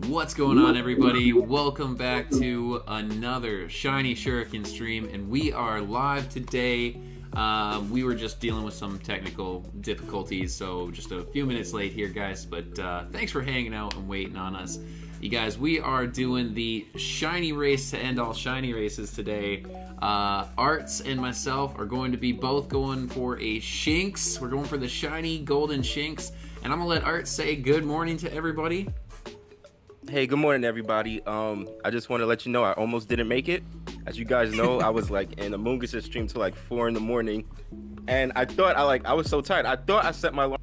What's going on, everybody? Welcome back to another Shiny Shuriken stream, and we are live today. We were just dealing with some technical difficulties, so just a few minutes late here, guys, but thanks for hanging out and waiting on us. You guys, we are doing the Shiny Race to end all Shiny Races today. Arrtz and myself are going to be both going for a Shinx. We're going for the Shiny Golden Shinx, and I'm going to let Arrtz say good morning to everybody. Hey, good morning, everybody. I just want to let you know I almost didn't make it. As you guys know, I was like in Amoonguss stream till like 4 in the morning, and I thought I was so tired. I thought I set my alarm.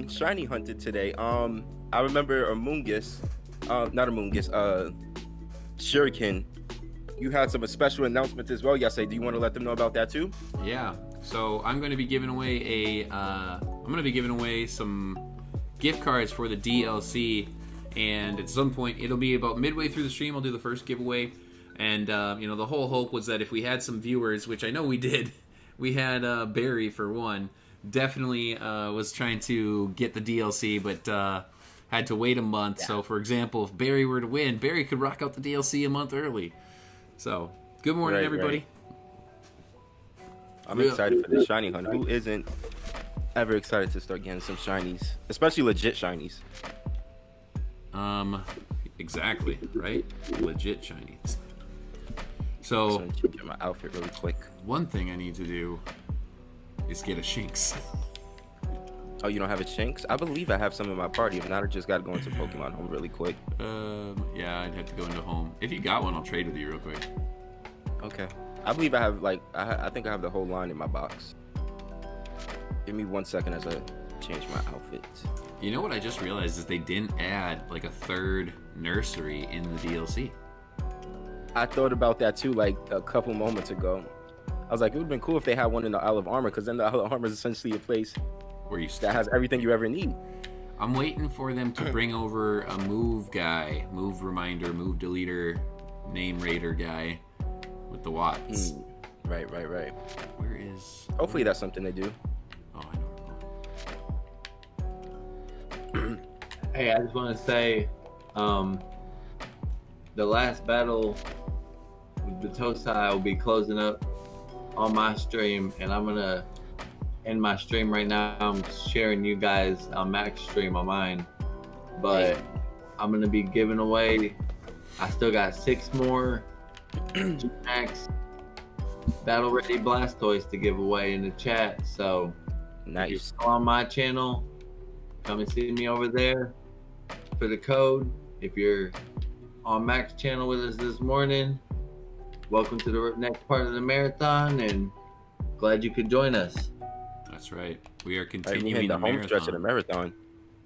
Shiny hunted today. I remember Amoonguss, Shuriken. You had some special announcements as well yesterday. Do you want to let them know about that too? Yeah. So I'm going to be giving away some gift cards for the DLC, and at some point it'll be about midway through the stream. I'll do the first giveaway, and the whole hope was that if we had some viewers, which I know we did, we had Barry for one. Definitely was trying to get the DLC, but had to wait a month. Yeah. So, for example, if Barry were to win, Barry could rock out the DLC a month early. So, good morning, everybody. Right. I'm excited for the shiny hunt. Who isn't ever excited to start getting some shinies, especially legit shinies? Exactly, right? Legit shinies. So, get my outfit really quick. One thing I need to do is get a Shinx. Oh, you don't have a Shinx? I believe I have some in my party. If not, I just got to go into Pokemon Home really quick. Yeah, I'd have to go into Home. If you got one, I'll trade with you real quick. Okay. I believe I have, I think I have the whole line in my box. Give me 1 second as I change my outfit. You know what I just realized is they didn't add, like, a third nursery in the DLC. I thought about that, too, like, a couple moments ago. I was like, it would have been cool if they had one in the Isle of Armor, because then the Isle of Armor is essentially a place where that has everything you ever need. I'm waiting for them to bring over a move guy, move reminder, move deleter, name raider guy with the watts. Right. Where is... Hopefully that's something they do. Oh, I know. Hey, I just want to say, the last battle with the Tosai will be closing up on my stream, and I'm gonna end my stream right now. I'm sharing you guys on Mac's stream on mine, but I'm gonna be giving away, I still got 6 more Max battle ready Blastoise to give away in the chat. So nice. If you're still on my channel, come and see me over there for the code. If you're on Mac's channel with us this morning, welcome to the next part of the marathon, and glad you could join us. That's right. We are continuing the marathon. Home stretch of the marathon.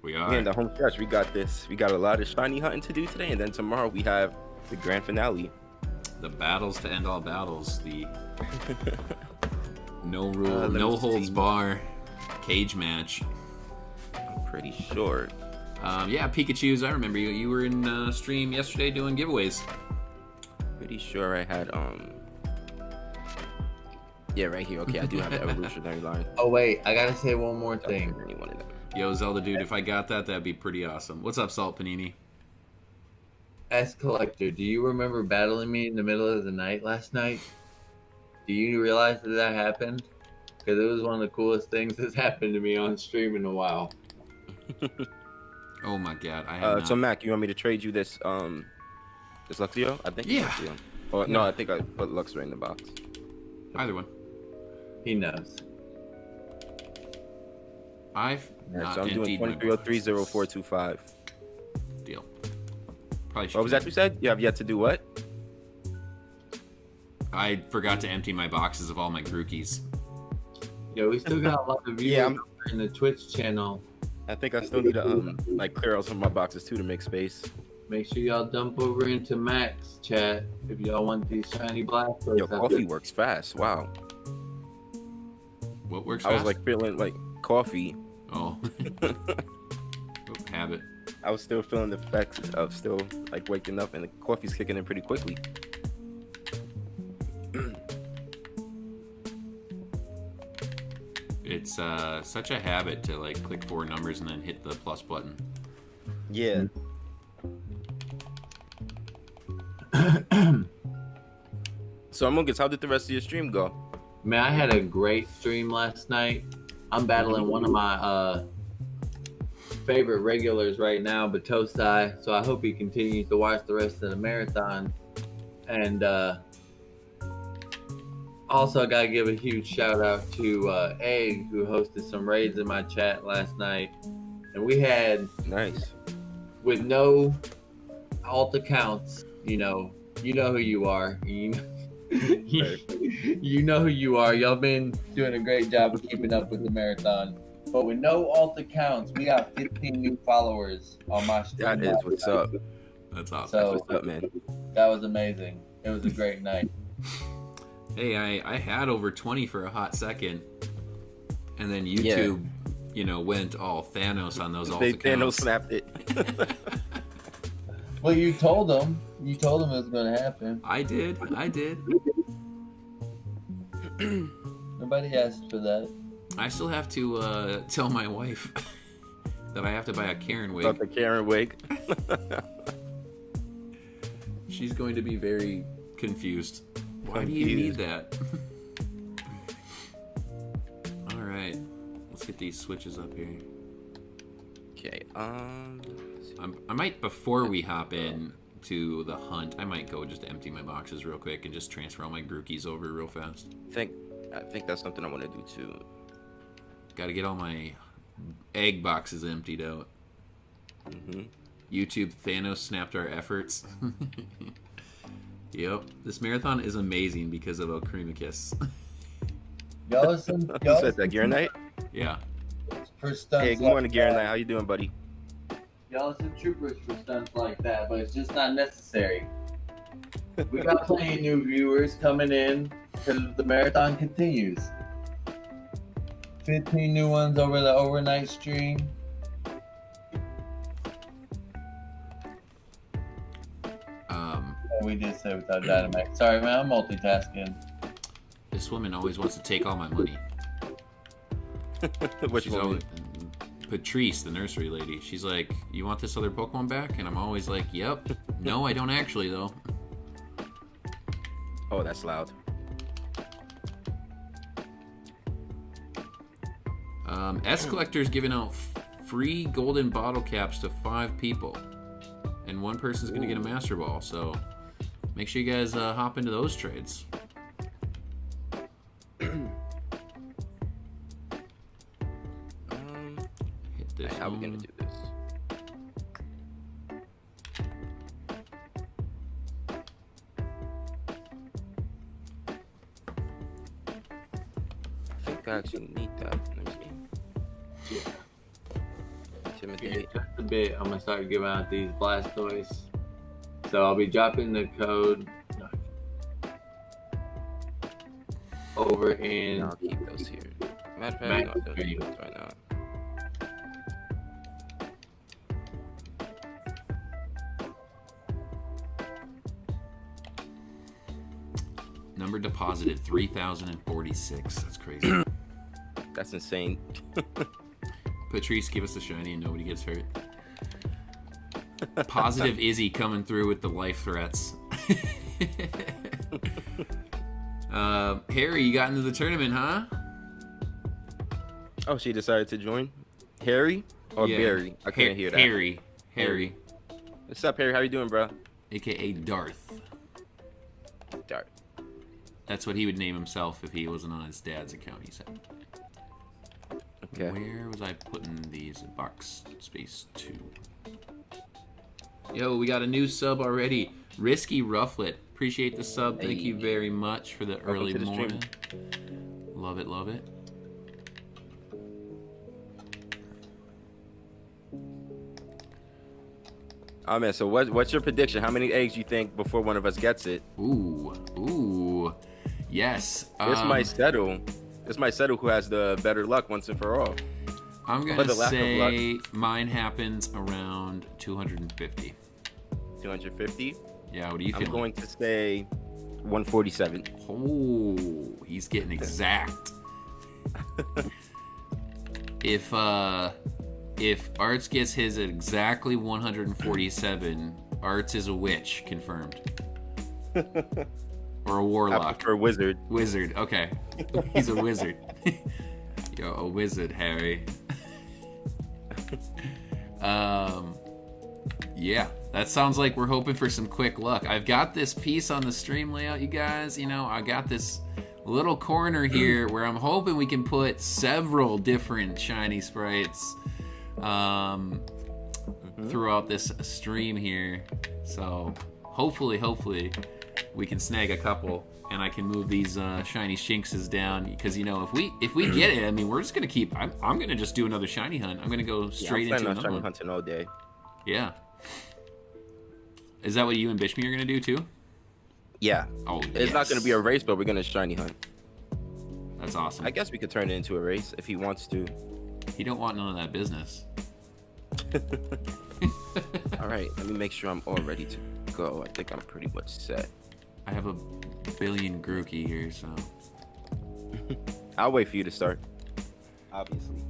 We are. We're in the home stretch. We got this. We got a lot of shiny hunting to do today, and then tomorrow we have the grand finale. The battles to end all battles. The no rule, no holds bar cage match. I'm pretty sure. Yeah, Pikachu's. I remember you. You were in stream yesterday doing giveaways. Pretty sure I had yeah, right here. Okay, I do have the evolutionary line. Oh wait, I gotta say one more thing. Yo, Zelda dude, if I got that, that'd be pretty awesome. What's up, Salt Panini? S Collector, do you remember battling me in the middle of the night last night? Do you realize that happened? Because it was one of the coolest things that's happened to me on stream in a while. Oh my god, I have not. So Mac, you want me to trade you this this Luxio? I think yeah. It's Luxio. Oh, no, I think I put Luxray in the box. Either one. He knows. I've not so I'm doing 23030425. Deal. Probably should. What was that you said? You have yet to do what? I forgot to empty my boxes of all my Grookies. Yeah, we still got a lot of viewers in the Twitch channel. I think I still need to clear out some of my boxes too to make space. Make sure y'all dump over into Mac's chat if y'all want these shiny Blastoise. Yo, coffee works fast. Wow. What works I fast? was like feeling like coffee. Oh. Habit. I was still feeling the effects of still like waking up, and the coffee's kicking in pretty quickly. It's such a habit to like click 4 numbers and then hit the plus button. Yeah. So Amoonguss, how did the rest of your stream go? Man, I had a great stream last night. I'm battling one of my favorite regulars right now, Batosai. So I hope he continues to watch the rest of the marathon. And also, I gotta give a huge shout out to Egg, who hosted some raids in my chat last night. And we had, Nice. with no alt accounts, you know who you are. You know who you are. Y'all been doing a great job of keeping up with the marathon. But with no alt accounts, we got 15 new followers on my stream. That is what's up. That's awesome. So What's up, man? that was amazing. It was a great night. Hey, I had over 20 for a hot second, and then YouTube, went all Thanos on those alt They accounts. Thanos snapped it. Well, you told them. You told them it was going to happen. I did. Nobody asked for that. I still have to tell my wife that I have to buy a Karen wig. About the Karen wig. She's going to be very confused. Why do you need that? All right, let's get these switches up here. Okay. I might, before we hop in to the hunt, I might go just empty my boxes real quick and just transfer all my Grookies over real fast. I think that's something I want to do too. Got to get all my egg boxes emptied out. Mm-hmm. YouTube, Thanos snapped our efforts. Yep, this marathon is amazing because of Alcremicus. Y'all Who said that, Gear Knight? Yeah. for stunts. Hey, good morning, Gear Knight. How you doing, buddy? Y'all are some troopers for stunts like that, but it's just not necessary. We got plenty of new viewers coming in because the marathon continues. 15 new ones over the overnight stream. We did say without Dynamax. Sorry, man, I'm multitasking. This woman always wants to take all my money. Which She's one? always, Patrice, the nursery lady. She's like, "You want this other Pokemon back?" And I'm always like, "Yep." No, I don't actually though. Oh, that's loud. S Collector's giving out free golden bottle caps to 5 people, and one person's gonna get a Master Ball. So make sure you guys hop into those trades. Hit this. How are we gonna do this? I think I actually need that. Let me see. Yeah. Intimidate. Just a bit. I'm gonna start giving out these Blastoise. So I'll be dropping the code over in. I'll keep those here. Matter of fact, no, Max don't stream. keep those right now. Number deposited 3,046. That's crazy. That's insane. Patrice, give us a shiny and nobody gets hurt. Positive Izzy coming through with the life threats. Harry, you got into the tournament, huh? Oh, she decided to join. Harry or Yeah. Barry? I can't hear that. Harry, What's up, Harry? How you doing, bro? aka Darth. Dart. That's what he would name himself if he wasn't on his dad's account, he said. Okay. Where was I putting these? Box space 2. Yo, we got a new sub already. Risky Rufflet. Appreciate the sub. Thank you very much for the early to the stream. morning. Love it, love it. Oh man, so what's your prediction? How many eggs you think before one of us gets it? Ooh. Yes. This might settle. This might settle who has the better luck once and for all. I'm Or gonna the lack of say mine happens around 250. 250. Yeah, what do you I'm feel? going to say 147. Oh, he's getting exact. If Arrtz gets his at exactly 147, Arrtz is a witch, confirmed. Or a I warlock. prefer wizard. Wizard, okay. He's a wizard. Yo, a wizard, Harry. Yeah, that sounds like we're hoping for some quick luck. I've got this piece on the stream layout, you guys. You know, I got this little corner here where I'm hoping we can put several different shiny sprites throughout this stream here. So hopefully we can snag a couple, and I can move these shiny Shinxes down, because, you know, if we get it, I mean, we're just gonna keep. I'm gonna just do another shiny hunt. I'm gonna go straight into another shiny one. hunting all day. Yeah. Is that what you and Bishmii are gonna do too? Yeah. Oh, It's not going to be a race, but we're going to shiny hunt. That's awesome. I guess we could turn it into a race if he wants to. He don't want none of that business. All right, let me make sure I'm all ready to go. I think I'm pretty much set. I have a billion Grookey here, so. I'll wait for you to start. Obviously.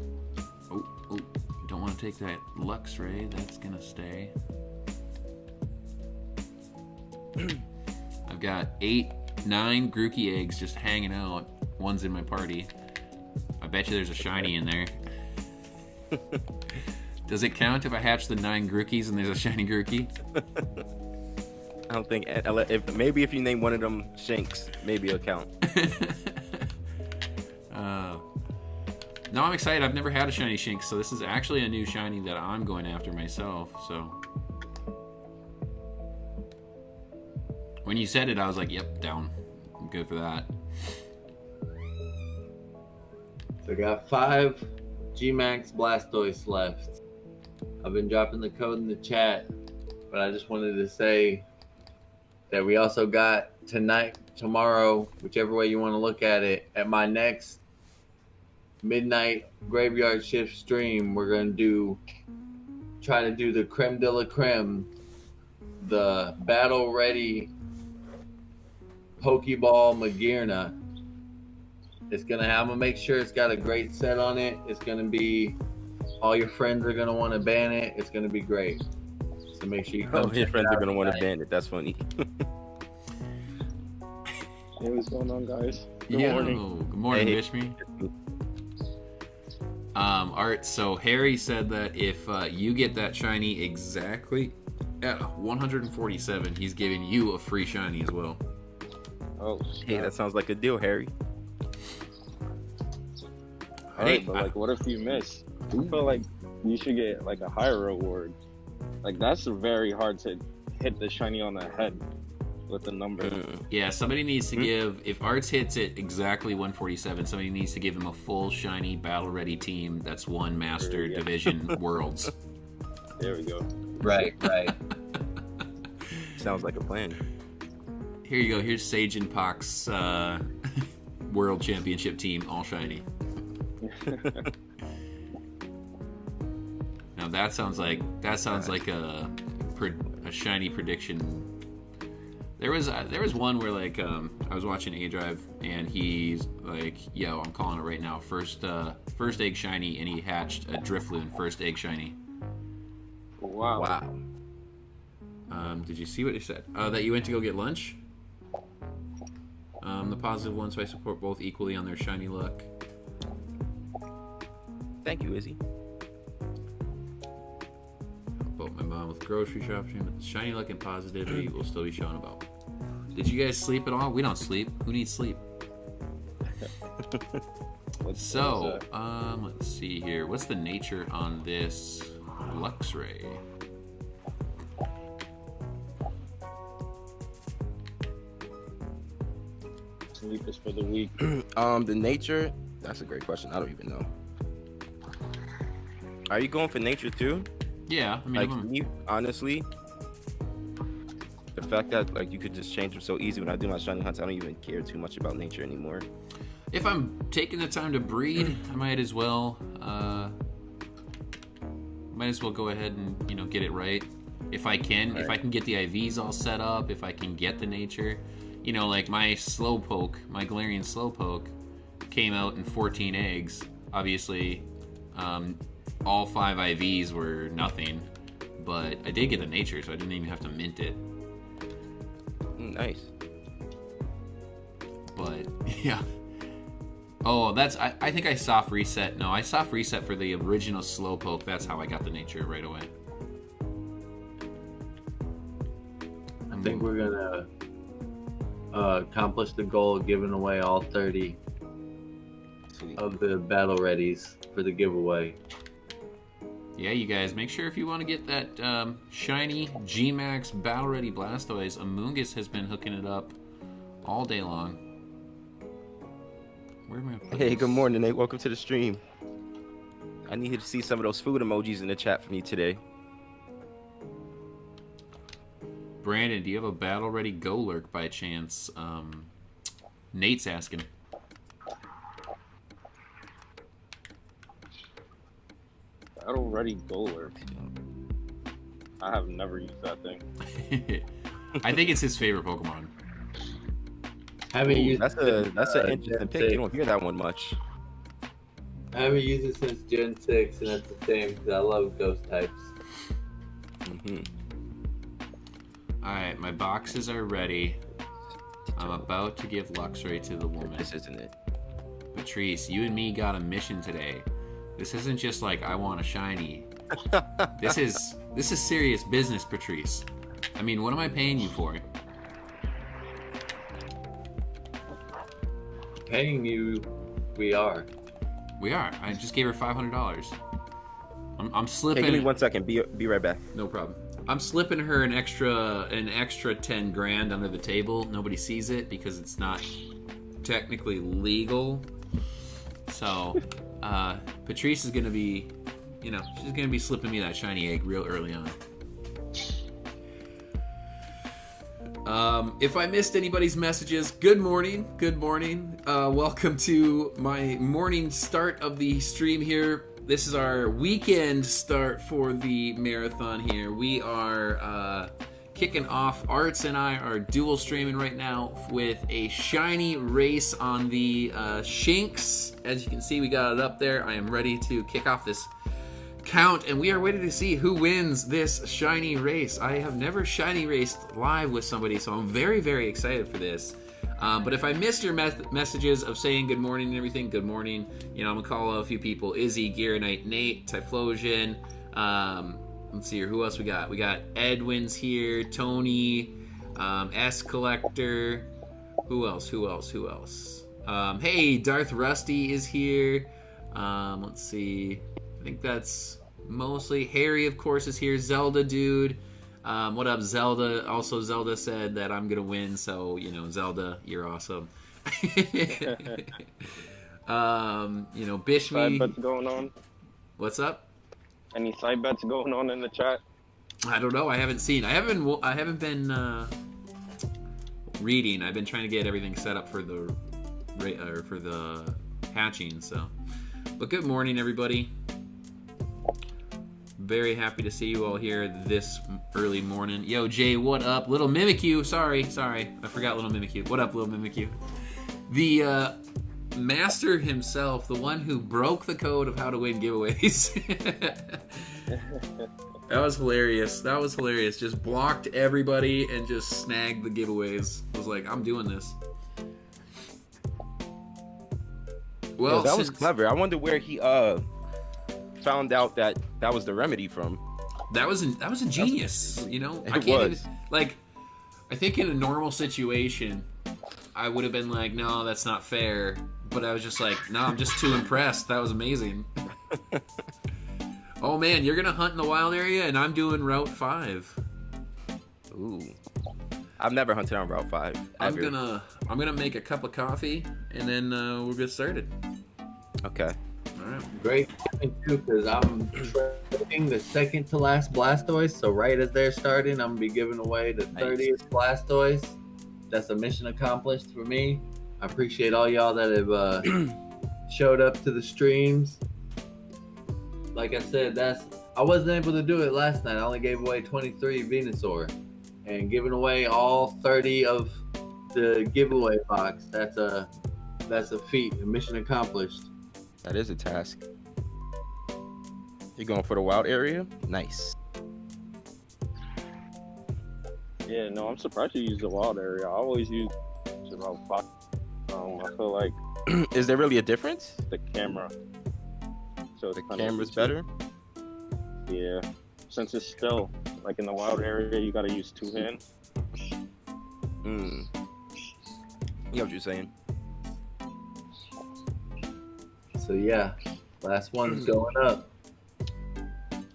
Oh, don't want to take that Lux Ray. That's gonna stay. I've got 9 Grookey eggs just hanging out. One's in my party. I bet you there's a shiny in there. Does it count if I hatch the 9 Grookies and there's a shiny Grookey? I don't think. Maybe if you name one of them Shinx, maybe it'll count. No, I'm excited. I've never had a shiny Shinx, so this is actually a new shiny that I'm going after myself. So when you said it, I was like, "Yep, down. I'm good for that." So I got 5 G-Max Blastoise left. I've been dropping the code in the chat, but I just wanted to say that we also got tonight, tomorrow, whichever way you want to look at it, at my next midnight graveyard shift stream, we're going to try to do the creme de la creme, the battle ready Pokeball Magearna. It's gonna have, I'm gonna make sure it's got a great set on it. It's gonna be, all your friends are gonna want to ban it. It's gonna be great. So make sure you come. Your friends are gonna want to ban it. That's funny. Hey, what's going on, guys? Good Good morning, Hey. Bishmii. Arrtz, so Harry said that if you get that shiny exactly at 147, he's giving you a free shiny as well. Oh, Hey, that sounds like a deal, Harry. alright, but like, what if you miss? I feel like you should get like a higher reward. Like, that's very hard to hit the shiny on the head with the number. Yeah, somebody needs to give, if Arrtz hits it exactly 147, somebody needs to give him a full shiny battle ready team that's won Master Division Worlds. There we go. Right. Sounds like a plan. Here you go, here's Sage and Pox's World Championship team, all shiny. Now that sounds like a shiny prediction. There was one where like I was watching A Drive and he's like, "Yo, I'm calling it right now. First egg shiny," and he hatched a Drifloon first egg shiny. Wow. Did you see what he said? That you went to go get lunch. The positive one, so I support both equally on their shiny luck. Thank you, Izzy. Help out my mom with grocery shopping, but shiny luck and positivity will still be shown about. Did you guys sleep at all? We don't sleep. Who needs sleep? Let's see here. What's the nature on this Luxray? Sleep is for the weak. The nature, that's a great question. I don't even know. Are you going for nature too? Yeah, I mean, Like me, honestly, fact that like you could just change them so easy when I do my shiny hunts. I don't even care too much about nature anymore. If I'm taking the time to breed, I might as well go ahead and, you know, get it right. If I can, Right. if I can get the IVs all set up, if I can get the nature, you know, like my Slowpoke, my Galarian Slowpoke came out in 14 eggs. Obviously, all 5 IVs were nothing, but I did get the nature, so I didn't even have to mint it. Nice. But yeah. Oh, that's I think I soft reset. No, I soft reset for the original Slowpoke. That's how I got the nature right away. I think we're gonna accomplish the goal of giving away all 30 Sweet. of the battle readies for the giveaway. Yeah, you guys, make sure if you want to get that shiny G-Max Battle Ready Blastoise, Amoonguss has been hooking it up all day long. Where am I putting Hey, this? good morning, Nate. Welcome to the stream. I need to see some of those food emojis in the chat for me today. Brandon, do you have a Battle Ready Golurk by chance? Nate's asking. Battle Ready Golurk. I have never used that thing. I think it's his favorite Pokemon. Haven't used That's it an since, interesting Gen pick. You 6. don't hear that one much. I haven't used it since Gen 6, and that's the same because I love ghost types. Mm-hmm. Alright, my boxes are ready. I'm about to give Luxray to the woman. This isn't it. Patrice, you and me got a mission today. This isn't just like I want a shiny. This is serious business, Patrice. I mean, what am I paying you for? Paying you, we are. We are. I just gave her $500. I'm Hey, slipping. give me 1 second. Be right back. No problem. I'm slipping her an extra 10 grand under the table. Nobody sees it because it's not technically legal. So, Patrice is gonna be, you know, she's gonna be slipping me that shiny egg real early on. If I missed anybody's messages, good morning. Welcome to my morning start of the stream here. This is our weekend start for the marathon here. We are kicking off. Arrtz and I are dual streaming right now with a shiny race on the Shinx. As you can see, we got it up there. I am ready to kick off this count, and we are waiting to see who wins this shiny race. I have never shiny raced live with somebody, so I'm very, very excited for this. But if I missed your messages of saying good morning and everything, good morning. You know, I'm gonna call out a few people: Izzy, Gear Knight, Nate, Typhlosion. Let's see here. Who else we got? We got Edwin's here, Tony, S Collector. Who else? Hey, Darth Rusty is here. Let's see. I think that's mostly Harry. Of course, is here. Zelda dude. What up, Zelda? Also, Zelda said that I'm gonna win, so you know, Zelda, you're awesome. You know, Bishmii. Side bets going on? What's up? Any side bets going on in the chat? I don't know. I haven't seen. I haven't been reading. I've been trying to get everything set up for the hatching. So, but good morning, everybody. Very happy to see you all here this early morning. Yo, Jay, what up? Little Mimikyu. Sorry. I forgot Little Mimikyu. What up, Little Mimikyu? The master himself, the one who broke the code of how to win giveaways. That was hilarious. Just blocked everybody and just snagged the giveaways. I was like, I'm doing this. Well, that was clever. I wonder where he found out that was the remedy from. That was a genius. You know, I think in a normal situation, I would have been like, no, that's not fair. But I was just like, no, I'm just too impressed. That was amazing. Oh man, you're gonna hunt in the wild area, and I'm doing Route 5. Ooh, I've never hunted on Route 5. Ever. I'm gonna make a cup of coffee, and then we'll get started. Okay. All right. Great too, because I'm getting the second to last Blastoise. So right as they're starting, I'm gonna be giving away the 30th Blastoise. That's a mission accomplished for me. I appreciate all y'all that have showed up to the streams. Like I said, I wasn't able to do it last night. I only gave away 23 Venusaur, and giving away all 30 of the giveaway box. That's a feat, a mission accomplished. That is a task. You're going for the wild area? Nice. Yeah, no, I'm surprised you use the wild area. I always use about 5. I feel like Is there really a difference? the camera. So The camera's better? Yeah. Since it's still like in the wild area, you gotta use 2 hands. You know what you're saying. So yeah, last one's going up.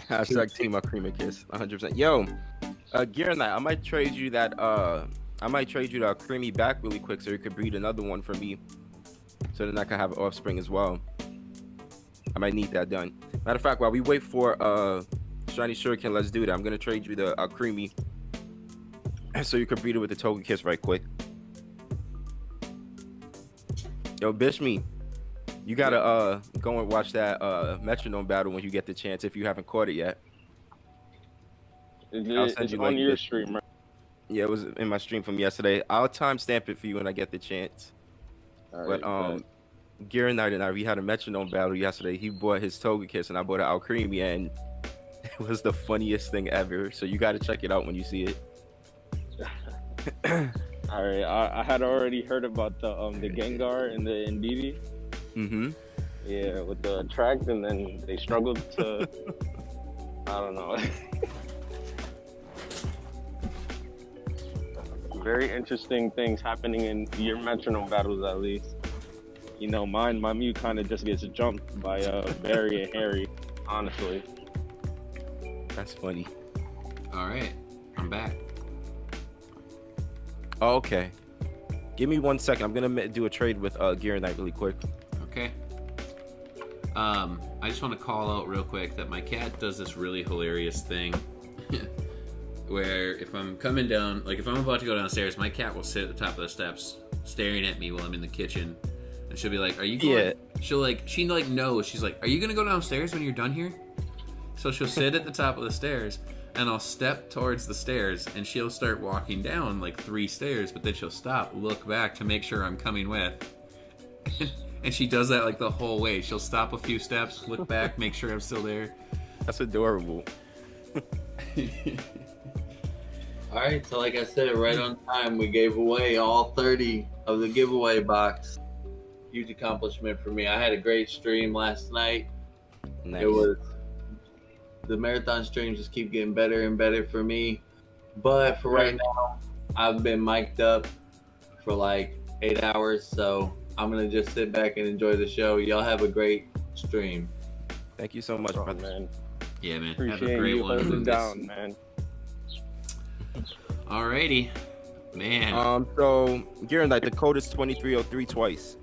Hashtag Team Creamy Kiss, 100%. Yo, Gear Knight, I might trade you that creamy back really quick so you could breed another one for me, so then I can have offspring as well. I might need that done. Matter of fact, while we wait for Shiny Shuriken, let's do that. I'm gonna trade you the creamy so you can breed it with the Togekiss right quick. Yo, Bishmii, you gotta go and watch that Metronome battle when you get the chance if you haven't caught it yet. It's on your stream, right? Yeah, it was in my stream from yesterday. I'll timestamp it for you when I get the chance. Right, But Gear Knight and we had a Metronome battle yesterday. He bought his Togekiss and I bought an Alcremie, and it was the funniest thing ever. So you got to check it out when you see it. All right, I had already heard about the Gengar and the Indeedee. Yeah, with the attract, and then they struggled to. I don't know. Very interesting things happening in your Metronome battles, at least. You know, my Mew kind of just gets jumped by Barry and Harry, honestly. That's funny. All right, I'm back. Oh, okay. Give me 1 second. I'm gonna do a trade with Gear Knight really quick. Okay. I just want to call out real quick that my cat does this really hilarious thing where if I'm coming down, like if I'm about to go downstairs, my cat will sit at the top of the steps staring at me while I'm in the kitchen, and she'll be like, "Are you going?" Yeah. She knows. She's like, "Are you gonna go downstairs when you're done here?" So she'll sit at the top of the stairs, and I'll step towards the stairs, and she'll start walking down like 3 stairs, but then she'll stop, look back to make sure I'm coming with. And she does that like the whole way. She'll stop a few steps, look back, make sure I'm still there. That's adorable. All right, so like I said, right on time, we gave away all 30 of the giveaway box. Huge accomplishment for me. I had a great stream last night. Nice. It was the marathon streams just keep getting better and better for me. But for right now, I've been mic'd up for like 8 hours, so I'm gonna just sit back and enjoy the show. Y'all have a great stream. Tk you so much, brother. Man. Yeah, man. Appreciate have a great you one. holding down, man. Alrighty, man. So Gear Knight, the code is 2303 twice.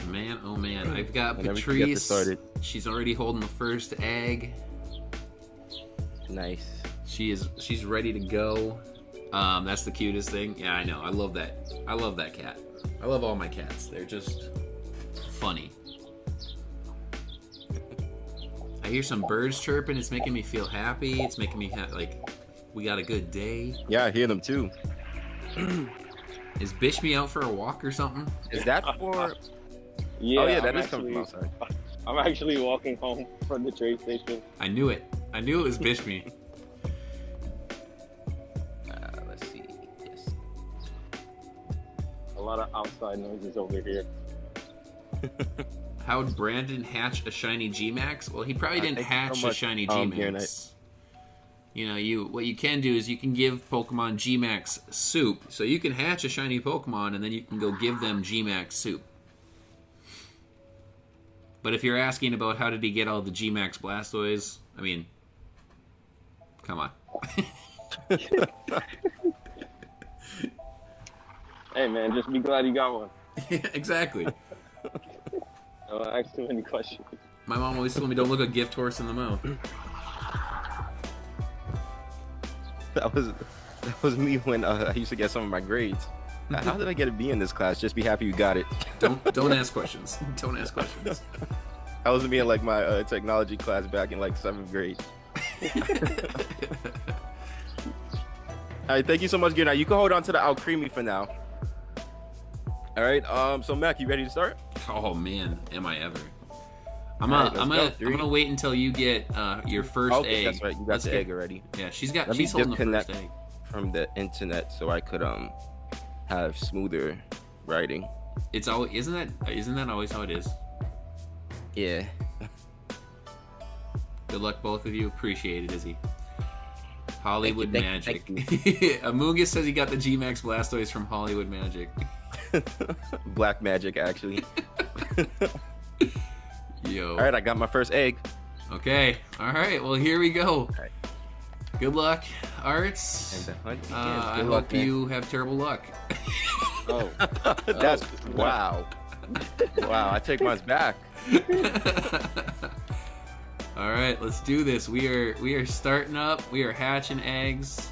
Man, oh man, I've got Whenever you get Patrice. this started. She's already holding the first egg. Nice. She's ready to go. That's the cutest thing. Yeah, I know. I love that. I love that cat. I love all my cats. They're just funny. I hear some birds chirping. It's making me feel happy. It's making me like we got a good day. Yeah, I hear them too. Is Bishmii out for a walk or something? Is that for? Yeah, Oh yeah, that I'm is coming from outside. I'm actually walking home from the train station. I knew it. I knew it was Bishmii. Let's see. Yes. A lot of outside noises over here. How'd Brandon hatch a shiny G-Max? Well, he probably didn't hatch a shiny G-Max. You know, what you can do is you can give Pokemon G-Max soup. So you can hatch a shiny Pokemon and then you can go give them G-Max soup. But if you're asking about how did he get all the G-Max Blastoise, I mean, come on. Hey man, just be glad you got one. Exactly. Don't ask too many questions. My mom always told me don't look a gift horse in the mouth. That was me when I used to get some of my grades. How did I get a B in this class? Just be happy you got it. Don't ask questions. Don't ask questions. I was me in like my technology class back in like 7th grade. All right, thank you so much, Good night. You can hold on to the Alcremie for now. All right, so Mac, you ready to start? Oh man, am I ever? I'm gonna wait until you get your first egg. That's right. You got the egg already. Yeah, she's holding the first egg from the internet, so I could have smoother writing. It's always isn't that always how it is? Yeah. Good luck, both of you. Appreciate it, Izzy. Hollywood Magic. Thank you. Amoonguss says he got the G-Max Blastoise from Hollywood Magic. Black Magic, actually. Yo. All right, I got my first egg. Okay. All right. Well, here we go. All right. Good luck, Arrtz. I hope you have terrible luck. Oh, that's wow. Wow, I take mine back. All right, let's do this. We are starting up. We are hatching eggs.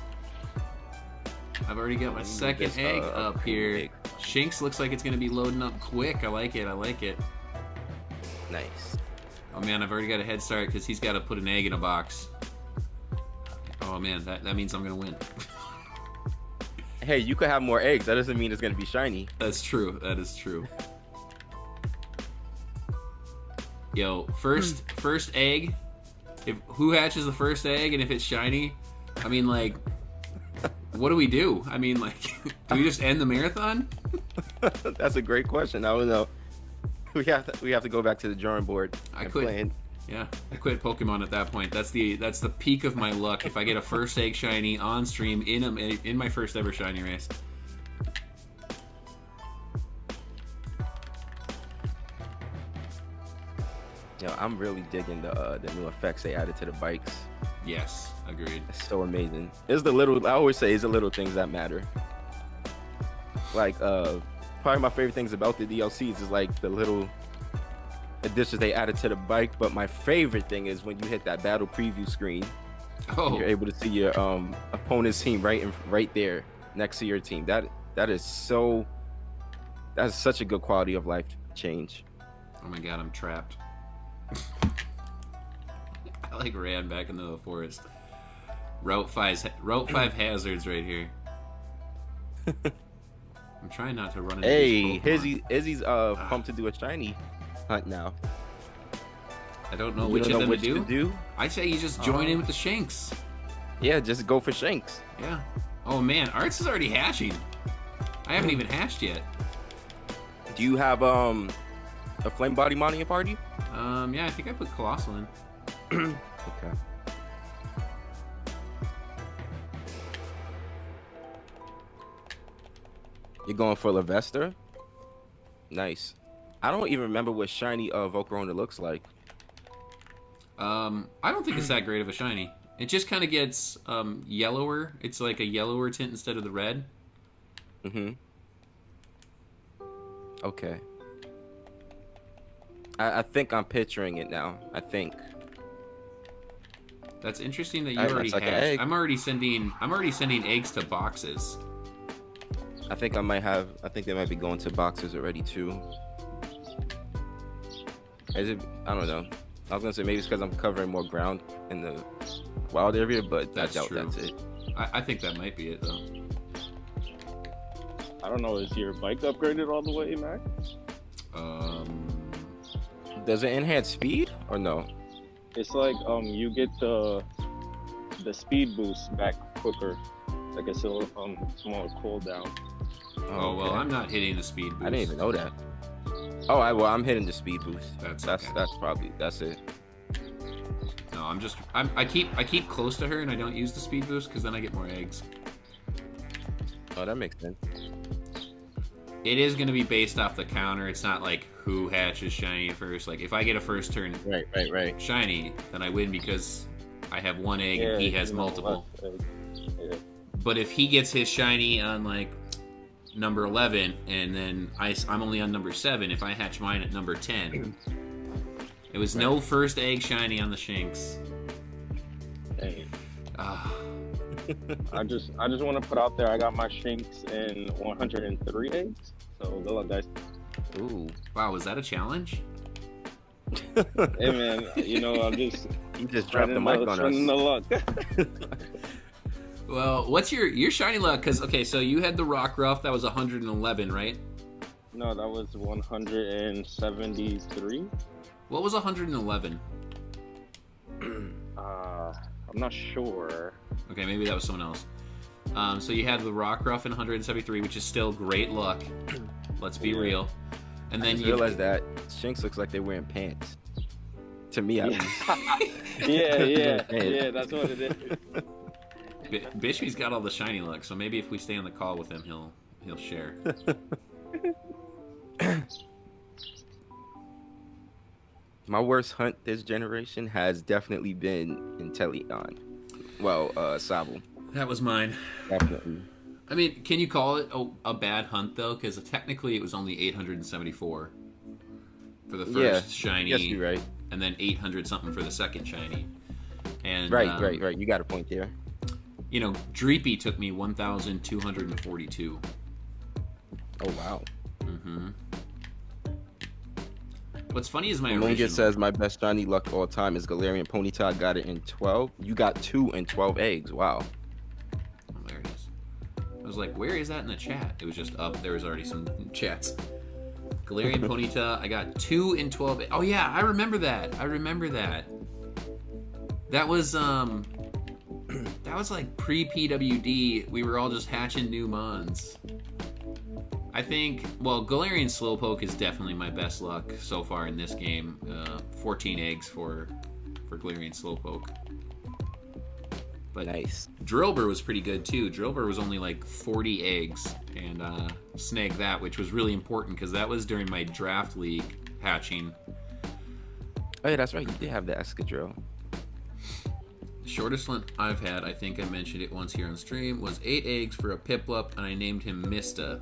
I've already got my second egg up here. Shinx looks like it's gonna be loading up quick. I like it. Nice. Oh man, I've already got a head start because he's got to put an egg in a box. Oh man, that means I'm gonna win. Hey, you could have more eggs. That doesn't mean it's gonna be shiny. That's true. That is true. Yo, first egg. Who hatches the first egg, and if it's shiny, I mean, like, what do we do? I mean, like, do we just end the marathon? That's a great question. I don't know. We have to go back to the drawing board. I quit Pokemon at that point. That's the peak of my luck. If I get a first egg shiny on stream in my first ever shiny race. Yo, I'm really digging the new effects they added to the bikes. Yes, agreed. It's so amazing. It's the little, I always say, it's the little things that matter. Like, probably my favorite things about the DLCs is like the little additions they added to the bike. But my favorite thing is when you hit that battle preview screen, you're able to see your opponent's team right there next to your team. That's such a good quality of life change. Oh my god, I'm trapped. I like ran back into the forest. Route 5 hazards right here. I'm trying not to run into Izzy's pumped to do a shiny hunt now. I don't know which of them to do. I say you just join in with the Shinx. Yeah, just go for Shinx. Yeah. Oh man, Arrtz is already hashing. I haven't even hashed yet. Do you have a flame body mod in your party? Yeah, I think I put Colossal in. Okay. You're going for Lavester? Nice. I don't even remember what shiny Volcarona looks like. I don't think it's that great of a shiny. It just kind of gets yellower. It's like a yellower tint instead of the red. Mm-hmm. Okay. I think I'm picturing it now. I think. That's interesting that you already have. I'm already sending eggs to boxes. I think they might be going to boxes already too. Is it? I don't know. I was gonna say maybe it's because I'm covering more ground in the wild area, but I doubt that's it. I think that might be it though. I don't know. Is your bike upgraded all the way, Mac? Does it enhance speed or no? It's like you get the speed boost back quicker, like a smaller cooldown. Oh well, I'm not hitting the speed boost. I didn't even know that. Oh, I'm hitting the speed boost. That's it. No, I keep close to her and I don't use the speed boost because then I get more eggs. Oh, that makes sense. It is going to be based off the counter. It's not like who hatches shiny first. Like if I get a first turn right shiny, then I win because I have one egg and he has multiple. Yeah. But if he gets his shiny on like number 11 and then I'm only on number 7, if I hatch mine at number 10, it was no first egg shiny on the Shinx. Dang. I just want to put out there, I got my Shinx in 103 eggs. So good luck, guys. Ooh. Wow, was that a challenge? Hey man, you know, I'm just You just dropped the mic on the us. luck. Well, what's your shiny luck? Because, okay, so you had the Rockruff. That was 111, right? No, that was 173. What was 111? I'm not sure. Okay, maybe that was someone else. So you had the Rockruff in 173, which is still great luck. Let's be real. And then I you realized that Shinx looks like they're wearing pants. To me, at least. Yeah, that's what it is. Bishmee's got all the shiny luck, so maybe if we stay on the call with him, he'll share. My worst hunt this generation has definitely been Inteleon. Well, Sobble. That was mine. Definitely. I mean, can you call it a bad hunt, though? Because technically it was only 874 for the first shiny. Yes, you're right. And then 800-something for the second shiny. And Right. You got a point there. You know, Dreepy took me 1,242. Oh, wow. Mm-hmm. What's funny is my Amoonguss original... says my best shiny luck all time is Galarian Ponyta. I got it in 12. You got 2 in 12 eggs. Wow. Oh, there it is. I was like, where is that in the chat? It was just up. There was already some chats. Galarian Ponyta, I got 2 in 12. Oh, yeah, I remember that. That was like pre-PWD. We were all just hatching new mons. I think, well, Galarian Slowpoke is definitely my best luck so far in this game. 14 eggs for Galarian Slowpoke. But nice. Drillbur was pretty good too. Drillbur was only like 40 eggs and snagged that, which was really important because that was during my draft league hatching. Oh yeah, that's right. You did have the Escadrille. The shortest hunt I've had, I think I mentioned it once here on stream, was 8 eggs for a Piplup, and I named him Mista.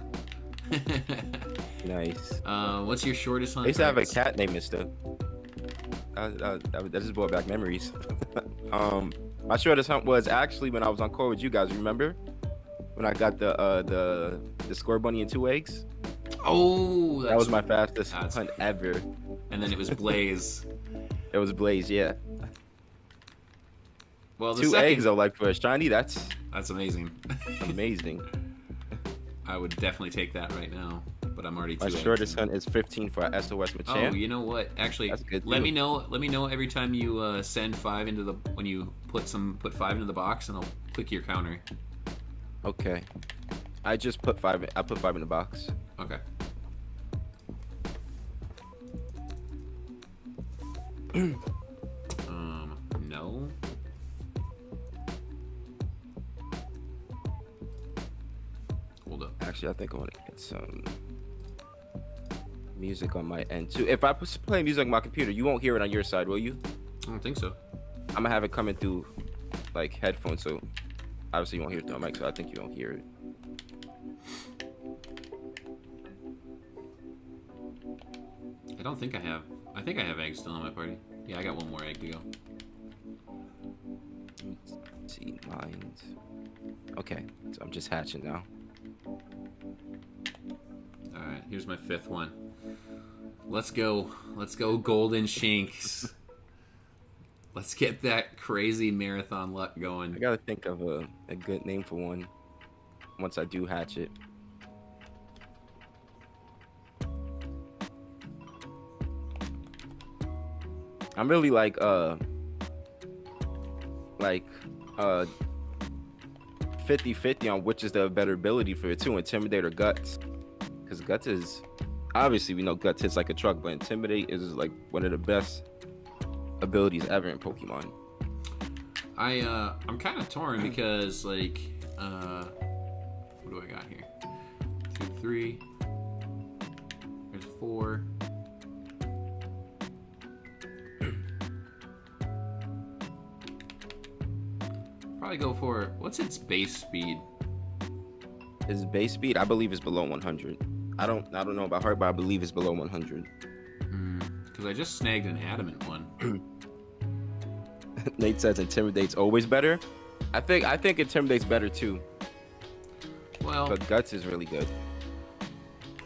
Nice. What's your shortest hunt? I used to have a cat named Mister. That just brought back memories. My shortest hunt was actually when I was on call with you guys. Remember when I got the Score Bunny in 2 eggs? Oh, that was my fastest hunt ever. And then it was Blaze. It was Blaze, yeah. Well, the 2 second... eggs though, like for a shiny, that's amazing. Amazing. I would definitely take that right now, but I'm already 2 My shortest hunt is 15 for a SOS Machamp. Oh, you know what? Actually, let me know every time you send 5 into the when you put 5 into the box, and I'll click your counter. Okay. I just put 5. I put 5 in the box. Okay. No. Hold up. Actually, I think I want to get some music on my end too. If I play music on my computer, you won't hear it on your side, will you? I don't think so. I'm gonna have it coming through like headphones, so obviously you won't hear it through my mic, so I think you won't hear it. I don't think I have. I think I have eggs still in my party. Yeah, I got 1 more egg to go. Let's see, mines. Okay, so I'm just hatching now. Alright, here's my 5th one. Let's go. Let's go, Golden Shinx. Let's get that crazy marathon luck going. I gotta think of a good name for one once I do hatch it. I'm really like 50-50 on which is the better ability for it too, Intimidate or Guts. Because Guts is, obviously we know Guts hits like a truck, but Intimidate is like one of the best abilities ever in Pokemon. I'm kind of torn because like what do I got here? 2, 3. There's 4. Probably go for, what's its base speed? Its base speed, I believe, is below 100. I don't know about heart, but I believe it's below 100. Because I just snagged an adamant one. Nate says Intimidate's always better. I think Intimidate's better too, Well, but Guts is really good.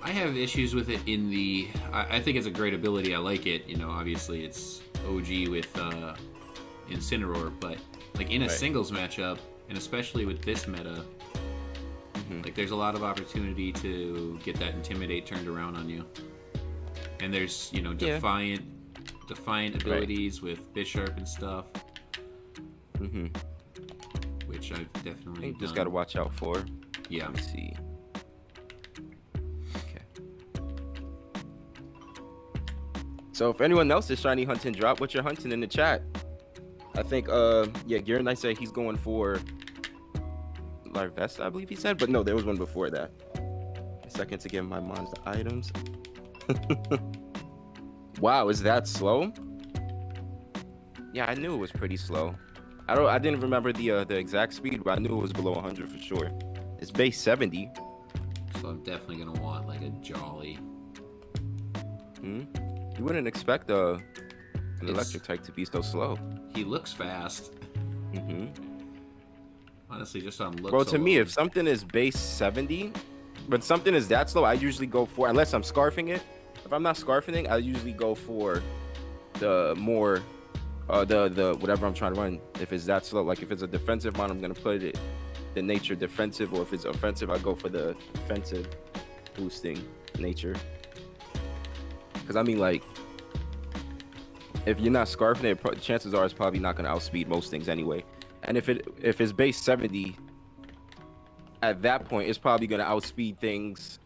I have issues with it in the. I think it's a great ability. I like it. You know, obviously it's OG with Incineroar, but like in a singles matchup, and especially with this meta, like there's a lot of opportunity to get that Intimidate turned around on you. And there's Defiant abilities with Bisharp and stuff, which I've definitely Just gotta watch out for. Yeah. Let me see. Okay. So if anyone else is shiny hunting, drop what you're hunting in the chat. I think Garen Knight said he's going for Larvesta, I believe he said, but no, there was one before that. A second to give my mons the items. Wow, is that slow? Yeah, I knew it was pretty slow. I didn't remember the exact speed, but I knew it was below 100 for sure. It's base 70. So I'm definitely gonna want like a Jolly. You wouldn't expect an electric type to be so slow. He looks fast. Honestly, just on looks. Bro, to me, alone. if something is base 70, but something is that slow, I usually go for, unless I'm scarfing it. If I'm not scarfing it, I usually go for the more, the whatever I'm trying to run. If it's that slow, like if it's a defensive mon, I'm gonna put it the nature defensive, or if it's offensive, I go for the defensive boosting nature. Because I mean, like, if you're not scarfing it, chances are it's probably not gonna outspeed most things anyway. And if it's base 70, at that point, it's probably gonna outspeed things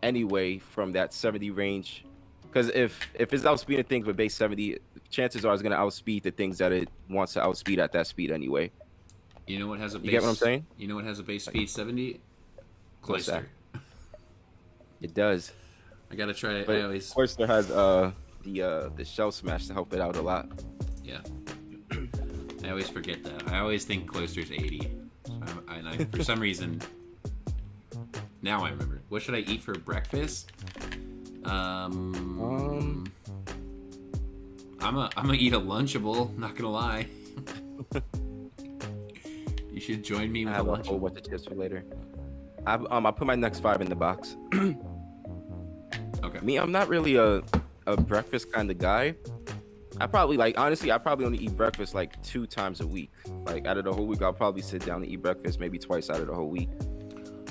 anyway from that 70 range. Because if it's outspeeding things with base 70, chances are it's gonna outspeed the things that it wants to outspeed at that speed anyway. You know what has a base? You get what I'm saying? You know what has a base speed 70? What's that? Cloyster. It does. I gotta try it. But I always. Cloyster has the shell smash to help it out a lot. Yeah. I always forget that. I always think Cloyster's 80. And I for some reason, now I remember. What should I eat for breakfast? I'm gonna eat a Lunchable. Not gonna lie. You should join me with I have a a whole Lunchable. bunch of tips for later. I'll put my next 5 in the box. Okay. Me, I'm not really a breakfast kind of guy. I probably only eat breakfast like 2 times a week. Like out of the whole week, I'll probably sit down and eat breakfast maybe twice out of the whole week.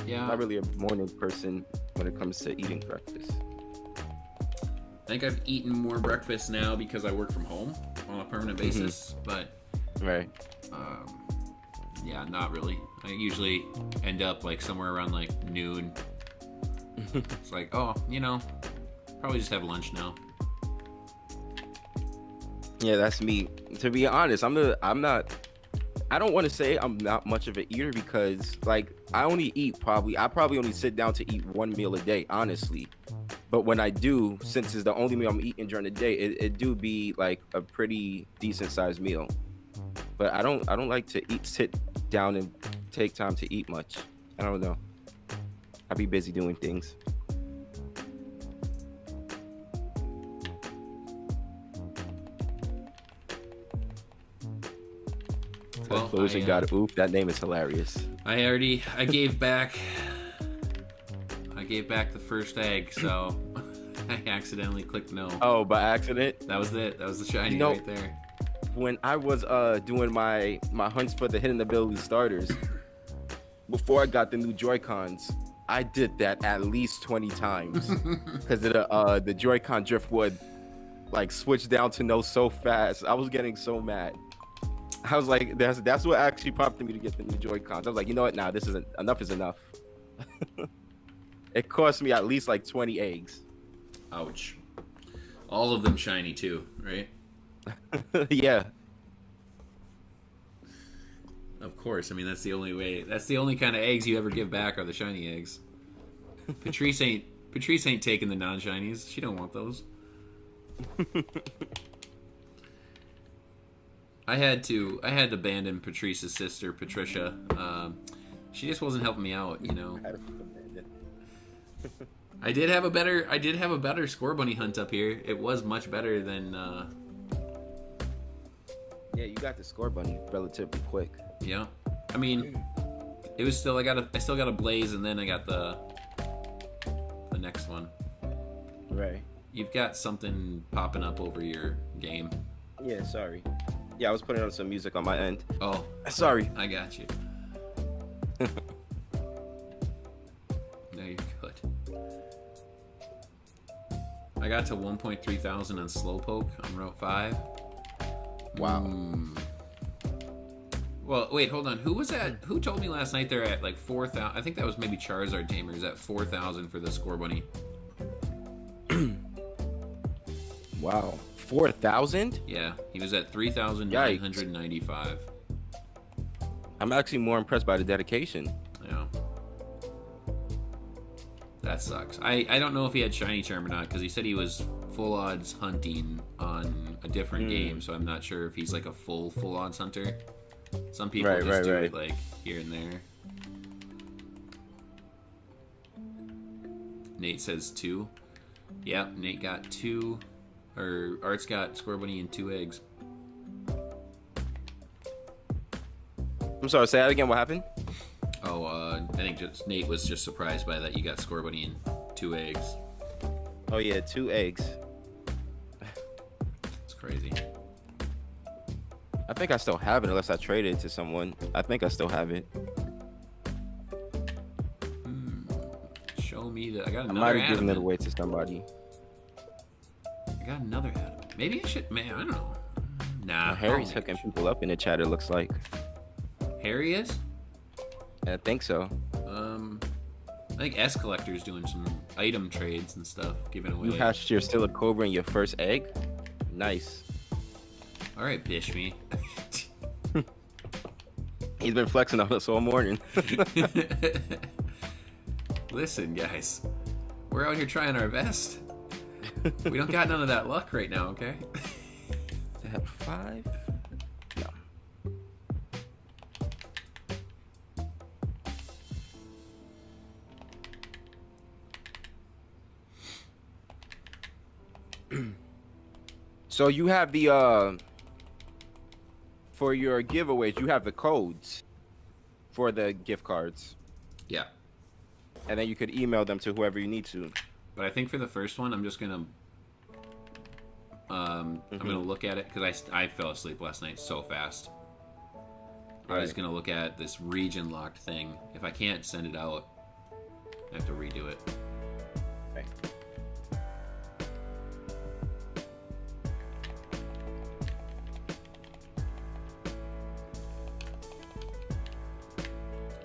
Yeah. I'm not really a morning person when it comes to eating breakfast. I think I've eaten more breakfast now because I work from home on a permanent basis, but Right. yeah, not really. I usually end up like somewhere around like noon. It's like, probably just have lunch now. Yeah, that's me. To be honest, I don't want to say I'm not much of an eater because like I probably only sit down to eat 1 meal a day, honestly. But when I do, since it's the only meal I'm eating during the day, it do be like a pretty decent sized meal. But I don't like to sit down and take time to eat much. I don't know. I be busy doing things. Well, that name is hilarious. I gave back the first egg, so I accidentally clicked no. Oh, by accident? That was it. That was the shiny No. right there. When I was doing my hunts for the hidden ability starters, before I got the new Joy-Cons, I did that at least 20 times because the Joy-Con drift would like switch down to no so fast. I was getting so mad. I was like, that's what actually prompted me to get the new Joy-Cons. I was like, you know what? Nah, this isn't enough. Is enough. It cost me at least like 20 eggs. Ouch. All of them shiny too, right? Yeah. Of course. I mean, that's the only way. That's the only kind of eggs you ever give back are the shiny eggs. Patrice ain't taking the non-shinies. She don't want those. I had to abandon Patrice's sister, Patricia. She just wasn't helping me out, you know. I did have a better Score Bunny hunt up here. It was much better than Yeah, you got the score bunny relatively quick. Yeah. I mean, it was still I still got a blaze, and then I got the next one. Right. You've got something popping up over your game. Yeah, sorry. Yeah, I was putting on some music on my end. Oh, sorry. I got you. No, you're good. I got to 1.3 thousand on Slowpoke on Route 5. Wow. Well, wait, hold on. Who was at? Who told me last night they're at like 4,000? I think that was maybe Charizard Tamers at 4,000 for the score bunny. Wow. 4,000? Yeah, he was at 3,995. I'm actually more impressed by the dedication. Yeah. That sucks. I don't know if he had Shiny Charm or not, because he said he was full odds hunting on a different game, so I'm not sure if he's like a full odds hunter. Some people just do it like here and there. Nate says 2. Yeah, Nate got 2. Or Arrtz got Square Bunny and 2 eggs. I'm sorry, say that again. What happened? Oh, I think just Nate was just surprised by that you got Square Bunny and 2 eggs. Oh yeah, 2 eggs. It's crazy. I think I still have it unless I traded it to someone. I think I still have it. Show me that. I got I another might have given it adamant. away to somebody. I got another adamant. Maybe I should. Man, I don't know. Nah. Harry's hooking people up in the chat, it looks like. Harry is? I think so. I think S Collector's doing some item trades and stuff, giving away. You hatched your Still a Cobra in your first egg? Nice. All right, Bishmii. He's been flexing on us all morning. Listen, guys, we're out here trying our best. We don't got none of that luck right now, okay? Is that 5? No. So you have the for your giveaways, you have the codes for the gift cards, Yeah. and then you could email them to whoever you need to. But I think for the first one, I'm just gonna, I'm gonna look at it because I fell asleep last night so fast. I was gonna look at this region locked thing. If I can't send it out, I have to redo it. Okay.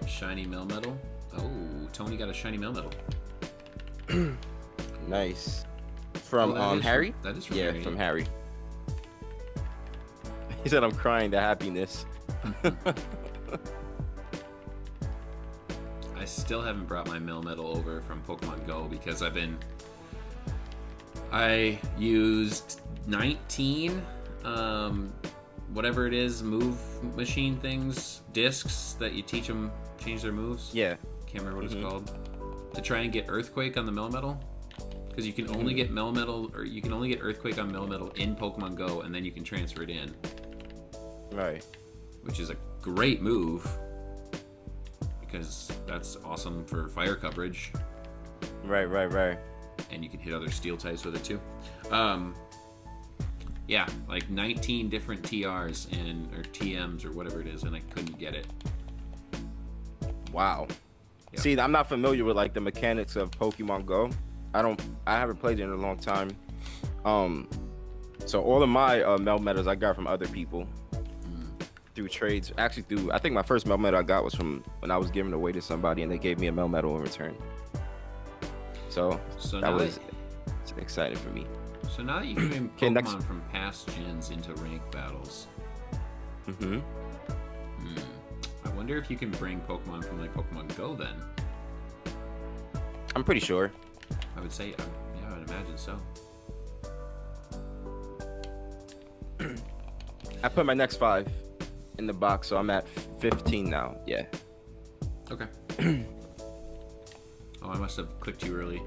Shiny Melmetal. Oh, Tony got a shiny Melmetal. Nice. From Harry? That is from Yeah, Harry. from Harry. He said I'm crying to happiness. I still haven't brought my Melmetal over from Pokemon Go because I used 19 whatever it is, move machine things, discs that you teach them change their moves. Yeah. Can't remember what it's called. To try and get Earthquake on the Melmetal. Because you can only get Melmetal, or you can only get Earthquake on Melmetal in Pokemon Go, and then you can transfer it in. Right. Which is a great move. Because that's awesome for fire coverage. Right. And you can hit other steel types with it too. Yeah, like 19 different TRs or TMs or whatever it is, and I couldn't get it. Wow. Yeah. See, I'm not familiar with like the mechanics of Pokemon Go. I haven't played it in a long time. So all of my Melmetas I got from other people through trades. Actually, I think my first Melmeta I got was from when I was giving it away to somebody, and they gave me a Melmetal in return. So that was exciting for me. So now that you can bring Okay, Pokemon from past gens into ranked battles, I wonder if you can bring Pokemon from like Pokemon Go then. I'm pretty sure. I would say, yeah, I would imagine so. I put my next 5 in the box, so I'm at 15 now. Yeah. Okay. Oh, I must have clicked you early.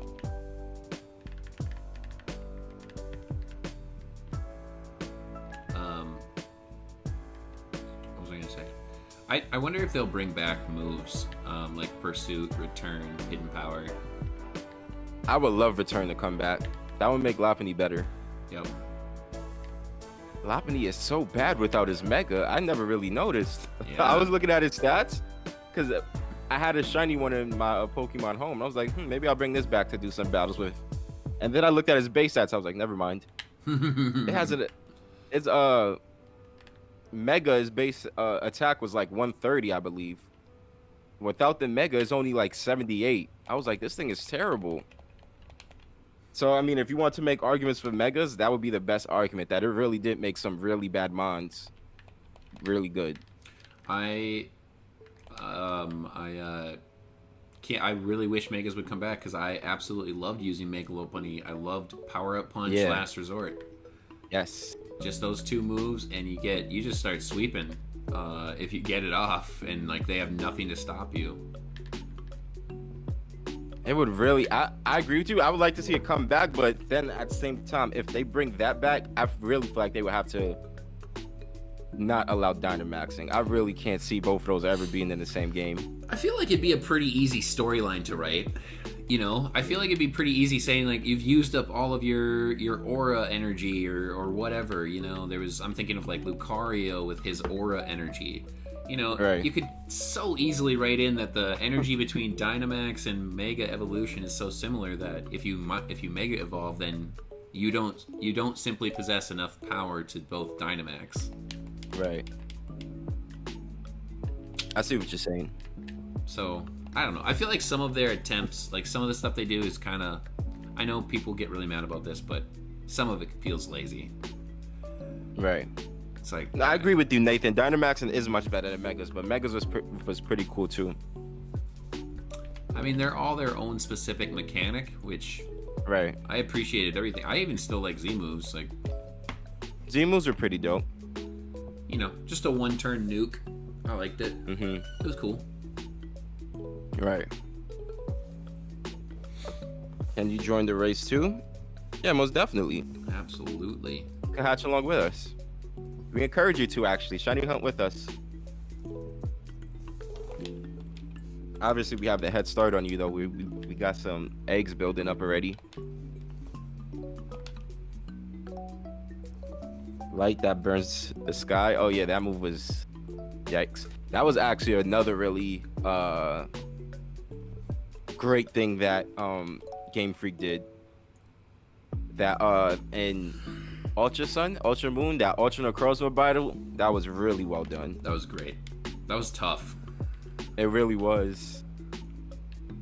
I wonder if they'll bring back moves like Pursuit, Return, Hidden Power. I would love Return to come back. That would make Lopunny better. Yep. Lopunny is so bad without his Mega. I never really noticed. Yeah. I was looking at his stats because I had a shiny one in my Pokemon home. I was like, maybe I'll bring this back to do some battles with. And then I looked at his base stats. I was like, never mind. It has it's Mega, his base attack was like 130, I believe. Without the Mega, it's only like 78. I was like, this thing is terrible. So, I mean, if you want to make arguments for Megas, that would be the best argument. That it really did make some really bad mons really good. I really wish Megas would come back because I absolutely loved using Mega Lopunny. I loved Power Up Punch, Last Resort. Yes. Just those two moves, and you just start sweeping if you get it off, and like they have nothing to stop you. It would really, I agree with you. I would like to see it come back, but then at the same time, if they bring that back, I really feel like they would have to not allow Dynamaxing. I really can't see both of those ever being in the same game. I feel like it'd be a pretty easy storyline to write. You know, I feel like it'd be pretty easy saying like you've used up all of your aura energy or whatever. You know, I'm thinking of like Lucario with his aura energy. You know, right. You could so easily write in that the energy between Dynamax and Mega Evolution is so similar that if you Mega Evolve, then you don't simply possess enough power to both Dynamax. Right. I see what you're saying. So I don't know. I feel like some of their attempts, like some of the stuff they do, is kind of. I know people get really mad about this, but some of it feels lazy. Right. It's like I agree with you, Nathan. Dynamaxing is much better than Megas, but Megas was pretty cool too. I mean, they're all their own specific mechanic, which right. I appreciated everything. I even still like Z moves. Like Z moves are pretty dope. You know, just a one-turn nuke. I liked it. Mm-hmm. It was cool. Right. Can you join the race too? Yeah, most definitely. Absolutely. You can hatch along with us. We encourage you to actually shiny hunt with us. Obviously, we have the head start on you though. We got some eggs building up already. Light that burns the sky. Oh yeah, that move was yikes. That was actually another really great thing that Game Freak did. That in Ultra Sun, Ultra Moon, that alternate crossover battle, that was really well done. That was great. That was tough. It really was.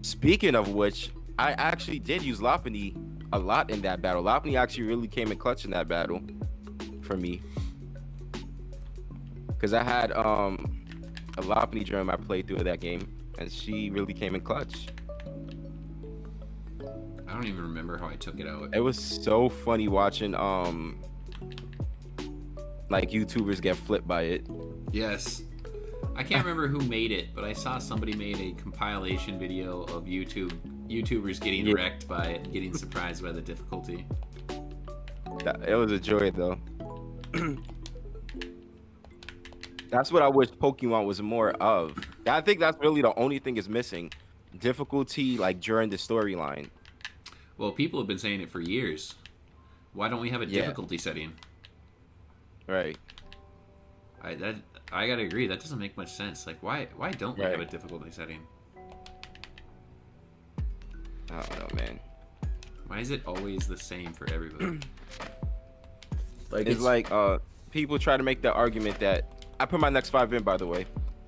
Speaking of which, I actually did use Lopunny a lot in that battle. Lopunny actually really came in clutch in that battle for me. Because I had a Lopunny during my playthrough of that game, and she really came in clutch. I don't even remember how I took it out. It was so funny watching like YouTubers get flipped by it. Yes. I can't remember who made it, but I saw somebody made a compilation video of YouTubers getting wrecked by it and getting surprised by the difficulty. It was a joy though. That's what I wish Pokemon was more of. I think that's really the only thing is missing. Difficulty like during the storyline. Well, people have been saying it for years. Why don't we have a difficulty setting? Right. I gotta agree. That doesn't make much sense. Like, why don't we have a difficulty setting? I don't know, man. Why is it always the same for everybody? Like it's like people try to make the argument that I put my next 5 in, by the way.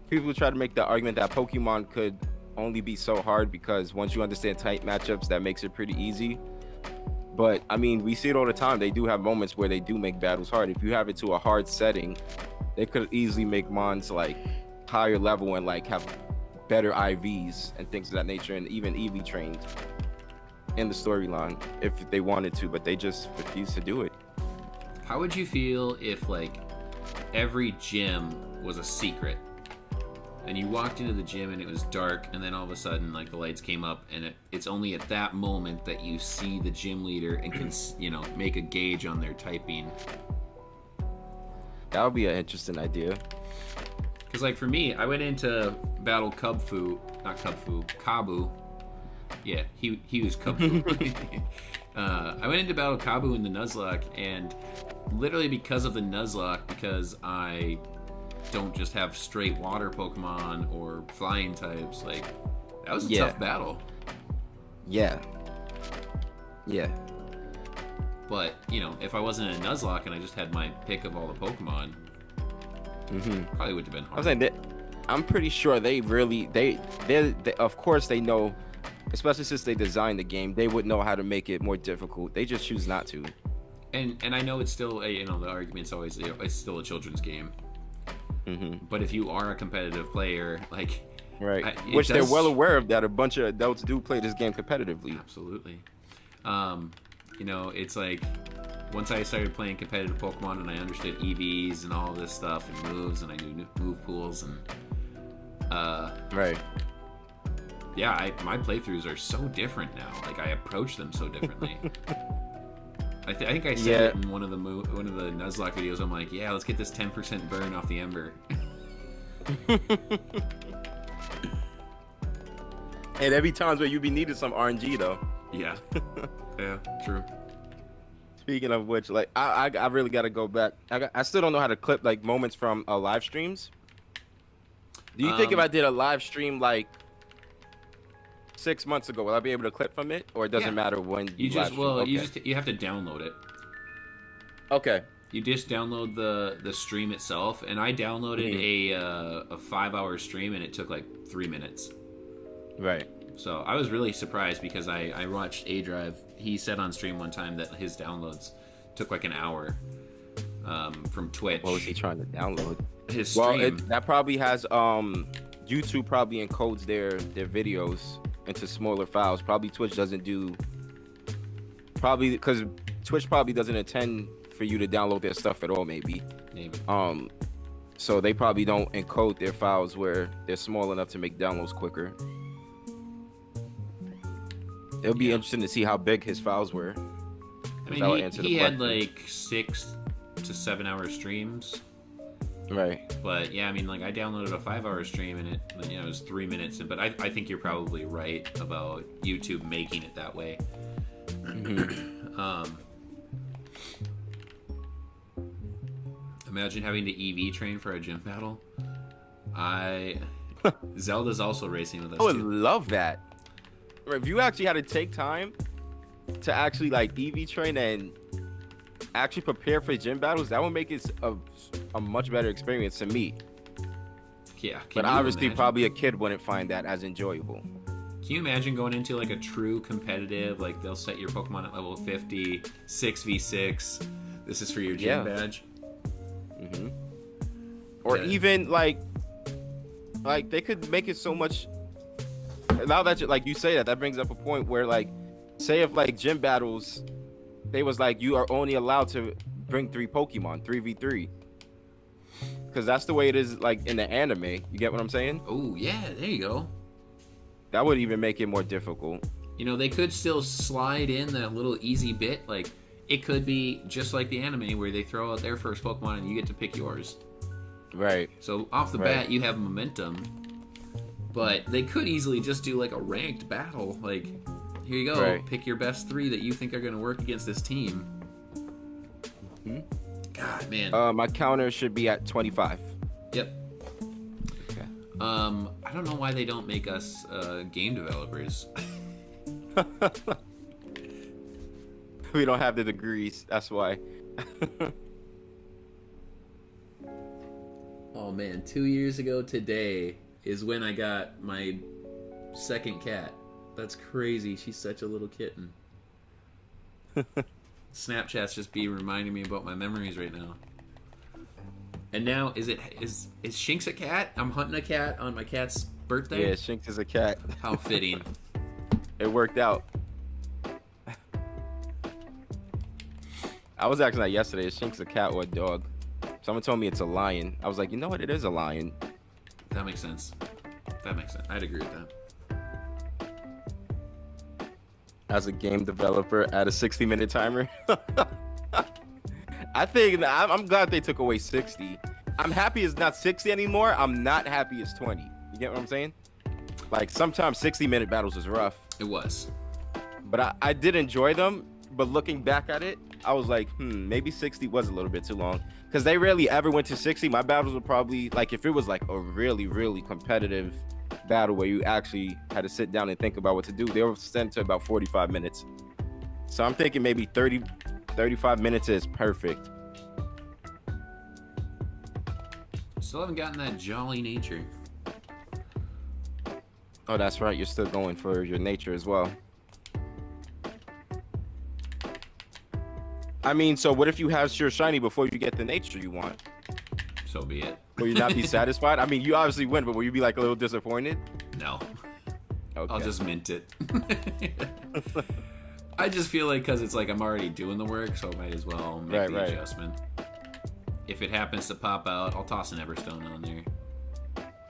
People try to make the argument that Pokemon could only be so hard because once you understand tight matchups, that makes it pretty easy. But I mean, we see it all the time. They do have moments where they do make battles hard. If you have it to a hard setting, they could easily make mons like higher level and like have better IVs and things of that nature, and even EV trained in the storyline if they wanted to, but they just refuse to do it. How would you feel if like every gym was a secret? And you walked into the gym and it was dark, and then all of a sudden like the lights came up, and it's only at that moment that you see the gym leader and can, you know, make a gauge on their typing. That would be an interesting idea. Because like for me, I went into battle Kabu. Yeah, he was Kabu. I went into battle Kabu in the Nuzlocke, and literally because of the Nuzlocke, because I don't just have straight water Pokemon or flying types, like that was a tough battle. Yeah. But you know, if I wasn't in a Nuzlocke and I just had my pick of all the Pokemon, probably would have been hard. I was saying that I'm pretty sure they of course they know, especially since they designed the game, they would know how to make it more difficult. They just choose not to. And I know it's still you know, the argument's always it's still a children's game. But if you are a competitive player, like which they're well aware of, that a bunch of adults do play this game competitively. Absolutely. You know, it's like once I started playing competitive Pokemon and I understood EVs and all this stuff and moves, and I knew move pools and yeah, my playthroughs are so different now. Like I approach them so differently. I think I said it in one of the Nuzlocke videos. I'm like, yeah, let's get this 10% burn off the Ember. And there be times where you be needing some RNG though. Yeah. Yeah, true. Speaking of which, like I really got to go back. I still don't know how to clip like moments from live streams. Do you think if I did a live stream like 6 months ago, will I be able to clip from it, or it doesn't matter when you have to download it. Okay. You just download the stream itself, and I downloaded a 5-hour stream, and it took like 3 minutes. Right. So I was really surprised because I watched A Drive. He said on stream one time that his downloads took like an hour from Twitch. What was he trying to download? His stream. Well, that probably has YouTube probably encodes their videos into smaller files. Probably Twitch doesn't do. Probably because Twitch probably doesn't intend for you to download their stuff at all. Maybe. So they probably don't encode their files where they're small enough to make downloads quicker. It'll be interesting to see how big his files were. I mean, he had like 6 to 7 hour streams. Right. But yeah, I mean, like I downloaded a 5-hour stream and it was 3 minutes. But I think you're probably right about YouTube making it that way. Imagine having to EV train for a gym battle. Zelda's also racing with us. I would love that. If you actually had to take time to actually like EV train and actually prepare for gym battles, that would make it a much better experience to me. Yeah. But obviously probably a kid wouldn't find that as enjoyable. Can you imagine going into like a true competitive, like they'll set your Pokemon at level 50, 6v6, this is for your gym badge? Or even like they could make it so much. Now that like you say that brings up a point where like, say if like gym battles, they was like you are only allowed to bring 3 Pokemon, 3v3, because that's the way it is like in the anime. You get what I'm saying? Oh yeah, there you go. That would even make it more difficult. You know, they could still slide in that little easy bit. Like it could be just like the anime where they throw out their first Pokemon and you get to pick yours. Right. So off the bat, you have momentum. But they could easily just do like a ranked battle. Like, here you go, pick your best 3 that you think are going to work against this team. God, man. My counter should be at 25. Yep. Okay. I don't know why they don't make us game developers. We don't have the degrees. That's why. Oh man, 2 years ago today is when I got my second cat. That's crazy. She's such a little kitten. Snapchat's just be reminding me about my memories right now. And now, is Shinx a cat? I'm hunting a cat on my cat's birthday? Yeah, Shinx is a cat. How fitting. It worked out. I was asking that yesterday. Is Shinx a cat or a dog? Someone told me it's a lion. I was like, you know what? It is a lion. That makes sense. I'd agree with that. As a game developer, add a 60-minute timer. I think I'm glad they took away 60. I'm happy it's not 60 anymore. I'm not happy it's 20. You get what I'm saying? Like sometimes 60-minute battles is rough. It was. But I did enjoy them. But looking back at it, I was like, maybe 60 was a little bit too long. Because they rarely ever went to 60. My battles were probably, like, if it was like a really, really competitive battle where you actually had to sit down and think about what to do, they were sent to about 45 minutes. So I'm thinking maybe 30, 35 minutes is perfect. Still haven't gotten that jolly nature. Oh, that's right. You're still going for your nature as well. I mean, so what if you have your shiny before you get the nature you want? So be it. Will you not be satisfied? I mean, you obviously win, but will you be like a little disappointed? No. Okay. I'll just mint it. I just feel like because it's like I'm already doing the work, so I might as well make the adjustment. If it happens to pop out, I'll toss an Everstone on there.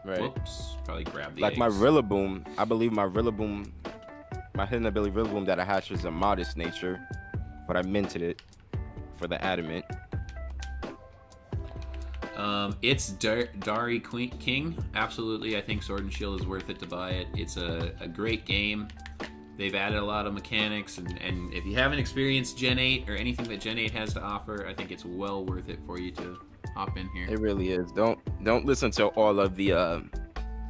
Right. Whoops. Probably grab the like eggs. my Rillaboom. I believe my Rillaboom, my hidden ability Rillaboom that I hatched is a modest nature, but I minted it for the adamant. It's Dari King. Absolutely, I think Sword and Shield is worth it to buy it. It's a great game. They've added a lot of mechanics, and if you haven't experienced Gen 8 or anything that Gen 8 has to offer, I think it's well worth it for you to hop in here. It really is. Don't listen to all of the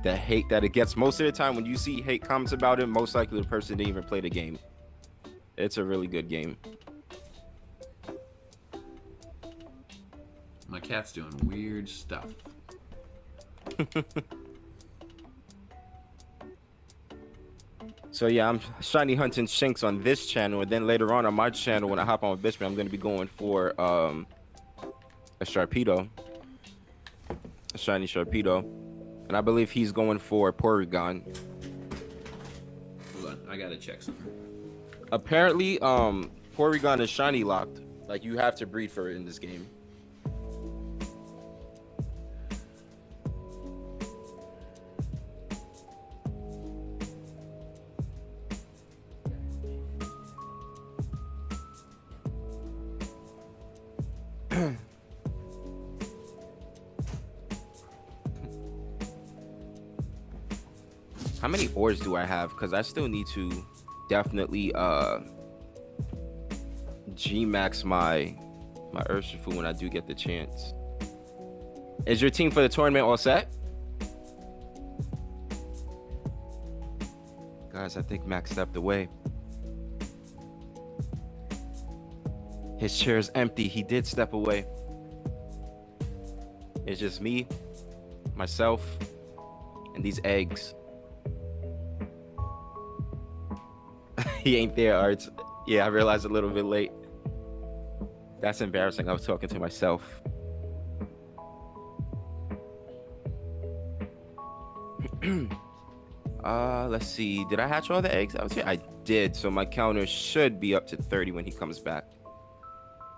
hate that it gets. Most of the time when you see hate comments about it, most likely the person didn't even play the game. It's a really good game. My cat's doing weird stuff. So yeah, I'm shiny hunting Shinx on this channel, and then later on my channel, when I hop on with Bishmii, I'm going to be going for a Sharpedo, a shiny Sharpedo, and I believe he's going for Porygon. Hold on, I gotta check something. Apparently, Porygon is shiny locked. Like you have to breed for it in this game. How many ores do I have? Because I still need to definitely G-max my Urshifu when I do get the chance. Is your team for the tournament all set? Guys, I think Max stepped away. His chair is empty. He did step away. It's just me, myself, and these eggs. He ain't there, Arrtz. Yeah, I realized a little bit late. That's embarrassing. I was talking to myself. Let's see. Did I hatch all the eggs? I did. So my counter should be up to 30 when he comes back.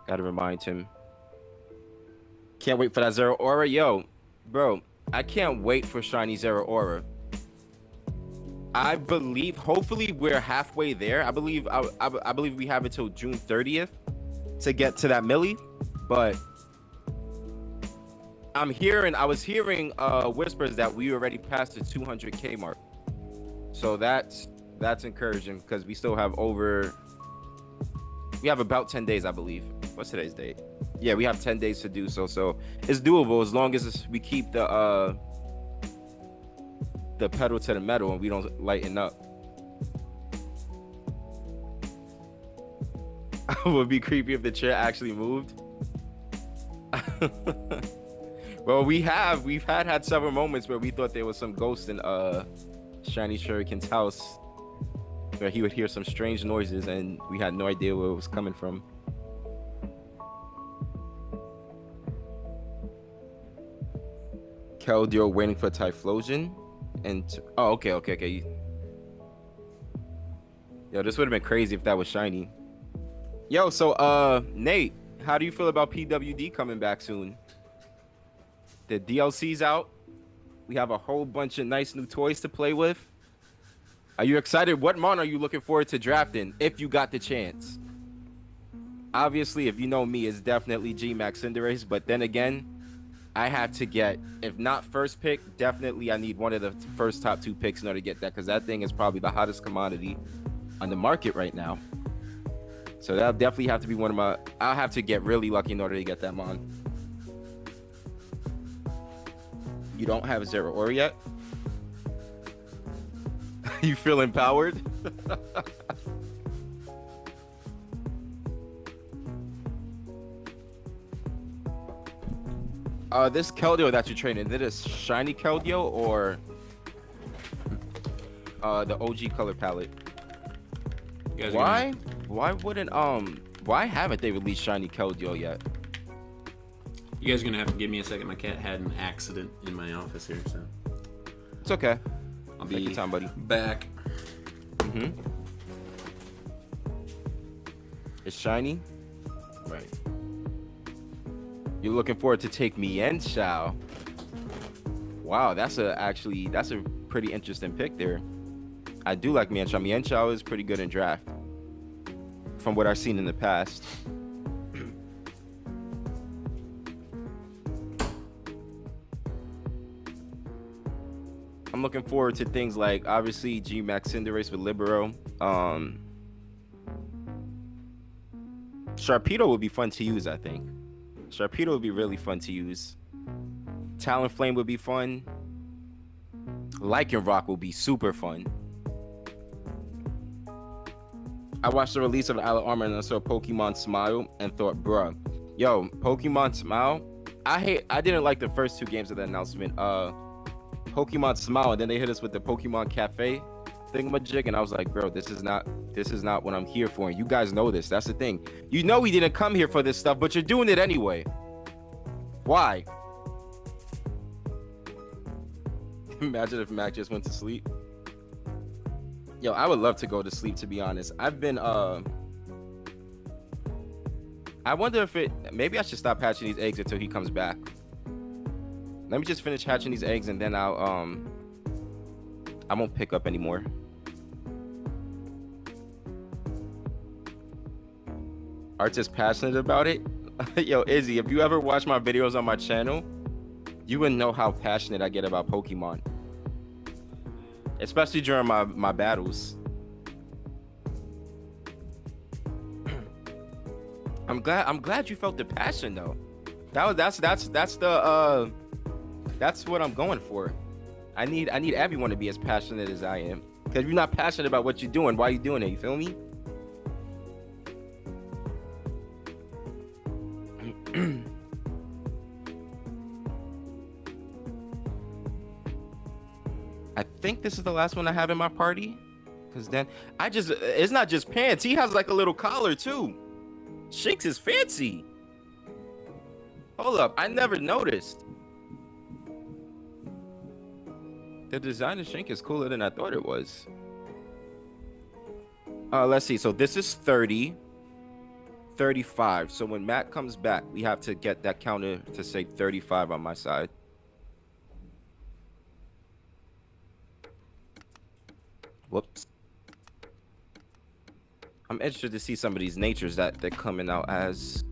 Gotta remind him. Can't wait for that Zero Aura. Yo, bro, I can't wait for shiny Zero Aura. I believe, hopefully we're halfway there. I believe we have until June 30th to get to that milli, but I was hearing whispers that we already passed the 200K mark. So that's encouraging because we still have about 10 days, I believe. What's today's date? Yeah, we have 10 days to do so. So it's doable as long as we keep the pedal to the metal and we don't lighten up. It would be creepy if the chair actually moved. Well, we've had several moments where we thought there was some ghost in Shiny Shuriken's house, where he would hear some strange noises and we had no idea where it was coming from. Kel, you're waiting for Typhlosion. And okay. Yo, this would have been crazy if that was shiny. Yo, so Nate, how do you feel about PWD coming back soon? The DLC's out. We have a whole bunch of nice new toys to play with. Are you excited? What mon are you looking forward to drafting if you got the chance? Obviously, if you know me, it's definitely G-Max Cinderace, but then again, I have to get, if not first pick, definitely I need one of the first top 2 picks in order to get that, because that thing is probably the hottest commodity on the market right now. So that'll definitely have to be one of my. I'll have to get really lucky in order to get that Mon. You don't have a Zeraora yet? You feel empowered? This Keldeo that you're training, is it a shiny Keldeo or the OG color palette? Why wouldn't why haven't they released shiny Keldeo yet? You guys are gonna have to give me a second. My cat had an accident in my office here, so It's okay. I'll Take be your time, buddy. back. It's shiny? Right. You're looking forward to take me in, Shao. Wow, that's a pretty interesting pick there. I do like Mienshao. Mienshao is pretty good in draft, from what I've seen in the past. I'm looking forward to things like, obviously, G-Max Cinderace with Libero. Sharpedo would be fun to use, I think. Sharpedo would be really fun to use. Talonflame would be fun. Lycanroc will be super fun. I watched the release of Isle Armor and I saw Pokemon Smile and thought, bruh, yo, Pokemon Smile. I didn't like the first 2 games of the announcement. Pokemon Smile, and then they hit us with the Pokemon Cafe thingamajig, and I was like, bro, this is not what I'm here for. And you guys know this. That's the thing. You know we didn't come here for this stuff, but you're doing it anyway. Why? Imagine if Mac just went to sleep. Yo, I would love to go to sleep, to be honest. I've been I wonder if maybe I should stop hatching these eggs until he comes back. Let me just finish hatching these eggs and then I won't pick up anymore. Arrtz is passionate about it. Yo, Izzy, if you ever watch my videos on my channel, you would know how passionate I get about Pokemon. Especially during my battles. I'm glad you felt the passion though. That's what I'm going for. I need everyone to be as passionate as I am. Because if you're not passionate about what you're doing, why are you doing it? You feel me? I think this is the last one I have in my party. Because then it's not just pants. He has like a little collar too. Shinx is fancy. Hold up, I never noticed. The design of Shinx is cooler than I thought it was. Let's see. So this is 30, 35. So when Matt comes back, we have to get that counter to say 35 on my side. Whoops. I'm interested to see some of these natures that they're coming out as.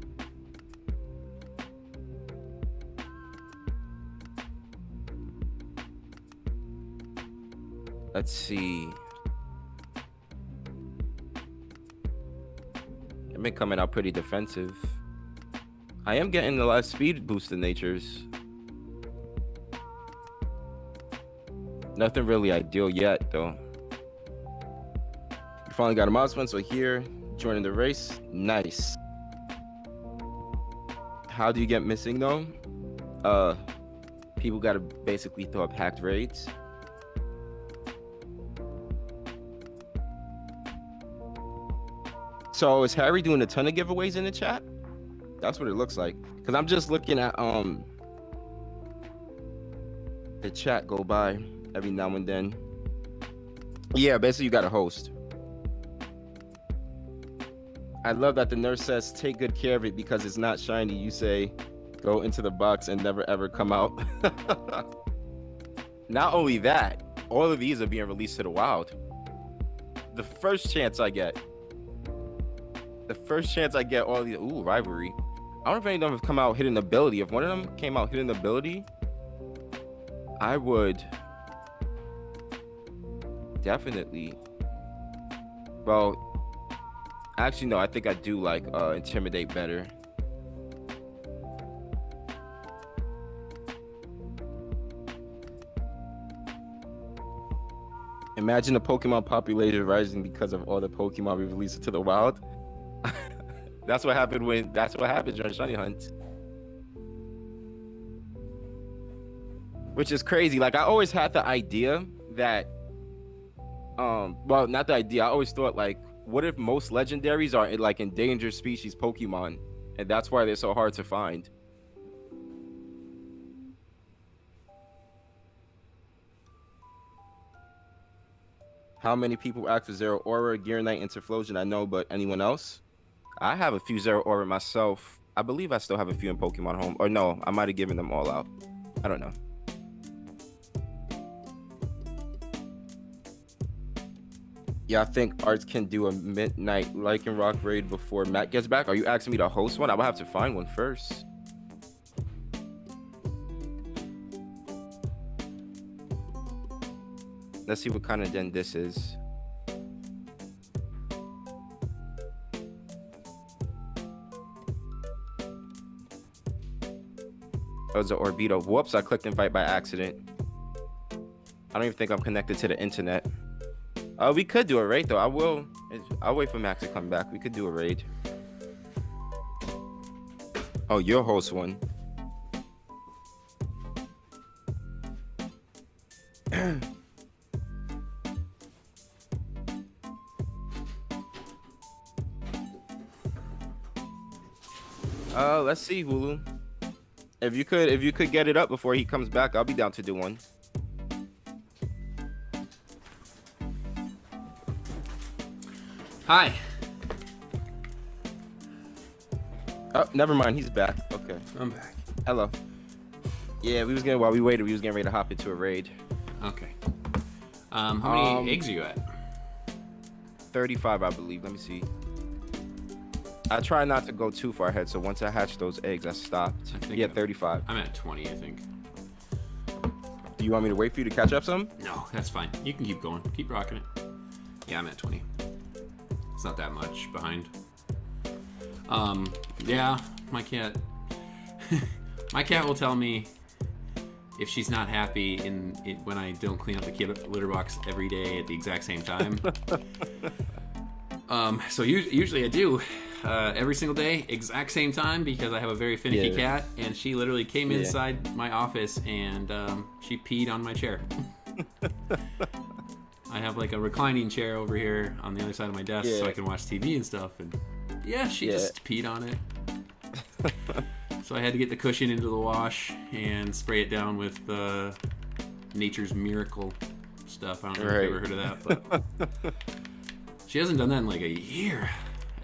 Let's see. I've been coming out pretty defensive. I am getting a lot of speed boosted natures. Nothing really ideal yet, though. We finally got a milestone, so here, joining the race. Nice. How do you get missing, though? People gotta basically throw up hacked raids. So is Harry doing a ton of giveaways in the chat? That's what it looks like. Because I'm just looking at the chat go by every now and then. Yeah, basically you got a host. I love that the nurse says take good care of it because it's not shiny. You say go into the box and never ever come out. Not only that, all of these are being released to the wild. The first chance I get. All these, ooh, rivalry. I don't know if any of them have come out hidden ability. If one of them came out hidden ability, I would definitely. Well, actually, no. I think I do like intimidate better. Imagine the Pokemon population rising because of all the Pokemon we released into the wild. That's what happened during Shiny Hunt. Which is crazy. Like, I always had the idea that well, not the idea. I always thought, like, what if most legendaries are like endangered species Pokemon, and that's why they're so hard to find? How many people ask for Zero Aura, Gear Knight, Interflosion? I know, but anyone else? I have a few Zero Aura myself. I believe I still have a few in Pokemon Home. Or no, I might have given them all out. I don't know. Yeah, I think Arrtz can do a midnight Lycanroc raid before Matt gets back. Are you asking me to host one? I would have to find one first. Let's see what kind of den this is. Oh, it's an Orbeeto. Whoops, I clicked invite by accident. I don't even think I'm connected to the internet. We could do a raid though. I'll wait for Max to come back. We could do a raid. Oh, you'll host one. Let's see, Hulu. If you could get it up before he comes back, I'll be down to do one. Hi. Oh, never mind. He's back. Okay. I'm back. Hello. Yeah, while we waited, we was getting ready to hop into a raid. Okay. How many eggs are you at? 35, I believe. Let me see. I try not to go too far ahead, so once I hatch those eggs, I stopped. Yeah, 35. I'm at 20, I think. Do you want me to wait for you to catch up some? No, that's fine. You can keep going. Keep rocking it. Yeah, I'm at 20. It's not that much behind. Yeah, my cat. My cat will tell me if she's not happy when I don't clean up the litter box every day at the exact same time. So usually I do every single day, exact same time, because I have a very finicky cat, and she literally came inside my office and she peed on my chair. I have like a reclining chair over here on the other side of my desk so I can watch TV and stuff, and she just peed on it. So I had to get the cushion into the wash and spray it down with Nature's Miracle stuff. I don't know if you've ever heard of that, but she hasn't done that in like a year,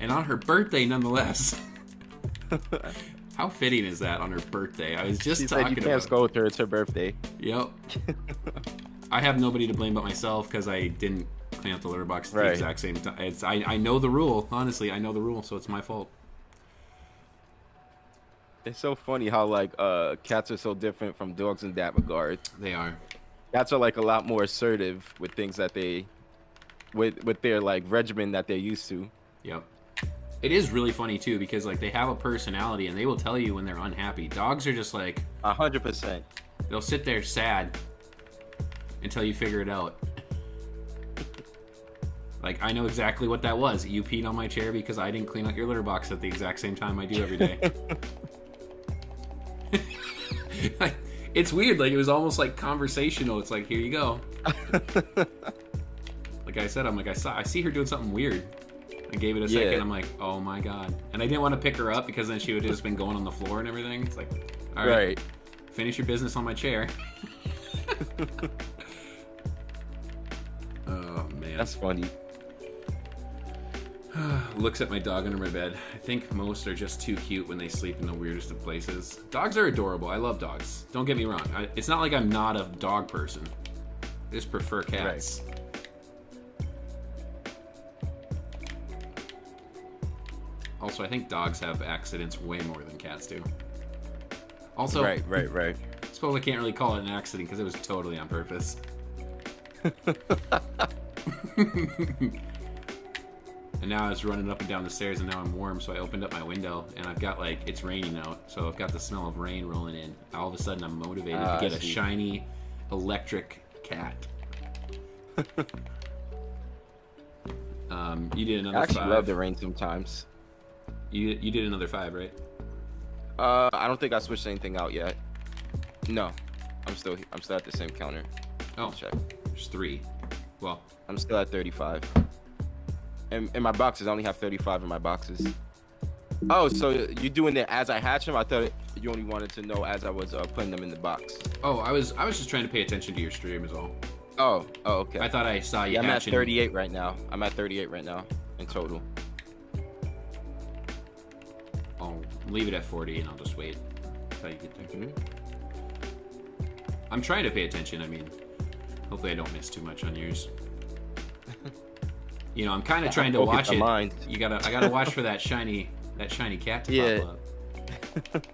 and on her birthday nonetheless. How fitting is that on her birthday? I was just talking about. You can't scold her. It's her birthday. Yep. I have nobody to blame but myself because I didn't clean up the litter box at the exact same time. I know the rule. Honestly, I know the rule, so it's my fault. It's so funny how like cats are so different from dogs in that regard. They are. Cats are like a lot more assertive with things that they, with their like regimen that they're used to. Yep. It is really funny too because like they have a personality and they will tell you when they're unhappy. Dogs are just like 100%. They'll sit there sad until you figure it out. Like, I know exactly what that was. You peed on my chair because I didn't clean out your litter box at the exact same time I do every day. Like, it's weird. Like, it was almost like conversational. It's like, here you go. Like I said, I'm like, I see her doing something weird. I gave it a second. I'm like, oh my God. And I didn't want to pick her up because then she would have just been going on the floor and everything. It's like, all right. Finish your business on my chair. Oh, man. That's funny. Looks at my dog under my bed. I think most are just too cute when they sleep in the weirdest of places. Dogs are adorable. I love dogs. Don't get me wrong. It's not like I'm not a dog person. I just prefer cats. Also, I think dogs have accidents way more than cats do. Also, Right. I suppose I can't really call it an accident because it was totally on purpose. And now I was running up and down the stairs, and now I'm warm, so I opened up my window, and I've got, like, it's raining out, so I've got the smell of rain rolling in. All of a sudden, I'm motivated to get a shiny electric cat. You did another 5. I actually love the rain sometimes. You did another 5, right? I don't think I switched anything out yet. No, I'm still at the same counter. Oh, check. There's 3. Well, I'm still at 35. And in my boxes, I only have 35 in my boxes. Oh, so you doing it as I hatch them? I thought you only wanted to know as I was putting them in the box. Oh, I was just trying to pay attention to your stream is all. Oh, okay. I thought I saw you. Yeah, I'm at hatching. 38 right now. I'm at 38 right now in total. I'll leave it at 40 and I'll just wait until you get there. Mm-hmm. I'm trying to pay attention. I mean, hopefully I don't miss too much on yours. You know, I'm kind of trying to watch it. Mind. I gotta watch for that shiny cat to pop up.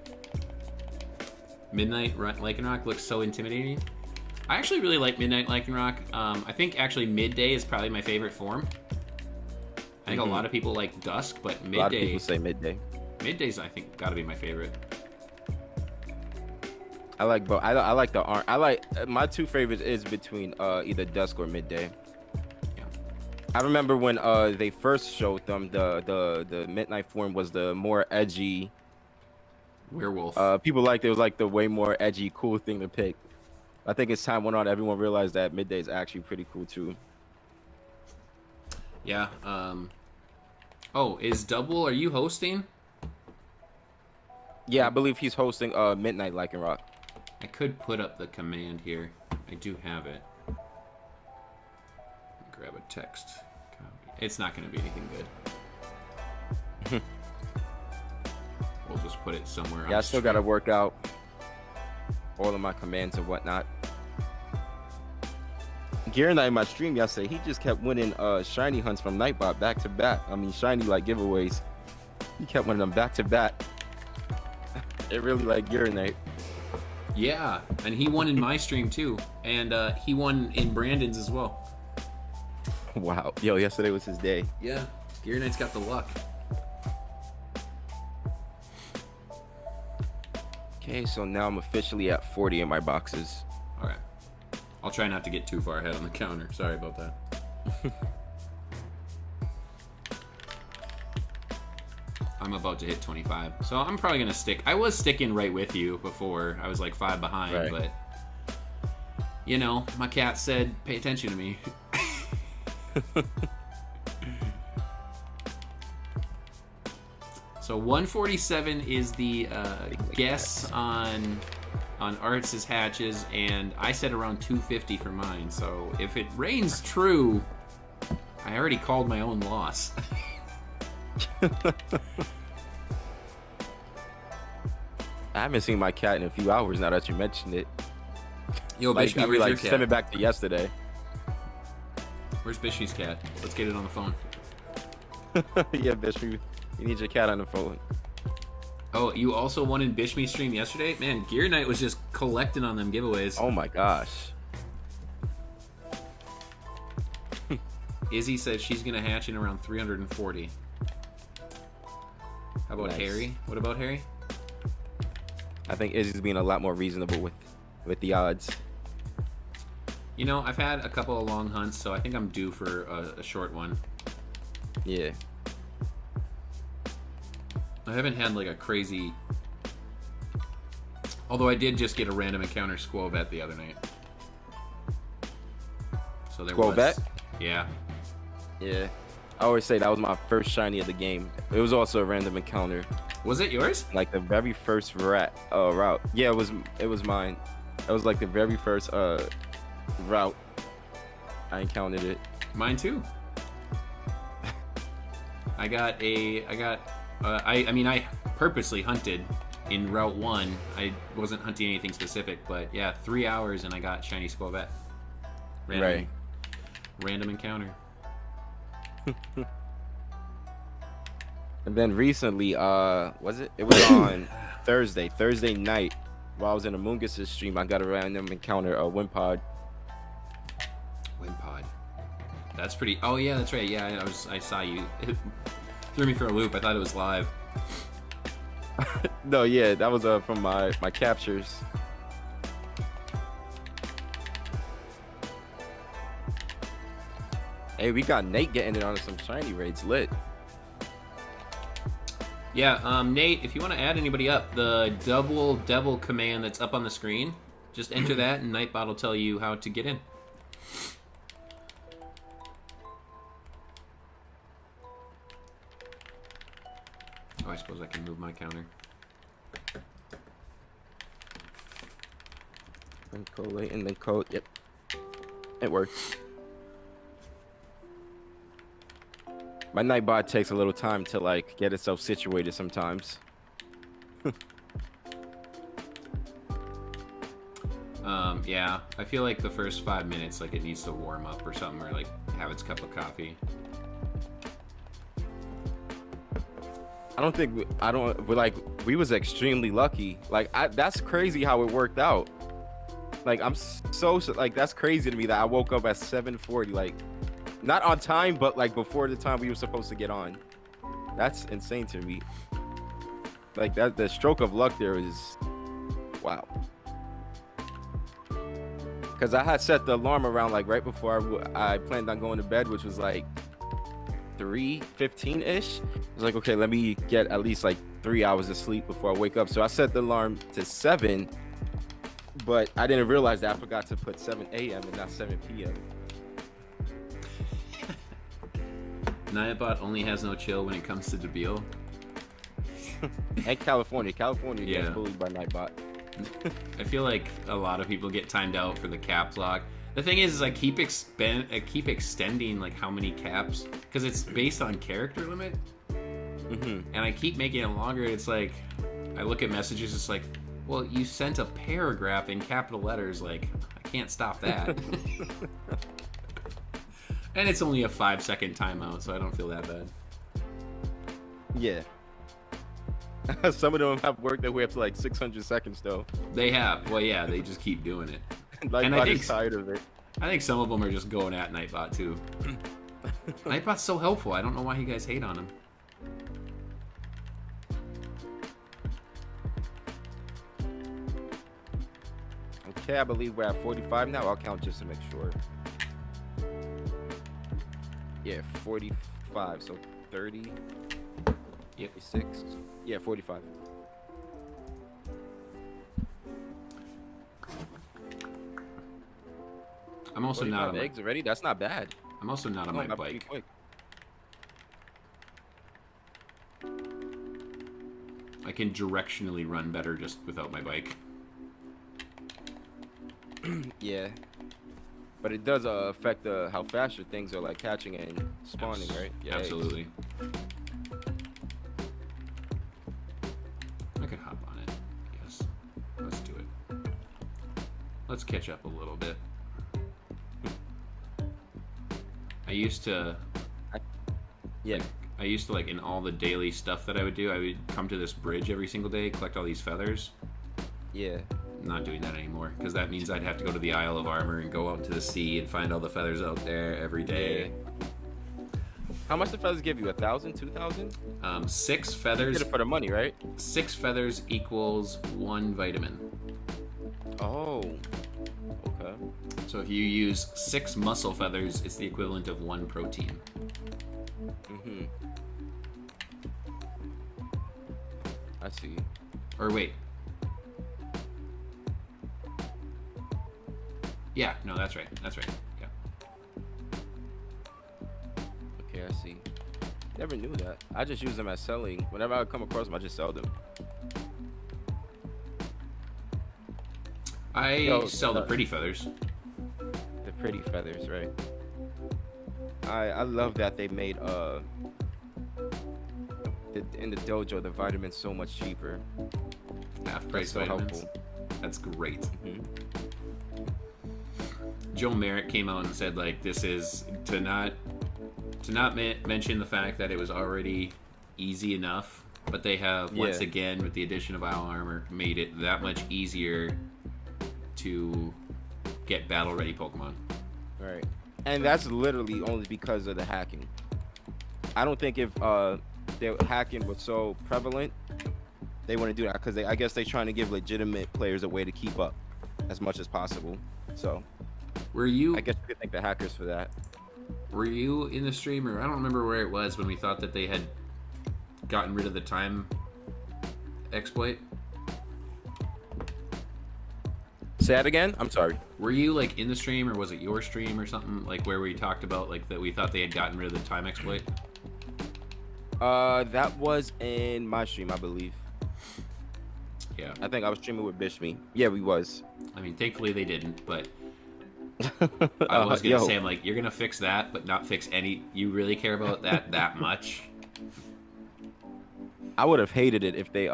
Midnight Lycanroc looks so intimidating. I actually really like Midnight Lycanroc. I think actually Midday is probably my favorite form. I think a lot of people like Dusk, but Midday. A lot of people say Midday. Midday's I think gotta be my favorite. I like both. I like the orange. I like my 2 favorites is between either Dusk or Midday. Yeah. I remember when they first showed them the Midnight form was the more edgy Werewolf. People liked it was like the way more edgy, cool thing to pick. I think as time went on, everyone realized that Midday is actually pretty cool too. Yeah. Oh, is Double? Are you hosting? Yeah, I believe he's hosting Midnight Lycanroc. I could put up the command here. I do have it. Grab a text. Copy. It's not going to be anything good. We'll just put it somewhere. Yeah, I still got to work out all of my commands and whatnot. Gear Knight in my stream yesterday, he just kept winning shiny hunts from Nightbot back to back. I mean, shiny like giveaways. He kept winning them back to back. It really like Gear Knight. Yeah, and he won in my stream too, and he won in Brandon's as well. Wow, yo, yesterday was his day. Yeah, Gear Knight's got the luck. Okay, so now I'm officially at 40 in my boxes. All right, I'll try not to get too far ahead on the counter. Sorry about that. I'm about to hit 25, so I'm probably gonna stick. I was sticking right with you before. I was like 5 behind, right. But you know, my cat said, "Pay attention to me." So 147 is the guess on Arrtz's hatches, and I said around 250 for mine. So if it rains true, I already called my own loss. I haven't seen my cat in a few hours now that you mentioned it. Yo, like, Bishmii, I where's your like cat? send it back to yesterday. Where's Bishmii's cat? Let's get it on the phone. Yeah, Bishmii, you need your cat on the phone. Oh, you also won in Bishmii's stream yesterday? Man, Gear Knight was just collecting on them giveaways. Oh my gosh. Izzy says she's gonna hatch in around 340. How about Nice. Harry? What about Harry? I think Izzy's being a lot more reasonable with the odds. You know, I've had a couple of long hunts, so I think I'm due for a short one. Yeah. I haven't had like a crazy... Although I did just get a random encounter Squovet the other night. So there Squovet? was... Yeah. Yeah. I always say that was my first shiny of the game. It was also a random encounter. Was it yours? Like the very first route. Yeah, it was mine. It was like the very first route I encountered it. Mine too. I mean, I purposely hunted in Route 1. I wasn't hunting anything specific, but yeah, 3 hours and I got shiny Squovet. Right. Random encounter. And then recently, was it? It was on Thursday night, while I was in Amoonguss' stream. I got a random encounter, a Wimpod. Wimpod. That's pretty. Oh yeah, that's right. Yeah, I saw you. It threw me for a loop. I thought it was live. No, yeah, that was from my captures. Hey, we got Nate getting it on some shiny raids lit. Yeah, Nate, if you want to add anybody up, the double devil command that's up on the screen, just enter that and Nightbot will tell you how to get in. Oh, I suppose I can move my counter. And collate and then code. Yep. It works. My Nightbot takes a little time to like get itself situated sometimes. Yeah, I feel like the first 5 minutes, like it needs to warm up or something, or like have its cup of coffee. We was extremely lucky. Like that's crazy how it worked out. Like I'm so like that's crazy to me that I woke up at 7:40, like not on time, but like before the time we were supposed to get on. That's insane to me. Like that, the stroke of luck there is, wow. Because I had set the alarm around like right before I planned on going to bed, which was like 3:15-ish. I was like, okay, let me get at least like 3 hours of sleep before I wake up. So I set the alarm to 7, but I didn't realize that I forgot to put 7 a.m. and not 7 p.m. Nightbot only has no chill when it comes to Debil. And California gets bullied by Nightbot. I feel like a lot of people get timed out for the caps lock. The thing is I keep extending like how many caps, because it's based on character limit. And I keep making it longer. It's like I look at messages, it's like, well, you sent a paragraph in capital letters, like I can't stop that. And it's only a 5-second timeout, so I don't feel that bad. Yeah. Some of them have worked their way up to like 600 seconds though. They have. Well, yeah, they just keep doing it. Nightbot is tired of it. I think some of them are just going at Nightbot too. Nightbot's so helpful. I don't know why you guys hate on him. Okay, I believe we're at 45 now. I'll count just to make sure. Yeah, 45. So 30. Yep. 6. Yeah, 45. I'm also not on eggs already. That's not bad. I'm also not on my bike. I can directionally run better just without my bike. Yeah, but it does affect how fast your things are like hatching and spawning, right? Yeah, absolutely. I could hop on it, I guess. Let's do it. Let's catch up a little bit. I used to like in all the daily stuff that I would do, I would come to this bridge every single day, collect all these feathers. Yeah. I'm not doing that anymore, because that means I'd have to go to the Isle of Armor and go out to the sea and find all the feathers out there every day. Yeah. How much the feathers give you? 1,000, 2,000? 6 feathers. You get it for the money, right? 6 feathers equals 1 vitamin. Oh. Okay. So if you use 6 muscle feathers, it's the equivalent of 1 protein. I see. Or wait. Yeah, no, that's right. That's right. Yeah. Okay, I see. Never knew that. I just use them as selling. Whenever I come across them, I just sell them. I sell the pretty feathers. The pretty feathers, right? I love that they made in the dojo the vitamins so much cheaper. Half price so vitamins. Helpful. That's great. Joe Merritt came out and said, like, this is to not mention the fact that it was already easy enough, but they have once again with the addition of Isle Armor made it that much easier to get battle ready Pokemon. Right. And that's literally only because of the hacking. I don't think if the hacking was so prevalent, they wouldn't do that, because I guess they're trying to give legitimate players a way to keep up as much as possible. So were you? I guess you could thank the hackers for that. Were you in the stream, or I don't remember where it was when we thought that they had gotten rid of the time exploit? Say that again? I'm sorry. Were you like in the stream, or was it your stream or something like where we talked about like that we thought they had gotten rid of the time exploit? That was in my stream, I believe. Yeah. I think I was streaming with Bishmii. Yeah, we was. I mean, thankfully they didn't, but I was gonna say, I'm like, you're gonna fix that, but not fix any. You really care about that much? I would have hated it if they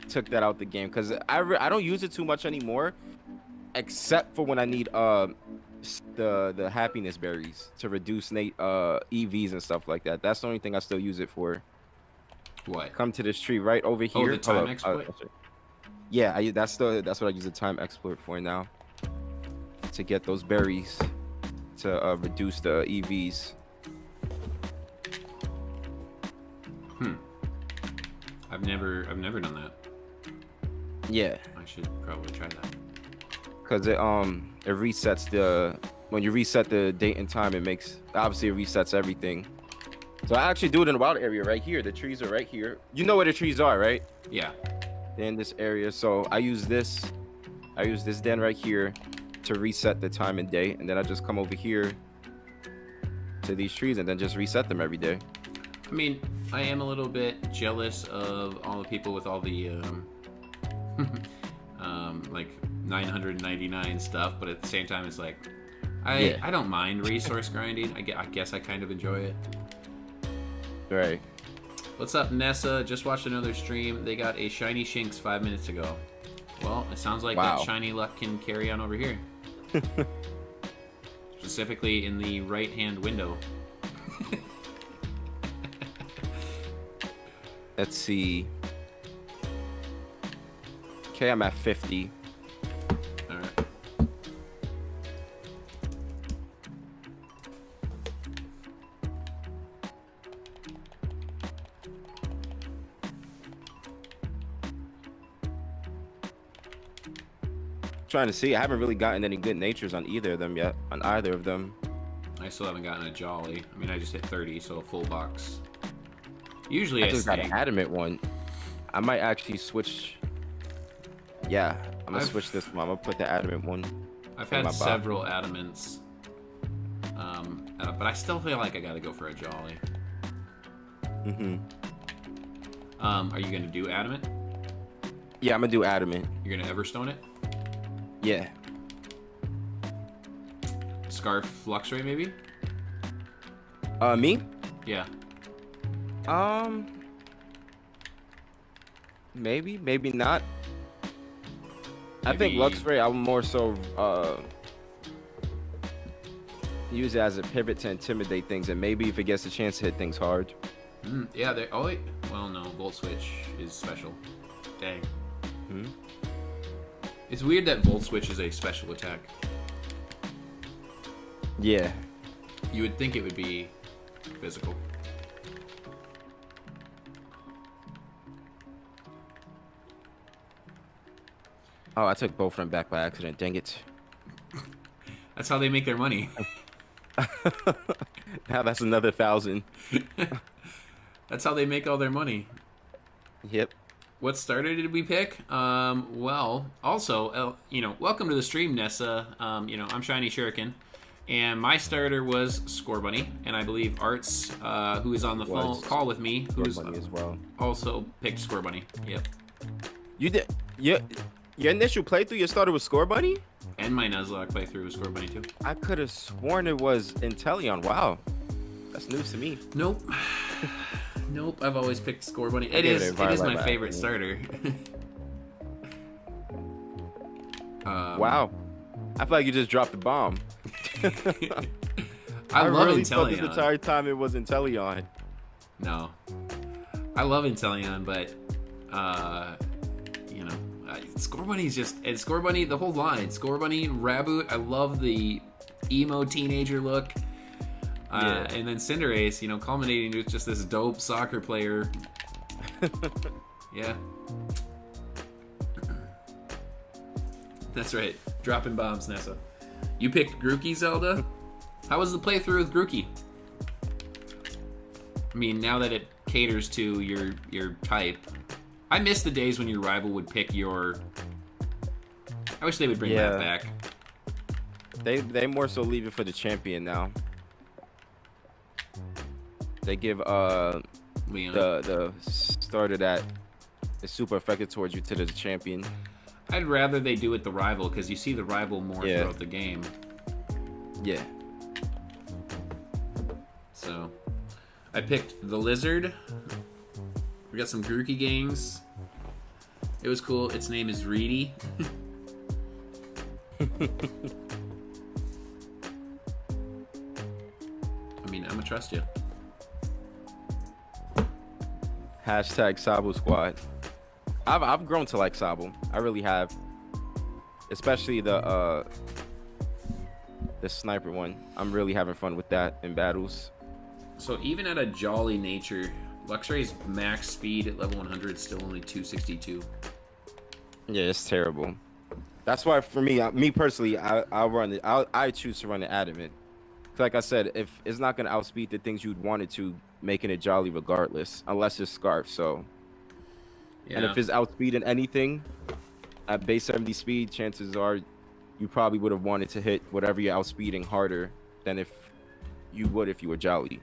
took that out the game, because I don't use it too much anymore, except for when I need the happiness berries to reduce EVs and stuff like that. That's the only thing I still use it for. What? Come to this tree right over here. Oh, the time exploit? Yeah, that's what I use the time exploit for now, to get those berries to reduce the EVs. I've never done that. Yeah, I should probably try that. because it resets when you reset the date and time, it resets everything. So I actually do it in the wild area right here. The trees are right here. You know where the trees are, right? Yeah. They're in this area. So I use this den right here to reset the time and day, and then I just come over here to these trees and then just reset them every day. I mean, I am a little bit jealous of all the people with all the like 999 stuff, but at the same time, it's like I don't mind resource grinding. I guess I kind of enjoy it. Right. What's up, Nessa? Just watched another stream. They got a shiny Shinx 5 minutes ago. Well, it sounds like that shiny luck can carry on over here. Specifically in the right-hand window. Let's see. Okay, I'm at 50. All right. Trying to see. I haven't really gotten any good natures on either of them yet. On either of them. I still haven't gotten a Jolly. I mean, I just hit 30, so a full box. Usually I just got an adamant one. I might actually switch. Yeah, I'm gonna switch this one. I'm gonna put the adamant one. I've had several adamants, but I still feel like I gotta go for a Jolly. Are you gonna do adamant? Yeah, I'm gonna do adamant. You're gonna Everstone it? Yeah. Scarf Flux Ray, maybe? Me? Yeah. Maybe not. I think Luxray, I would more so use it as a pivot to intimidate things, and maybe if it gets a chance to hit things hard. Yeah, well, no, Volt Switch is special. Dang. It's weird that Volt Switch is a special attack. Yeah. You would think it would be physical. Oh, I took both of them back by accident. Dang it. That's how they make their money. Now that's another 1,000. That's how they make all their money. Yep. What starter did we pick? Well, also, welcome to the stream, Nessa. I'm Shiny Shuriken, and my starter was Scorbunny, and I believe Arrtz, who is on the phone call with me, who's as well, also picked Scorbunny. Yep. You did? Yeah. Your initial playthrough, your starter was Scorbunny? And my Nuzlocke playthrough was Scorbunny too. I could have sworn it was Inteleon. Wow, that's news to me. Nope. Nope, I've always picked Scorbunny. It is my favorite starter. Wow. I feel like you just dropped the bomb. I love really thought this Inteleon. entire time it was Inteleon. No, I love Inteleon, but Scorbunny's just and Scorbunny the whole line. Scorbunny, Raboot. I love the emo teenager look. And then Cinderace, culminating with just this dope soccer player. Yeah. That's right. Dropping bombs, Nessa. You picked Grookey, Zelda? How was the playthrough with Grookey? I mean, now that it caters to your type. I miss the days when your rival would pick your... I wish they would bring that back. They more so leave it for the champion now. They give Leon. the start of that is super effective towards you to the champion. I'd rather they do it the rival, because you see the rival more throughout the game. Yeah. So, I picked the Lizard. We got some Grookey gangs. It was cool. Its name is Reedy. I mean, I'm gonna trust you. Hashtag Sabo Squad. I've grown to like Sabo. I really have. Especially the sniper one. I'm really having fun with that in battles. So even at a jolly nature, Luxray's max speed at level 100 is still only 262. Yeah, it's terrible. That's why for me personally, I'll run it. I choose to run the adamant. Like I said, if it's not gonna outspeed the things you'd want it to, making it jolly regardless, unless it's Scarf. So, and if it's outspeeding anything at base 70 speed, chances are you probably would have wanted to hit whatever you're outspeeding harder than if you were jolly.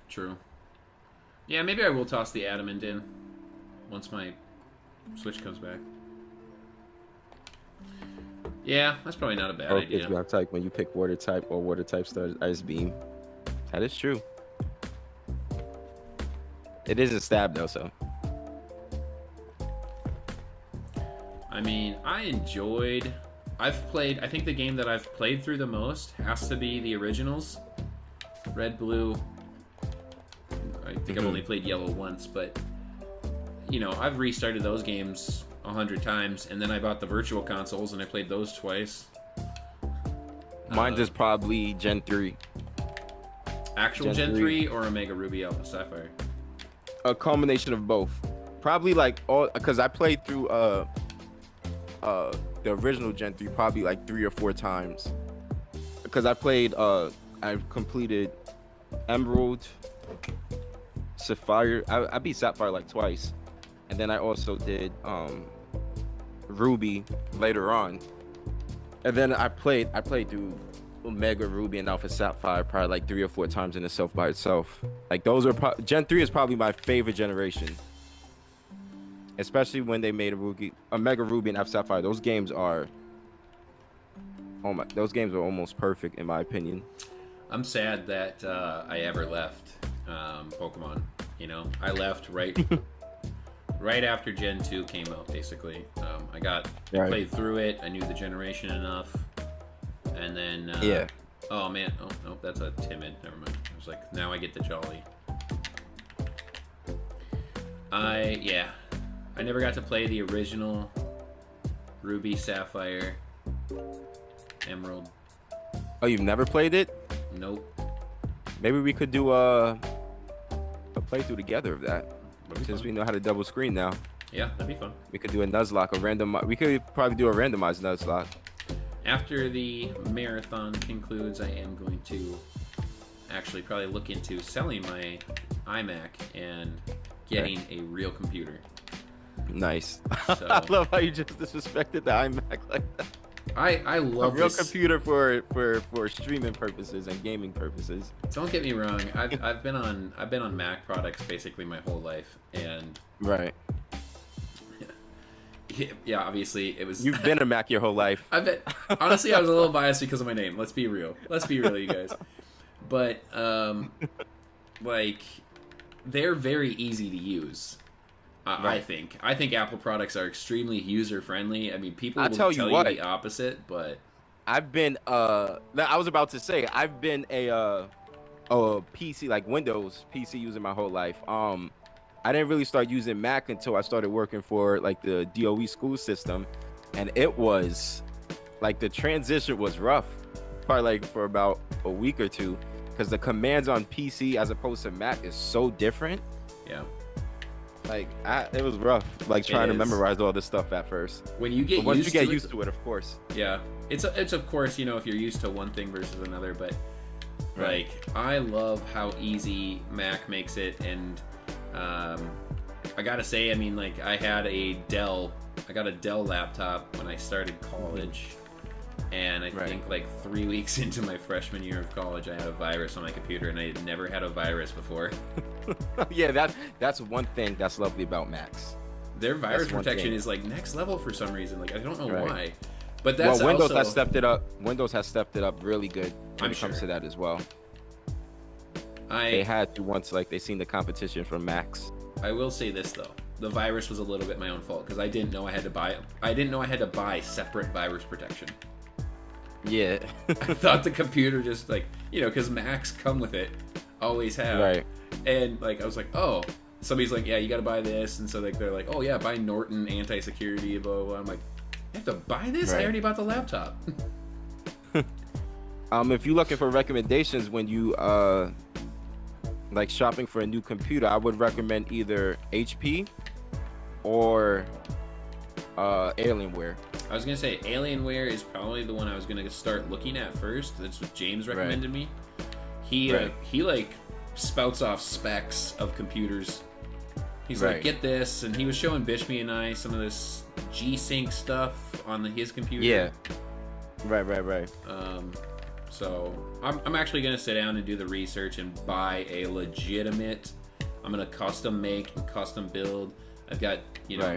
True. Yeah, maybe I will toss the adamant in once my switch comes back. Yeah, that's probably not a bad idea. It's like when you pick water type or water type started Ice Beam. That is true. It isn't stab though, so. I mean, I think the game that I've played through the most has to be the originals. Red, Blue. I think I've only played Yellow once, but I've restarted those games 100 times, and then I bought the virtual consoles and I played those twice. Mine's is probably Gen 3. Actual Gen 3 or Omega Ruby Alpha Sapphire? A combination of both. Probably like all, because I played through the original Gen 3 probably like 3 or 4 times. Because I completed Emerald, Sapphire. I beat Sapphire like twice. And then I also did Ruby later on. And then I played through Omega Ruby and Alpha Sapphire probably like 3 or 4 times in itself by itself. Like those are Gen 3 is probably my favorite generation. Especially when they made Omega Ruby and Alpha Sapphire. Those games are almost perfect in my opinion. I'm sad that I ever left Pokemon. I left right after Gen 2 came out, basically. I played through it. I knew the generation enough. And then... Oh, man. Oh, no, that's a timid. Never mind. I was like, now I get the jolly. I never got to play the original Ruby, Sapphire, Emerald. Oh, you've never played it? Nope. Maybe we could do a playthrough together of that. Since we know how to double screen now. Yeah, that'd be fun. We could do a Nuzlocke, we could probably do a randomized Nuzlocke. After the marathon concludes, I am going to actually probably look into selling my iMac and getting a real computer. Nice. So, I love how you just disrespected the iMac like that. I love a real computer for streaming purposes and gaming purposes. Don't get me wrong. I've been on Mac products basically my whole life, and right. Yeah, obviously it was. You've been a Mac your whole life. Honestly, I was a little biased because of my name. Let's be real, you guys. But like, they're very easy to use. Right. I think Apple products are extremely user friendly. I mean, people will tell you the opposite, but I've been I was about to say I've been a PC like Windows PC user my whole life. I didn't really start using Mac until I started working for like the DOE school system, and it was like the transition was rough, probably like for about a week or two, because the commands on PC as opposed to Mac is so different. Yeah. Like it was rough, like trying to memorize all this stuff at first. When you get once you get used to it, of course. Yeah, it's of course, you know, if you're used to one thing versus another, but Right. like I love how easy Mac makes it, and I gotta say, I mean, like I got a Dell laptop when I started college, and I think like 3 weeks into my freshman year of college, I had a virus on my computer, and I had never had a virus before. Yeah, that's one thing that's lovely about Macs. Their virus protection is like next level for some reason. Like I don't know why, but well, that's Windows also... has stepped it up. Windows has stepped it up really good when it comes to that as well. They had to once like they seen the competition from Macs. I will say this though, the virus was a little bit my own fault because I didn't know I had to buy separate virus protection. Yeah. I thought the computer just like, you know, because Macs come with it, always have. Right. And like I was like, oh, somebody's like, yeah, you got to buy this, and so like they're like, oh yeah, buy Norton anti-security, blah blah blah. I'm like, you have to buy this? Right. I already bought the laptop. If you're looking for recommendations when you like shopping for a new computer, I would recommend either HP or Alienware. I was gonna say Alienware is probably the one I was gonna start looking at first. That's what James recommended me. He like spouts off specs of computers. He's like, get this, and he was showing Bishmii and I some of this G-Sync stuff on his computer. Yeah. Right. So I'm actually gonna sit down and do the research and buy a legitimate. I'm gonna custom make and custom build. I've got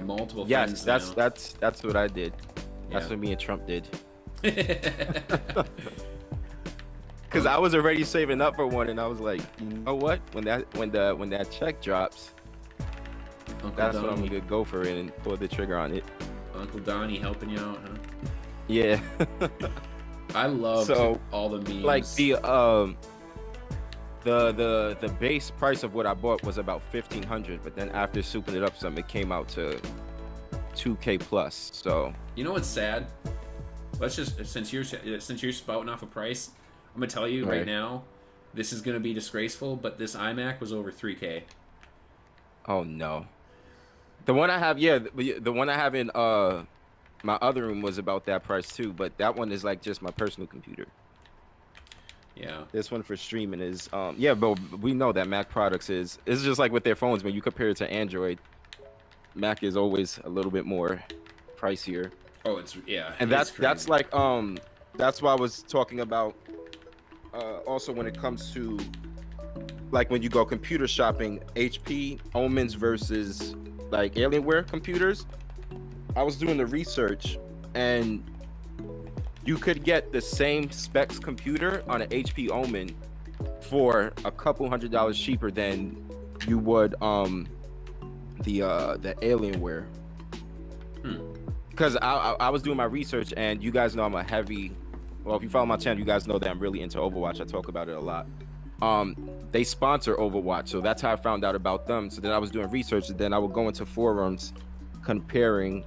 multiple friends. Yes, that's what I did. That's what me and Trump did. Because I was already saving up for one, and I was like, you know what? When that check drops, that's when I'm gonna go for it and pull the trigger on it. Uncle Donnie helping you out, huh? Yeah. I love all the memes. Like the base price of what I bought was about $1,500, but then after souping it up some, it came out to $2K plus. So you know what's sad? Let's just since you're spouting off a price, I'm gonna tell you right now, this is gonna be disgraceful, but this iMac was over $3K. Oh no. The one I have, the one I have in my other room was about that price too, but that one is like just my personal computer. Yeah. This one for streaming is but we know that Mac products it's just like with their phones. When you compare it to Android, Mac is always a little bit more pricier. Oh, and that's like that's why I was talking about also when it comes to like when you go computer shopping, HP Omens versus like Alienware computers. I was doing the research, and you could get the same specs computer on an HP Omen for a couple $100 cheaper than you would the Alienware. Because I was doing my research, and you guys know I'm a heavy. Well, if you follow my channel, you guys know that I'm really into Overwatch. I talk about it a lot. They sponsor Overwatch, so that's how I found out about them. So then I was doing research, and then I would go into forums comparing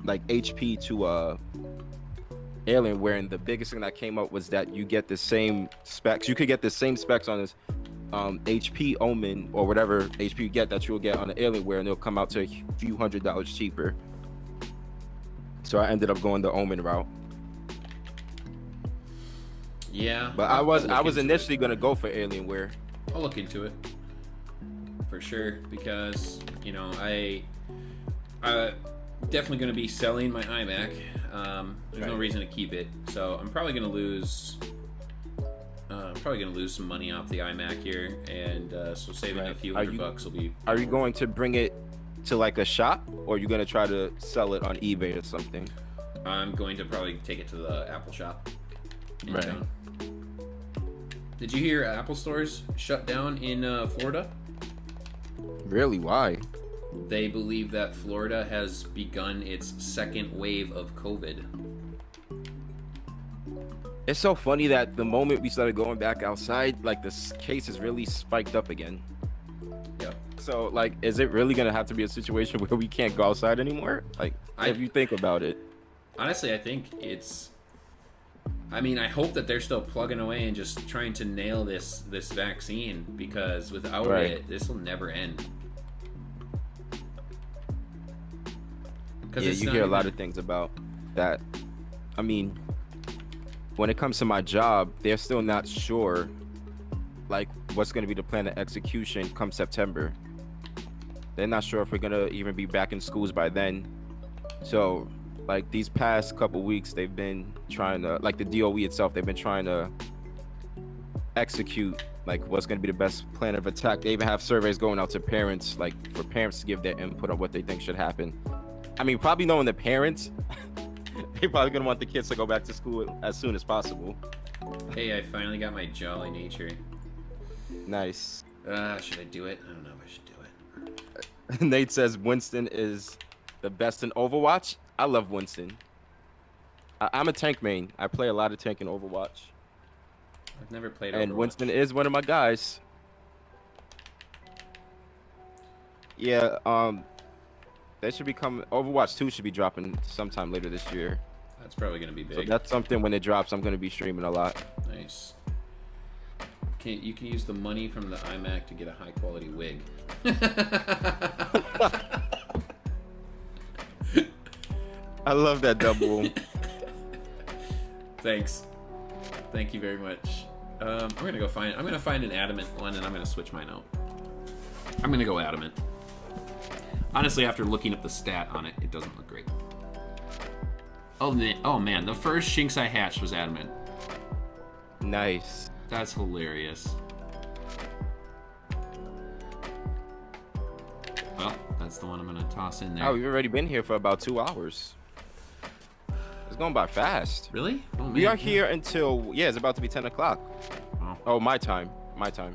like HP to Alienware, and the biggest thing that came up was that you get the same specs. You could get the same specs on this HP Omen or whatever HP you get that you'll get on the Alienware, and it'll come out to a few $100 cheaper. So I ended up going the Omen route. Yeah, but I was initially gonna go for Alienware. I'll look into it for sure, because I definitely gonna be selling my iMac. There's no reason to keep it, so I'm probably gonna lose some money off the iMac here, and so saving a few $100 will be. Are you going to bring it to like a shop, or are you gonna try to sell it on eBay or something? I'm going to probably take it to the Apple shop in town. Did you hear Apple stores shut down in Florida? Really? Why? They believe that Florida has begun its second wave of COVID. It's so funny that the moment we started going back outside, like the cases really spiked up again. Yep. So like, is it really gonna have to be a situation where we can't go outside anymore? Like, if you think about it. Honestly, I think it's. I mean, I hope that they're still plugging away and just trying to nail this vaccine, because without it, this will never end. Yeah, you hear a lot of things about that. I mean, when it comes to my job, they're still not sure, like, what's going to be the plan of execution come September. They're not sure if we're going to even be back in schools by then. So, like, these past couple weeks, they've been trying to, like, the DOE itself, they've been trying to execute, like, what's going to be the best plan of attack. They even have surveys going out to parents, like, for parents to give their input on what they think should happen. I mean, probably knowing the parents, they're probably going to want the kids to go back to school as soon as possible. Hey, I finally got my Jolly Nature. Nice. Should I do it? I don't know if I should do it. Nate says Winston is the best in Overwatch. I love Winston. I'm a tank main. I play a lot of tank in Overwatch. I've never played And Overwatch. Winston is one of my guys. Yeah, they should become Overwatch 2 should be dropping sometime later this year. That's probably gonna be big. So that's something when it drops, I'm gonna be streaming a lot. Nice. You can use the money from the iMac to get a high quality wig. I love that double. Thanks. Thank you very much. I'm gonna find an adamant one, and I'm gonna switch mine out. I'm gonna go adamant. Honestly, after looking up the stat on it, it doesn't look great. Oh man, the first Shinx I hatched was adamant. Nice. That's hilarious. Well, that's the one I'm gonna toss in there. Oh, we've already been here for about 2 hours. It's going by fast. Really? Oh, man. We are here until, yeah, it's about to be 10 o'clock. Wow. Oh, my time. My time.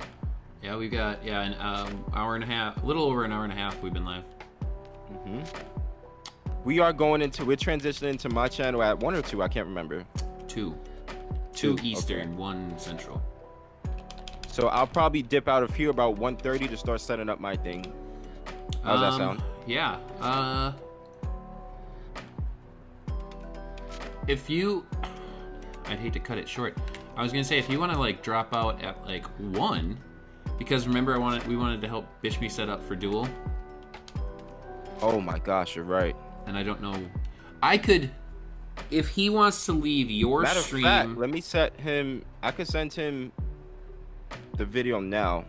Yeah, we've got, an hour and a half, a little over an hour and a half we've been live. Mm-hmm. We're transitioning into my channel at 1 or 2, I can't remember. 2 Eastern, okay. 1 Central. So I'll probably dip out of here about 1:30 to start setting up my thing. How's that sound? Yeah. If you, I'd hate to cut it short. I was gonna say, if you want to like drop out at like 1, because remember we wanted to help Bishmii set up for duel. Oh my gosh, you're right. And I don't know. I could, if he wants to leave your Matter stream. Of fact, let me set him. I could send him the video now.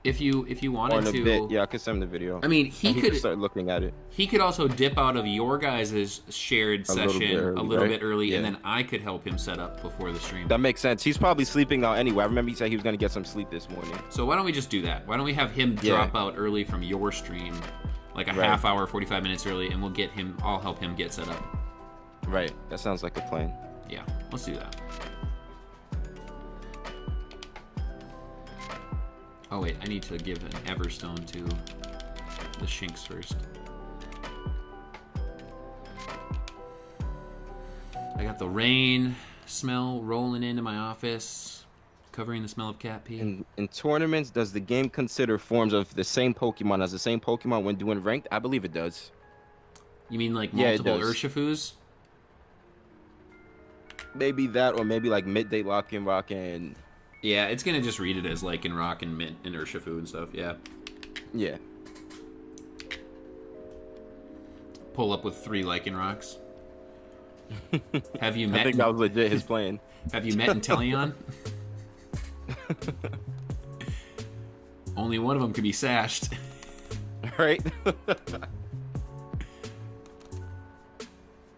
If you wanted to. Bit. Yeah, I could send him the video. I mean, he could start looking at it. He could also dip out of your guys' shared session a little bit early, yeah. And then I could help him set up before the stream. That makes sense. He's probably sleeping now anyway. I remember he said he was going to get some sleep this morning. So why don't we just do that? Why don't we have him drop out early from your stream, like a half hour, 45 minutes early, and I'll help him get set up. Right. That sounds like a plan. Yeah, let's do that. Oh wait, I need to give an Everstone to the Shinx first. I got the rain smell rolling into my office, covering the smell of cat pee. In tournaments, does the game consider forms of the same Pokemon as the same Pokemon when doing ranked? I believe it does. You mean like multiple Urshifus? Maybe that, or maybe like midday Rock and... Yeah, it's gonna just read it as Lycanroc and Urshifu and stuff, yeah. Yeah. Pull up with 3 Lycanrocs. Have you met... I think that was legit his plan. Have you met Inteleon? Only one of them could be sashed. Right?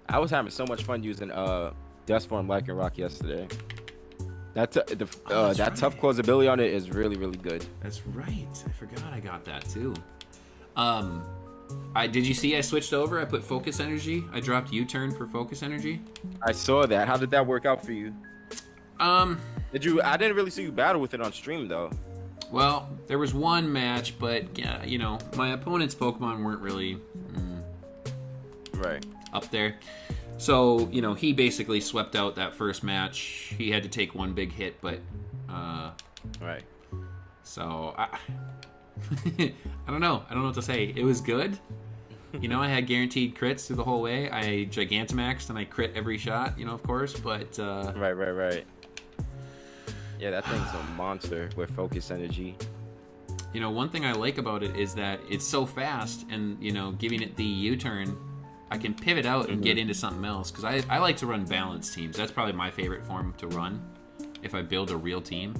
I was having so much fun using Death Form Lycanroc yesterday. That tough close ability on it is really, really good. That's right. I forgot I got that too. Did you see I switched over? I put Focus Energy. I dropped U-turn for Focus Energy. I saw that. How did that work out for you? I didn't really see you battle with it on stream though. Well, there was one match, but yeah, my opponent's Pokemon weren't really. Right. up there. So, you know, he basically swept out that first match. He had to take one big hit, but right. So I don't know. I don't know what to say. It was good. You know, I had guaranteed crits through the whole way. I Gigantamaxed and I crit every shot, you know, of course, but Right. Yeah, that thing's a monster with focus energy. You know, one thing I like about it is that it's so fast, and, you know, giving it the U-turn, I can pivot out and get into something else, because I like to run balanced teams. That's probably my favorite form to run if I build a real team.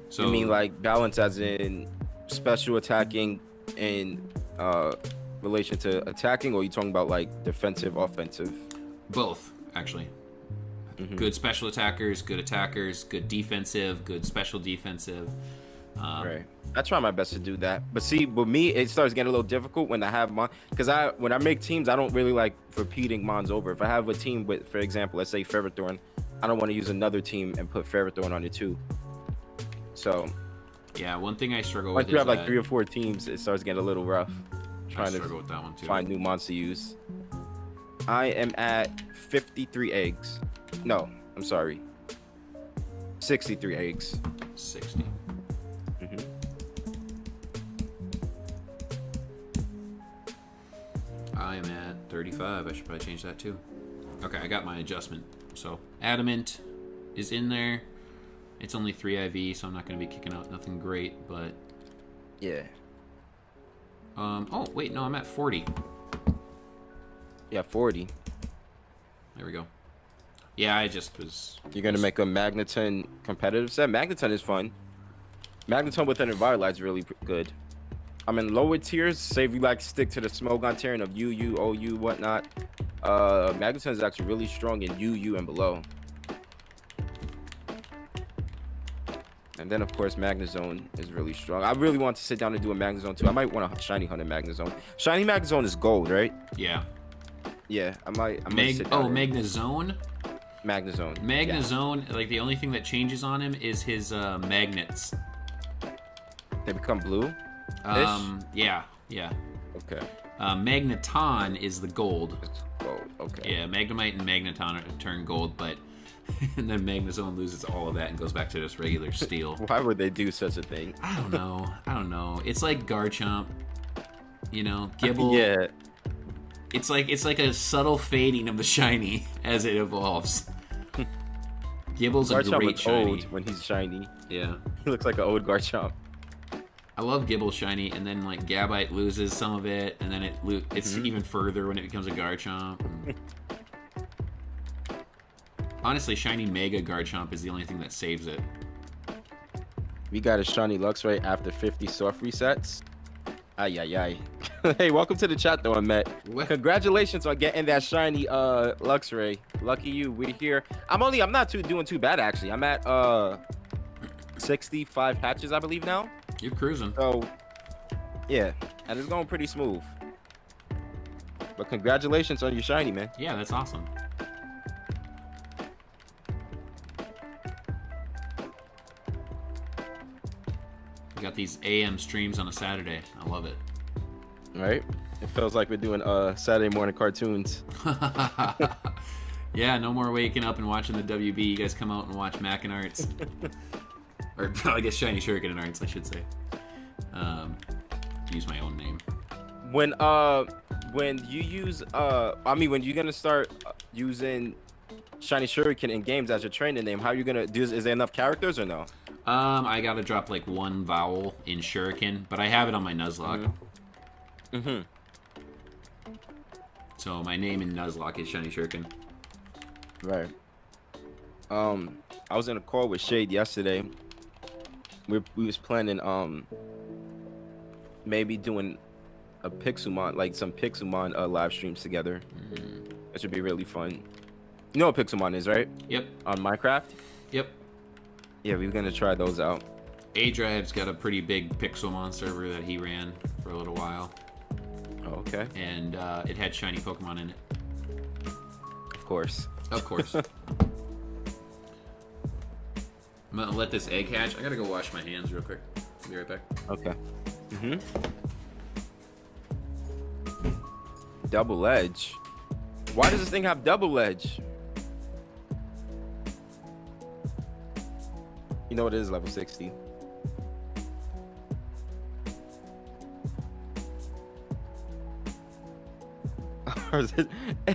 So, you mean like balance as in special attacking in relation to attacking, or are you talking about like defensive, offensive? Both, actually. Good special attackers, good defensive, good special defensive. Right. I try my best to do that, but see, with me, it starts getting a little difficult when I have because when I make teams, I don't really like repeating mons over. If I have a team with, for example, let's say Ferrothorn, I don't want to use another team and put Ferrothorn on it too. So yeah, one thing I struggle once with you is have like that 3 or 4 teams, it starts getting a little rough. I struggle with that one too. Find new mons to use. I am at 53 eggs. No, I'm sorry. 63 eggs. 60. I am at 35. I should probably change that too. Okay, I got my adjustment. So Adamant is in there. It's only 3 IV, so I'm not going to be kicking out nothing great, but yeah. Oh wait, no, I'm at 40. Yeah, 40. There we go. Yeah, I just was. You're gonna make a Magneton competitive set. Magneton is fun. Magneton with an Revitalize is really good. I'm in lower tiers. Say if you like to stick to the Smogon tiering of UU, OU, whatnot. Magneton is actually really strong in UU and below. And then of course Magnezone is really strong. I really want to sit down and do a Magnezone too. I might want a Shiny Hunter Magnezone. Shiny Magnezone is gold, right? Yeah. Yeah, I might sit down. Oh, Magnezone? Magnezone. Magnezone, yeah. Like the only thing that changes on him is his magnets. They become blue? Yeah. Okay. Magneton is the gold. It's gold, okay. Yeah, Magnemite and Magneton turn gold, but and then Magnezone loses all of that and goes back to just regular steel. Why would they do such a thing? I don't know. It's like Garchomp, you know, Gibble. Yeah. It's like a subtle fading of the shiny as it evolves. Gibble's a great shiny. Old when he's shiny. Yeah. He looks like an old Garchomp. I love Gibble shiny, and then like Gabite loses some of it, and then it's even further when it becomes a Garchomp. Honestly, shiny Mega Garchomp is the only thing that saves it. We got a shiny Luxray after 50 soft resets. Ay. Hey, welcome to the chat though, Matt. Congratulations on getting that shiny Luxray. Lucky you. We're here. I'm not doing too bad actually. I'm at 65 hatches, I believe now. You're cruising. So yeah, and it's going pretty smooth. But congratulations on your shiny, man. Yeah, that's awesome. We got these AM streams on a Saturday. I love it. Right? It feels like we're doing Saturday morning cartoons. Yeah, no more waking up and watching the WB. You guys come out and watch Mac and Arrtz. Or I guess Shiny Shuriken and Arrtz, I should say. Use my own name. When you use when you're gonna start using Shiny Shuriken in games as your training name, how are you gonna do? Is there enough characters or no? I gotta drop like one vowel in Shuriken, but I have it on my Nuzlocke. So my name in Nuzlocke is Shiny Shuriken. Right. I was in a call with Shade yesterday. We was planning maybe doing a Pixelmon, like some Pixelmon live streams together. That should be really fun. You know what Pixelmon is, right? Yep. On Minecraft? Yep. Yeah, we were gonna try those out. A-Drive's got a pretty big Pixelmon server that he ran for a little while. Oh, okay. And it had shiny Pokemon in it. Of course. Of course. I'm gonna let this egg hatch. I gotta go wash my hands real quick. I'll be right back. Okay. Double edge. Why does this thing have double edge? You know what it is, level 60.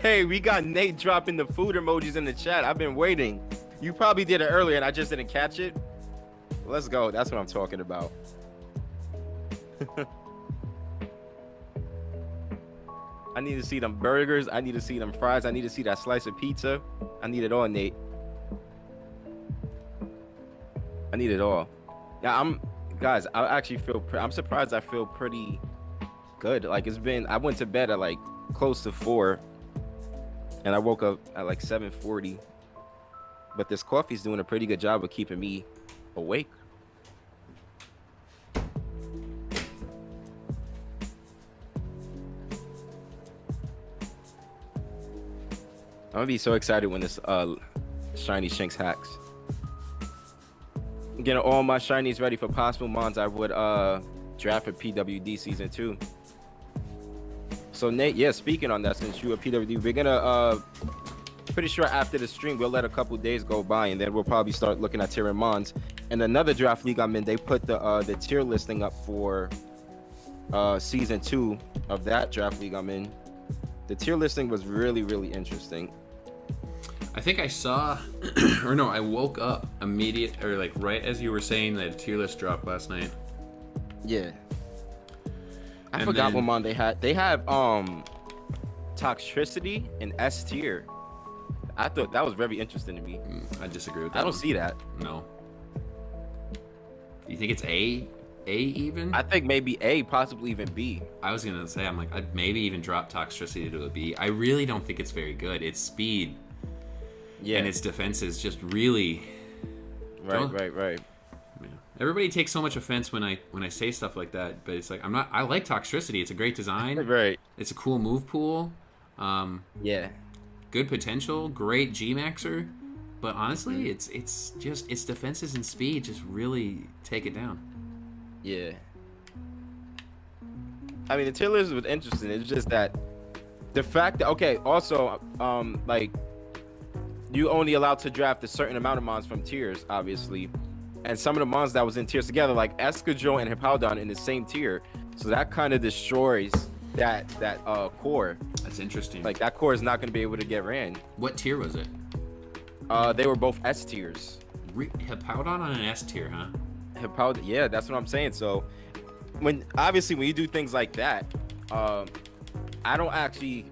Hey, we got Nate dropping the food emojis in the chat. I've been waiting. You probably did it earlier and I just didn't catch it. Let's go. That's what I'm talking about. I need to see them burgers. I need to see them fries. I need to see that slice of pizza. I need it all, Nate. I need it all. Yeah, guys, I actually feel, I'm surprised I feel pretty good. Like I went to bed at like close to 4 and I woke up at like 7:40. But this coffee's doing a pretty good job of keeping me awake. I'm gonna be so excited when this shiny Shinx hacks. I'm getting all my shinies ready for possible mons I would draft for PWD season 2. So Nate, yeah, speaking on that, since you are PWD, we're gonna pretty sure after the stream we'll let a couple days go by and then we'll probably start looking at tier mons. And another draft league I'm in, they put the tier listing up for season 2 of that draft league I'm in. The tier listing was really, really interesting. I think I saw, or no, I woke up right as you were saying that tier list dropped last night. Yeah. I forgot what mon they had. They have Toxtricity and S tier. I thought that was very interesting to me. I disagree with that. I don't see that. No. You think it's A even? I think maybe A, possibly even B. I was gonna say, I'd maybe even drop Toxtricity to a B. I really don't think it's very good. Its speed, yeah, and its defense is just really. Right. Yeah. Everybody takes so much offense when I say stuff like that, but it's like I like Toxtricity. It's a great design. Right. It's a cool move pool. Yeah. Good potential. Great G-Maxer. But honestly, it's just its defenses and speed just really take it down. Yeah. I mean, the tier list was interesting. It's just that the fact that, okay, also, like, you only allowed to draft a certain amount of mons from tiers, obviously. And some of the mons that was in tiers together, like Escadrille and Hippowdon in the same tier. So that kind of destroys that core. That's interesting. Like, that core is not going to be able to get ran. What tier was it? They were both S tiers. Hippowdon on an S tier, huh? Hippowdon, yeah, that's what I'm saying. So when you do things like that, I don't actually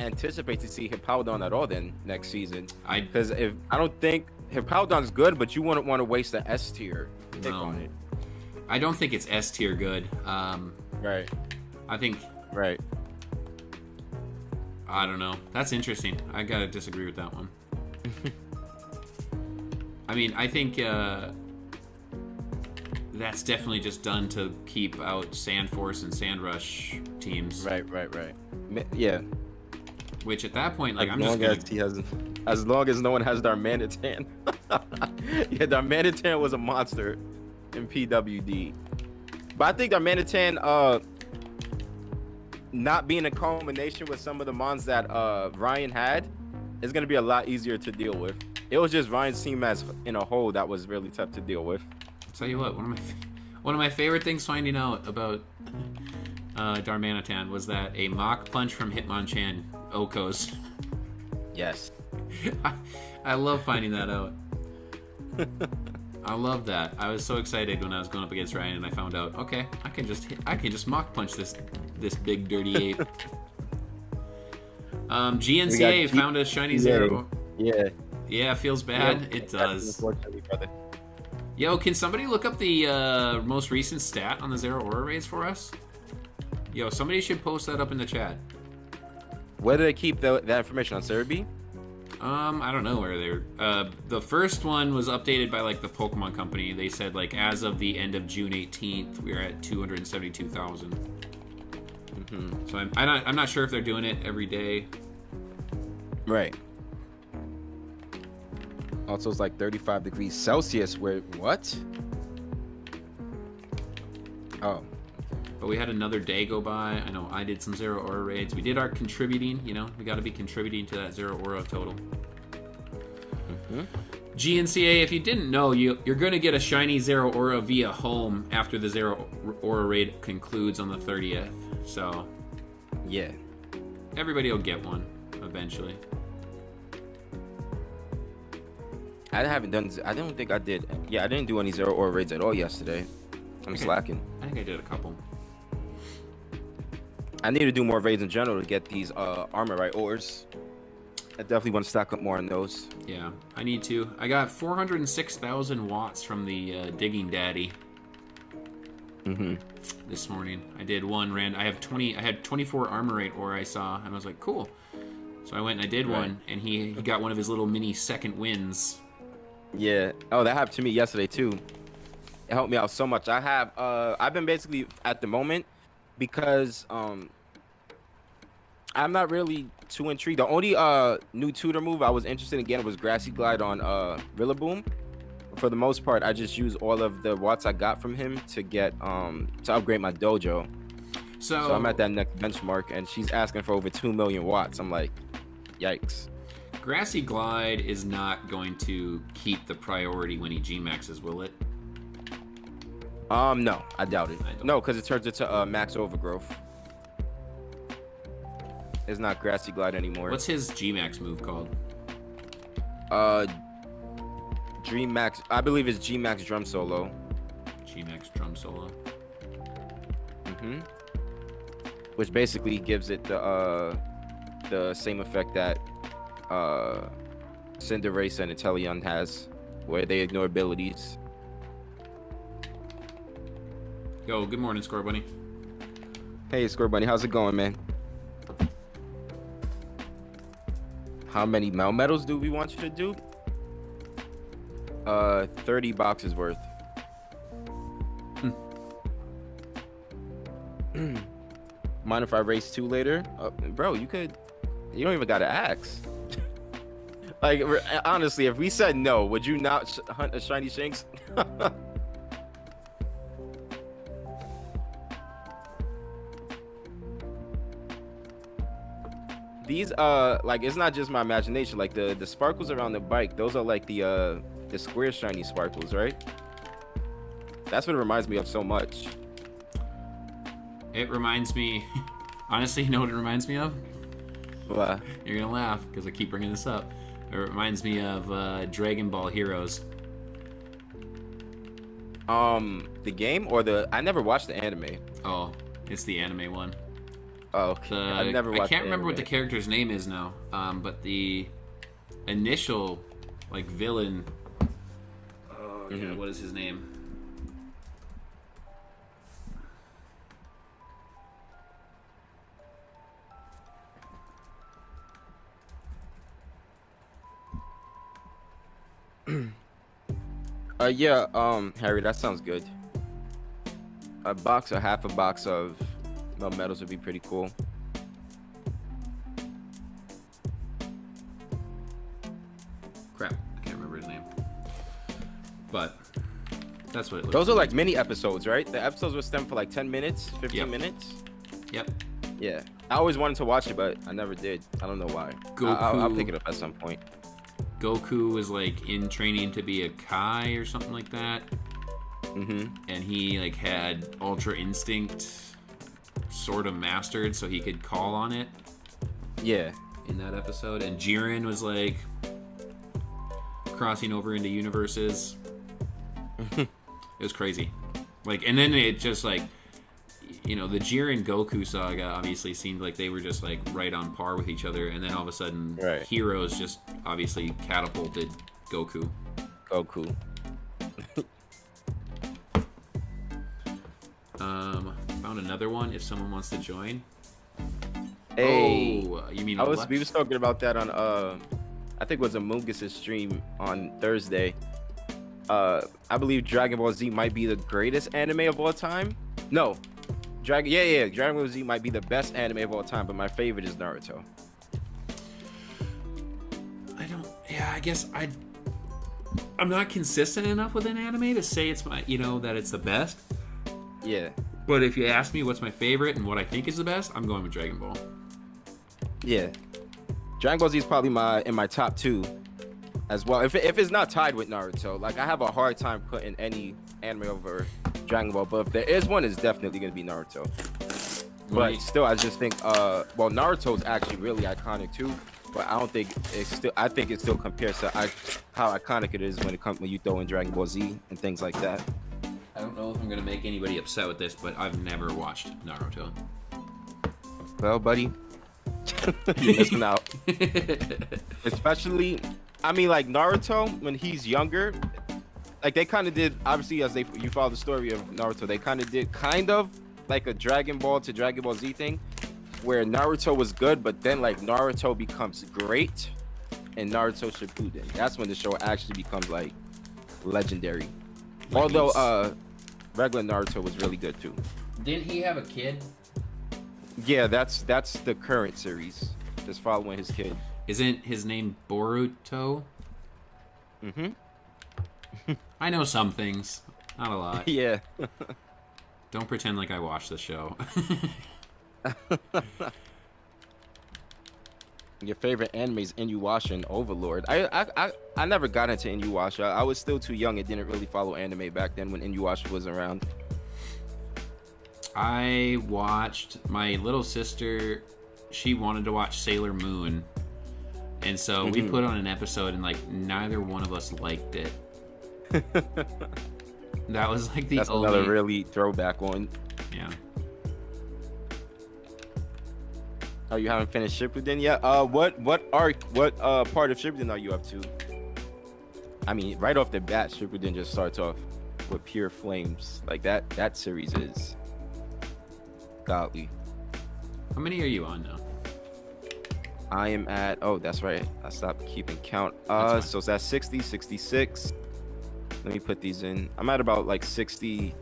anticipate to see Hippowdon at all then next season. Because I don't think Hippowdon's good, but you wouldn't want to waste the S tier pick on it. I don't think it's S tier good. Right. I think. Right. I don't know. That's interesting. I gotta disagree with that one. I mean, I think that's definitely just done to keep out Sandforce and Sandrush teams. Right. Yeah. Which at that point, like, as long as no one has Darmanitan. Yeah, Darmanitan was a monster in PWD. But I think Darmanitan, not being a combination with some of the mons that Ryan had, is going to be a lot easier to deal with. It was just Ryan's team as in a whole that was really tough to deal with. I'll tell you what, one of my favorite things finding out about Darmanitan was that a Mach Punch from Hitmonchan Okos. Yes. I love finding that out. I love that. I was so excited when I was going up against Ryan and I found out, okay, I can just Mach Punch this big dirty ape. GNCA found a shiny Zero. Yeah. Yeah, feels bad. Yeah, it does. Yo, can somebody look up the most recent stat on the Zero Aura Rays for us? Yo, somebody should post that up in the chat. Where do they keep that information, on Cerebi? I don't know where they're. The first one was updated by like the Pokemon Company. They said like as of the end of June 18th, we are at 272,000. Mm-hmm. So I'm not sure if they're doing it every day. Right. Also, it's like 35 degrees Celsius. Where what? Oh, But we had another day go by. I know I did some Zero Aura raids. We did our contributing, you know. We got to be contributing to that Zero Aura total. GNCA, if you didn't know, you're going to get a shiny Zero Aura via home after the Zero Aura raid concludes on the 30th. So, yeah. Everybody will get one eventually. I don't think I did. Yeah, I didn't do any Zero Aura raids at all yesterday. I'm slacking. I think I did a couple. I need to do more raids in general to get these Armorite ores. I definitely want to stack up more on those. Yeah, I need to. I got 406,000 watts from the Digging Daddy. This morning. I did one I had 24 Armorite ore I saw, and I was like, cool. So I went and I did one, and he got one of his little mini second wins. Yeah. Oh, that happened to me yesterday too. It helped me out so much. I've been basically at the moment, because I'm not really too intrigued. The only new tutor move I was interested in getting was Grassy Glide on Rillaboom. For the most part, I just use all of the watts I got from him to get to upgrade my dojo. So I'm at that next benchmark, and she's asking for over 2 million watts. I'm like, yikes. Grassy Glide is not going to keep the priority when he G-maxes, will it? No, I doubt it. No, because it turns into max overgrowth. It's not Grassy Glide anymore. What's his G-max move called? Dream Max. I believe it's G-max Drum Solo. G-max Drum Solo. Which basically gives it the same effect that Cinderace and Inteleon has, where they ignore abilities. Yo, good morning, Score Bunny. Hey, Score Bunny, how's it going, man? How many Melmetals do we want you to do? 30 boxes worth. Mind if I race 2 later? Bro, you don't even gotta ask. Like, honestly, if we said no, would you not hunt a shiny Shinx? These like, it's not just my imagination. Like the sparkles around the bike, those are like the square shiny sparkles, right? That's what it reminds me of so much. It reminds me, honestly, you know what it reminds me of? What? You're gonna laugh because I keep bringing this up. It reminds me of Dragon Ball Heroes. The game or I never watched the anime. Oh, it's the anime one. Oh, okay. I never watched. I can't remember what the character's name is now. But the initial, like, villain. Oh, God, what is his name? Harry, that sounds good. A box or half a box of Melmetals would be pretty cool. Crap, I can't remember his name. But that's what it looks Those are like mini episodes, right? The episodes would stem for like 10 minutes, 15 minutes. Yep. Yeah. I always wanted to watch it, but I never did. I don't know why. I'll pick it up at some point. Goku was like in training to be a Kai or something like that. And he like had Ultra Instinct sort of mastered so he could call on it. Yeah. In that episode. And Jiren was like crossing over into universes. It was crazy. Like, and then it just like, you know, the Jiren Goku saga obviously seemed like they were just like right on par with each other, and then all of a sudden Heroes just obviously catapulted Goku. Found another one if someone wants to join. Hey, you mean we was talking about that on I think it was Amoonguss' stream on Thursday. I believe Dragon Ball Z might be the greatest anime of all time. No. Dragon Ball Z might be the best anime of all time, but my favorite is Naruto. I guess I'm not consistent enough with an anime to say it's my, that it's the best. Yeah. But if you ask me what's my favorite and what I think is the best, I'm going with Dragon Ball. Yeah, Dragon Ball Z is probably in my top 2 as well. If it's not tied with Naruto, like I have a hard time putting any anime over Dragon Ball, but if there is one, it's definitely gonna be Naruto. But still, I just think well, Naruto is actually really iconic too. But I don't think it's still. I think it still compares to how iconic it is when you throw in Dragon Ball Z and things like that. I don't know if I'm gonna make anybody upset with this, but I've never watched Naruto. Well, buddy, you're missing out. Especially, I mean, like Naruto when he's younger, like they kind of did. Obviously, you follow the story of Naruto, they kind of did like a Dragon Ball to Dragon Ball Z thing, where Naruto was good, but then like Naruto becomes great, and Naruto Shippuden. That's when the show actually becomes like legendary. Although regular Naruto was really good too. Didn't he have a kid? Yeah, that's the current series. Just following his kid. Isn't his name Boruto? Mm-hmm. I know some things, not a lot. Yeah. Don't pretend like I watched the show. Your favorite anime is Inuyasha and Overlord. I never got into Inuyasha. I was still too young and didn't really follow anime back then when Inuyasha was around. I watched, my little sister, she wanted to watch Sailor Moon, and so we put on an episode and like neither one of us liked it. That was like the That's only... another really throwback one. Yeah. Oh, you haven't finished Shippuden yet? What part of Shippuden are you up to? I mean, right off the bat, Shippuden just starts off with pure flames. Like that series is godly. How many are you on now? I am at, oh, that's right. I stopped keeping count. So it's at 60, 66. Let me put these in. I'm at about like 60,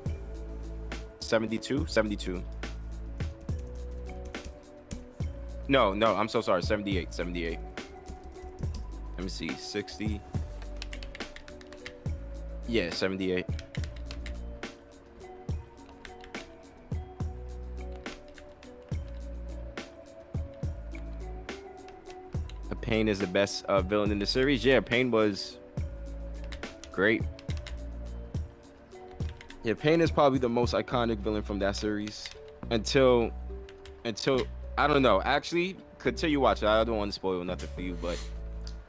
72. No, I'm so sorry. 78. Let me see. 60. Yeah, 78. Pain is the best villain in the series. Yeah, Pain was great. Yeah, Pain is probably the most iconic villain from that series. Until I don't know. Actually, until you watch it, I don't want to spoil nothing for you, but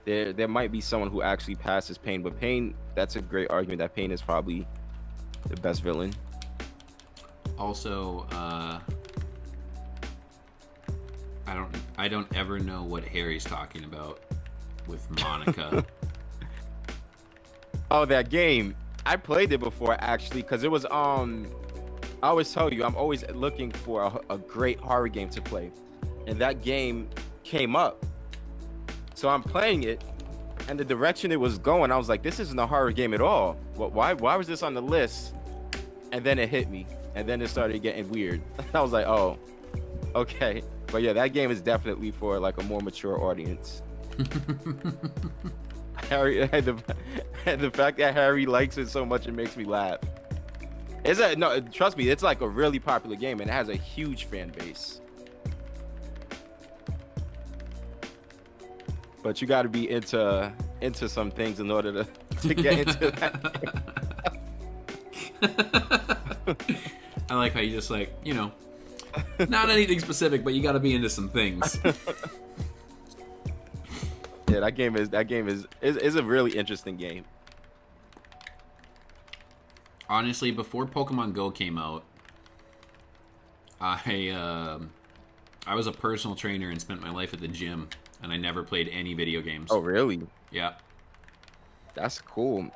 there might be someone who actually passes Pain. But Pain, that's a great argument that Pain is probably the best villain. Also, I don't ever know what Harry's talking about with Monica. Oh, that game. I played it before actually, because it was I always tell you I'm always looking for a great horror game to play, and that game came up. So I'm playing it, and the direction it was going, I was like, this isn't a horror game at all. Why was this on the list? And then it hit me, and then it started getting weird. I was like, oh, okay. But yeah, that game is definitely for like a more mature audience. Harry, and the fact that Harry likes it so much, it makes me laugh. No, trust me, it's like a really popular game and it has a huge fan base. But you got to be into some things in order to get into that. I like how you just like, you know, not anything specific, but you got to be into some things. Yeah, that game is a really interesting game. Honestly, before Pokemon Go came out, I was a personal trainer and spent my life at the gym, and I never played any video games. Oh, really? Yeah. That's cool.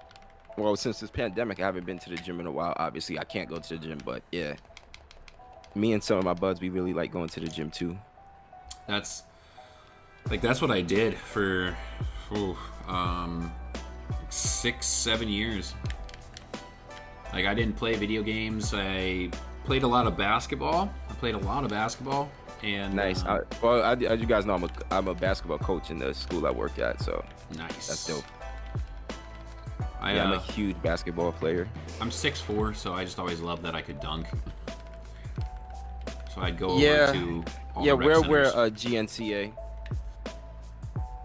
Well, since this pandemic, I haven't been to the gym in a while. Obviously, I can't go to the gym, but yeah. Me and some of my buds, we really like going to the gym too. That's what I did for 6-7 years. Like, I didn't play video games. I played a lot of basketball. And nice. Well, as you guys know, I'm a basketball coach in the school I work at, so nice. That's dope. I'm a huge basketball player. I'm 6'4", so I just always loved that I could dunk. So I'd go Yeah. over to all Yeah, the rec we're centers. GNCA.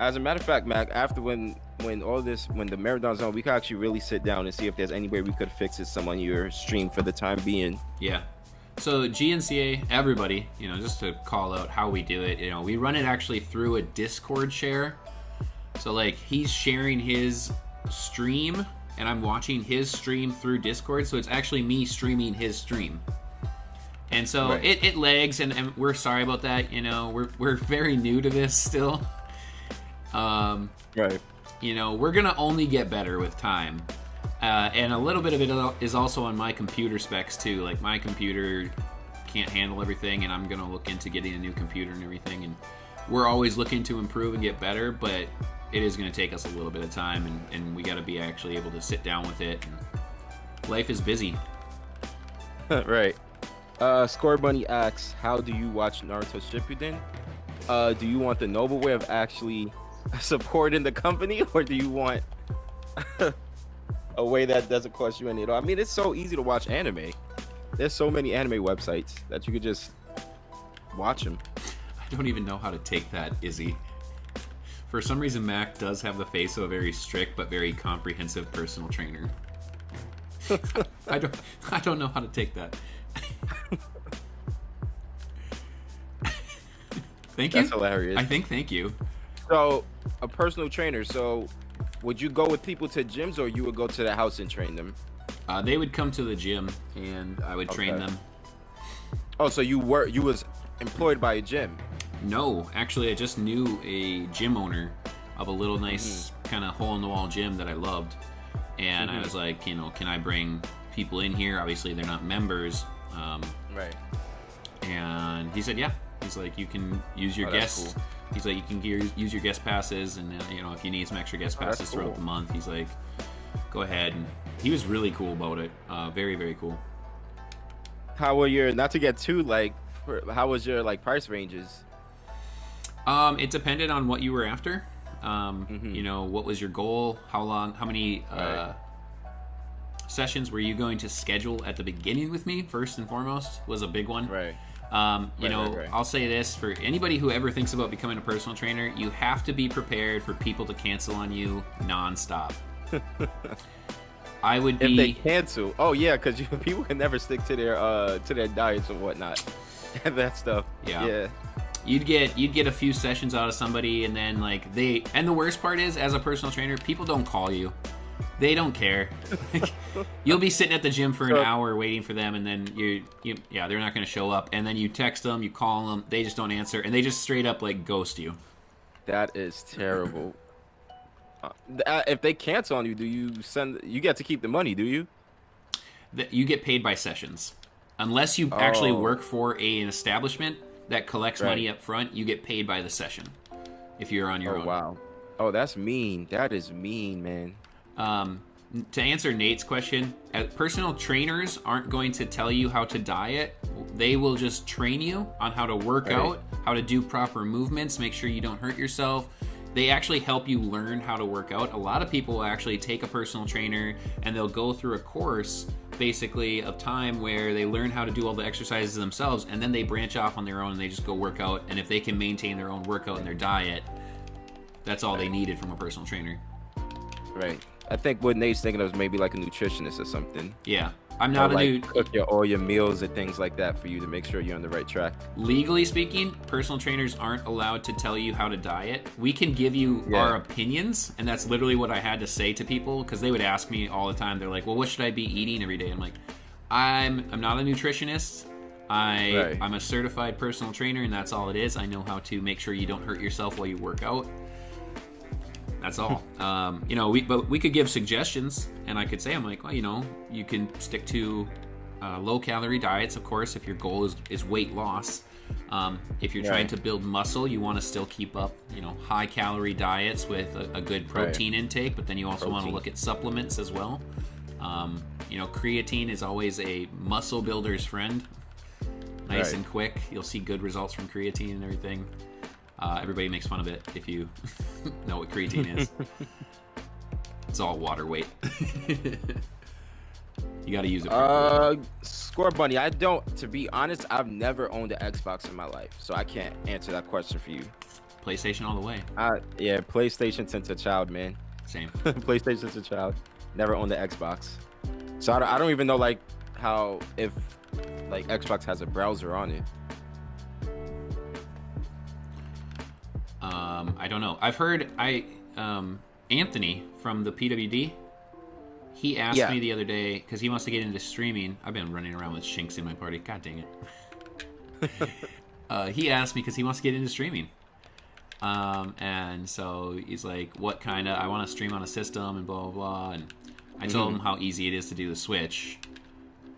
As a matter of fact, Mac, after when the marathon's on, we could actually really sit down and see if there's any way we could fix it some on your stream for the time being. Yeah. So GNCA, everybody, just to call out how we do it, we run it actually through a Discord share. So like he's sharing his stream and I'm watching his stream through Discord. So it's actually me streaming his stream. And so Right. it lags and we're sorry about that. We're very new to this still. Right. We're going to only get better with time. And a little bit of it is also on my computer specs too. Like my computer can't handle everything, and I'm gonna look into getting a new computer and everything. And we're always looking to improve and get better, but it is gonna take us a little bit of time, and we got to be actually able to sit down with it. And life is busy. Right. Score Bunny asks, how do you watch Naruto Shippuden? Do you want the noble way of actually supporting the company, or do you want a way that doesn't cost you any at all? I mean, it's so easy to watch anime. There's so many anime websites that you could just watch them. I don't even know how to take that, Izzy. For some reason, Mac does have the face of a very strict but very comprehensive personal trainer. I don't know how to take that. Thank you. That's hilarious. I think thank you. So, a personal trainer. So, would you go with people to gyms, or you would go to the house and train them? They would come to the gym, and I would train Okay. them. Oh, so you was employed by a gym? No, actually, I just knew a gym owner of a little nice kind of hole-in-the-wall gym that I loved. And I was like, can I bring people in here? Obviously, they're not members. Right. And he said, yeah. He's like, you can use your that's guest. cool. He's like, you can use your guest passes, and if you need some extra guest that's passes throughout cool. the month, he's like, go ahead. And he was really cool about it. Very, very cool. How were your, not to get too how was your price ranges? It depended on what you were after. What was your goal? How many Right. sessions were you going to schedule at the beginning with me? First and foremost was a big one. Right. Right. I'll say this for anybody who ever thinks about becoming a personal trainer, you have to be prepared for people to cancel on you nonstop. I would be. If they cancel, oh yeah, because people can never stick to their diets and whatnot, and that stuff. Yeah. You'd get a few sessions out of somebody, and then and the worst part is, as a personal trainer, people don't call you. They don't care. You'll be sitting at the gym for an hour waiting for them, and then they're not going to show up. And then you text them, you call them, they just don't answer, and they just straight up ghost you. That is terrible. If they cancel on you, do you you get to keep the money? Do you? You get paid by sessions, unless you actually work for an establishment that collects money up front. You get paid by the session if you're on your own. Wow. Oh, that's mean. That is mean, man. To answer Nate's question, personal trainers aren't going to tell you how to diet. They will just train you on how to work out, how to do proper movements, make sure you don't hurt yourself. They actually help you learn how to work out. A lot of people will actually take a personal trainer and they'll go through a course basically of time where they learn how to do all the exercises themselves, and then they branch off on their own and they just go work out. And if they can maintain their own workout and their diet, that's all they needed from a personal trainer. Right. I think what Nate's thinking of is maybe like a nutritionist or something. Yeah. I'm not cook all your meals and things like that for you to make sure you're on the right track. Legally speaking, personal trainers aren't allowed to tell you how to diet. We can give you our opinions, and that's literally what I had to say to people, because they would ask me all the time. They're like, well, what should I be eating every day? I'm like, I'm not a nutritionist. I'm a certified personal trainer, and that's all it is. I know how to make sure you don't hurt yourself while you work out. That's all. But we could give suggestions, and I could say, I'm like, well, you can stick to low-calorie diets, of course, if your goal is weight loss. If you're trying to build muscle, you want to still keep up, high-calorie diets with a good protein intake, but then you also want to look at supplements as well. Creatine is always a muscle builder's friend. Nice and quick. You'll see good results from creatine and everything. Everybody makes fun of it if you know what creatine is. It's all water weight. You got to use it. Score Bunny. I don't. To be honest, I've never owned an Xbox in my life, so I can't answer that question for you. PlayStation all the way. Yeah, PlayStation since a child, man. Same. PlayStation since a child. Never owned the Xbox, so I don't even know like how if like Xbox has a browser on it. I don't know. I've heard Anthony from the PWD. He asked me the other day because he wants to get into streaming. I've been running around with Shinks in my party. God dang it. He asked me because he wants to get into streaming. And so he's like, what kind of, I want to stream on a system and blah, blah, blah. And I told him how easy it is to do the Switch.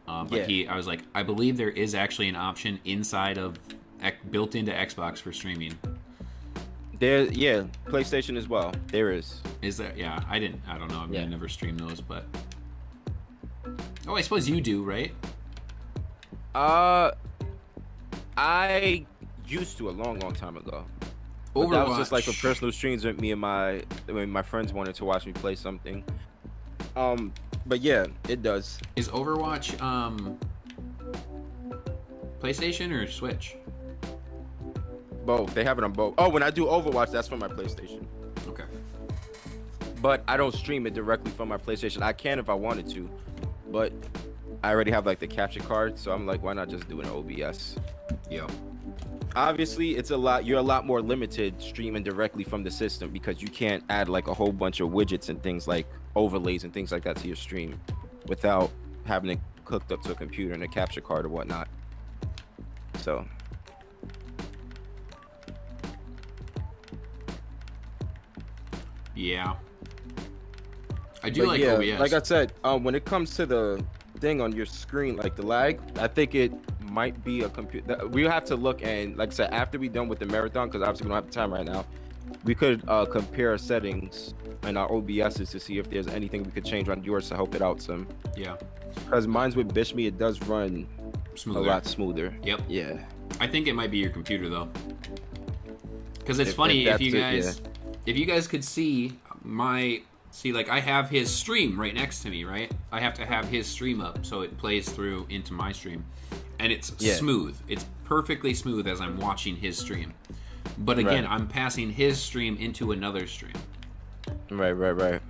But I was like, I believe there is actually an option inside of, built into Xbox for streaming. PlayStation as well. There is. Is there? Yeah, I don't know. I never streamed those, but. Oh, I suppose you do, right? I used to a long time ago. But that was just like a personal streams with me and my friends wanted to watch me play something. But yeah, it does. Is Overwatch PlayStation or Switch? Both. They have it on both. Oh, when I do Overwatch, that's from my PlayStation. Okay. But I don't stream it directly from my PlayStation. I can if I wanted to, but I already have like the capture card, so I'm like, why not just do an OBS? Yeah. Obviously, you're a lot more limited streaming directly from the system because you can't add like a whole bunch of widgets and things like overlays and things like that to your stream without having it hooked up to a computer and a capture card or whatnot. So. Yeah. I do like OBS. Like I said, when it comes to the thing on your screen, like the lag, I think it might be a computer. We have to look, and like I said, after we're done with the marathon, because obviously we don't have the time right now, we could compare settings in our OBSs to see if there's anything we could change on yours to help it out some. Yeah. Because mine's with Bishmii, it does run smoother. A lot smoother. Yep. Yeah. I think it might be your computer though. Because it's funny if you guys. If you guys could see like I have his stream right next to me, right? I have to have his stream up so it plays through into my stream. And it's smooth. It's perfectly smooth as I'm watching his stream. But again, I'm passing his stream into another stream. Right.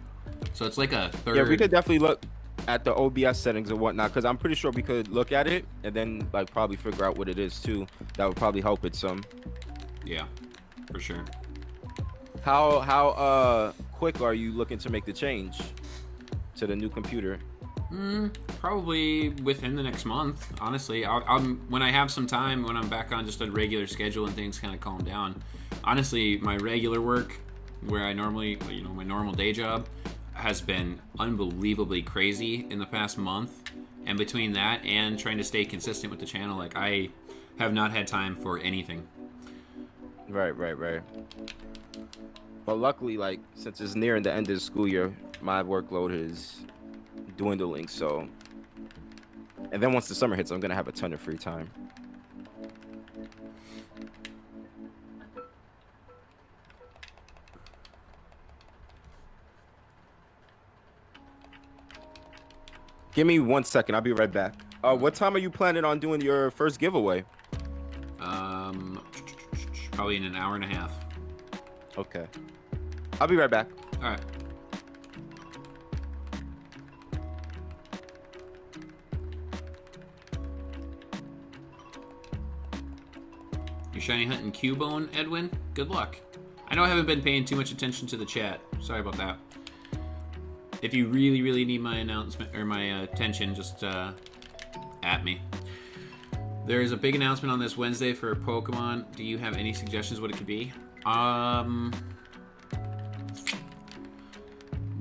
So it's like a third. Yeah, we could definitely look at the OBS settings and whatnot, because I'm pretty sure we could look at it and then like probably figure out what it is too. That would probably help it some. Yeah, for sure. How quick are you looking to make the change to the new computer? Probably within the next month. Honestly, I'm when I have some time, when I'm back on just a regular schedule and things kind of calm down. Honestly, my regular work, where I normally, my normal day job, has been unbelievably crazy in the past month. And between that and trying to stay consistent with the channel, like I have not had time for anything. Right. But luckily, like, since it's nearing the end of the school year, my workload is dwindling, so. And then once the summer hits, I'm gonna have a ton of free time. Give me 1 second, I'll be right back. What time are you planning on doing your first giveaway? Probably in an hour and a half. Okay. I'll be right back. All right. You shiny hunting Cubone, Edwin? Good luck. I know I haven't been paying too much attention to the chat. Sorry about that. If you really, really need my announcement or my attention, just at me. There is a big announcement on this Wednesday for Pokemon. Do you have any suggestions what it could be?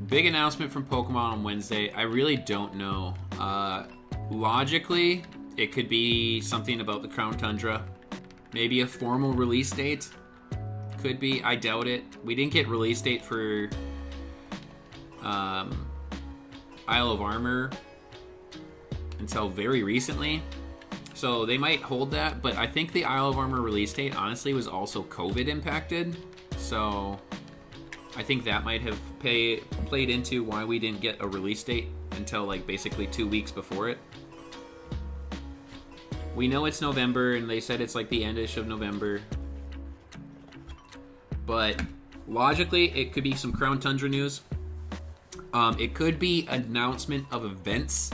Big announcement from Pokemon on Wednesday. I really don't know. Logically, it could be something about the Crown Tundra. Maybe a formal release date. Could be. I doubt it. We didn't get release date for Isle of Armor until very recently. So they might hold that, but I think the Isle of Armor release date honestly was also COVID impacted. So I think that might have played into why we didn't get a release date until like basically 2 weeks before it. We know it's November, and they said it's like the endish of November. But logically, it could be some Crown Tundra news. It could be announcement of events.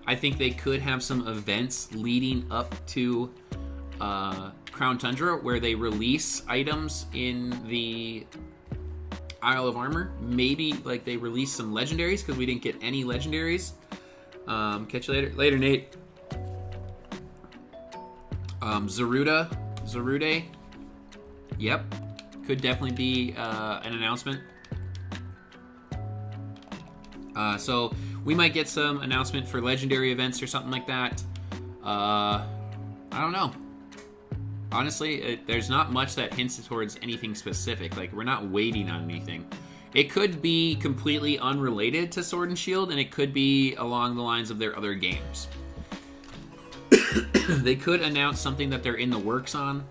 I think they could have some events leading up to Crown Tundra where they release items in the Isle of Armor. Maybe like they release some legendaries because we didn't get any legendaries. Catch you later. Later, Nate. Zarude. Yep. Could definitely be an announcement. So we might get some announcement for legendary events or something like that. I don't know. Honestly, there's not much that hints towards anything specific. Like, we're not waiting on anything. It could be completely unrelated to Sword and Shield, and it could be along the lines of their other games. They could announce something that they're in the works on.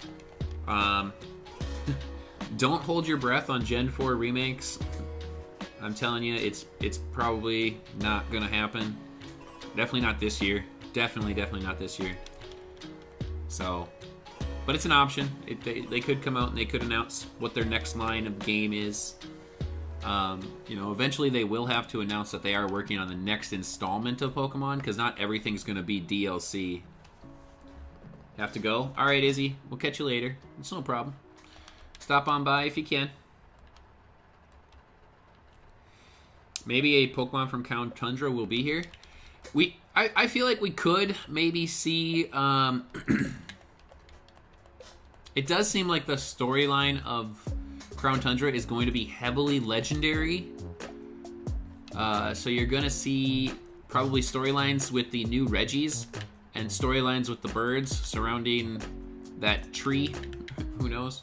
Don't hold your breath on Gen 4 remakes. I'm telling you, it's probably not gonna happen. Definitely not this year. Definitely not this year. So, but it's an option. They could come out and they could announce what their next line of game is. Eventually they will have to announce that they are working on the next installment of Pokemon, because not everything's gonna be DLC. Have to go? All right, Izzy. We'll catch you later. It's no problem. Stop on by if you can. Maybe a Pokemon from Crown Tundra will be here. I feel like we could maybe see... It does seem like the storyline of Crown Tundra is going to be heavily legendary. So you're going to see probably storylines with the new Reggies and storylines with the birds surrounding that tree. Who knows?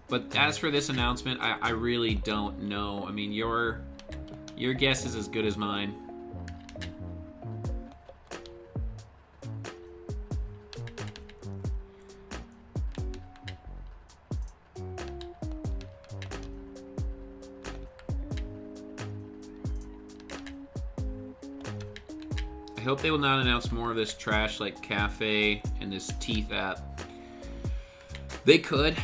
But as for this announcement, I really don't know. I mean, your guess is as good as mine. I hope they will not announce more of this trash like Cafe and this Teeth app. They could.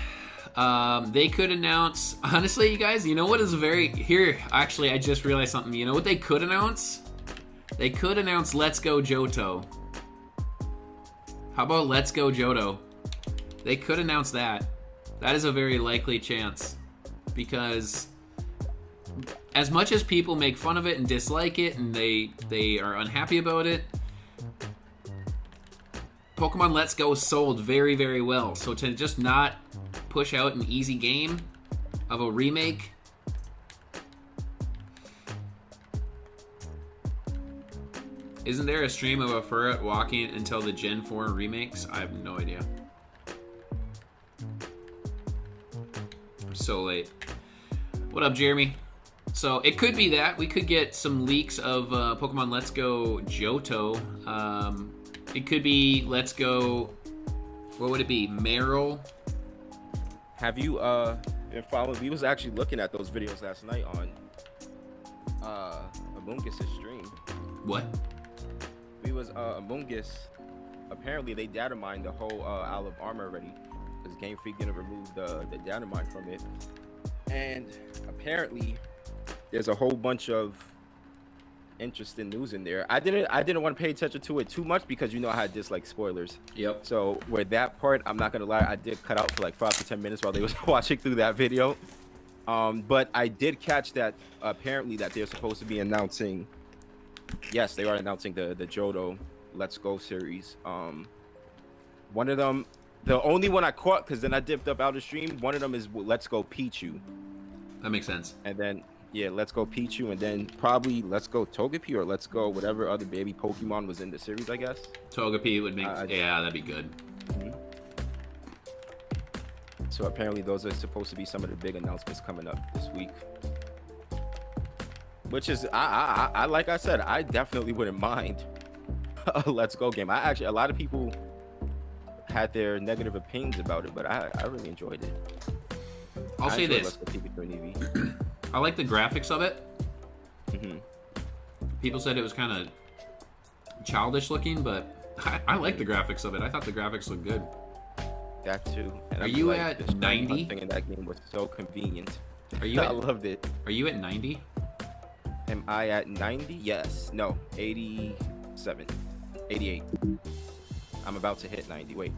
They could announce... Honestly, you guys, you know what is Here, actually, I just realized something. You know what they could announce? They could announce Let's Go Johto. How about Let's Go Johto? They could announce that. That is a very likely chance. Because... as much as people make fun of it and dislike it and they are unhappy about it, Pokemon Let's Go sold very, very well. So to just not push out an easy game of a remake... Isn't there a stream of a Furret walking until the Gen 4 remakes? I have no idea. I'm so late. What up, Jeremy? So it could be that. We could get some leaks of Pokemon Let's Go Johto. It could be Let's Go... What would it be? Meryl? Have you been following? We was actually looking at those videos last night on Amoonguss' stream. What? We was Amoonguss. Apparently they data mined the whole Isle of Armor already, because Game Freak gonna remove the data mine from it. And apparently there's a whole bunch of interesting news in there. I didn't want to pay attention to it too much because I had dislike spoilers. Yep. So with that part, I'm not gonna lie, I did cut out for like 5 to 10 minutes while they was watching through that video. But I did catch that apparently that they're supposed to be announcing. Yes, they are announcing the Johto Let's Go series. One of them, the only one I caught, because then I dipped up out of the stream. One of them is Let's Go Pichu. That makes sense. And then Let's Go Pichu, and then probably Let's Go Togepi, or Let's Go whatever other baby Pokemon was in the series, I guess. Togepi would make... yeah, that'd be good. Mm-hmm. So apparently those are supposed to be some of the big announcements coming up this week. Which is, I like I said, I definitely wouldn't mind a Let's Go game. A lot of people had their negative opinions about it, but I really enjoyed it. I'll say enjoy this. Let's Go Pikachu and Eevee. I like the graphics of it. Mm-hmm. People said it was kind of childish looking, but I like the graphics of it. I thought the graphics looked good. That too. And Are I you feel like at the shiny 90? hunting in that game was so convenient. Are you I at, loved it. Are you at 90? Am I at 90? Yes. No. 87. 88. I'm about to hit 90. Wait.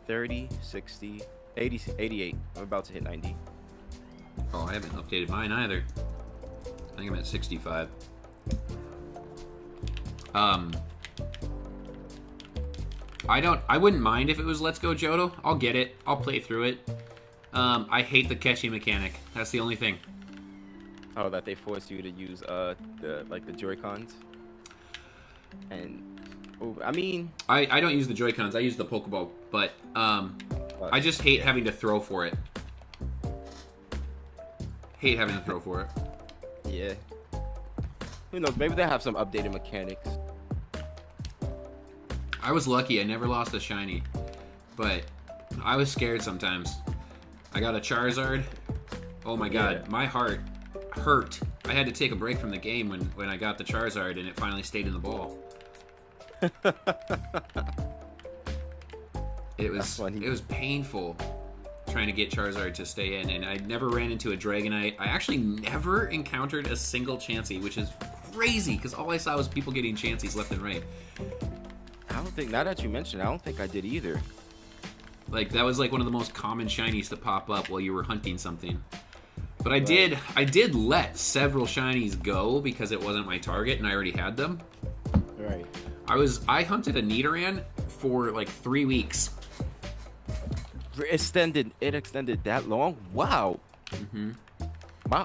30, 60, 80, 88. I'm about to hit 90. Oh, I haven't updated mine either. I think I'm at 65. I wouldn't mind if it was Let's Go Johto. I'll get it. I'll play through it. I hate the catchy mechanic. That's the only thing. Oh, that they force you to use the Joy-Cons. And I mean, I don't use the Joy-Cons. I use the Pokeball, but I just hate having to throw for it. Hate having to throw for it. yeah. Who knows? Maybe they have some updated mechanics. I was lucky. I never lost a shiny, but I was scared sometimes. I got a Charizard. Oh my god, Yeah. my heart hurt. I had to take a break from the game when I got the Charizard and it finally stayed in the ball. It was painful trying to get Charizard to stay in, and I never ran into a Dragonite. I actually never encountered a single Chansey, which is crazy because all I saw was people getting Chanseys left and right. I don't think, now that you mention it, I don't think I did either. Like that was like one of the most common shinies to pop up while you were hunting something. But I did let several shinies go because it wasn't my target and I already had them. Right. I hunted a Nidoran for like 3 weeks. It extended that long? Wow. Mm-hmm.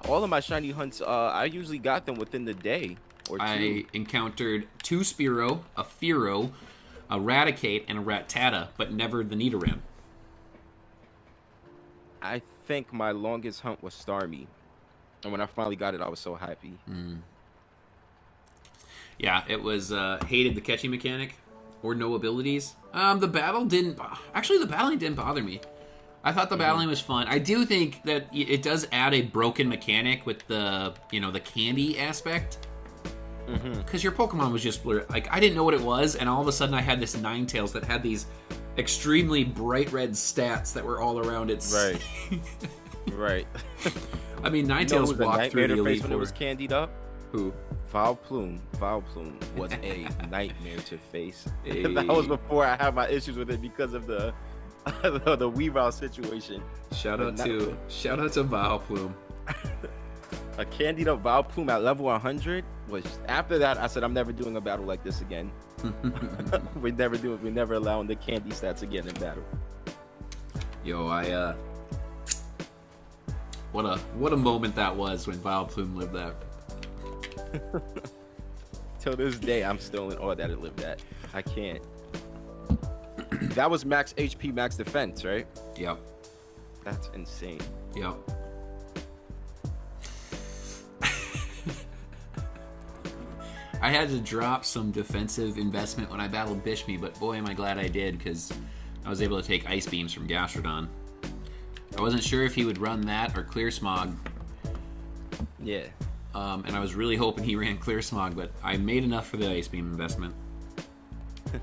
All of my shiny hunts, I usually got them within the day or two. I encountered 2 Spearow, a Fearow, a Raticate, and a Rattata, but never the Nidoran. I think my longest hunt was Starmie. And when I finally got it, I was so happy. Yeah, it was, hated the catching mechanic, or no abilities. The battling didn't bother me. I thought the battling was fun. I do think that it does add a broken mechanic with the candy aspect. Because your Pokemon was just like, I didn't know what it was, and all of a sudden I had this Ninetales that had these extremely bright red stats that were all around its. Right. Right. I mean, Ninetales walked through the Elite when it Four. was candied up. Who? Vileplume was a nightmare to face. Hey. That was before I had my issues with it because of the Weavile situation. Shout out to Vileplume. A candied up Vileplume at level 100 was, after that I said I'm never doing a battle like this again. We're never allowing the candy stats again in battle. Yo, what a moment that was when Vileplume lived that. Till this day, I'm still in awe that it lived that. I can't. That was max HP, max defense, right? Yep. That's insane. Yep. I had to drop some defensive investment when I battled Bishmii, but boy, am I glad I did, because I was able to take Ice Beams from Gastrodon. I wasn't sure if he would run that or Clear Smog. Yeah. And I was really hoping he ran Clear Smog, but I made enough for the Ice Beam investment. It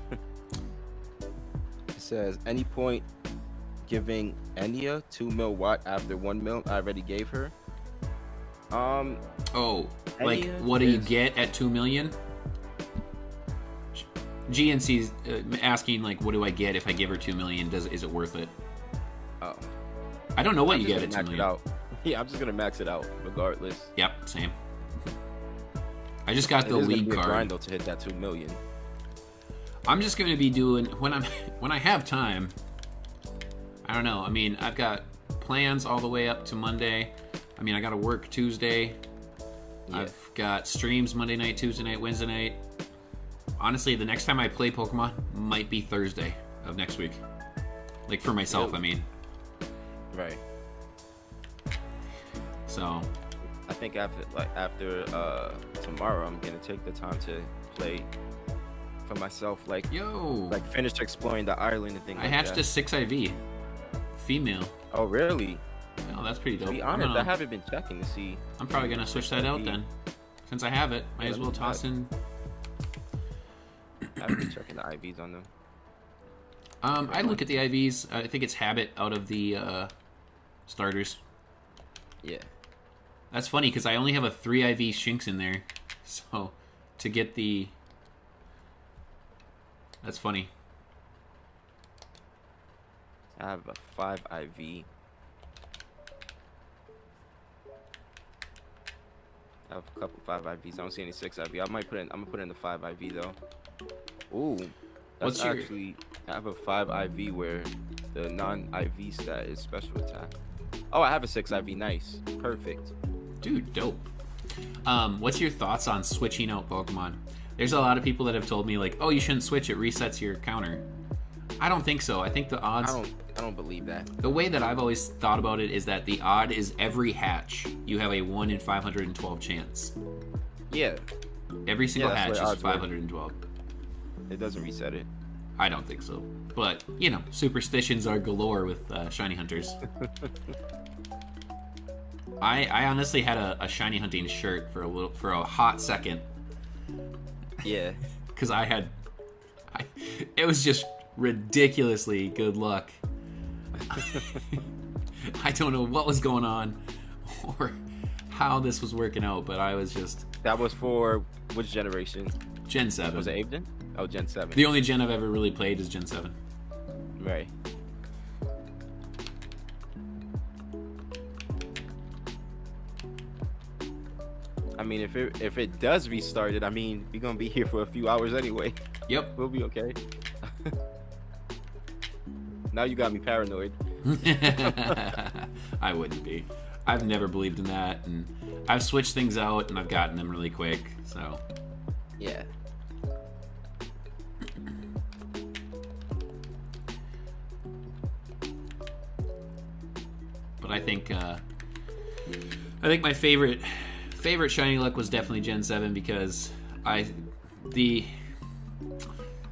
says, any point giving Enya 2 mil watt after 1 mil I already gave her. Oh, like Enya what do you is- get at 2 million? GNC's asking like, what do I get if I give her 2 million? Is it worth it? Oh. I don't know what I'm you just get at 2 gonna max it million. out. Yeah, I'm just gonna max it out regardless. Yep, same. I just got It the is gonna league be a card. grind though to hit that 2 million. I'm just going to be doing when I have time. I don't know. I mean, I've got plans all the way up to Monday. I mean, I got to work Tuesday. Yeah. I've got streams Monday night, Tuesday night, Wednesday night. Honestly, the next time I play Pokemon might be Thursday of next week. Like for myself, I mean. Right. So, I think after tomorrow, I'm gonna take the time to play for myself, like finish exploring the island and things I like hatched that. a 6IV female. Oh really? Oh, that's pretty dope. To be honest, I haven't been checking to see. I'm probably gonna switch that out then. Since I have it, might as well toss in. I haven't been checking the IVs on them. I look at the IVs. I think it's habit out of the starters. Yeah. That's funny because I only have a 3 IV Shinx in there, so to get the. That's funny. I have a 5 IV. I have a couple 5 IVs. I don't see any 6 IV. I'm gonna put in the 5 IV though. Ooh. That's actually I have a 5 IV where the non-IV stat is special attack. Oh, I have a 6 IV. Nice. Perfect. Dude, dope. What's your thoughts on switching out Pokemon? There's a lot of people that have told me like, oh, you shouldn't switch, it resets your counter. I don't think so. I think the odds... I don't believe that. The way that I've always thought about it is that the odd is every hatch, you have a 1 in 512 chance. Yeah. Every single hatch is 512. It doesn't reset it. I don't think so. But, you know, superstitions are galore with shiny hunters. I honestly had a shiny hunting shirt for a hot second. Yeah. Because it was just ridiculously good luck. I don't know what was going on or how this was working out, but I was just... That was for which generation? Gen 7. Was it Aiden? Oh, Gen 7. The only gen I've ever really played is Gen 7. Right. I mean, if it does restart it, I mean, we're gonna be here for a few hours anyway. Yep. We'll be okay. Now you got me paranoid. I wouldn't be. I've never believed in that, and I've switched things out, and I've gotten them really quick, so... Yeah. But I think my favorite shiny luck was definitely Gen 7 because the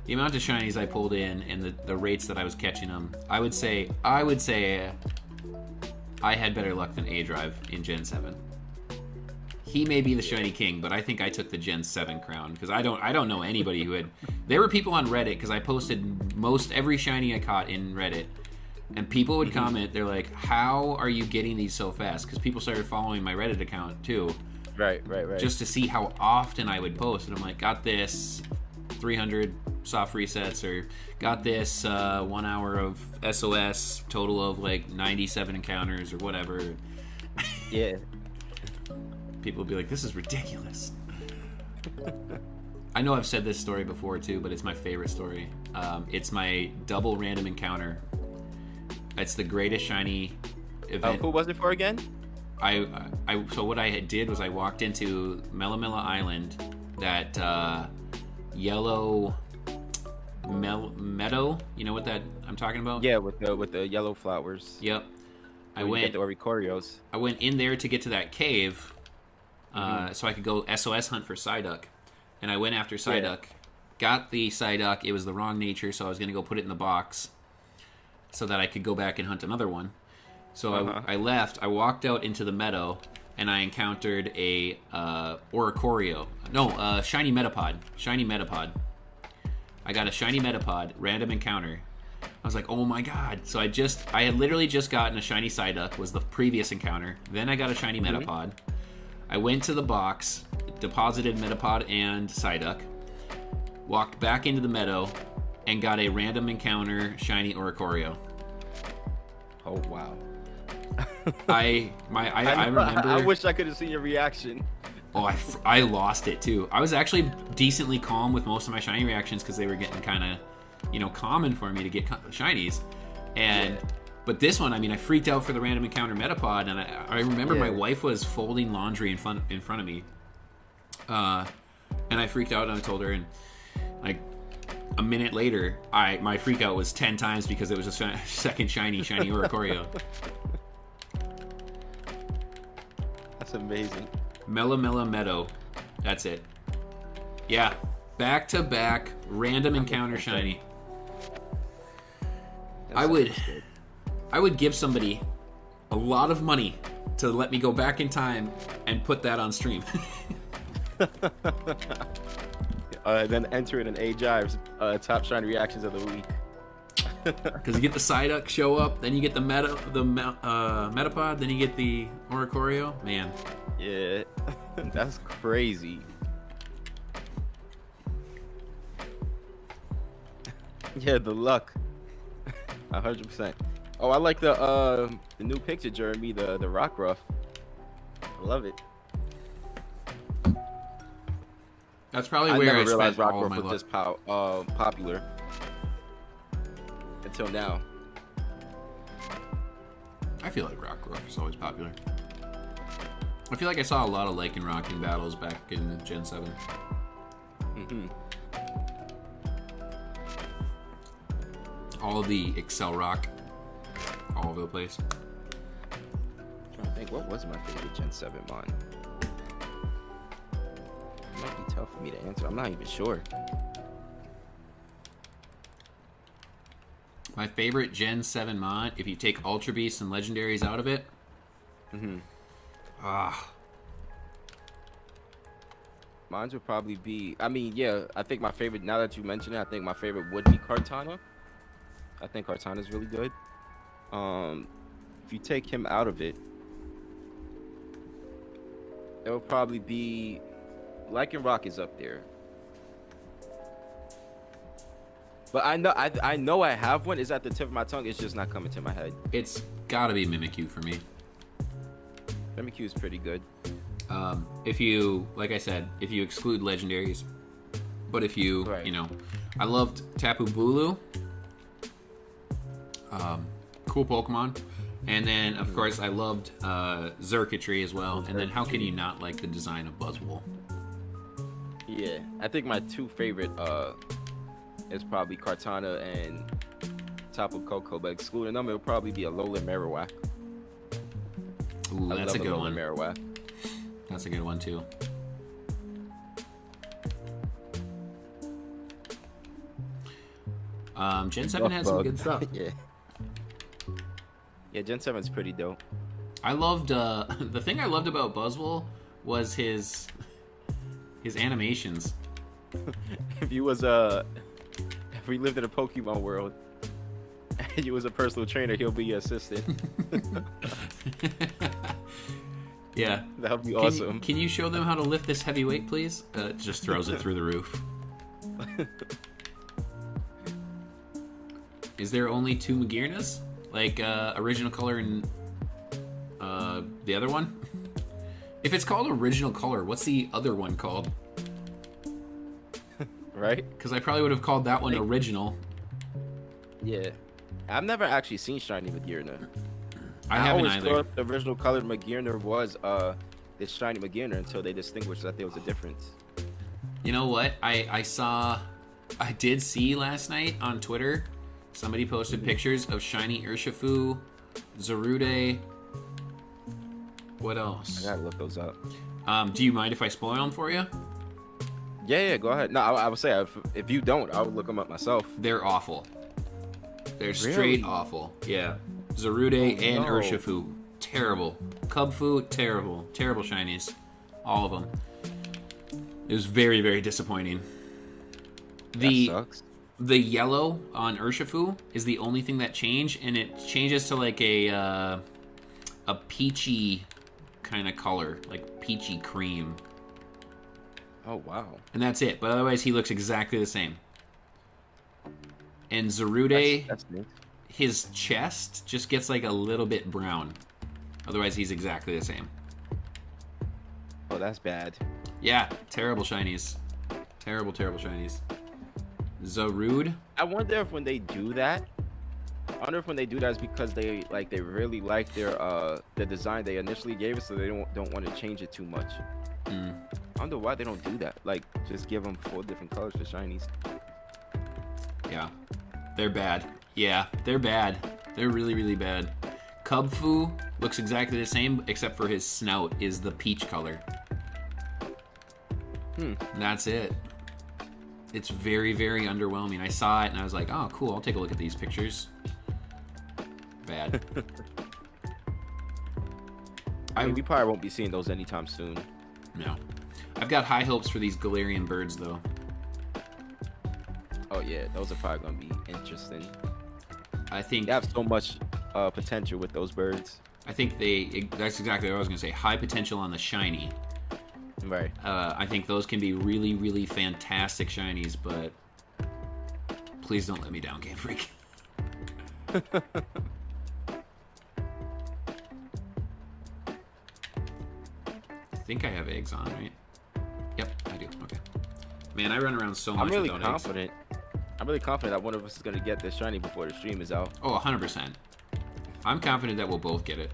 amount of shinies I pulled in and the rates that I was catching them, I would say I had better luck than A-Drive in Gen 7. He may be the shiny king, but I think I took the Gen 7 crown because I don't know anybody who had. There were people on Reddit because I posted most every shiny I caught in Reddit. And people would comment, they're like, how are you getting these so fast? Because people started following my Reddit account, too. Right. Just to see how often I would post. And I'm like, got this 300 soft resets, or got this 1 hour of SOS, total of like 97 encounters, or whatever. Yeah. People would be like, this is ridiculous. I know I've said this story before, too, but it's my favorite story. It's my double random encounter. It's the greatest shiny event. Who was it for again? So what I did was I walked into Melamela Island, that yellow meadow. You know what that I'm talking about? Yeah, with the yellow flowers. Yep. I went the Oricorios. I went in there to get to that cave, so I could go SOS hunt for Psyduck, and I went after Psyduck. Yeah. Got the Psyduck. It was the wrong nature, so I was gonna go put it in the box, so that I could go back and hunt another one. So I left. I walked out into the meadow, and I encountered a Oricorio. No, shiny Metapod. Shiny Metapod. I got a shiny Metapod, random encounter. I was like, oh my god. So I had literally just gotten a shiny Psyduck, was the previous encounter. Then I got a shiny Metapod. I went to the box, deposited Metapod and Psyduck, walked back into the meadow, and got a random encounter shiny Oricorio. Oh wow! I remember. I wish I could have seen your reaction. Oh, I lost it too. I was actually decently calm with most of my shiny reactions because they were getting kind of, common for me to get shinies, but this one, I mean, I freaked out for the random encounter Metapod, and I remember my wife was folding laundry in front of me, and I freaked out and I told her, and like. A minute later, my freak out was 10 times because it was a second shiny Oricorio. That's amazing. Melamela Meadow. That's it. Yeah. Back to back random encounter shiny. I would give somebody a lot of money to let me go back in time and put that on stream. Then enter it in A-Jive's top shiny reactions of the week. Because you get the Psyduck show up, then you get the Metapod, then you get the Oricorio. Man. Yeah, that's crazy. Yeah, the luck. 100%. Oh, I like the new picture, Jeremy, the rock ruff. I love it. That's probably I where never I realized spent rock all of ruff my was luck. this popular until now. I feel like Rock Ruff is always popular. I feel like I saw a lot of Lycanroc in battles back in Gen 7. Mm-hmm. All of the Excel Rock, all over the place. I'm trying to think, what was my favorite Gen 7 mon? It might be tough for me to answer. I'm not even sure. My favorite Gen 7 mod, if you take Ultra Beasts and Legendaries out of it. Mm-hmm. Ah. Mine would probably be, I mean, yeah, I think my favorite, now that you mention it, I think my favorite would be Kartana. I think Kartana's really good. If you take him out of it, it would probably be, Lycanroc is up there. But I know I have one. It's at the tip of my tongue. It's just not coming to my head. It's gotta be Mimikyu for me. Mimikyu is pretty good. If you, like I said, if you exclude Legendaries, but if you, Right. you know, I loved Tapu Bulu. Cool Pokemon. And then, of course, I loved Xurkitree as well. And then how can you not like the design of Buzzwole? Yeah, I think my two favorite is probably Kartana and Tapu Koko, but excluding them, it'll probably be a Alolan Marowak. Ooh, I that's a love good Alolan one. Marowak. That's a good one, too. Gen 7 has some good stuff. Yeah. Yeah, Gen 7's pretty dope. I loved, the thing I loved about Buzzwole was his animations. If you was if we lived in a Pokemon world and you was a personal trainer, he'll be your assistant. Yeah. That would be awesome. Can you show them how to lift this heavy weight, please? It just throws it through the roof. Is there only two Magearnas? Like, original color and the other one? If it's called original color, what's the other one called? Right? Because I probably would have called that one original. Yeah. I've never actually seen Shiny Magearna. I haven't always either. thought the original colored Magearna was this Shiny Magearna until they distinguished that there was a difference. You know what? I did see last night on Twitter, somebody posted pictures of shiny Urshifu, Zarude. What else? I gotta look those up. Do you mind if I spoil them for you? Yeah, go ahead. No, I would say if you don't, I would look them up myself. They're awful. They're straight Really? awful. Yeah. Zarude and no. Urshifu, terrible. Cubfu, terrible. Terrible shinies. All of them. It was very, very disappointing. That sucks. The yellow on Urshifu is the only thing that changed, and it changes to like a peachy kind of color, like peachy cream. Oh, wow. And that's it. But otherwise, he looks exactly the same. And Zarude, That's neat. his chest just gets like a little bit brown. Otherwise, he's exactly the same. Oh, that's bad. Yeah, terrible shinies. Terrible, terrible shinies. Zarude. I wonder if when they do that, it's because they really like their the design they initially gave us, so they don't want to change it too much. I wonder why they don't do that. Like, just give them 4 different colors for shinies. Yeah, they're bad. Yeah, they're bad. They're really, really bad. Cubfu looks exactly the same, except for his snout is the peach color. And that's it. It's very, very underwhelming. I saw it and I was like, oh, cool, I'll take a look at these pictures. Bad. I mean, we probably won't be seeing those anytime soon. No. I've got high hopes for these Galarian birds, though. Oh yeah, those are probably gonna be interesting. I think they have so much potential with those birds. I think that's exactly what I was gonna say. High potential on the shiny. Right. I think those can be really, really fantastic shinies, but please don't let me down, Game Freak. I think I have eggs on, right? Yep, I do. Okay. Man, I run around so much without confident. eggs. I'm really confident that one of us is going to get this shiny before the stream is out. Oh, 100%. I'm confident that we'll both get it.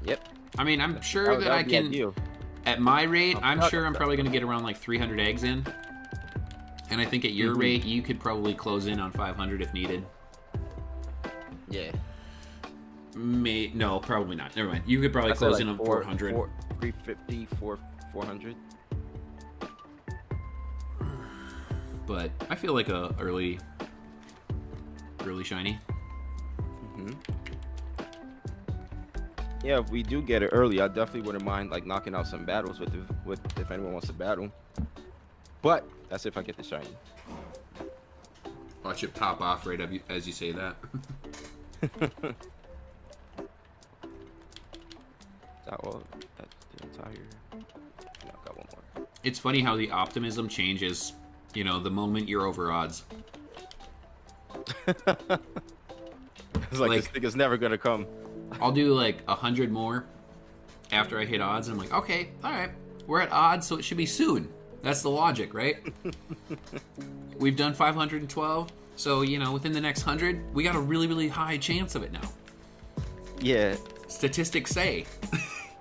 Yep. I mean, I'm sure that I can... Ideal. At my rate, I'm sure I'm probably going to get around like 300 eggs in. And I think at your rate, you could probably close in on 500 if needed. Yeah. No, probably not. Never mind. You could probably close in on 400. 350, 400. But I feel like a early shiny. Yeah, if we do get it early, I definitely wouldn't mind like knocking out some battles with if anyone wants to battle. But that's if I get the shiny. Watch it pop off right as you say that. That's the entire. No, I got one more. It's funny how the optimism changes, you know, the moment you're over odds. It's like this thing is never gonna come. I'll do like 100 more after I hit odds, and I'm like, okay, all right, we're at odds, so it should be soon. That's the logic, right? We've done 512, so, you know, within the next 100, we got a really, really high chance of it now. Yeah. Statistics say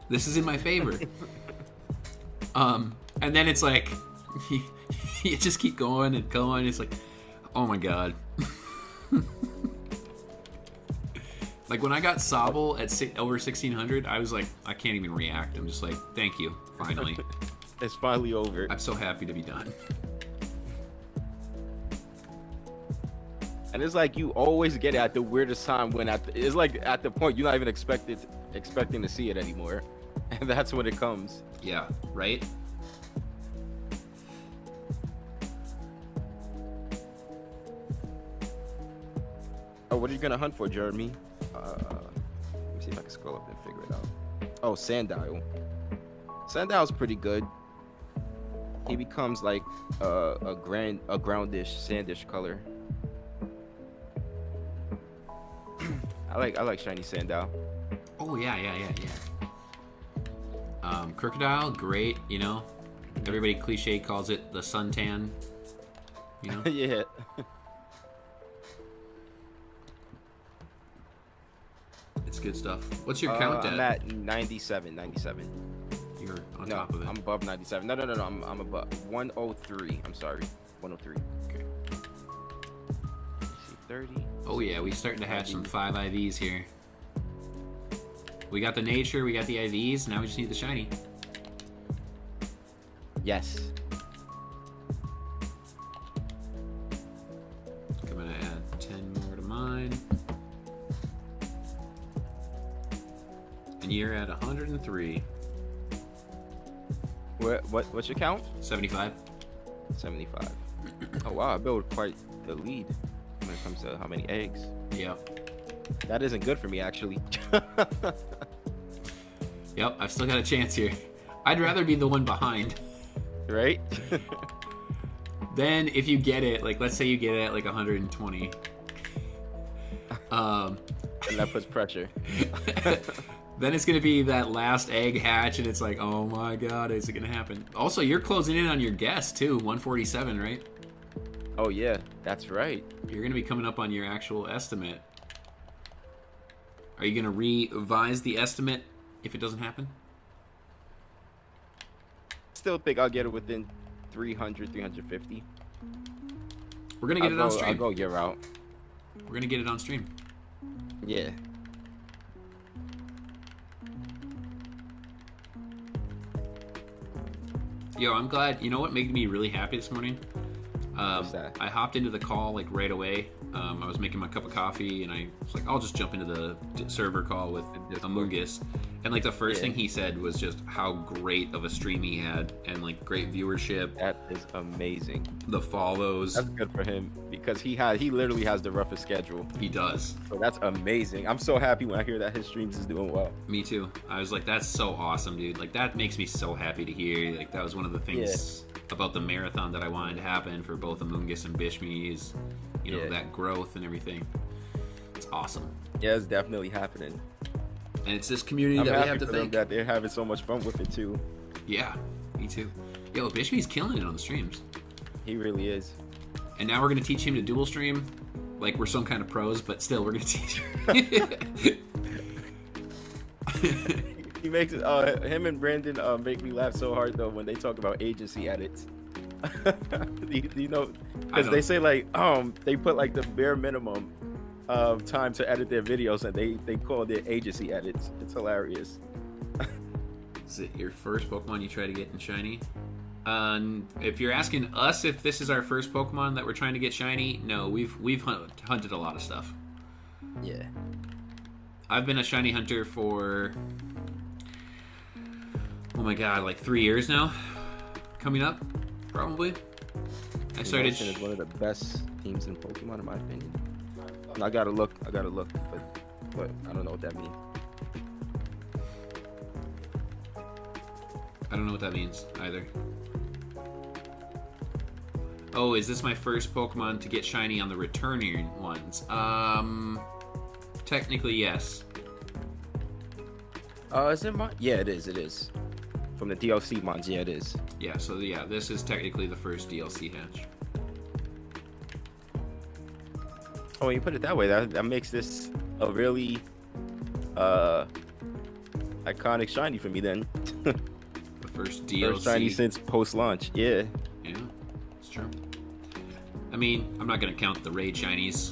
this is in my favor. And then it's like, you just keep going and going. It's like, oh my god. Like when I got Sobble at over 1600, I was like, I can't even react. I'm just like, thank you, finally. It's finally over. I'm so happy to be done. And it's like you always get it at the weirdest time when it's like at the point you're not even expecting to see it anymore. And that's when it comes. Yeah, right? Oh, what are you gonna hunt for, Jeremy? Let me see if I can scroll up and figure it out. Oh, Sandile. Sandile's pretty good. He becomes like a groundish, sandish color. I like shiny Sandile. Oh yeah. Crocodile, great. You know, everybody cliche calls it the suntan. You know. Yeah. It's good stuff. What's your count at? I'm at 97. You're on top of it. I'm above 97. No. I'm above 103. I'm sorry. 103. Okay. Let's see, 30. Oh yeah, we starting to hatch some 5 IVs here. We got the nature, we got the IVs, now we just need the shiny. Yes. I'm gonna add 10 more to mine. And you're at 103. What's your count? 75. 75. Oh wow, I built quite the lead when it comes to how many eggs. Yeah. That isn't good for me, actually. Yep, I've still got a chance here. I'd rather be the one behind. Right? Then if you get it, like let's say you get it at like 120. And that puts pressure. Then it's gonna be that last egg hatch, and it's like, oh my god, is it gonna happen? Also, you're closing in on your guess too, 147, right? Oh yeah, that's right. You're gonna be coming up on your actual estimate. Are you gonna revise the estimate if it doesn't happen? Still think I'll get it within 300, 350. We're gonna get it on stream. I'll go your route. We're gonna get it on stream. Yeah. Yo, I'm glad. You know what made me really happy this morning? What's that? I hopped into the call like right away. I was making my cup of coffee, and I was like, I'll just jump into the server call with Amoonguss. And like the first thing he said was just how great of a stream he had, and like great viewership. That is amazing. The follows. That's good for him because he literally has the roughest schedule. He does. So that's amazing. I'm so happy when I hear that his streams is doing well. Me too. I was like, that's so awesome, dude. Like that makes me so happy to hear. Like that was one of the things about the marathon that I wanted to happen for both Amoonguss and Bishmii is, you know, that growth and everything. It's awesome. Yeah, it's definitely happening. And it's this community I'm that we happy have to for them thank. that they're having so much fun with it too. Yeah, me too. Yo, Bishmii's killing it on the streams. He really is. And now we're gonna teach him to dual stream, like we're some kind of pros, but still we're gonna teach him. He makes it. Him and Brandon make me laugh so hard though when they talk about agency edits. you know, because they say like they put like the bare minimum of time to edit their videos, and they call it agency edits. It's hilarious. Is it your first Pokemon you try to get in shiny? If you're asking us if this is our first Pokemon that we're trying to get shiny, no, we've hunted a lot of stuff. Yeah. I've been a shiny hunter for, oh my god, like 3 years now. Coming up, probably. I started. Is one of the best teams in Pokemon, in my opinion. I gotta look, but I don't know what that means. I don't know what that means either. Oh, is this my first Pokemon to get shiny on the returning ones? Technically, yes. Is it mine? Yeah, it is. It is. From the DLC mods, yeah, it is. Yeah, so yeah, this is technically the first DLC hatch. Oh, when you put it that way, that makes this a really iconic shiny for me then. The first DLC. First shiny since post-launch, yeah. Yeah, it's true. I mean, I'm not gonna count the raid shinies,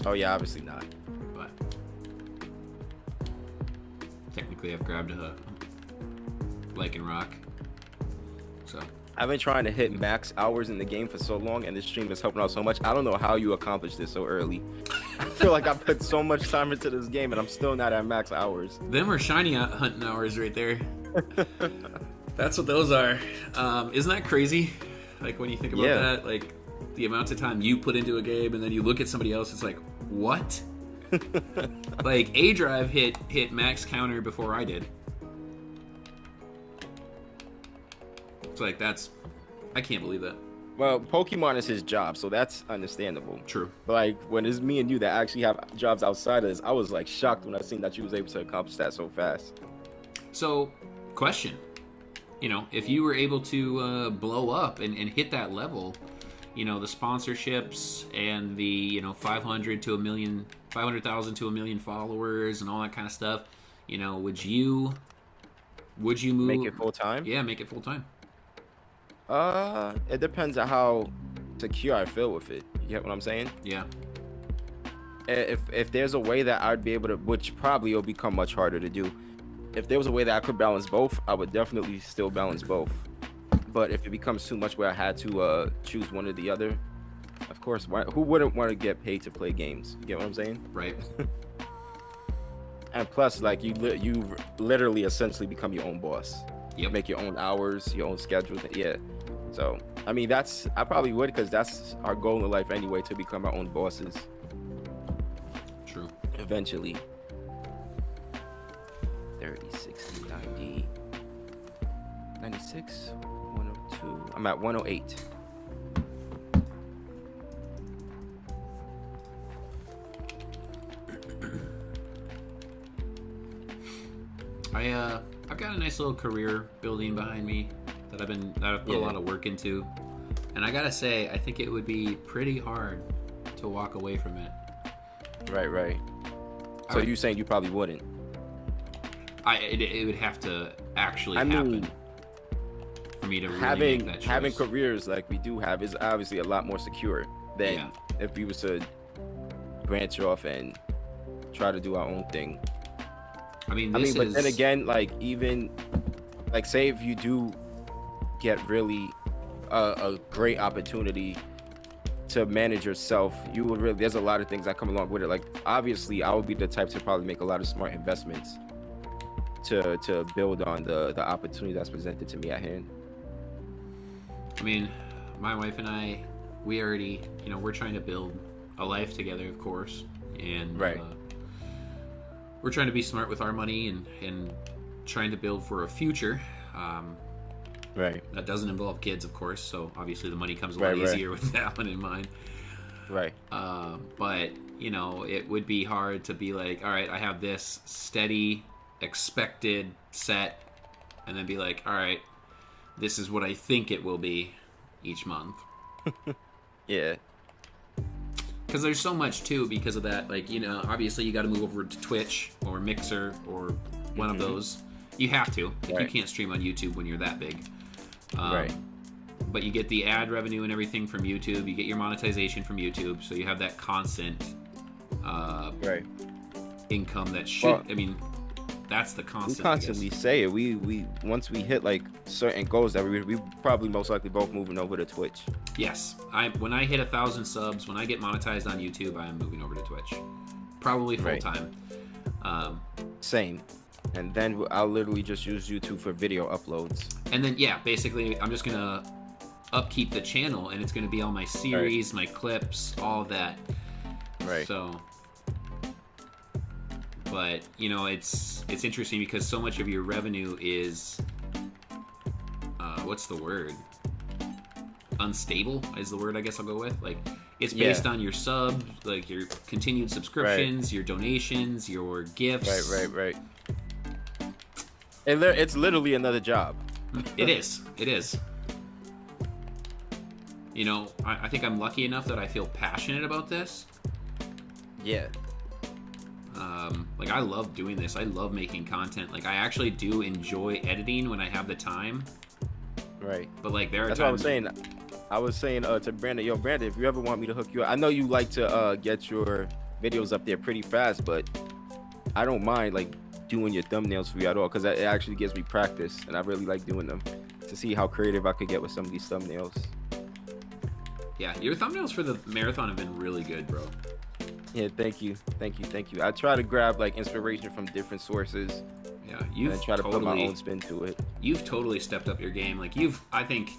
Oh yeah, obviously not. but technically I've grabbed a Lycanroc. So I've been trying to hit max hours in the game for so long, and this stream is helping out so much. I don't know how you accomplished this so early. I feel like I put so much time into this game, and I'm still not at max hours. them are shiny hunting hours right there. That's what those are. Isn't that crazy? Like when you think about that, like the amount of time you put into a game, and then you look at somebody else, it's like, what? Like A Drive hit max counter before I did. It's like I can't believe that. Well, Pokemon is his job, so that's understandable. True. But like when it's me and you that actually have jobs outside of this, I was like shocked when I seen that you was able to accomplish that so fast. So, question. You know, if you were able to blow up and hit that level, you know, the sponsorships and the, 500,000 to 1 million followers and all that kind of stuff, you know, would you move? Make it full time? Yeah, make it full time. It depends on how secure I feel with it. You get what I'm saying? Yeah. If there's a way that I'd be able to, which probably will become much harder to do, if there was a way that I could balance both, I would definitely still balance both. But if it becomes too much where I had to choose one or the other, of course, who wouldn't want to get paid to play games? You get what I'm saying? Right. And plus, like you literally essentially become your own boss. Yep. Make your own hours, your own schedule. Yeah. So I mean, I probably would, because that's our goal in life anyway, to become our own bosses. True. Eventually. 30, 60, 90, 96, 102. I'm at 108. I've got a nice little career building behind me that I've put a lot of work into, and I gotta say, I think it would be pretty hard to walk away from it. Right. So you saying you probably wouldn't? It would have to actually happen for me to really make that choice. Having careers like we do have is obviously a lot more secure than if we was to branch off and try to do our own thing. But then again, like even like say if you do get really a great opportunity to manage yourself. You would really, there's a lot of things that come along with it. Like obviously I would be the type to probably make a lot of smart investments to build on the opportunity that's presented to me at hand. I mean, my wife and I, we already, we're trying to build a life together, of course, and right. We're trying to be smart with our money and trying to build for a future. Right. That doesn't involve kids, of course, so obviously the money comes a lot easier with that one in mind. Right. But, it would be hard to be like, all right, I have this steady, expected set, and then be like, all right, this is what I think it will be each month. Yeah. Because there's so much, too, because of that. Like, obviously you got to move over to Twitch or Mixer or one of those. You have to. Like, you can't stream on YouTube when you're that big. Right. But you get the ad revenue and everything from YouTube. You get your monetization from YouTube. So you have that constant income that should... that's the constant. We constantly say it. We once we hit like certain goals that we probably most likely both moving over to Twitch. Yes. When I hit 1,000 subs, when I get monetized on YouTube, I am moving over to Twitch. Probably full time. Same. And then I'll literally just use YouTube for video uploads. And then, basically, I'm just going to upkeep the channel, and it's going to be all my series, my clips, all of that. Right. So, but, it's interesting because so much of your revenue is, what's the word? Unstable is the word I guess I'll go with. Like, it's based on your subs, like your continued subscriptions, your donations, your gifts. Right. It's literally another job. It is. I think I'm lucky enough that I feel passionate about this. Yeah. Like, I love doing this. I love making content. Like, I actually do enjoy editing when I have the time. Right. But, like, there are That's times... what I was saying to Brandon, Brandon, if you ever want me to hook you up, I know you like to get your videos up there pretty fast, but I don't mind, like, doing your thumbnails for you at all, because it actually gives me practice, and I really like doing them to see how creative I could get with some of these thumbnails. Yeah, your thumbnails for the marathon have been really good, bro. Yeah, thank you. I try to grab like inspiration from different sources. Yeah, and try to put my own spin to it. You've totally stepped up your game. Like, I think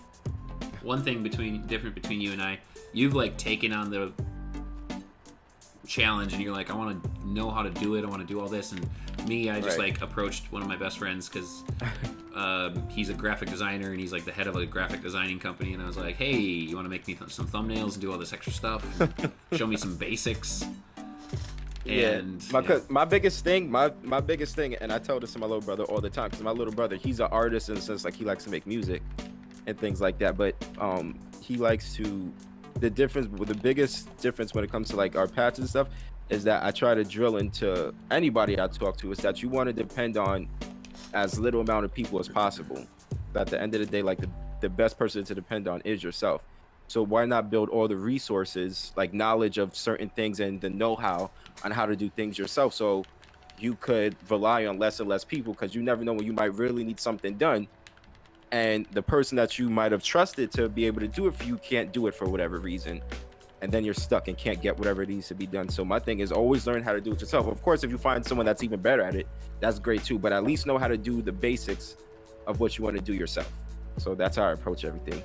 one thing different between you and I, you've like taken on the challenge, and you're like, I want to know how to do it. I want to do all this. And me, I just like approached one of my best friends because he's a graphic designer, and he's like the head of a graphic designing company. And I was like, hey, you want to make me some thumbnails and do all this extra stuff? Show me some basics. And my biggest thing, and I tell this to my little brother all the time, because my little brother, he's an artist in the sense like he likes to make music and things like that, but he likes to, the biggest difference when it comes to like our patches and stuff is that I try to drill into anybody I talk to is that you want to depend on as little amount of people as possible. But at the end of the day, like the best person to depend on is yourself. So why not build all the resources, like knowledge of certain things and the know-how on how to do things yourself, so you could rely on less and less people, because you never know when you might really need something done, and the person that you might have trusted to be able to do it for you can't do it for whatever reason, and then you're stuck and can't get whatever needs to be done. So my thing is always learn how to do it yourself. Of course, if you find someone that's even better at it, that's great too, but at least know how to do the basics of what you want to do yourself. So that's how I approach everything.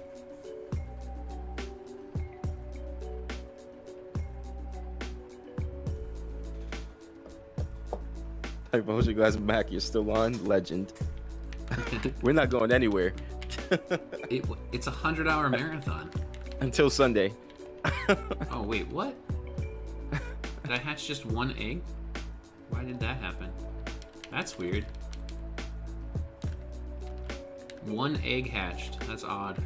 Type of your guys back. You're still on. Legend. We're not going anywhere. It's a 100-hour marathon until Sunday. Oh wait, what? Did I hatch just one egg? Why did that happen? That's weird. One egg hatched. That's odd.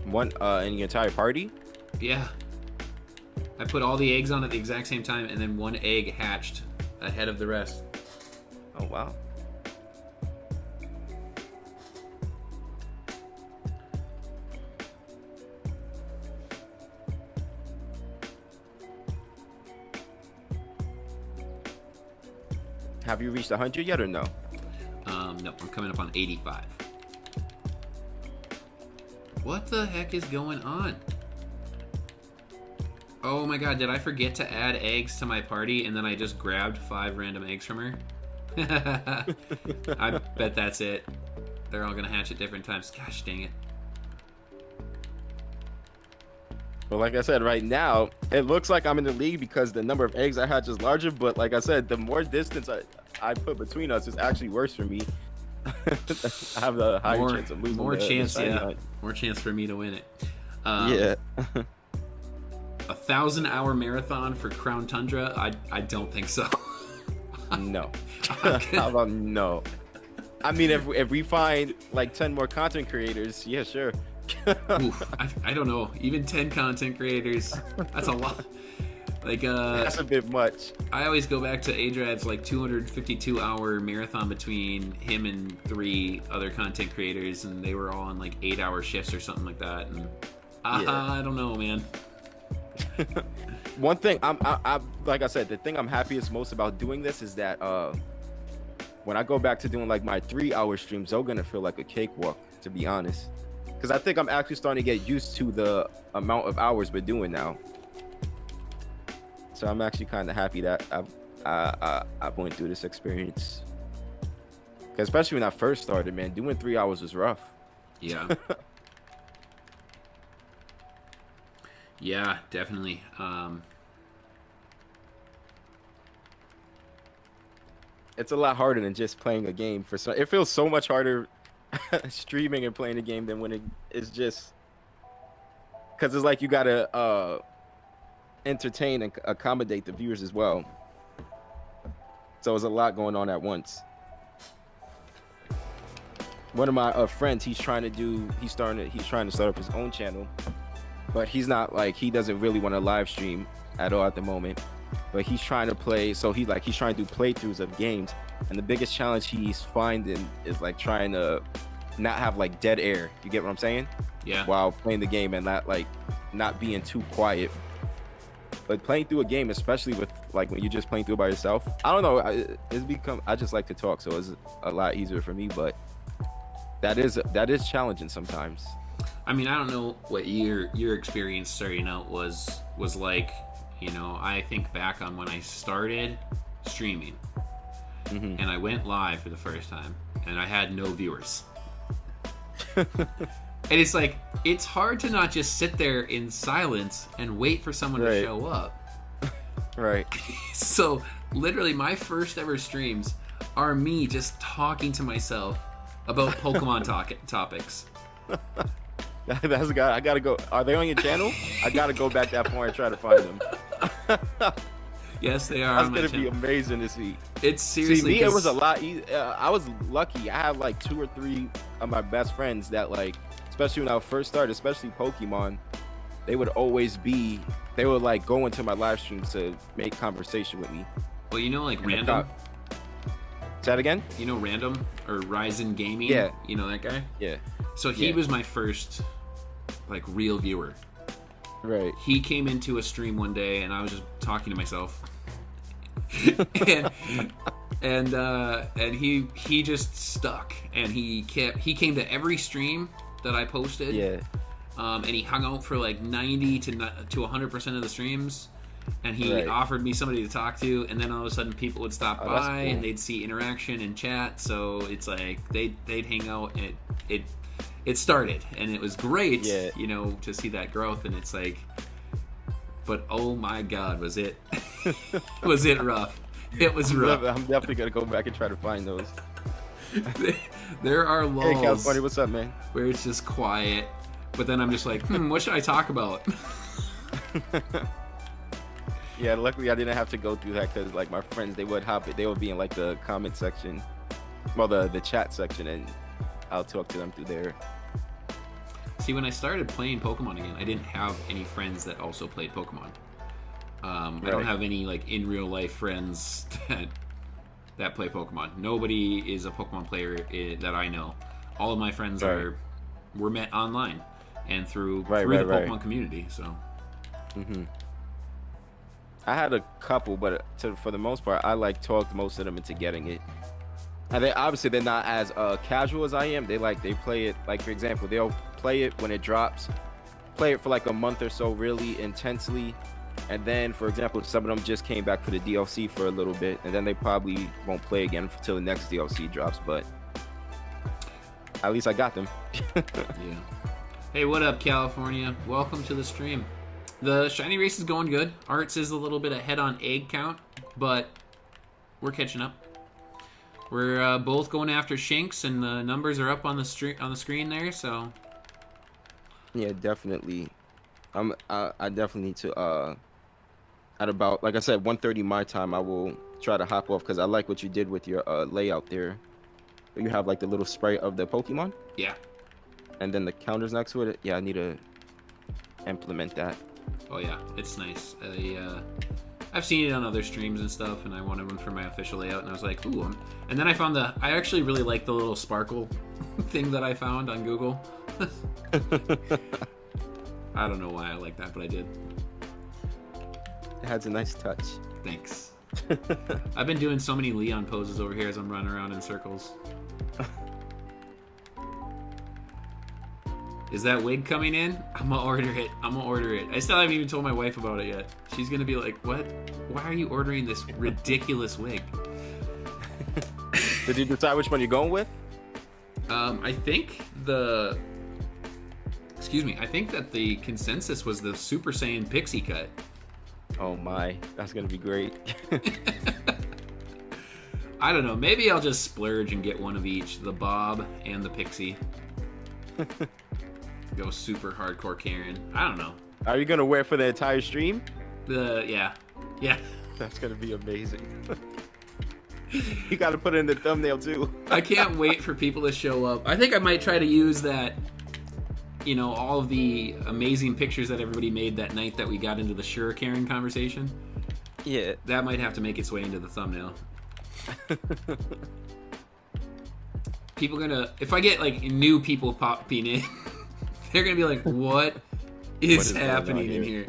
One in your entire party? Yeah. I put all the eggs on at the exact same time, and then one egg hatched ahead of the rest. Oh, wow. Have you reached 100 yet or no? No, I'm coming up on 85. What the heck is going on? Oh my god, did I forget to add eggs to my party and then I just grabbed 5 random eggs from her? I bet that's it. They're all gonna hatch at different times. Gosh dang it. But like I said, right now, it looks like I'm in the lead because the number of eggs I hatch is larger. But like I said, the more distance I put between us is actually worse for me. I have the higher chance of losing. More chance for me to win it. Yeah. 1,000-hour marathon for Crown Tundra? I don't think so. No. How about no? I mean, if we find like 10 more content creators, yeah, sure. Oof, I don't know. Even 10 content creators, that's a lot. Like that's a bit much. I always go back to Adrad's like 252-hour marathon between him and 3 other content creators, and they were all on like 8-hour shifts or something like that. And I don't know, man. One thing I'm like I said, the thing I'm happiest most about doing this is that when I go back to doing like my 3-hour streams, they're gonna feel like a cakewalk, to be honest. Because I think I'm actually starting to get used to the amount of hours we're doing now. So I'm actually kind of happy that I went through this experience. Especially when I first started, man, doing 3 hours was rough. Yeah. Yeah, definitely. It's a lot harder than just playing a game. It feels so much harder streaming and playing a game than when it is just, because it's like you gotta entertain and accommodate the viewers as well. So there's a lot going on at once. One of my friends, he's trying to start up his own channel, but he's not like, he doesn't really want to live stream at all at the moment. But he's trying to play, so he's trying to do playthroughs of games, and the biggest challenge he's finding is like trying to not have like dead air. You get what I'm saying? Yeah. While playing the game and not being too quiet. But playing through a game, especially with like when you're just playing through it by yourself, I don't know. I just like to talk, so it's a lot easier for me. But that is challenging sometimes. I mean, I don't know what your experience starting out was like. You know, I think back on when I started streaming, and I went live for the first time, and I had no viewers. And it's like, it's hard to not just sit there in silence and wait for someone to show up. Right. So, literally, my first ever streams are me just talking to myself about Pokemon topics. That's I gotta go. Are they on your channel? I gotta go back that far and try to find them. Yes, they are. That's on my gonna channel. be amazing to see. It's seriously. See, me, it was a lot. I was lucky. I had like 2 or 3 of my best friends that, like, especially when I first started, especially Pokemon, they would like go into my live streams to make conversation with me. Well, you know, like Random. Say that again? You know Random or Ryzen Gaming? Yeah. You know that guy? Yeah. So he was my first like real viewer. Right. He came into a stream one day and I was just talking to myself. and he just stuck, and he came to every stream that I posted. Yeah. And he hung out for like 90 to 100% of the streams, and he offered me somebody to talk to, and then all of a sudden people would stop by cool. and they'd see interaction and chat. So it's like they'd hang out, and it started, and it was great, you know, to see that growth. And it's like, but oh my God, was it rough? It was rough. I'm definitely gonna go back and try to find those. There are lulls. Hey, California, what's up, man? Where it's just quiet, but then I'm just like, what should I talk about? Yeah, luckily I didn't have to go through that, because like my friends, they would be in like the comment section, well, the chat section, and I'll talk to them through there. See, when I started playing Pokemon again, I didn't have any friends that also played Pokemon. I don't have any like in real life friends that play Pokemon. Nobody is a Pokemon player that I know. All of my friends were met online and through the Pokemon community. So. I had a couple, but for the most part, I like talked most of them into getting it. And they're not as casual as I am. They play it, like, for example, they'll play it when it drops, play it for like a month or so really intensely, and then, for example, some of them just came back for the DLC for a little bit, and then they probably won't play again until the next DLC drops, but at least I got them. Yeah. Hey, what up, California? Welcome to the stream. The shiny race is going good. Arrtz is a little bit ahead on egg count, but we're catching up. We're both going after Shinx, and the numbers are up on the screen there, so... Yeah, definitely. I definitely need to at about, like I said, 1:30 my time, I will try to hop off because I like what you did with your layout there. You have like the little sprite of the Pokemon. Yeah. And then the counters next to it. Yeah, I need to implement that. Oh yeah, it's nice. I've seen it on other streams and stuff, and I wanted one for my official layout, and I was like, ooh. And then I found I actually really like the little sparkle thing that I found on Google. I don't know why I like that, but I did. It has a nice touch. Thanks. I've been doing so many Leon poses over here as I'm running around in circles. Is that wig coming in? I'm gonna order it. I still haven't even told my wife about it yet. She's gonna be like, what? Why are you ordering this ridiculous wig? Did you decide which one you're going with? I think that the consensus was the Super Saiyan pixie cut. Oh my, that's gonna be great. I don't know, maybe I'll just splurge and get one of each, the Bob and the pixie. Go super hardcore Karen. I don't know. Are you gonna wear it for the entire stream? Yeah. That's gonna be amazing. You gotta put it in the thumbnail too. I can't wait for people to show up. I think I might try to use that, all of the amazing pictures that everybody made that night that we got into the Sure Karen conversation. Yeah. That might have to make its way into the thumbnail. People if I get like new people popping in, they're gonna be like, what is happening in here?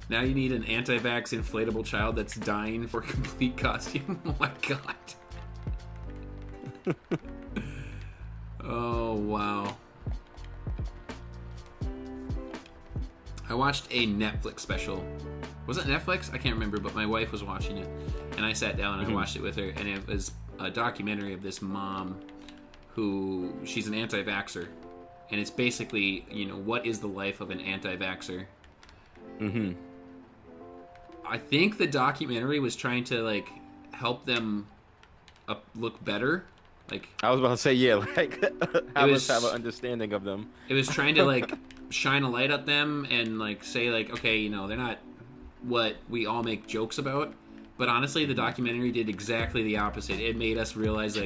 Now you need an anti-vax inflatable child that's dying for complete costume. Oh my god. Oh wow. I watched a Netflix special. Was it Netflix? I can't remember, but my wife was watching it, and I sat down and I watched it with her, and it was a documentary of this mom who, she's an anti-vaxxer, and it's basically, what is the life of an anti-vaxxer? Mm-hmm. I think the documentary was trying to, help them look better. I was about to say, yeah, have us have an understanding of them. It was trying to, shine a light at them and, say, okay, they're not what we all make jokes about. But honestly, the documentary did exactly the opposite. It made us realize,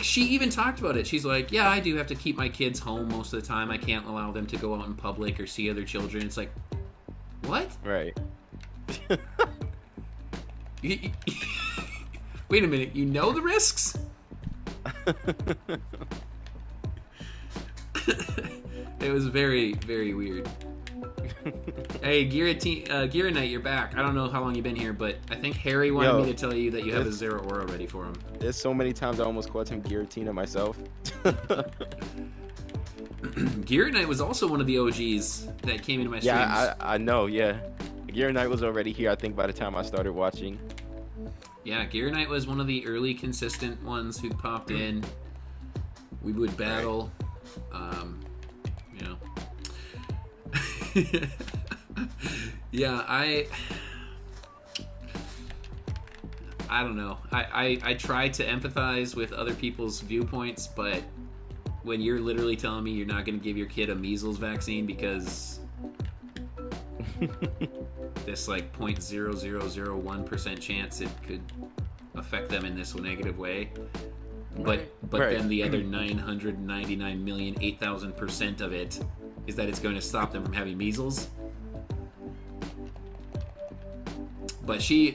she even talked about it. She's like, yeah, I do have to keep my kids home most of the time. I can't allow them to go out in public or see other children. It's like, what? Right. Wait a minute, you know the risks? It was very, very weird. Hey, Gira Knight, you're back. I don't know how long you've been here, but I think Harry wanted me to tell you that you have a Zero Aura ready for him. There's so many times I almost called him Giratina myself. Gira Knight was also one of the OGs that came into my streams. Yeah, I know, yeah. Gira Knight was already here, I think, by the time I started watching. Yeah, Gira Knight was one of the early consistent ones who popped in. We would battle. Yeah, I don't know. I try to empathize with other people's viewpoints, but when you're literally telling me you're not going to give your kid a measles vaccine because this 0.0001% chance it could affect them in this negative way, but then the other 999,008,000% of it is that it's going to stop them from having measles. But she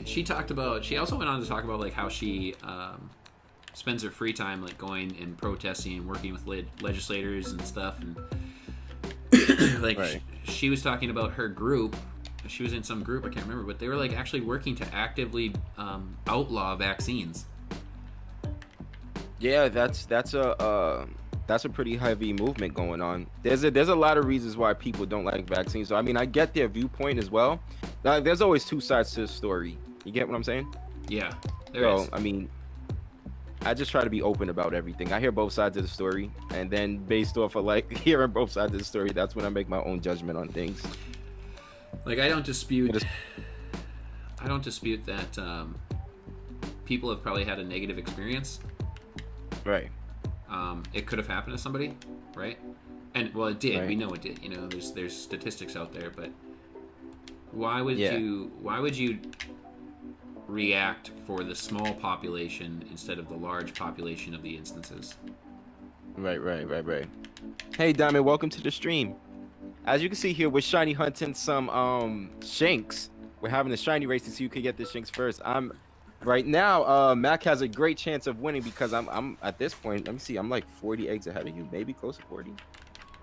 also went on to talk about how she spends her free time going and protesting and working with legislators and stuff, and right. she was talking about her group. She was in some group, I can't remember, but they were actually working to actively outlaw vaccines. Yeah, that's a pretty heavy movement going on. There's a lot of reasons why people don't like vaccines. So I mean, I get their viewpoint as well. Now, there's always two sides to the story. You get what I'm saying? Yeah, there is. I mean, I just try to be open about everything. I hear both sides of the story, and then based off of like hearing both sides of the story, that's when I make my own judgment on things. Like I don't dispute that people have probably had a negative experience. Right. It could have happened to somebody, right? And well, it did. Right. We know it did. You know, there's statistics out there, but why would Yeah. you react for the small population instead of the large population of the instances? Right. Hey, Diamond, welcome to the stream. As you can see here, we're shiny hunting some shanks. We're having a shiny race to see who can get the shanks first. Right now, Mac has a great chance of winning because I'm at this point. Let me see. I'm like 40 eggs ahead of you, maybe close to 40.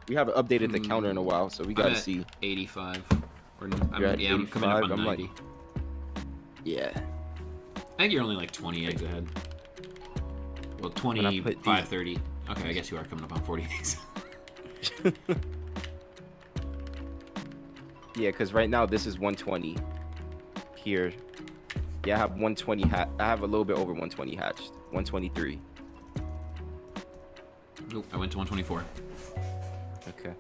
We haven't updated the counter in a while, so we gotta see. 85. You're I'm at coming up 85, on I'm 90. like- Yeah. I think you're only like 20 eggs ahead. Well, 25, 30. Okay, I guess you are coming up on 40 eggs. Yeah, because right now this is 120 here. Yeah, I have 120 I have a little bit over 120 hatched. 123. Nope, I went to 124. Okay.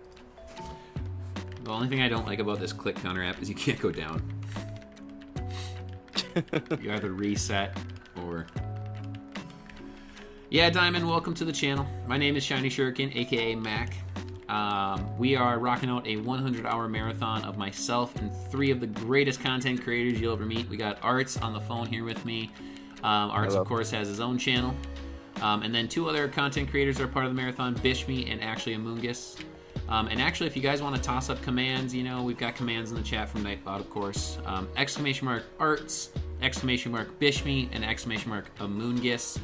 The only thing I don't like about this click counter app is you can't go down. You either reset or... Yeah, Diamond, welcome to the channel. My name is Shiny Shuriken, aka Mac. We are rocking out a 100-hour marathon of myself and 3 of the greatest content creators you'll ever meet. We got Arrtz on the phone here with me. Arrtz, Hello. of course, has his own channel. And then 2 other content creators are part of the marathon, Bishmii and actually Amoonguss. And actually, if you guys want to toss up commands, you know, we've got commands in the chat from Nightbot, of course. Exclamation mark Arrtz, exclamation mark Bishmii, and exclamation mark Amoonguss.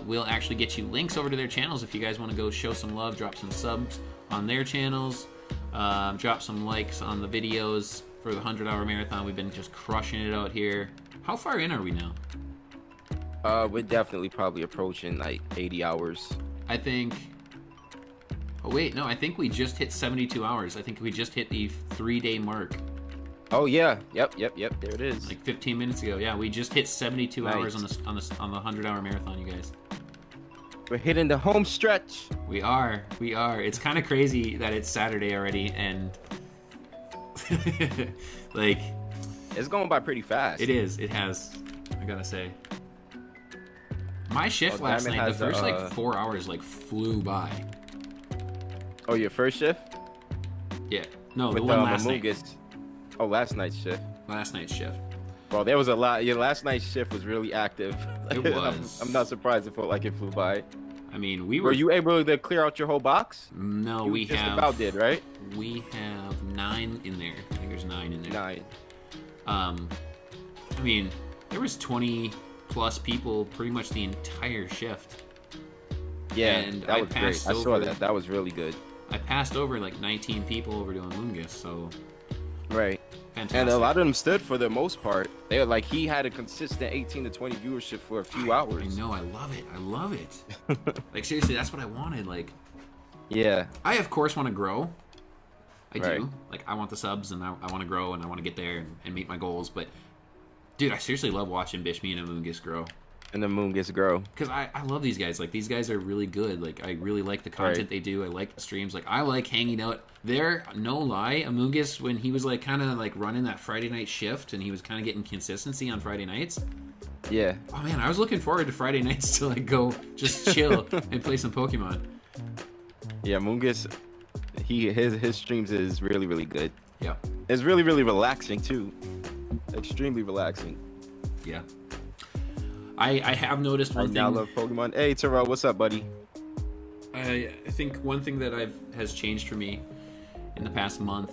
We'll actually get you links over to their channels if you guys want to go show some love, drop some subs on their channels, drop some likes on the videos for the 100-hour marathon. We've been just crushing it out here. How far in are we now? We're definitely probably approaching like 80 hours. I think... Oh, wait, no, I think we just hit 72 hours. I think we just hit the 3-day mark. Oh yeah, yep. There it is. Like 15 minutes ago. Yeah, we just hit 72 Nice. hours on the 100-hour marathon, you guys. We're hitting the home stretch. We are. It's kind of crazy that it's Saturday already, and like It's going by pretty fast. it is. It has. I gotta say, my shift Well, last Diamond night, the has first the, like 4 hours like flew by. Oh, your first shift? Yeah. No, With the one last night. Amoonguss. Oh, last night's shift. Last night's shift. Well, there was a lot. Your last night's shift was really active. It was. I'm not surprised it felt like it flew by. I mean, we Were were. you able to clear out your whole box? No, You we just have. about did, right? We have 9 in there. I think there's 9 in there. 9. I mean, there was 20 plus people pretty much the entire shift. Yeah, And that I was great. passed I saw over- that. That was really good. I passed over like 19 people over to Amoonguss, so Right. fantastic. And a lot of them stood for the most part. They were like, he had a consistent 18 to 20 viewership for a few I hours. know, I love it. Like seriously, that's what I wanted. Like, Yeah. I of course want to grow. I Right. do. Like, I want the subs, and I want to grow, and I want to get there and meet my goals. But dude, I seriously love watching Bishmii and Amoonguss grow. And the moon gets grow. Because I love these guys. Like, these guys are really good. Like, I really like the content Right. they do. I like the streams. Like, I like hanging out there. No lie, Amoonguss, when he was, like, kind of, like, running that Friday night shift, and he was kind of getting consistency on Friday nights. Yeah. Oh, man, I was looking forward to Friday nights to, like, go just chill and play some Pokemon. Yeah, Moongus, his streams is really, really good. Yeah. It's really, really relaxing too. Extremely relaxing. Yeah. I have noticed I one now thing. love Pokemon. Hey Terrell, what's up, buddy? I think one thing that has changed for me in the past month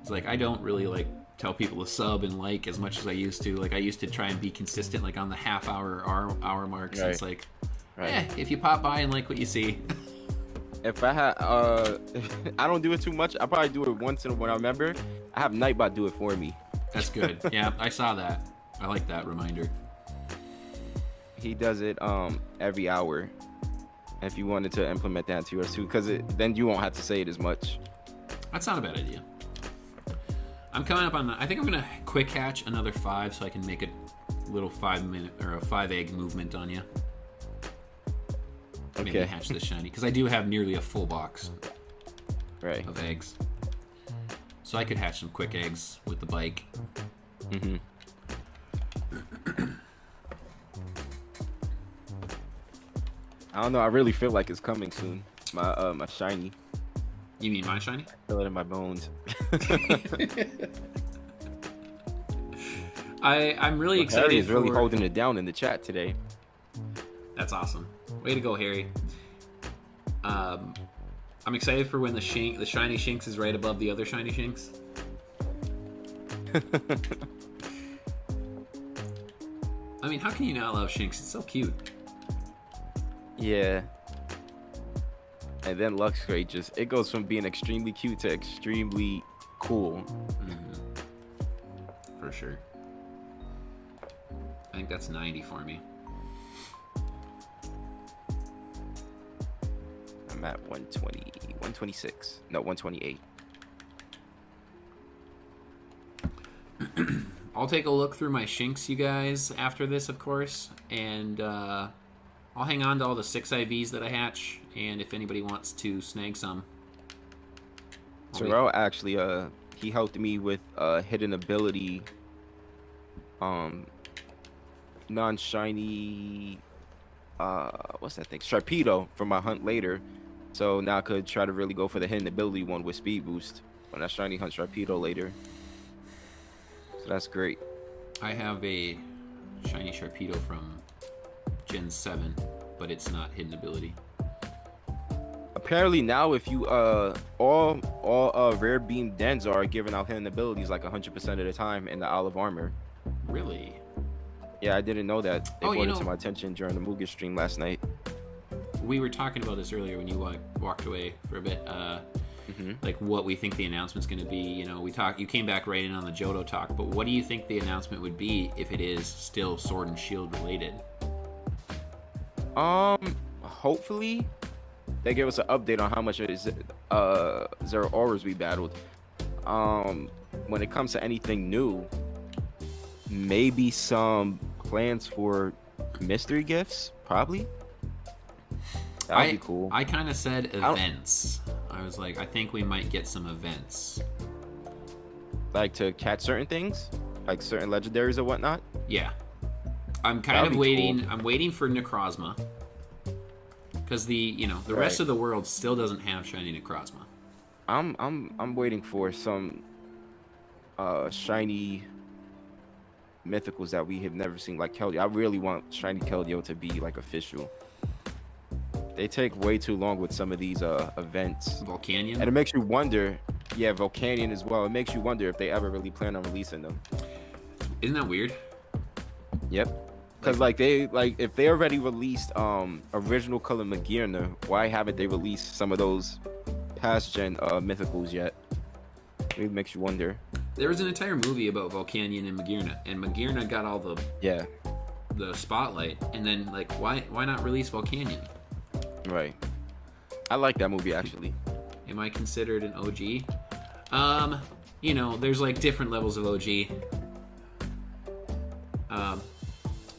is, like, I don't really, like, tell people to sub and like as much as I used to. Like, I used to try and be consistent, like, on the half hour marks. Right. It's like, Right. if you pop by and like what you see. If I had, I don't do it too much. I probably do it once in a while. I remember, I have Nightbot do it for me. That's good. Yeah, I saw that. I like that reminder. he does it every hour. If you wanted to implement that into yours too, because then you won't have to say it as much. That's not a bad idea. I'm coming up on. I think I'm gonna quick hatch another 5 so I can make a little 5-minute or a 5-egg movement on you. Okay. Maybe hatch this shiny because I do have nearly a full box Right. of eggs, so I could hatch some quick eggs with the bike. Mm-hmm. I don't know. I really feel like it's coming soon. My shiny. You mean my shiny? I feel it in my bones. I'm really excited. Harry is really holding it down in the chat today. That's awesome. Way to go, Harry. I'm excited for when the shiny Shinx is right above the other shiny Shinx. I mean, how can you not love Shinx? It's so cute. Yeah. And then Luxray it goes from being extremely cute to extremely cool. Mm-hmm. For sure. I think that's 90 for me. I'm at 120, 126. No, 128. I'll take a look through my Shinx, you guys, after this, of course, and I'll hang on to all the 6 IVs that I hatch, and if anybody wants to snag some. Terrell actually, he helped me with hidden ability, non-shiny, what's that thing? Sharpedo for my hunt later. So now I could try to really go for the hidden ability one with speed boost when I shiny hunt Sharpedo later. So that's great. I have a shiny Sharpedo from Gen 7, but it's not hidden ability. Apparently now, if you all rare beam dens are giving out hidden abilities like 100% of the time in the Olive Armor. Really? Yeah, I didn't know that. They Oh, brought it to my attention during the Amoonguss stream last night. We were talking about this earlier when you walked away for a bit. Like what we think the announcement's going to be. You know, you came back right in on the Johto talk, but what do you think the announcement would be if it is still Sword and Shield related? Hopefully they give us an update on how much it is Zero Auras we battled. When it comes to anything new, maybe some plans for mystery gifts, probably. That would be cool. I kind of said events. I was like, I think we might get some events. Like to catch certain things? Like certain legendaries or whatnot? Yeah. I'm kind of waiting. Cool. I'm waiting for Necrozma. Because the rest of the world still doesn't have shiny Necrozma. I'm waiting for some shiny mythicals that we have never seen, like Keldeo. I really want shiny Keldeo to be like official. They take way too long with some of these events. Volcanion? And it makes you wonder, yeah, Volcanion as well. It makes you wonder if they ever really plan on releasing them. Isn't that weird? Yep. Because if they already released original color Magearna, why haven't they released some of those past gen mythicals yet? It makes you wonder. There was an entire movie about Volcanion and Magearna got all the spotlight, and then like why not release Volcanion? Right. I like that movie actually. Am I considered an OG? There's like different levels of OG.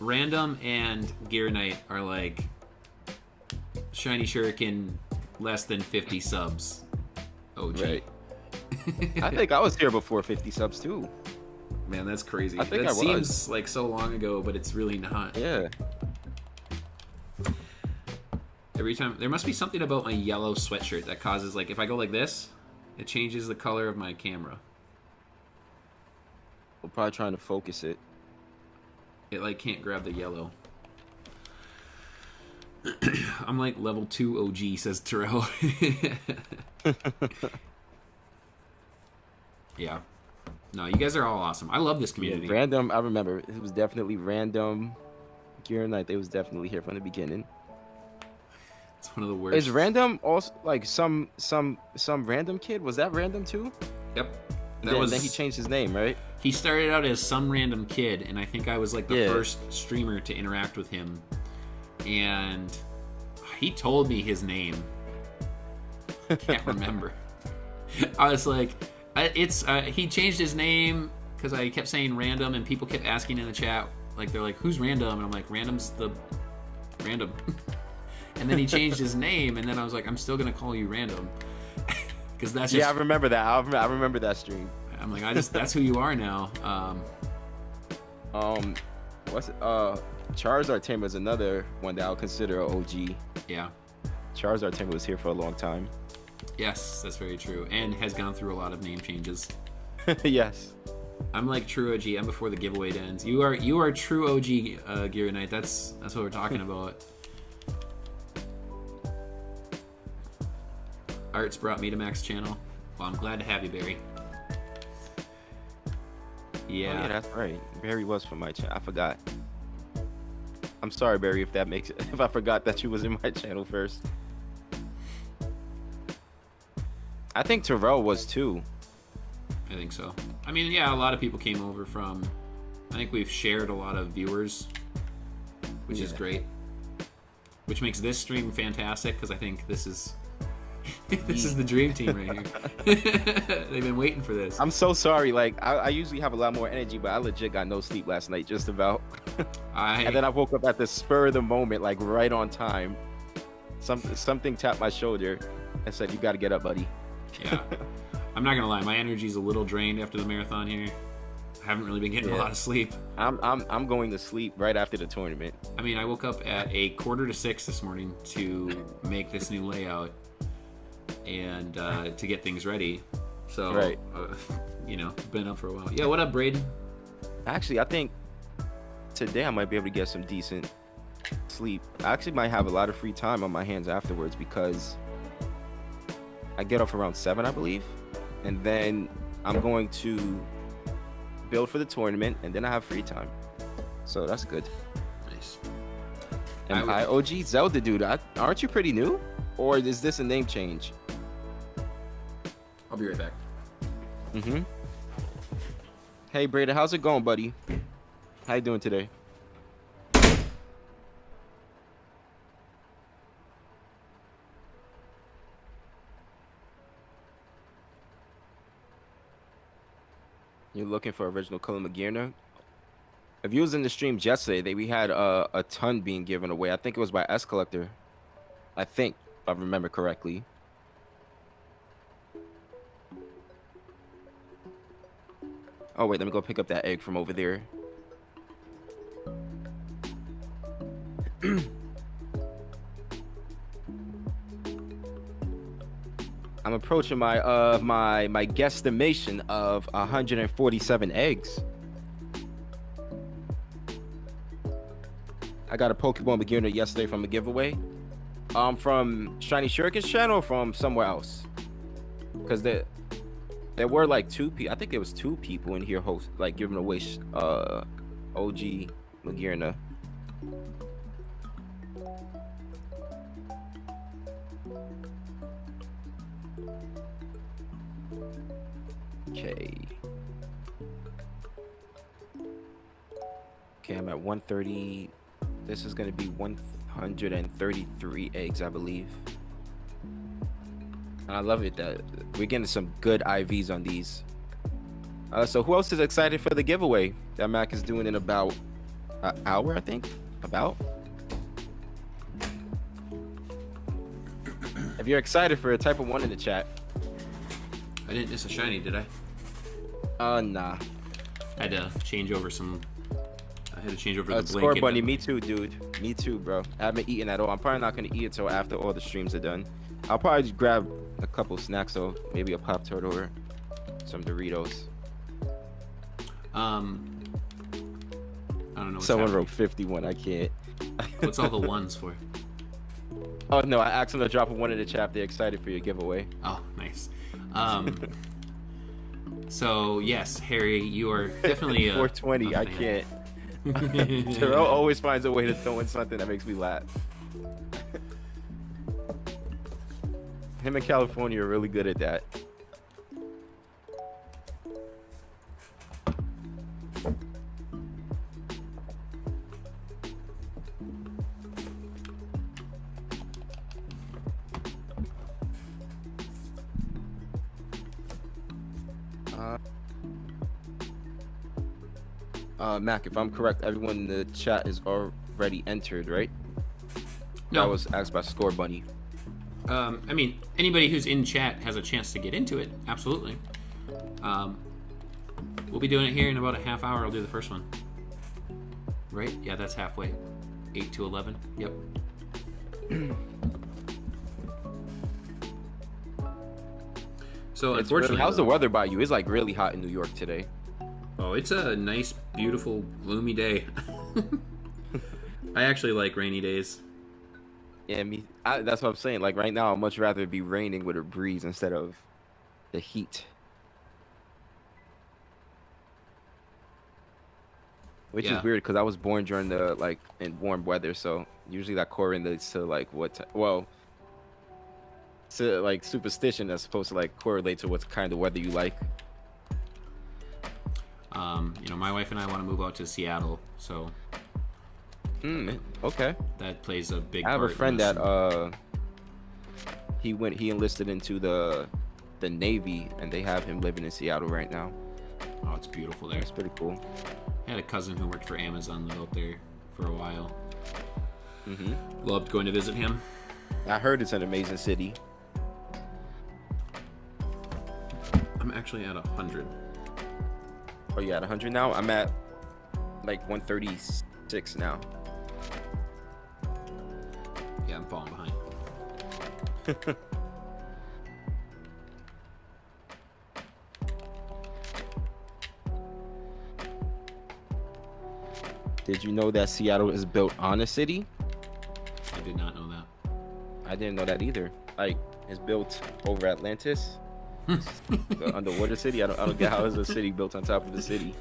Random and Gear Knight are like Shiny Shuriken less than 50 subs OG. Right. I think I was here before 50 subs too. Man, that's crazy. I think that I seems was. like so long ago, but it's really not. Yeah. Every time there must be something about my yellow sweatshirt that causes, like, if I go like this, it changes the color of my camera. We're probably trying to focus it. It like can't grab the yellow. I'm like level 2 OG, says Terrell. Yeah. No, you guys are all awesome. I love this community. Yeah, random, I remember. It was definitely random. Gear Knight, they was definitely here from the beginning. It's one of the worst. Is random also like some random kid? Was that random too? Yep. Then he changed his name, right? He started out as some random kid, and I think I was like the first streamer to interact with him. And he told me his name. I can't remember. I was like, he changed his name because I kept saying random, and people kept asking in the chat, like, they're like, who's random? And I'm like, random's the random. And then he changed his name, and then I was like, I'm still gonna call you random. Because that's just, I remember that. I remember that stream. I'm like, that's who you are now. What's it? Charizard Tamer is another one that I'll consider an OG. Yeah. Charizard Tamer was here for a long time. Yes, that's very true, and has gone through a lot of name changes. Yes. I'm like true OG. I'm before the giveaway ends. You are true OG, Gear Knight. That's what we're talking about. Arrtz brought me to Mac's channel. Well, I'm glad to have you, Barry. Yeah. Oh, yeah, that's right. Barry was from my channel. I forgot. I'm sorry, Barry, if that makes it. If I forgot that you was in my channel first. I think Terrell was too. I think so. I mean, yeah, a lot of people came over from. I think we've shared a lot of viewers, which is great. Which makes this stream fantastic because I think this is. This is the dream team right here. They've been waiting for this. I'm so sorry. Like, I usually have a lot more energy, but I legit got no sleep last night, just about. And then I woke up at the spur of the moment, like right on time. Something tapped my shoulder and said, "You got to get up, buddy." Yeah. I'm not gonna lie, my energy's a little drained after the marathon here. I haven't really been getting a lot of sleep. I'm going to sleep right after the tournament. I mean, I woke up at 5:45 this morning to make this new layout and to get things ready. So, been up for a while. Yeah, what up, Braden? Actually, I think today I might be able to get some decent sleep. I actually might have a lot of free time on my hands afterwards because I get off around 7, I believe. And then I'm going to build for the tournament, and then I have free time. So that's good. Nice. And OG Zelda, dude, aren't you pretty new? Or is this a name change? I'll be right back. Mm-hmm. Hey, Brayden, how's it going, buddy? How you doing today? You're looking for original color Magirna? If you was in the stream yesterday, we had a ton being given away. I think it was by S Collector. I think, if I remember correctly. Oh wait, let me go pick up that egg from over there. I'm approaching my my guesstimation of 147 eggs. I got a Pokemon beginner yesterday from a giveaway. From Shiny Shuriken's channel or from somewhere else? Because there were like 2 people. I think there was 2 people in here giving away OG Magirna. Okay, I'm at 130. This is gonna be 133 eggs, I believe. And I love it that we're getting some good IVs on these. So who else is excited for the giveaway that Mac is doing in about an hour, I think? About? If you're excited for it, type a 1 in the chat. I didn't miss a shiny, did I? Nah. I had to change over the blanket. Score bunny, me too, dude. Me too, bro. I haven't eaten at all. I'm probably not gonna eat until after all the streams are done. I'll probably just grab a couple snacks, so maybe a Pop-Tart or some Doritos. I don't know. Someone wrote 51. I can't. What's all the ones for? Oh no, I asked them to drop a 1 in the chat. They're excited for your giveaway. Oh, nice. So yes, Harry, you are definitely 420. I can't. Terrell always finds a way to throw in something that makes me laugh. Him and California are really good at that. Mac, if I'm correct, everyone in the chat is already entered, right? No. I was asked by Score Bunny. I mean, anybody who's in chat has a chance to get into it. Absolutely. We'll be doing it here in about a half hour. I'll do the first one. Right? Yeah, that's halfway. 8 to 11. Yep. So unfortunately, how's the weather by you? It's like really hot in New York today. Oh, it's a nice, beautiful, gloomy day. I actually like rainy days. Yeah, that's what I'm saying. Like right now, I'd much rather it be raining with a breeze instead of the heat. Which is weird because I was born during the in warm weather, so usually that correlates to superstition that's supposed to correlate to what kind of weather you like. My wife and I want to move out to Seattle, so okay. That plays a big part. I have part a friend that he enlisted into the Navy, and they have him living in Seattle right now. Oh, it's beautiful there. It's pretty cool. I had a cousin who worked for Amazon lived out there for a while. Mm-hmm. Loved going to visit him. I heard it's an amazing city. I'm actually at 100. Oh, you at 100 now? I'm at 136 now. Yeah, I'm falling behind. Did you know that Seattle is built on a city? I did not know that. I didn't know that either. It's built over Atlantis. The underwater city. I don't get how is a city built on top of the city.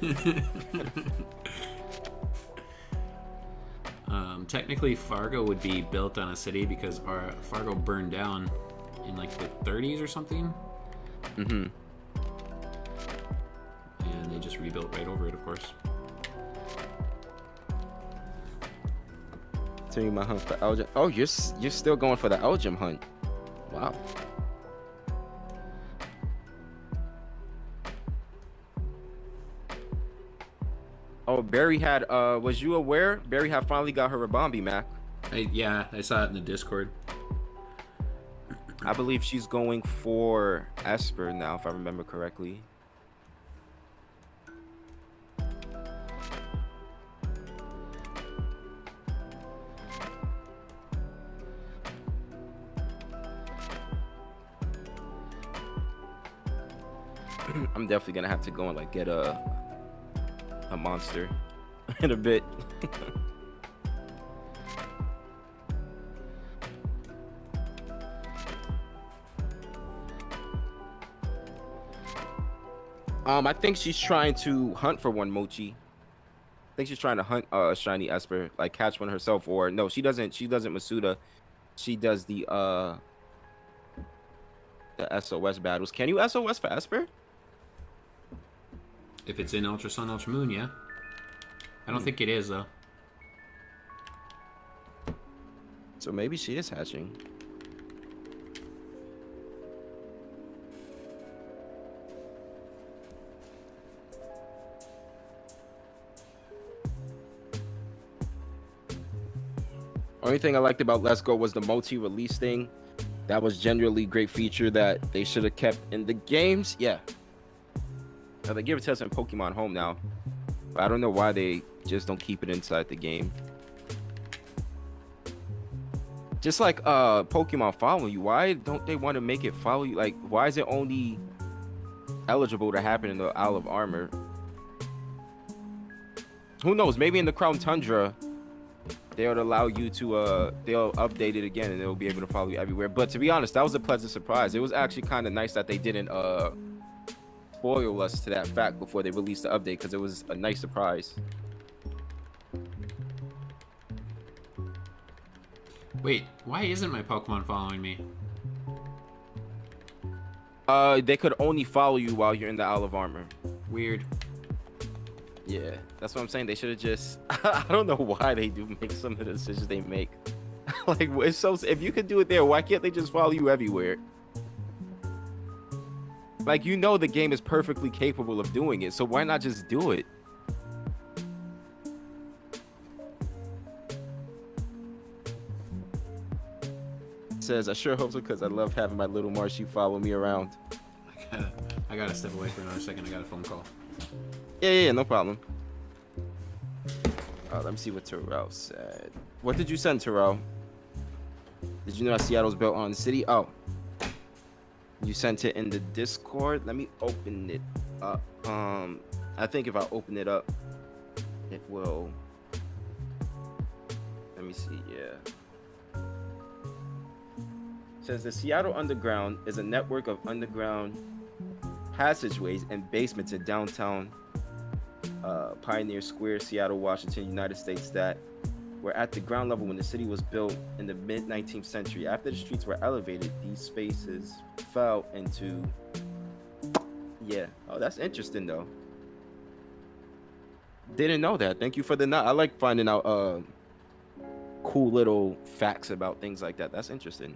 Technically, Fargo would be built on a city because Fargo burned down in the 30s or something. Mm-hmm. And they just rebuilt right over it, of course. Doing my hunt for Elgin. Oh, you're still going for the Elgin hunt. Wow. Oh, Barry had was you aware Barry had finally got her Rabambi, Mac? Yeah, I saw it in the Discord. I believe she's going for Esper now, if I remember correctly. I'm definitely gonna have to go and get a monster in a bit. I think she's trying to hunt for one, Mochi. I think she's trying to hunt a shiny Esper, catch one herself, or no, she doesn't Masuda. She does the SOS battles. Can you SOS for Esper? If it's in Ultra Sun, Ultra Moon, yeah. I don't think it is, though. So maybe she is hatching. Only thing I liked about Let's Go was the multi-release thing. That was generally a great feature that they should have kept in the games. Yeah. Now they give it to us in Pokemon Home now. But I don't know why they just don't keep it inside the game. Just like Pokemon following you. Why don't they want to make it follow you? Why is it only eligible to happen in the Isle of Armor? Who knows? Maybe in the Crown Tundra, they'll allow you to they'll update it again and they'll be able to follow you everywhere. But to be honest, that was a pleasant surprise. It was actually kind of nice that they didn't spoil us to that fact before they released the update, because it was a nice surprise. Wait, why isn't my Pokemon following me? They could only follow you while you're in the Isle of Armor. Weird. Yeah, that's what I'm saying. They should have just I don't know why they do make some of the decisions they make. It's so, if you could do it there, why can't they just follow you everywhere? Like, you know the game is perfectly capable of doing it, so why not just do it? Says, I sure hope so, because I love having my little Marshy follow me around. I gotta step away for another second. I got a phone call. Yeah, no problem. Let me see what Terrell said. What did you send, Terrell? Did you know that Seattle's built on the city? Oh. You sent it in the Discord. Let me open it up. I think if I open it up, it will. Let me see, yeah. It says the Seattle Underground is a network of underground passageways and basements in downtown Pioneer Square, Seattle, Washington, United States that were at the ground level when the city was built in the mid-19th century. After the streets were elevated, these spaces fell into... Yeah. Oh, that's interesting, though. Didn't know that. Thank you for the nod. I like finding out cool little facts about things like that. That's interesting.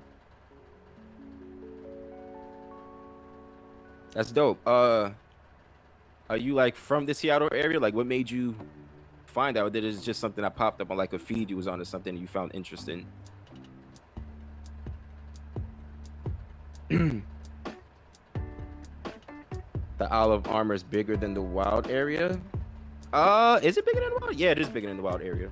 That's dope. Are you like from the Seattle area? Like, what made you find out that it's just something that popped up on like a feed you was on or something you found interesting? The Isle of Armor is bigger than the wild area. Is it bigger than the wild? Yeah, it is bigger than the wild area.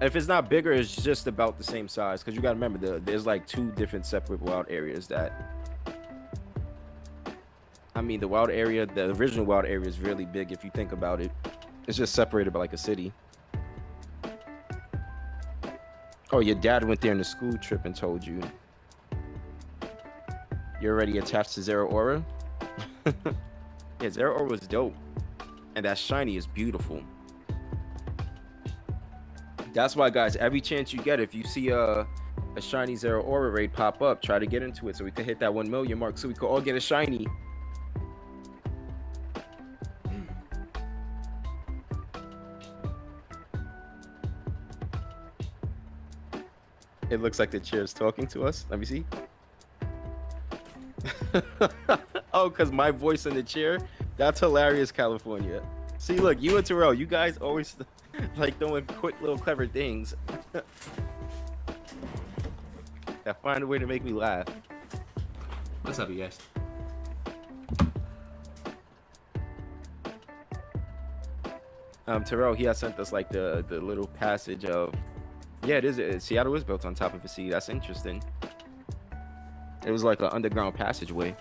If it's not bigger, it's just about the same size. Because you gotta remember, there's like 2 different separate wild areas that... I mean, the wild area, the original wild area is really big if you think about it. It's just separated by like a city. Oh, your dad went there on a school trip and told you. You're already attached to Zero Aura? Yeah, Zero Aura was dope. And that shiny is beautiful. That's why, guys, every chance you get, if you see a shiny Zero Aura raid pop up, try to get into it so we can hit that 1 million mark so we can all get a shiny. It looks like the chair is talking to us. Let me see. Oh, because my voice in the chair? That's hilarious, California. See, look, you and Terrell, you guys always like doing quick little clever things. I find a way to make me laugh. What's up, you guys? Terrell, he has sent us like the little passage of... Yeah, it is. Seattle is built on top of a sea. That's interesting. It was like an underground passageway.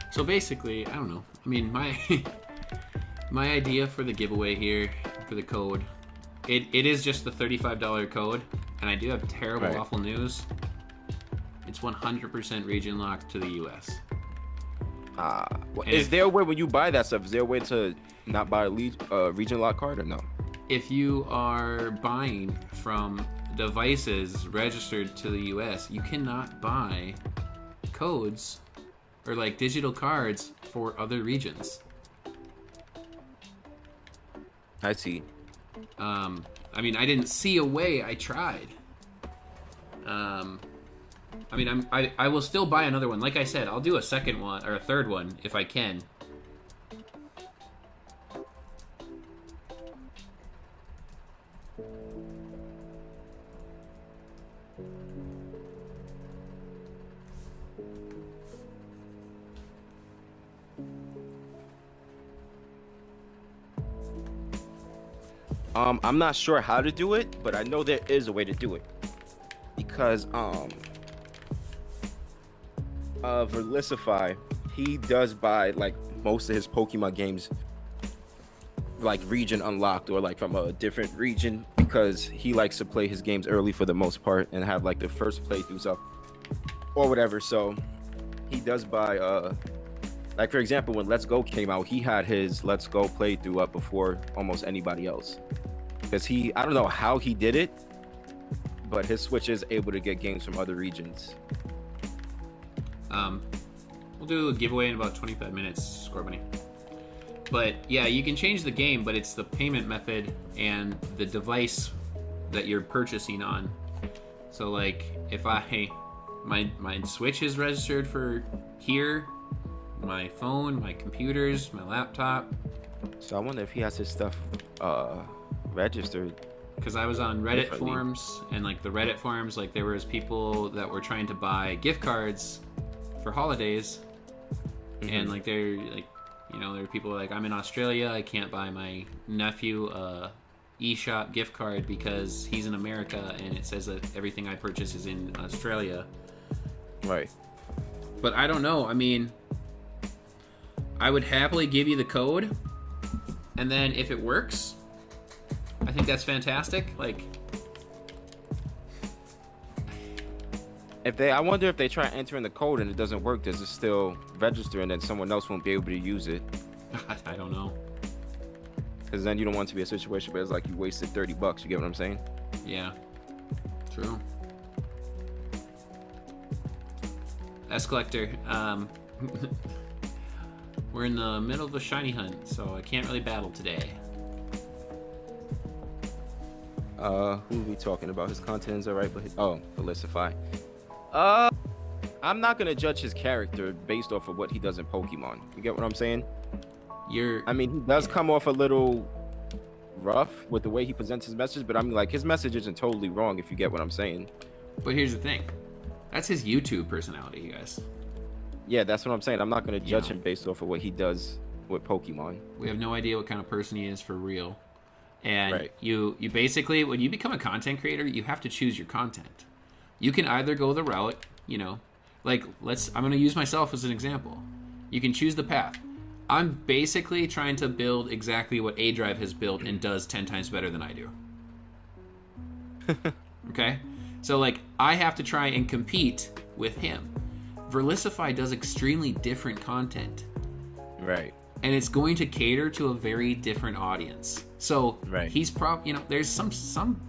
So basically, I don't know. I mean, my idea for the giveaway here, for the code, it is just the $35 code, and I do have terrible, awful news. It's 100% region locked to the U.S. Is there a way when you buy that stuff? Is there a way to not buy a region lock card or no? If you are buying from devices registered to the US, you cannot buy codes or like digital cards for other regions. I see. I mean, I didn't see a way. I tried. I mean, I will still buy another one. Like I said, I'll do a second one or a third one if I can. I'm not sure how to do it, but I know there is a way to do it. Because Verlicify, he does buy like most of his Pokemon games like region unlocked or like from a different region because he likes to play his games early for the most part and have like the first playthroughs up or whatever. So he does buy like for example when Let's Go came out, he had his Let's Go playthrough up before almost anybody else. Because I don't know how he did it, but his Switch is able to get games from other regions. We'll do a giveaway in about 25 minutes, Score Bunny. But yeah, you can change the game, but it's the payment method and the device that you're purchasing on. So like if I My Switch is registered for here. My phone, my computers, my laptop. So I wonder if he has his stuff registered. Because I was on Reddit forums, and like the Reddit forums, like there was people that were trying to buy gift cards for holidays, and like they're like, you know, there are people like, I'm in Australia, I can't buy my nephew a eShop gift card because he's in America, and it says that everything I purchase is in Australia. Right. But I don't know. I mean, I would happily give you the code, and then if it works, I think that's fantastic. Like, I wonder if they try entering the code and it doesn't work, does it still register and then someone else won't be able to use it? I don't know. Because then you don't want it to be a situation where it's like you wasted $30. You get what I'm saying? Yeah. True. S Collector. We're in the middle of a shiny hunt, so I can't really battle today. Who are we talking about? His content is alright, but Felicify. I'm not gonna judge his character based off of what he does in Pokemon. You get what I'm saying? I mean, he does come off a little rough with the way he presents his message, but I mean, like, his message isn't totally wrong, if you get what I'm saying. But here's the thing. That's his YouTube personality, you guys. Yeah, that's what I'm saying. I'm not gonna judge him based off of what he does with Pokemon. We have no idea what kind of person he is for real. And you basically, when you become a content creator, you have to choose your content. You can either go the route, you know, like I'm going to use myself as an example. You can choose the path. I'm basically trying to build exactly what A Drive has built and does 10 times better than I do. Okay? So like, I have to try and compete with him. Verlisify does extremely different content. Right. And it's going to cater to a very different audience. So he's you know, there's some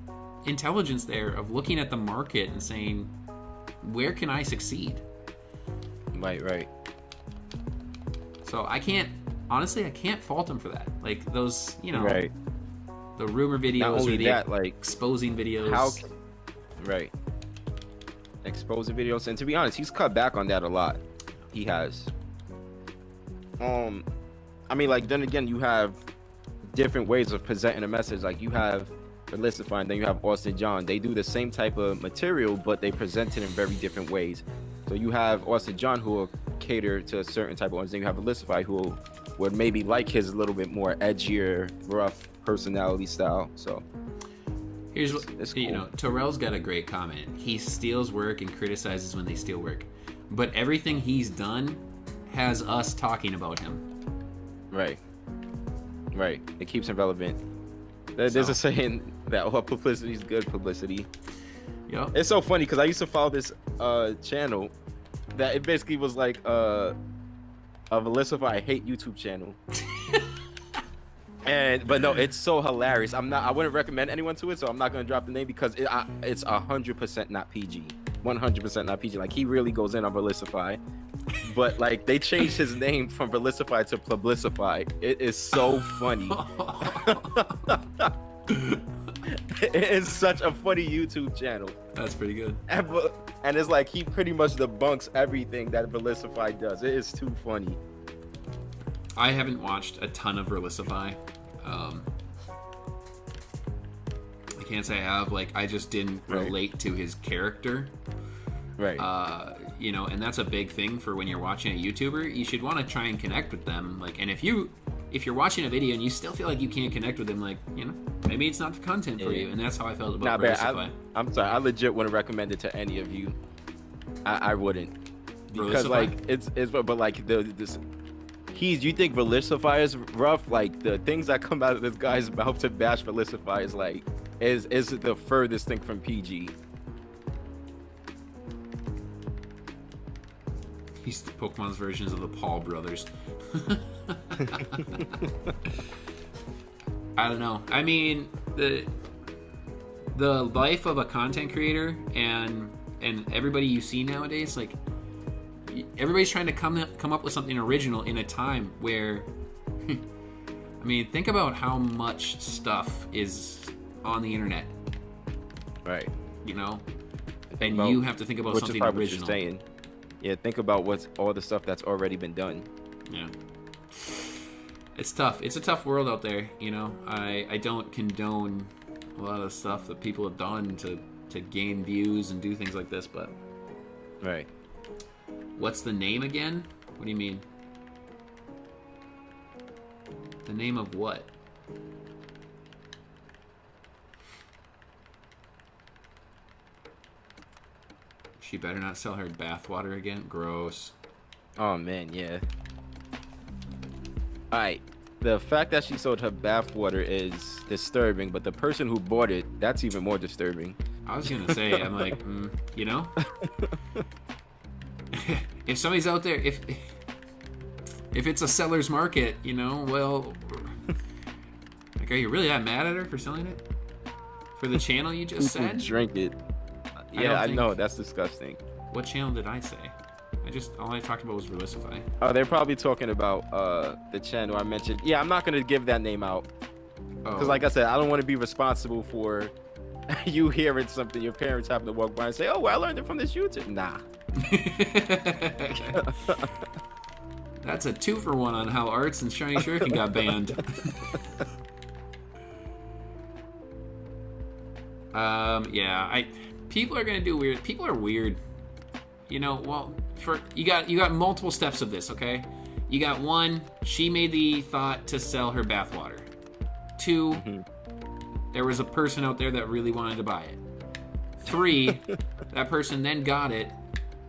intelligence there of looking at the market and saying, where can I succeed? Right. So I can't fault him for that. Like those, you know, the rumor videos, not only or the that, like, exposing videos. Exposing videos, and to be honest, he's cut back on that a lot. He has. I mean, like, then again, you have different ways of presenting a message. Like, you have Felicify, and then you have Austin John. They do the same type of material, but they present it in very different ways. So you have Austin John, who will cater to a certain type of audience. Then you have Felicify, who would maybe like his a little bit more edgier, rough personality style. So here's what, it's cool. You know, Terrell's got a great comment. He steals work and criticizes when they steal work. But everything he's done has us talking about him. Right. It keeps him relevant. There's a saying that all publicity is good publicity. Yeah. It's so funny because I used to follow this channel that it basically was like a Felicify I hate YouTube channel. But no, it's so hilarious. I wouldn't recommend anyone to it, so I'm not gonna drop the name because it's 100% not PG. 100% not PG. Like, he really goes in on Felicify. But like, they changed his name from Felicify to Publicify. It is so funny. It is such a funny YouTube channel. That's pretty good. And it's like, he pretty much debunks everything that Felicify does. It is too funny. I haven't watched a ton of Verlisify. I can't say I have. Like, I just didn't relate to his character. You know, and that's a big thing for when you're watching a YouTuber. You should want to try and connect with them. Like, and if you're watching a video and you still feel like you can't connect with them, like, you know, maybe it's not the content for you. And that's how I felt about Verlisify. I'm sorry, I legit wouldn't recommend it to any of you. I wouldn't, because Verlisify? like it's but like you think Verlisify is rough? Like, the things that come out of this guy's mouth to bash Verlisify is like is the furthest thing from PG. He's the Pokemon's versions of the Paul brothers. I don't know. I mean, the life of a content creator and everybody you see nowadays, like, everybody's trying to come up with something original in a time where, I mean, think about how much stuff is on the internet. Right. You know? And you have to think about something original. What you're saying. Yeah, think about what's all the stuff that's already been done. Yeah. It's tough. It's a tough world out there, you know. I don't condone a lot of the stuff that people have done to gain views and do things like this, but... Right. What's the name again? What do you mean? The name of what? She better not sell her bathwater again. Gross. Oh, man, yeah. Alright. The fact that she sold her bathwater is disturbing, but the person who bought it, that's even more disturbing. I was gonna say, I'm like, you know? If somebody's out there, if it's a seller's market, you know, well, like, are you really that mad at her for selling it? For the channel you just said? Drink it. Yeah, I know, that's disgusting. What channel did I say? All I talked about was Relisify. Oh, they're probably talking about the channel I mentioned. Yeah, I'm not gonna give that name out. Because like I said, I don't want to be responsible for you hearing something your parents happen to walk by and say, oh, well, I learned it from this YouTube. Nah. That's a 2-for-1 on how Arrtz and Shiny Shuriken got banned. Yeah, people are gonna do weird. People are weird. You know, well, you got multiple steps of this, okay? You got 1, she made the thought to sell her bathwater. 2, there was a person out there that really wanted to buy it. 3, that person then got it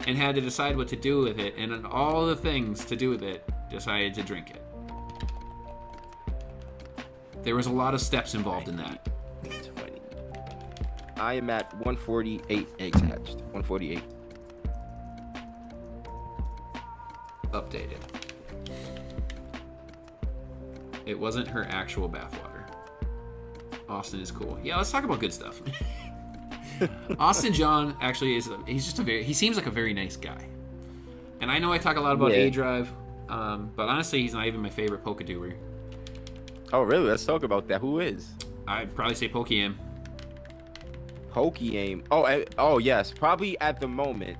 and had to decide what to do with it, and all the things to do with it, decided to drink it. There was a lot of steps involved in that. 20. I am at 148 eggs hatched. 148. Updated. It wasn't her actual bathwater. Austin is cool. Yeah, let's talk about good stuff. Austin John actually he seems like a very nice guy. And I know I talk a lot about A-Drive, but honestly, he's not even my favorite Pokeduber. Oh, really? Let's talk about that. Who is? I'd probably say Pokèaim. Pokèaim. Oh, yes. Probably at the moment,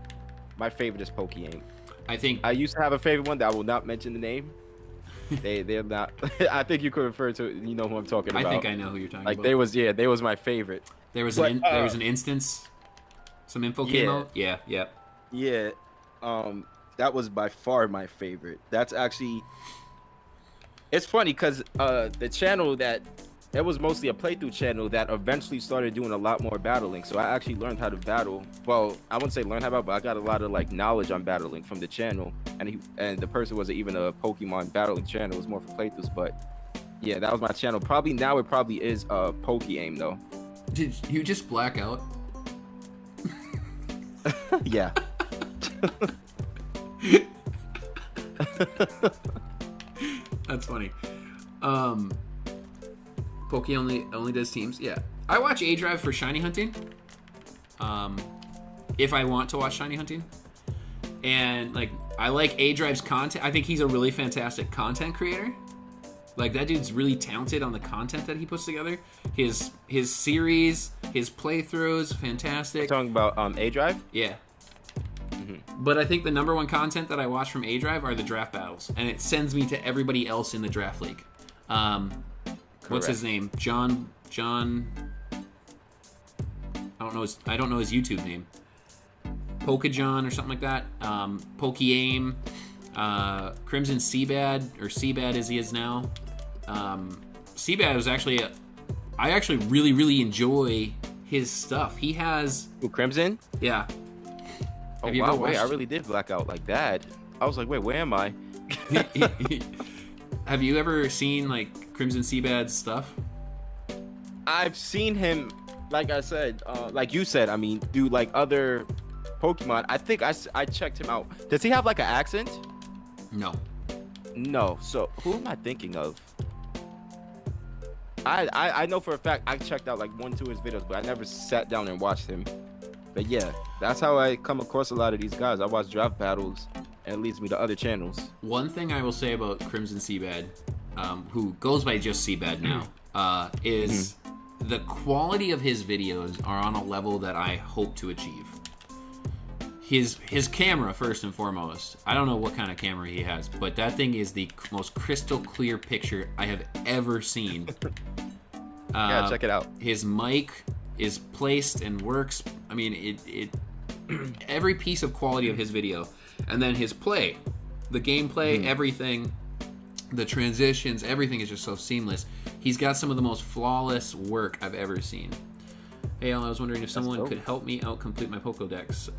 my favorite is Pokèaim. I used to have a favorite one that I will not mention the name. They're not. I think you could refer to, you know who I'm talking about. I think I know who you're talking about. Like they was my favorite. There was an instance. Some info came out. Yeah. Yeah. That was by far my favorite. That's actually. It's funny because the channel it was mostly a playthrough channel that eventually started doing a lot more battling. So I actually learned how to battle. Well, I wouldn't say learn how to battle, but I got a lot of like knowledge on battling from the channel. And the person wasn't even a Pokemon battling channel. It was more for playthroughs. But yeah, that was my channel. Probably now it probably is Pokèaim though. Did you just black out? Yeah. That's funny. Poke only does teams. Yeah, I watch A-Drive for shiny hunting. If I want to watch shiny hunting, and like I like A-Drive's content. I think he's a really fantastic content creator. Like that dude's really talented on the content that he puts together. His series, his playthroughs, fantastic. You're talking about A-Drive? Yeah. But I think the number one content that I watch from A-Drive are the draft battles, and it sends me to everybody else in the draft league. What's his name? John. I don't know his YouTube name. Pokejohn or something like that. Pokèaim. Crimson Seabad, or Seabad as he is now. Seabad was actually I actually really enjoy his stuff. He has Crimson? Yeah. Oh wow, wait, I really did black out like that. I was like, wait, where am I? Have you ever seen like Crimson Seabad's stuff? I've seen him, like I said, like you said, I mean, do like other Pokemon. I think I checked him out. Does he have like an accent? No. So who am I thinking of? I know for a fact I checked out like 1-2 of his videos, but I never sat down and watched him. But yeah, that's how I come across a lot of these guys. I watch draft battles, and it leads me to other channels. One thing I will say about Crimson Seabad, who goes by just Seabad now, is the quality of his videos are on a level that I hope to achieve. his camera first and foremost. I don't know what kind of camera he has, but that thing is the most crystal clear picture I have ever seen. Yeah, check it out. His mic is placed and works. I mean, it every piece of quality of his video, and then his play, the gameplay, everything, the transitions, everything is just so seamless. He's got some of the most flawless work I've ever seen. Hey, Alan, I was wondering if someone could help me out complete my Pokedex.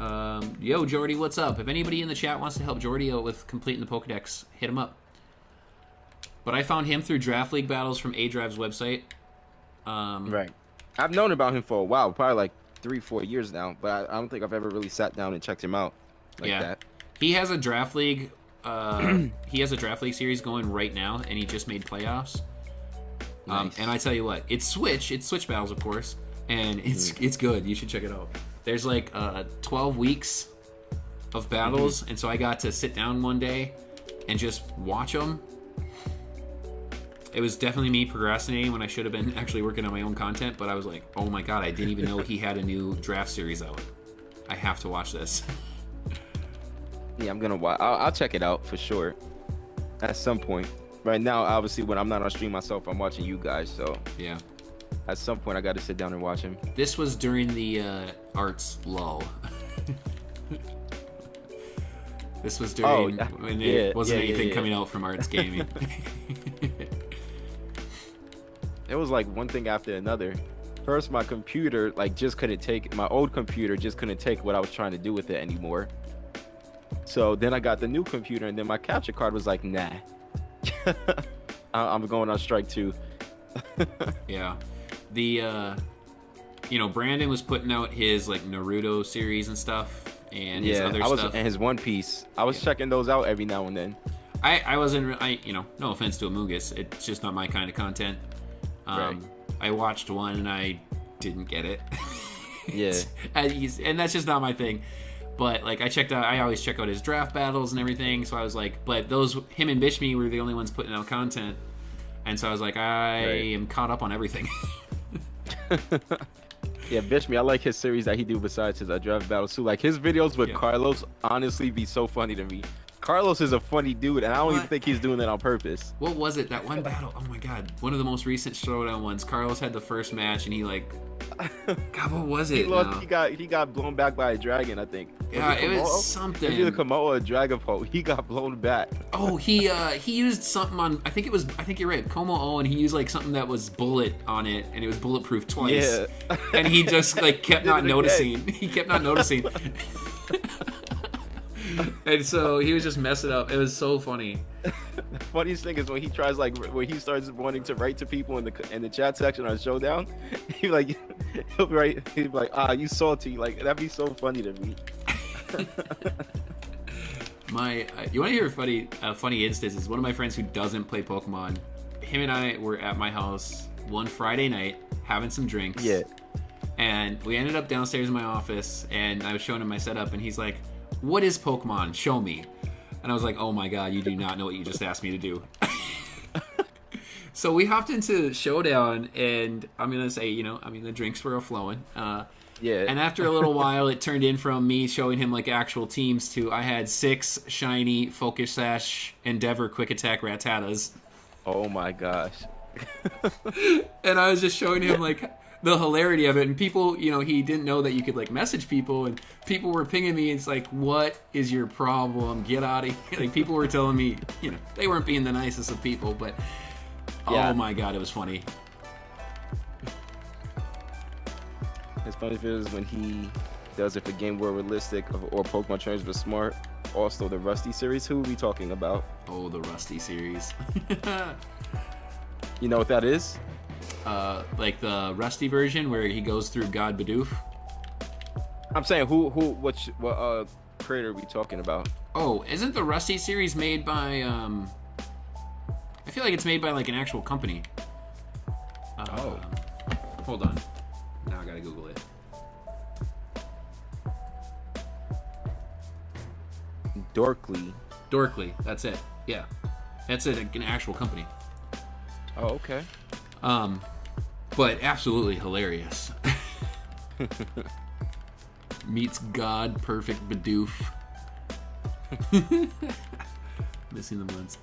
Yo, Jordy, what's up? If anybody in the chat wants to help Jordy out with completing the Pokedex, hit him up. But I found him through Draft League battles from A-Drive's website. Right. I've known about him for a while, probably like 3-4 years now, but I don't think I've ever really sat down and checked him out like that. He has a Draft League. He has a Draft League series going right now, and he just made playoffs. Nice. And I tell you what, it's Switch battles, of course. And it's good. You should check it out. There's like 12 weeks of battles, and so I got to sit down one day and just watch them. It was definitely me procrastinating when I should have been actually working on my own content, but I was like, oh my god, I didn't even know he had a new draft series out. I have to watch this. Yeah, I'm gonna watch. I'll check it out for sure at some point. Right now, obviously, when I'm not on stream myself, I'm watching you guys, so yeah. At some point, I got to sit down and watch him. This was during the Arrtz lull. This was during when there wasn't anything coming out from Arrtz Gaming. It was like one thing after another. First, my computer just couldn't take my old computer just couldn't take what I was trying to do with it anymore. So then I got the new computer, and then my capture card was like, nah, I'm going on strike too. Yeah. The Brandon was putting out his like Naruto series and stuff, and his other stuff, and his One Piece. I was checking those out every now and then. I wasn't, no offense to Amoonguss, it's just not my kind of content. Right. I watched one and I didn't get it. Yeah. And that's just not my thing. But like I always check out his draft battles and everything. So I was like, but him and Bishmii were the only ones putting out content, and so I was like, I am caught up on everything. Yeah, Bishmii, I like his series that he do besides his draft battles too. Like his videos with Carlos honestly be so funny to me. Carlos is a funny dude, and I don't even think he's doing that on purpose. What was it? That one battle? Oh my god. One of the most recent Showdown ones. Carlos had the first match, and he like... God, what was it? He got blown back by a dragon, I think. Yeah, it was something. Either Komodo or Dragapult. He got blown back. Oh, he used something on... I think you're right. Komodo, and he used like something that was bullet on it, and it was bulletproof twice. Yeah. And he just like kept not noticing. He kept not noticing. And so he was just messing up. It was so funny. The funniest thing is when he tries when he starts wanting to write to people in the chat section on Showdown, he'll be like, you salty. Like, that'd be so funny to me. You want to hear a funny instance? Is one of my friends who doesn't play Pokemon. Him and I were at my house one Friday night having some drinks. Yeah. And we ended up downstairs in my office, and I was showing him my setup, and he's like, what is Pokemon? Show me. And I was like, oh my god, you do not know what you just asked me to do. So we hopped into Showdown, and I'm going to say, the drinks were flowing. Yeah. And after a little while, it turned in from me showing him like actual teams to I had 6 shiny Focus Sash Endeavor Quick Attack Rattatas. Oh my gosh. And I was just showing him like the hilarity of it, and people, he didn't know that you could like message people, and people were pinging me. It's like, what is your problem? Get out of here. Like, people were telling me, they weren't being the nicest of people, but oh my god, it was funny. His funny videos when he does if the game were realistic or Pokemon trainers were smart. Also the Rusty series. Who are we talking about? Oh, the Rusty series. You know what that is? Like the Rusty version where he goes through God Bidoof. I'm saying what creator are we talking about? Oh, isn't the Rusty series made by I feel like it's made by like an actual company. Hold on. Now I gotta Google it. Dorkly, that's it. Yeah. That's an actual company. Oh, okay. But absolutely hilarious. meets God perfect Bidoof. Missing the ones.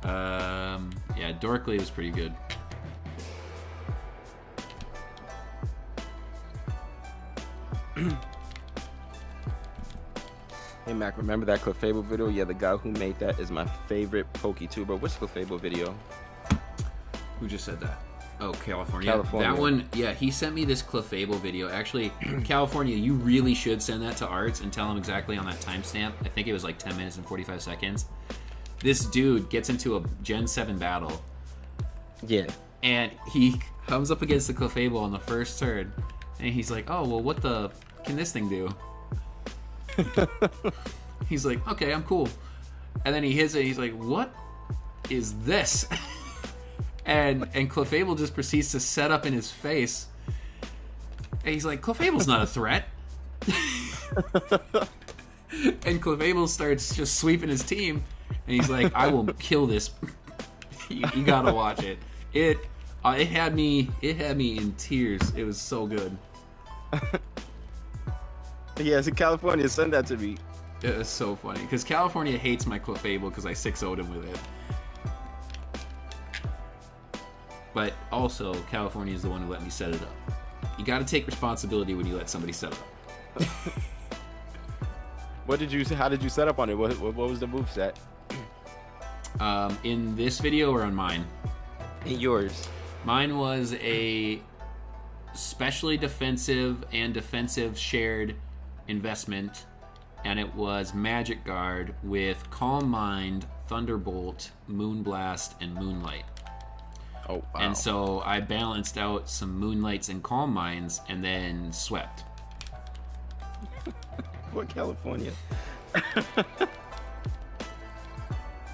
Yeah, Dorkly was pretty good. Hey Mac, remember that Clefable video? Yeah, the guy who made that is my favorite PokeTuber. Which Clefable video? Who just said that? Oh, California. California. That one, yeah, he sent me this Clefable video. Actually, California, you really should send that to Arrtz and tell him exactly on that timestamp. I think it was like 10 minutes and 45 seconds. This dude gets into a Gen 7 battle. Yeah. And he comes up against the Clefable on the first turn. And he's like, oh, well, what the can this thing do? He's like, okay, I'm cool. And then he hits it. He's like, what is this? and Clefable just proceeds to set up in his face. And he's like, Clefable's not a threat. And Clefable starts just sweeping his team. And he's like, I will kill this. You gotta watch it. It had me in tears. It was so good. Yeah, so California, send that to me. It was so funny because California hates my Clefable because I 6-0'd him with it. But also, California is the one who let me set it up. You got to take responsibility when you let somebody set up. How did you set up on it? What was the moveset? In this video or on mine? In yours. Mine was a specially defensive and defensive shared investment, and it was Magic Guard with Calm Mind, Thunderbolt, Moonblast, and Moonlight. Oh, wow. And so I balanced out some Moonlights and Calm Minds and then swept. What California?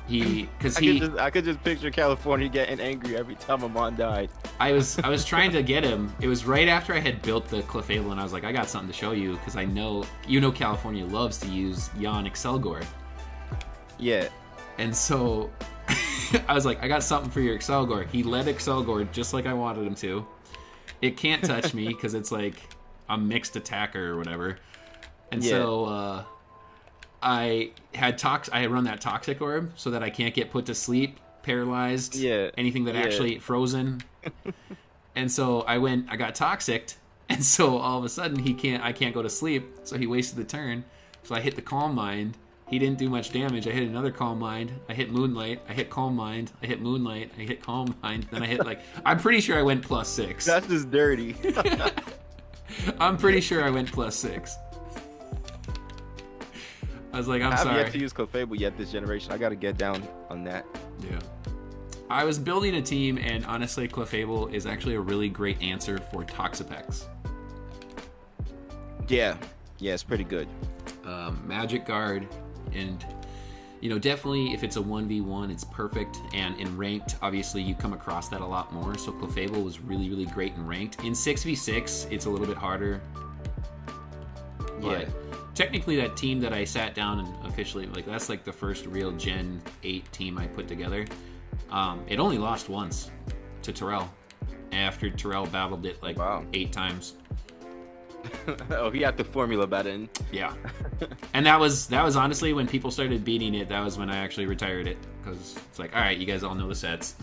I could just picture California getting angry every time Amon died. I was trying to get him. It was right after I had built the Clefable, and I was like, I got something to show you because I know California loves to use Yon Excelgor. Yeah. And so I was like, I got something for your Excelgor. He led Excelgor just like I wanted him to. It can't touch me because it's like a mixed attacker or whatever. And so I had run that Toxic Orb so that I can't get put to sleep, paralyzed, anything that actually frozen. And so I got Toxicked, and so all of a sudden I can't go to sleep, so he wasted the turn. So I hit the Calm Mind. He didn't do much damage. I hit another Calm Mind. I hit Moonlight. I hit Calm Mind. I hit Moonlight. I hit Calm Mind. Then I hit I'm pretty sure I went +6. That's just dirty. I'm pretty sure I went +6. I was like, I'm sorry. I haven't yet to use Clefable yet this generation. I got to get down on that. Yeah. I was building a team, and honestly, Clefable is actually a really great answer for Toxapex. Yeah, it's pretty good. Magic Guard, and definitely if it's a 1v1, it's perfect. And in ranked, obviously, you come across that a lot more. So Clefable was really, really great in ranked. In 6v6, it's a little bit harder. But technically, that team that I sat down and officially, that's the first real Gen 8 team I put together. It only lost once to Terrell after Terrell battled it 8 times. Oh, he had the formula batting. Yeah. And that was honestly when people started beating it. That was when I actually retired it because it's all right, you guys all know the sets.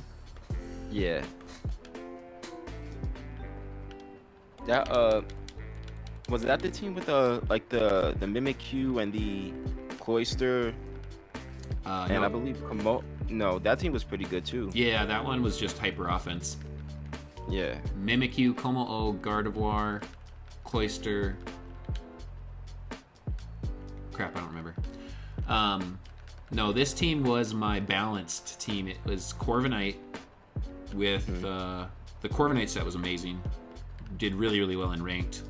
Yeah. That was that the team with the Mimikyu and the Cloyster? And no. I believe No, that team was pretty good too. Yeah, that one was just hyper offense. Yeah. Mimikyu, Como-O, Gardevoir, Cloyster. Crap, I don't remember. No, this team was my balanced team. It was Corviknight with the Corviknight set was amazing. Did really, really well in ranked.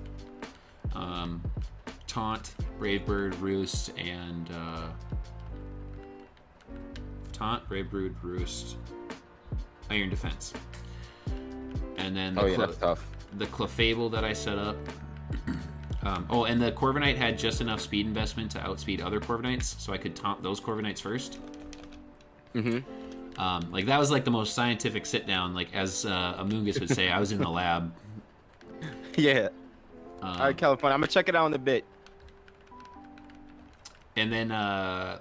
Taunt, Brave Bird, Roost, and Taunt, Brave Bird, Roost, Iron Defense. And then that's tough. The Clefable that I set up. And the Corviknight had just enough speed investment to outspeed other Corviknights, so I could taunt those Corviknights first. That was the most scientific sit down. As Amoonguss would say, I was in the lab. Yeah. All right, California. I'm gonna check it out in a bit. And then,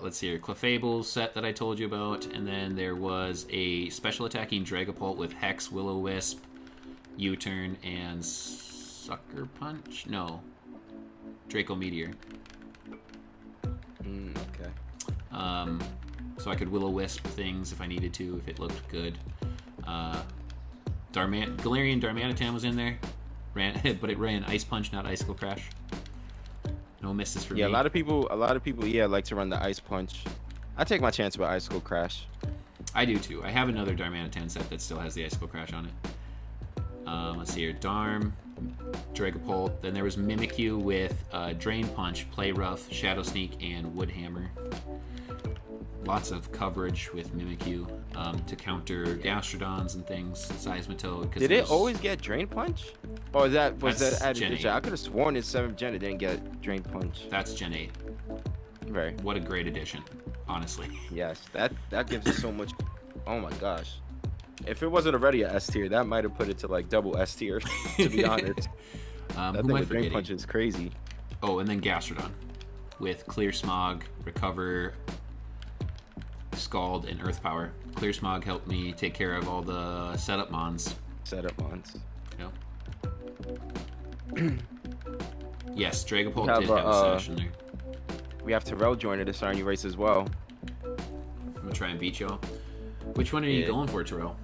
let's see here, Clefable set that I told you about. And then there was a special attacking Dragapult with Hex, Will-O-Wisp, U-Turn, and Sucker Punch? No. Draco Meteor. Okay. So I could Will-O-Wisp things if I needed to, if it looked good. Galarian Darmanitan was in there. But it ran Ice Punch, not Icicle Crash. No misses for me. Yeah, a lot of people, like to run the Ice Punch. I take my chance with Icicle Crash. I do too. I have another Darmanitan set that still has the Icicle Crash on it. Let's see here. Darm, Dragapult. Then there was Mimikyu with Drain Punch, Play Rough, Shadow Sneak, and Wood Hammer. Lots of coverage with Mimikyu to counter Gastrodons and things. Seismitoad. Did it always get Drain Punch? Or was that added Gen to 8. I could have sworn in 7th gen it didn't get Drain Punch. That's Gen 8. Right. What a great addition, honestly. Yes, that gives it so much. Oh my gosh. If it wasn't already a S tier, that might have put it to like double S tier, to be honest. Who That thing am I with Drain forgetting? Punch is crazy. Oh, and then Gastrodon with Clear Smog, Recover, Scald, and Earth Power. Clear Smog helped me take care of all the setup mons. Setup mons. Yep. Yes, Dragapult have, did have a sash in there. We have Terrell joining the Sarny race as well. I'm gonna try and beat y'all. Which one are you going for, Terrell?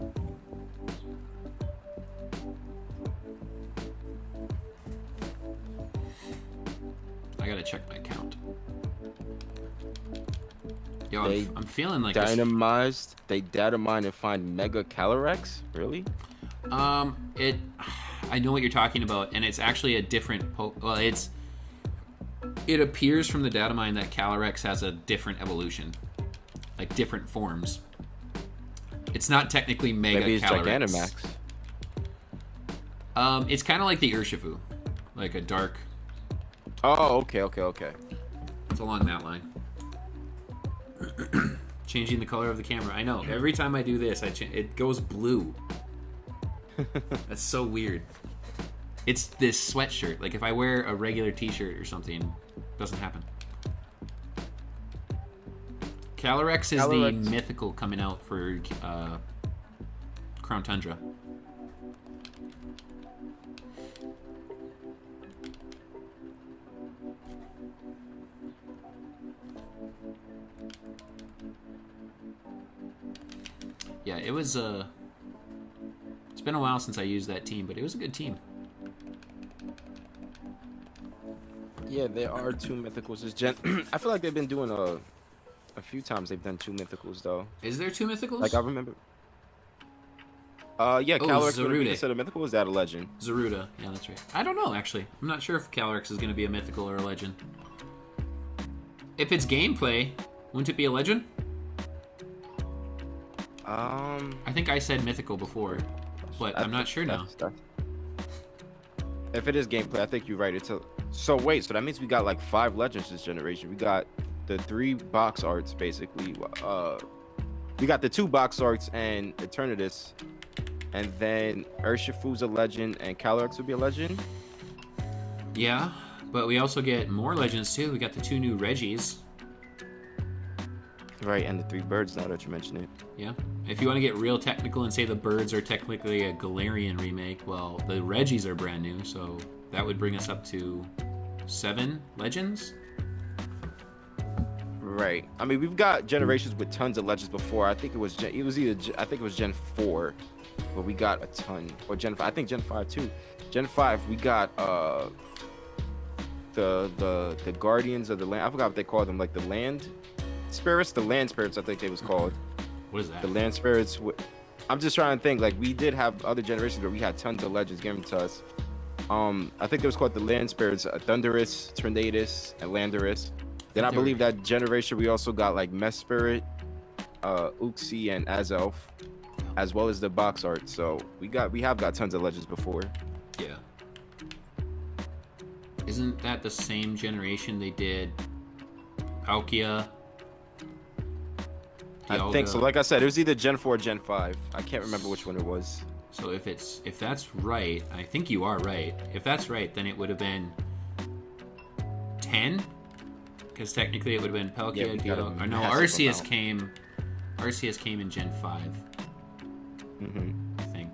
I gotta check my count. Yo, I'm feeling like Dynamized. They data mine and find Mega Calyrex? Really? I know what you're talking about, and it's actually a different it appears from the data mine that Calyrex has a different evolution, like different forms. It's not technically Mega Maybe it's Calyrex. Gigantamax. It's kind of like the Urshifu, like a dark. Oh, okay. It's along that line. Changing the color of the camera. I know. Every time I do this, it goes blue. That's so weird. It's this sweatshirt. Like if I wear a regular t-shirt or something, it doesn't happen. Calyrex is the mythical coming out for Crown Tundra. Yeah, it was it's been a while since I used that team, but it was a good team. Yeah, there are 2 mythicals this gen. I feel like they've been doing a few times they've done 2 mythicals though. Is there 2 mythicals? Like I remember. Yeah, Calyrex would be considered a mythical. Is that a legend? Zaruda, yeah, that's right. I don't know actually. I'm not sure if Calyrex is going to be a mythical or a legend. If it's gameplay, wouldn't it be a legend? I think I said mythical before, but I'm not sure now. If it is gameplay, I think you're right. So wait, so that means we got like 5 legends this generation. We got the 3 box arts basically. We got the 2 box arts and Eternatus, and then Urshifu's a legend and Calyrex would be a legend. Yeah, but we also get more legends too. We got the 2 new Reggies. Right, and the 3 birds now that you mention it. Yeah. If you want to get real technical and say the birds are technically a Galarian remake, well, the Reggies are brand new, so that would bring us up to 7 legends. Right. I mean, we've got generations with tons of legends before. I think it was Gen 4, where we got a ton, or Gen 5. I think Gen 5 too. Gen 5, we got the Guardians of the Land. I forgot what they called them, like the Land Spirits. The Land Spirits, I think they was called. What is that? The Land Spirits. I'm just trying to think. Like we did have other generations where we had tons of legends given to us. I think it was called the Land Spirits, Thunderous, Tornadus, and Landorus. Then I believe that generation we also got like Mess Spirit, Uxie, and Azelf, as well as the box art. So we have got tons of legends before. Yeah. Isn't that the same generation they did Palkia? I think so. Like I said, it was either Gen 4 or Gen 5. I can't remember which one it was. So if that's right, I think you are right. If that's right, then it would have been 10. Because technically it would have been Palkia, we got a Dialga. Or no, massive Arceus came in Gen 5. I think.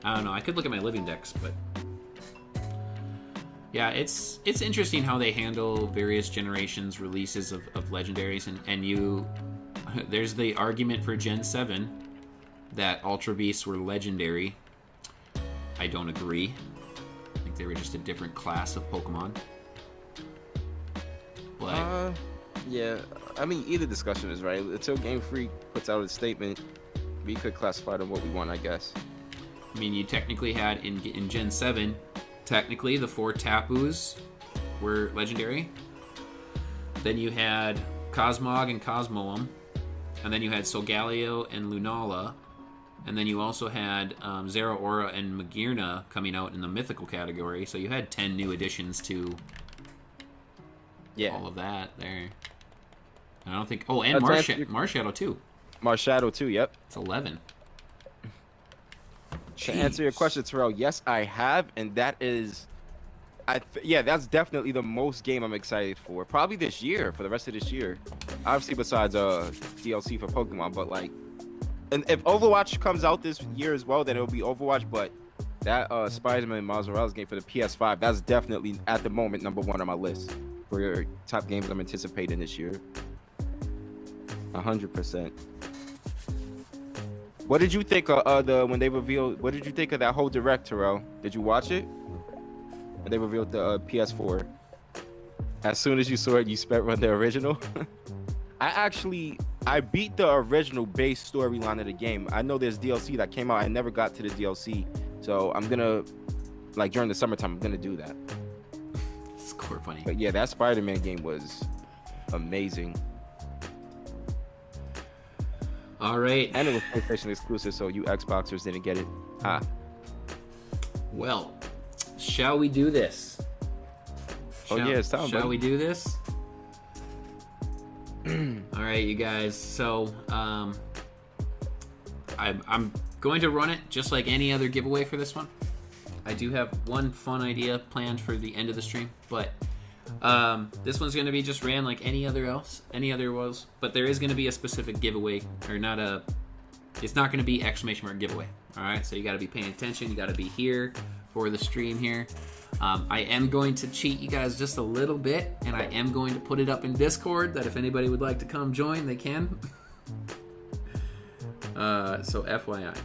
I don't know. I could look at my living decks, but yeah, it's interesting how they handle various generations releases of legendaries, and you there's the argument for Gen 7 that Ultra Beasts were legendary. I don't agree. I think they were just a different class of Pokemon. But yeah, I mean, either discussion is right. Until Game Freak puts out a statement, we could classify them what we want, I guess. I mean, you technically had in Gen 7, technically the 4 Tapus were legendary. Then you had Cosmog and Cosmoem. And then you had Solgaleo and Lunala. And then you also had Zeraora and Magearna coming out in the mythical category. So you had 10 new additions to all of that there. I don't think... Oh, and Marshadow too. Marshadow too, yep. It's 11. To answer your question, Terrell, yes, I have, and that is... yeah, that's definitely the most game I'm excited for. Probably this year, for the rest of this year. Obviously, besides DLC for Pokemon, but like... And if Overwatch comes out this year as well, then it'll be Overwatch, but that Spider-Man Miles Morales game for the PS5, that's definitely, at the moment, #1 on my list for top games I'm anticipating this year. 100%. What did you think of when they revealed? What did you think of that whole direct, Terrell? Did you watch it? When they revealed the PS4. As soon as you saw it, you spent on the original. I beat the original base storyline of the game. I know there's DLC that came out. I never got to the DLC, so I'm gonna, like, during the summertime, I'm gonna do that. It's core funny. But yeah, that Spider-Man game was amazing. All right. And it was PlayStation exclusive, so you Xboxers didn't get it. Well, shall we do this? It's time. Shall we do this? All right, you guys. So, I'm going to run it just like any other giveaway for this one. I do have one fun idea planned for the end of the stream, but this one's going to be just ran like any other was, but there is going to be a specific giveaway, or not a. It's not going to be exclamation mark giveaway. All right, so you got to be paying attention. You got to be here for the stream here. I am going to cheat you guys just a little bit, and I am going to put it up in Discord that if anybody would like to come join, they can. So FYI.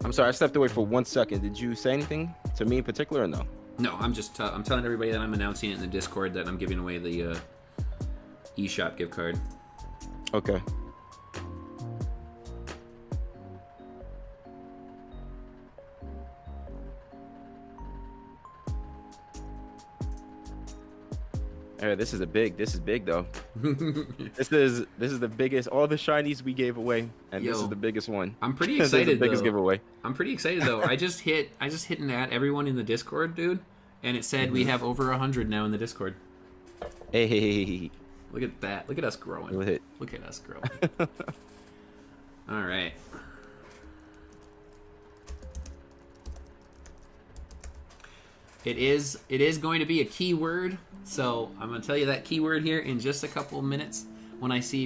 I'm sorry, I stepped away for 1 second. Did you say anything to me in particular or no? No, I'm just I'm telling everybody that I'm announcing it in the Discord that I'm giving away the eShop gift card. Okay. This is big though. This is the biggest. All the shinies we gave away, and this is the biggest one. I'm pretty excited. This is the biggest giveaway. I'm pretty excited though. I just hit an at everyone in the Discord, dude, and it said we have over 100 now in the Discord. Hey. Look at that. Look at us growing. Look at us growing. All right. It is going to be a keyword, so I'm going to tell you that keyword here in just a couple of minutes when I see,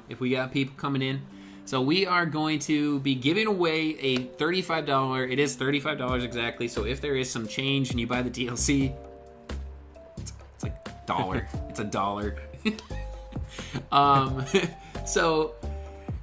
if we got people coming in. So we are going to be giving away a $35. It is $35 exactly. So if there is some change and you buy the DLC, it's like $1. It's $1. So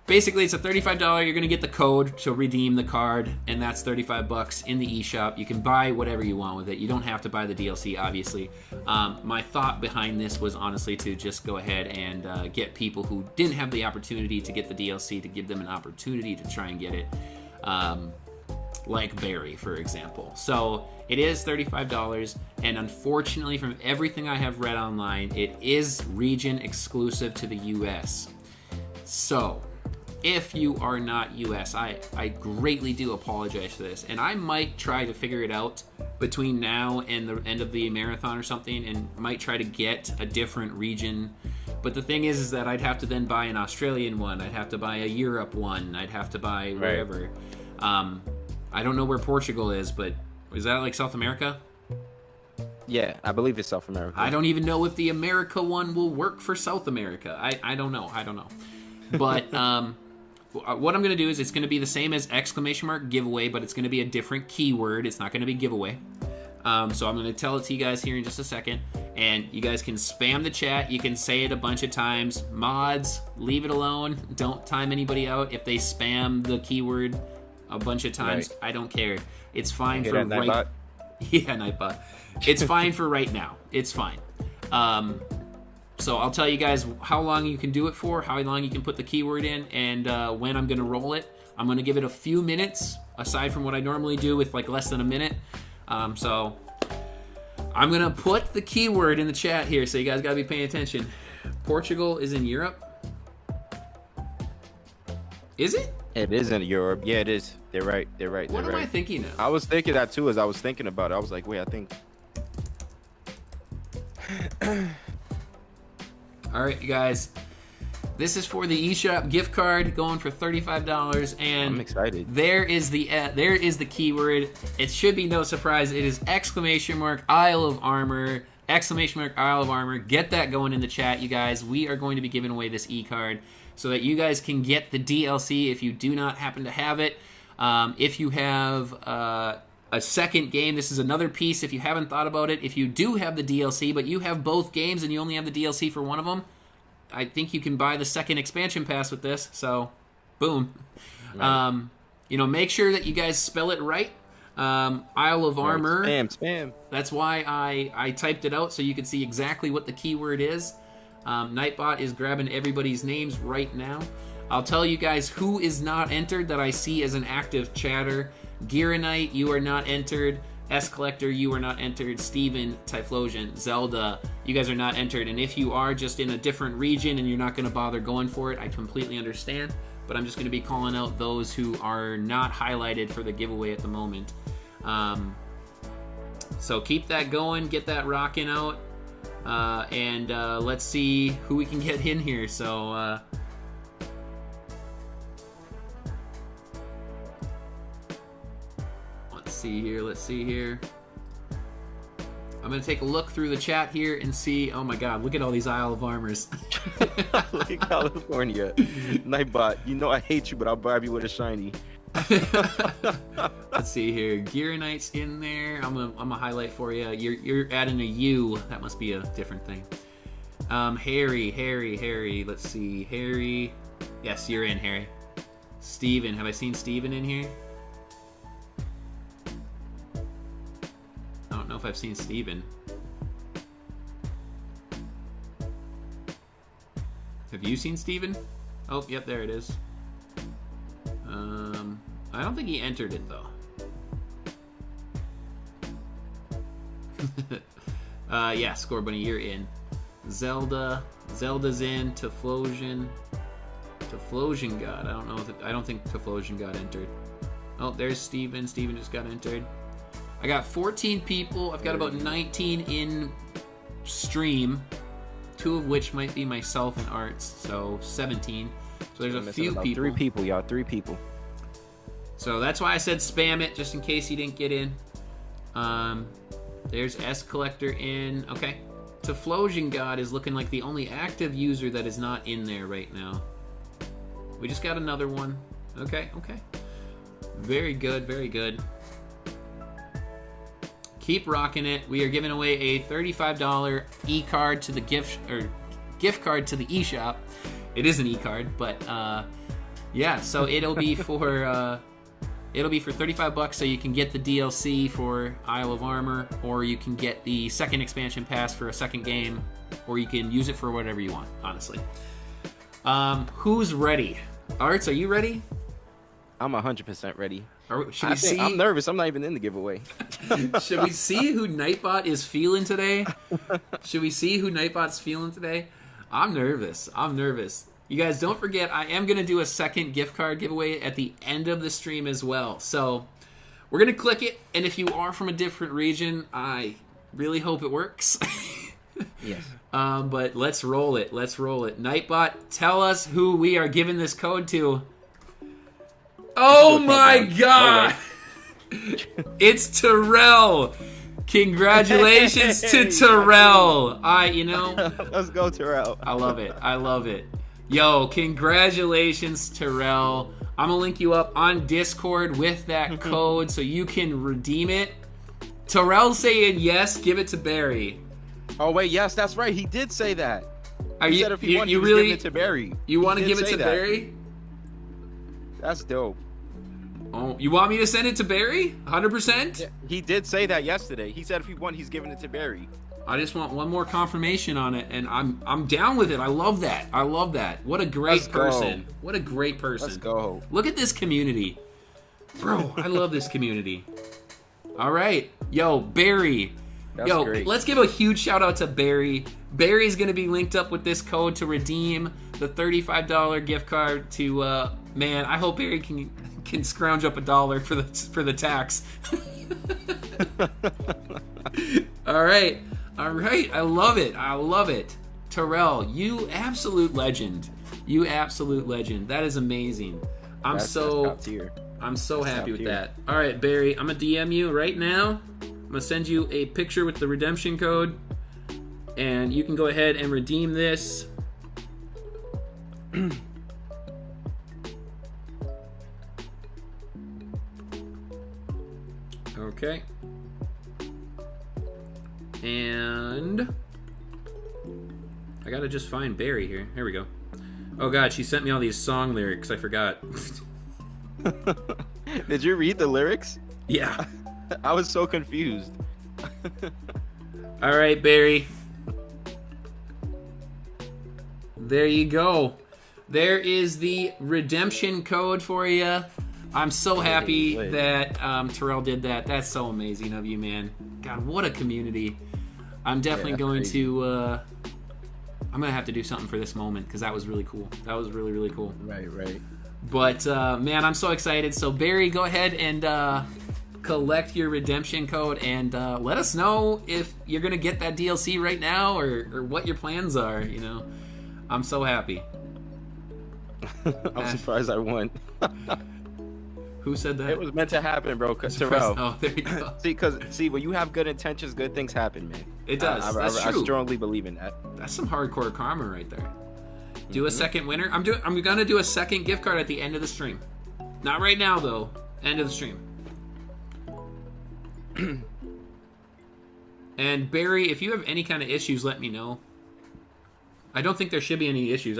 basically it's a $35. You're gonna get the code to redeem the card, and that's $35 in the eShop. You can buy whatever you want with it. You don't have to buy the DLC, obviously. My thought behind this was honestly to just go ahead and get people who didn't have the opportunity to get the DLC, to give them an opportunity to try and get it. Like Barry, for example. So it is $35, and unfortunately, from everything I have read online, it is region exclusive to the US. So if you are not US, I greatly do apologize for this, and I might try to figure it out between now and the end of the marathon or something, and might try to get a different region. But the thing is that I'd have to then buy an Australian one, I'd have to buy a Europe one, I'd have to buy wherever. I don't know where Portugal is, but is that like South America? Yeah, I believe it's South America. I don't even know if the America one will work for South America. I don't know. But what I'm going to do is it's going to be the same as exclamation mark giveaway, but it's going to be a different keyword. It's not going to be giveaway. So I'm going to tell it to you guys here in just a second. And you guys can spam the chat. You can say it a bunch of times. Mods, leave it alone. Don't time anybody out if they spam the keyword a bunch of times. Right. I don't care. It's fine for right now. Yeah, Nightbot. It's fine for right now. It's fine. So I'll tell you guys how long you can do it for, how long you can put the keyword in, and when I'm going to roll it. I'm going to give it a few minutes, aside from what I normally do with like less than a minute. So I'm going to put the keyword in the chat here, so you guys got to be paying attention. Portugal is in Europe. Is it? It is in Europe. Yeah, it is. They're right. What am I thinking of? I was thinking that too as I was thinking about it. I was like, wait, I think... All right, you guys. This is for the eShop gift card going for $35, and I'm excited. There is the keyword. It should be no surprise. It is exclamation mark Isle of Armor. Exclamation mark Isle of Armor. Get that going in the chat, you guys. We are going to be giving away this e-card so that you guys can get the DLC if you do not happen to have it. If you have a second game, this is another piece if you haven't thought about it. If you do have the DLC, but you have both games and you only have the DLC for one of them, I think you can buy the second expansion pass with this. So, boom. Right. Make sure that you guys spell it right. Isle of Armor. Spam. That's why I typed it out so you can see exactly what the keyword is. Nightbot is grabbing everybody's names right now. I'll tell you guys who is not entered that I see as an active chatter. Giranite, you are not entered. S Collector, you are not entered. Steven, Typhlosion, Zelda, you guys are not entered. And if you are just in a different region and you're not going to bother going for it, I completely understand. But I'm just going to be calling out those who are not highlighted for the giveaway at the moment. So keep that going, get that rocking out, and let's see who we can get in here. So let's see here. I'm going to take a look through the chat here and see. Oh my god, look at all these Isle of Armors. Look at California. Nightbot, you know I hate you, but I'll bribe you with a shiny. Let's see here. Giranite's in there. I'm gonna highlight for you. You're adding a U. That must be a different thing. Harry. Let's see. Harry. Yes, you're in, Harry. Steven. Have I seen Steven in here? I don't know if I've seen Steven. Have you seen Steven? Oh, yep, there it is. I don't think he entered it, though. Yeah, Score Bunny, you're in. Zelda's in. Typhlosion God. I don't think Typhlosion God entered. Oh, there's Steven. Steven just got entered. I got 14 people. I've got about 19 in stream, 2 of which might be myself and Arrtz, so 17. So there's a few people. 3 people, y'all. 3 people. So that's why I said spam it, just in case you didn't get in. There's S Collector in. Okay. Typhlosion God is looking like the only active user that is not in there right now. We just got another one. Okay. Very good. Keep rocking it. We are giving away a $35 e-card to the gift card to the eShop. It is an e-card, but yeah. So it'll be for $35, so you can get the DLC for Isle of Armor, or you can get the second expansion pass for a second game, or you can use it for whatever you want. Honestly, who's ready? Arrtz, are you ready? I'm 100% ready. I'm nervous. I'm not even in the giveaway. Should we see who Nightbot is feeling today? I'm nervous. You guys, don't forget, I am going to do a second gift card giveaway at the end of the stream as well. So we're going to click it, and if you are from a different region, I really hope it works. Yes. But let's roll it. Nightbot, tell us who we are giving this code to. Oh my god! It's Terrell. Congratulations to Terrell. Let's go, Terrell. I love it. I love it. Yo, congratulations, Terrell. I'm going to link you up on Discord with that code so you can redeem it. Terrell saying yes, give it to Barry. Oh, wait, yes, that's right. He did say that. He said if he won, he was really giving it to Barry. You want to give it to Barry? That's dope. Oh, you want me to send it to Barry? 100%? Yeah, he did say that yesterday. He said if he won, he's giving it to Barry. I just want one more confirmation on it, and I'm down with it. I love that. I love that. What a great person. What a great person. Let's go. Look at this community. Bro, I love this community. All right. Yo, Barry. That's great. Let's give a huge shout out to Barry. Barry's going to be linked up with this code to redeem the $35 gift card to, man, I hope Barry can scrounge up $1 for the tax. All right. I love it. I love it. Terrell, you absolute legend. You absolute legend. That is amazing. That's top tier. I'm so happy with that. All right, Barry, I'm going to DM you right now. I'm going to send you a picture with the redemption code, and you can go ahead and redeem this. Okay. And I gotta just find Barry here. Here we go. Oh god, she sent me all these song lyrics. I forgot. Did you read the lyrics? Yeah. I was so confused. All right, Barry. There you go. There is the redemption code for you. I'm so happy that Terrell did that. That's so amazing of you, man. God, what a community. I'm definitely going to... I'm going to have to do something for this moment because that was really cool. That was really, really cool. Right. But, man, I'm so excited. So, Barry, go ahead and collect your redemption code and let us know if you're going to get that DLC right now or what your plans are, you know. I'm so happy. I'm surprised I won. Who said that? It was meant to happen, bro. Terrell. Oh, there you go. See, when you have good intentions, good things happen, man. It does. That's I true. strongly believe in that. That's some hardcore karma right there. Do a second winner. I'm gonna do a second gift card at the end of the stream. Not right now though. End of the stream. And Barry, if you have any kind of issues, let me know. I don't think there should be any issues.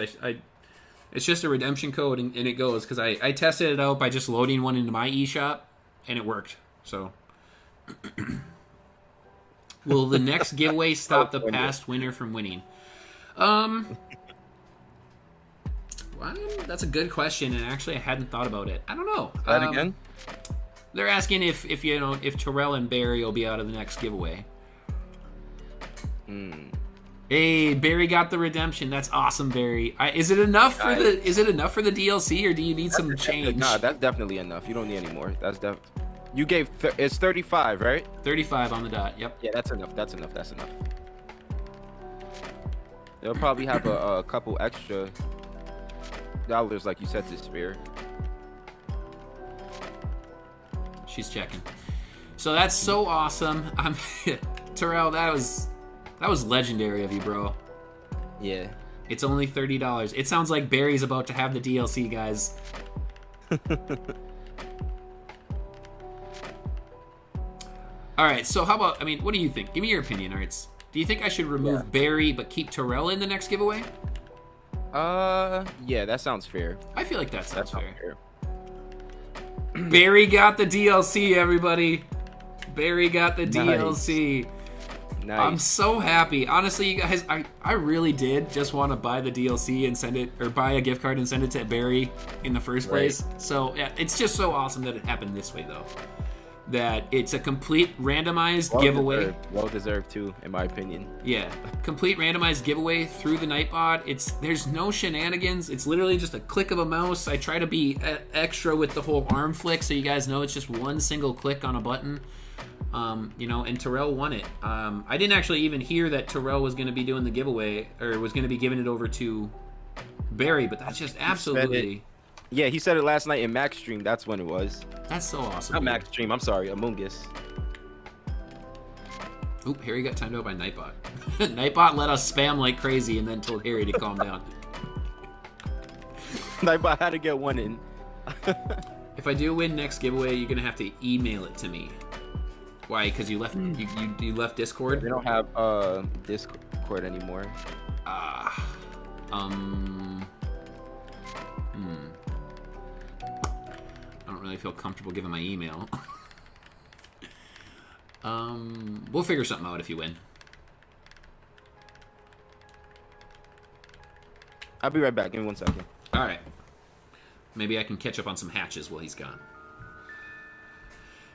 It's just a redemption code and it goes because I tested it out by just loading one into my eShop and it worked. So, will the next giveaway stop the past winner from winning? Well, that's a good question, and actually I hadn't thought about it. I don't know. That again? They're asking if Terrell and Barry will be out of the next giveaway. Hey, Barry got the redemption. That's awesome, Barry. Is it enough for the DLC, or do you need some change? Nah, that's definitely enough. You don't need any more. You gave it's 35, right? 35 on the dot. Yep. Yeah, that's enough. That's enough. They'll probably have a couple extra dollars, like you said, to spare. She's checking. So that's so awesome. Terrell, that was legendary of you, bro. Yeah. It's only $30. It sounds like Barry's about to have the DLC, guys. All right, so how about, what do you think? Give me your opinion, Arrtz. Do you think I should remove Barry but keep Terrell in the next giveaway? Yeah, that sounds fair. I feel like that sounds fair. Barry got the DLC, everybody. Barry got the DLC. Nice. I'm so happy. Honestly, you guys, I really did just want to buy the DLC and send it, or buy a gift card and send it to Barry in the first place. So, yeah, it's just so awesome that it happened this way, though. That it's a complete randomized giveaway. Well deserved too, in my opinion. Yeah, complete randomized giveaway through the Nightbot. There's no shenanigans. It's literally just a click of a mouse. I try to be extra with the whole arm flick, so you guys know it's just one single click on a button. And Terrell won it. I didn't actually even hear that Terrell was going to be doing the giveaway, or was going to be giving it over to Barry, but that's just absolutely Yeah, he said it last night in Max stream. That's when it was. That's so awesome. Not dude. Max stream. I'm sorry, Amoonguss. Oop, Harry got timed out by Nightbot. Nightbot let us spam like crazy and then told Harry to calm down. Nightbot had to get one in. If I do win next giveaway, you're gonna have to email it to me. Why? Because you left you left Discord? They don't have Discord anymore. I don't really feel comfortable giving my email. We'll figure something out if you win. I'll be right back. Give me 1 second. All right. Maybe I can catch up on some hatches while he's gone.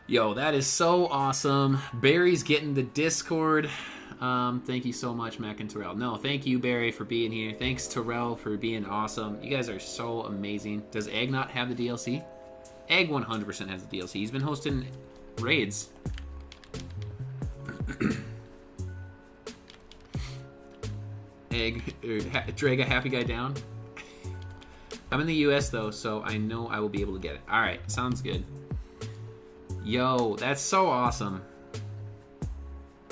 Yo, that is so awesome. Barry's getting the Discord. Thank you so much, Mac and Terrell. No, thank you, Barry, for being here. Thanks, Terrell, for being awesome. You guys are so amazing. Does Egg not have the DLC? Egg 100% has the DLC. He's been hosting raids. Egg, Drag a happy guy down. I'm in the US though, so I know I will be able to get it. Alright, sounds good. Yo, that's so awesome.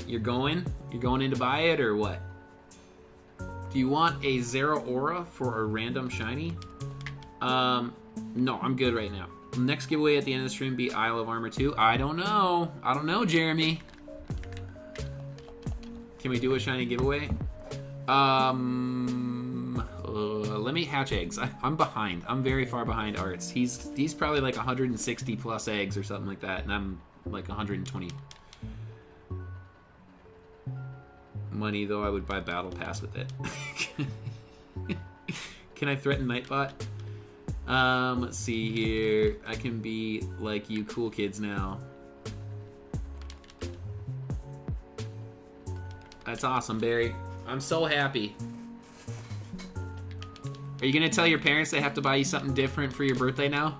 You're going? You're going in to buy it or what? Do you want a Zero Aura for a random shiny? No, I'm good right now. Next giveaway at the end of the stream be Isle of Armor 2. I don't know. I don't know, Jeremy. Can we do a shiny giveaway? Let me hatch eggs. I'm behind. I'm very far behind Arrtz. He's probably like 160 plus eggs or something like that, and I'm like 120. Money though, I would buy Battle Pass with it. Can I threaten Nightbot? Let's see here. I can be like you cool kids now. That's awesome, Barry. I'm so happy. Are you gonna tell your parents they have to buy you something different for your birthday now?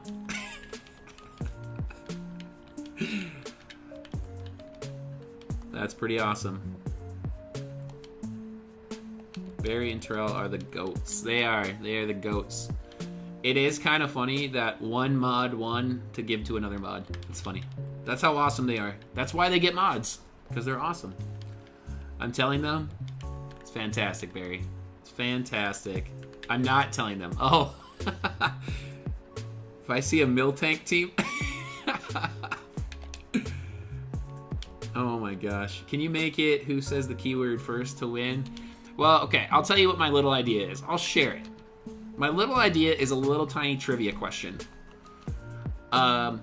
That's pretty awesome. Barry and Terrell are the goats. They are the goats. It is kind of funny that one mod won to give to another mod. It's funny. That's how awesome they are. That's why they get mods, because they're awesome. I'm telling them, it's fantastic, Barry. It's fantastic. I'm not telling them. Oh. If I see a Miltank team. Oh my gosh. Can you make it who says the keyword first to win? Well, okay. I'll tell you what my little idea is. I'll share it. My little idea is a little tiny trivia question. And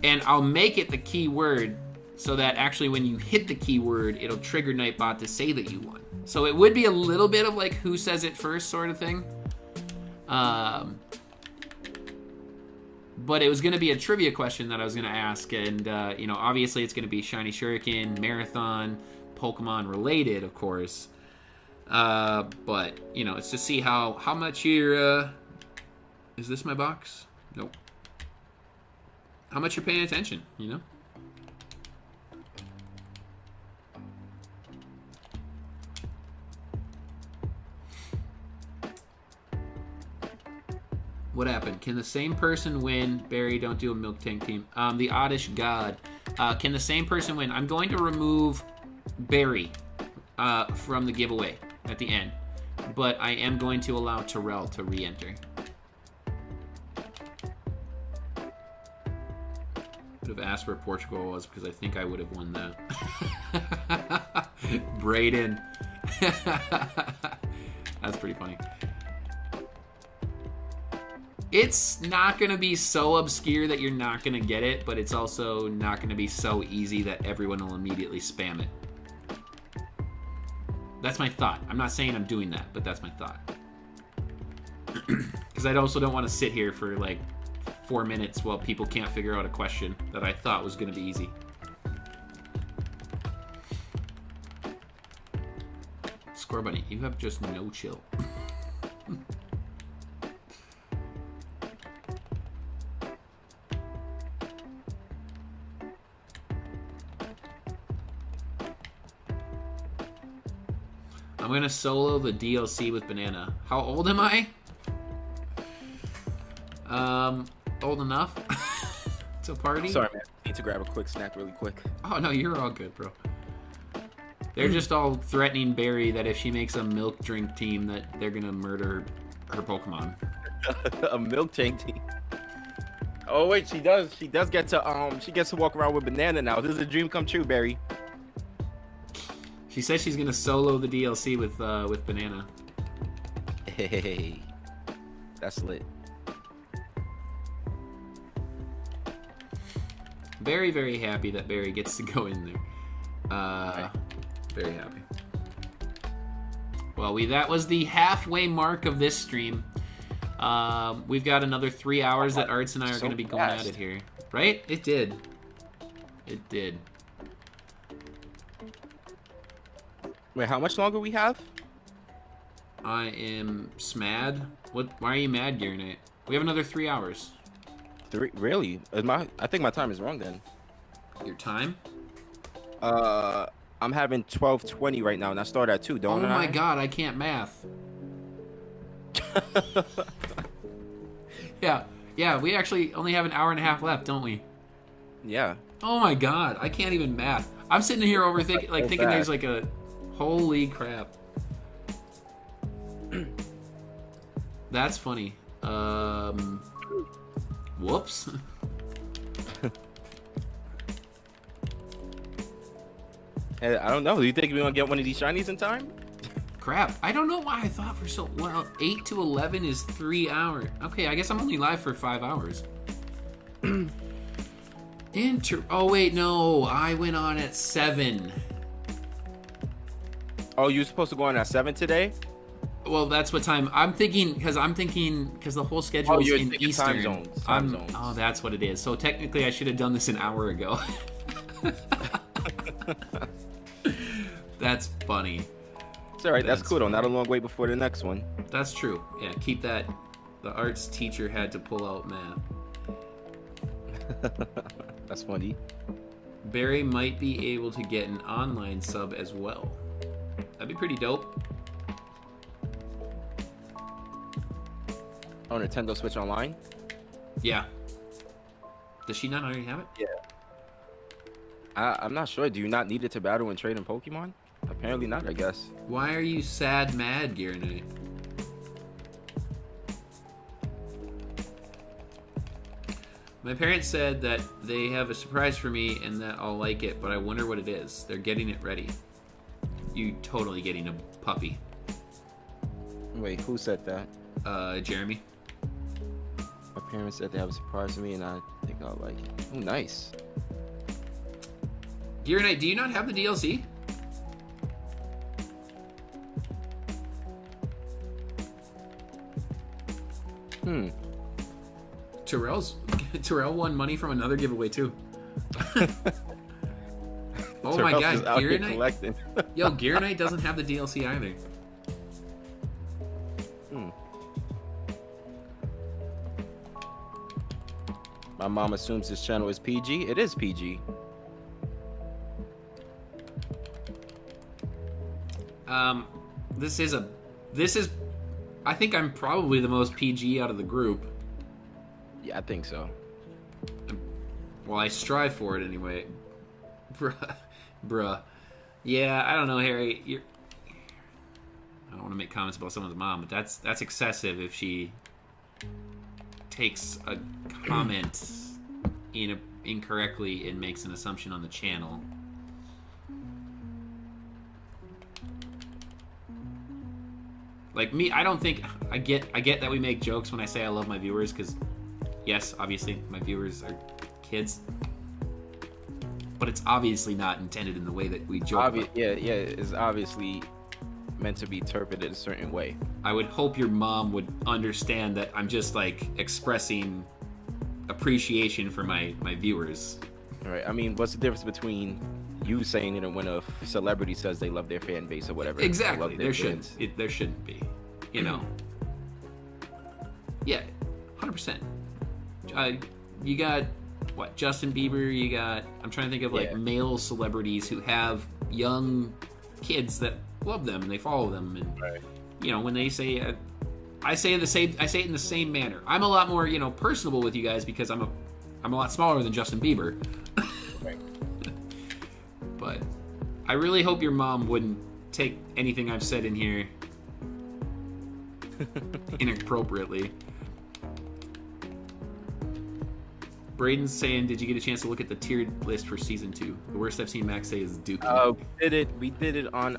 I'll make it the keyword so that actually when you hit the keyword, it'll trigger Nightbot to say that you won. So it would be a little bit of like who says it first sort of thing. But it was going to be a trivia question that I was going to ask. And, you know, obviously it's going to be Shiny Shuriken, Marathon, Pokemon related, of course. But, you know, it's to see how much you're, is this my box? Nope. How much you're paying attention, you know? What happened? Can the same person win? Barry, don't do a Milk Tank team. The Oddish God. Can the same person win? I'm going to remove Barry from the giveaway at the end. But I am going to allow Terrell to re-enter. Would have asked where Portugal was because I think I would have won that. Brayden. That's pretty funny. It's not going to be so obscure that you're not going to get it, but it's also not going to be so easy that everyone will immediately spam it. That's my thought. I'm not saying I'm doing that, but that's my thought. Because I also don't want to sit here for like 4 minutes while people can't figure out a question that I thought was going to be easy. Score Bunny, you have just no chill. I'm gonna solo the DLC with Banana. How old am I? Old enough to party. Sorry, man. I need to grab a quick snack really quick. Oh, no, you're all good, bro. They're just all threatening Barry that if she makes a milk drink team that they're gonna murder her Pokemon. A milk tank team. Oh wait, she does get to she gets to walk around with Banana now. This is a dream come true, Barry. She says she's gonna solo the DLC with Banana. Hey, that's lit. Very, very happy that Barry gets to go in there. Right. Very happy. Well, that was the halfway mark of this stream. We've got another 3 hours that Arrtz and I are going to be going at it here. Right? It did. It did. Wait, how much longer we have? I am smad. Why are you mad, Gearnate? We have another 3 hours. 3? Really? I think my time is wrong then. Your time? I'm having 12:20 right now, and I start at 2, don't I? Oh my god, I can't math. Yeah, we actually only have an hour and a half left, don't we? Yeah. Oh my god, I can't even math. I'm sitting here overthinking, thinking there's like a holy crap. That's funny. Whoops. Hey, I don't know. Do you think we're gonna get one of these shinies in time? Crap. I don't know why I thought for so well. 8 to 11 is 3 hours. Okay, I guess I'm only live for 5 hours. Oh wait, no. I went on at 7. Oh, you're supposed to go on at 7 today? Well, that's what time I'm thinking, because the whole schedule is in Eastern. Time zones. Oh, that's what it is. So technically, I should have done this an hour ago. That's funny. It's all right. That's cool though. Not a long wait before the next one. That's true. Yeah, keep that. The Arrtz teacher had to pull out math. That's funny. Barry might be able to get an online sub as well. That'd be pretty dope. Oh, Nintendo Switch Online? Yeah. Does she not already have it? Yeah. I'm not sure. Do you not need it to battle and trade in Pokemon? Apparently not, I guess. Why are you sad mad, Gearnate? My parents said that they have a surprise for me and that I'll like it, but I wonder what it is. They're getting it ready. You totally getting a puppy. Wait, who said that? Jeremy. My parents said they have a surprise for me and I think I'll like it. Oh, nice. Gearnate, do you not have the DLC? Terrell won money from another giveaway too. Oh my god, Gearnite! Yo, Gearnite doesn't have the DLC either. My mom assumes this channel is PG. It is PG. This is I think I'm probably the most PG out of the group. Yeah, I think so. Well, I strive for it anyway. Bruh. Yeah, I don't know, Harry. I don't want to make comments about someone's mom, but that's excessive if she takes a comment incorrectly and makes an assumption on the channel. Like me, I don't think I get that we make jokes when I say I love my viewers, because yes, obviously my viewers are kids, but it's obviously not intended in the way that we joke. Yeah, it's obviously meant to be interpreted a certain way. I would hope your mom would understand that I'm just like expressing appreciation for my viewers. All right. I mean, what's the difference between you saying it and when a celebrity says they love their fan base or whatever? Exactly. There shouldn't be. You know. Yeah, 100%. You got what? Justin Bieber. You got. I'm trying to think of like male celebrities who have young kids that love them and they follow them, and you know when they say I say it in the same manner. I'm a lot more, personable with you guys because I'm a lot smaller than Justin Bieber. Right. But I really hope your mom wouldn't take anything I've said in here inappropriately. Braden's saying, did you get a chance to look at the tiered list for season 2? The worst I've seen Max say is Dookie. We did it on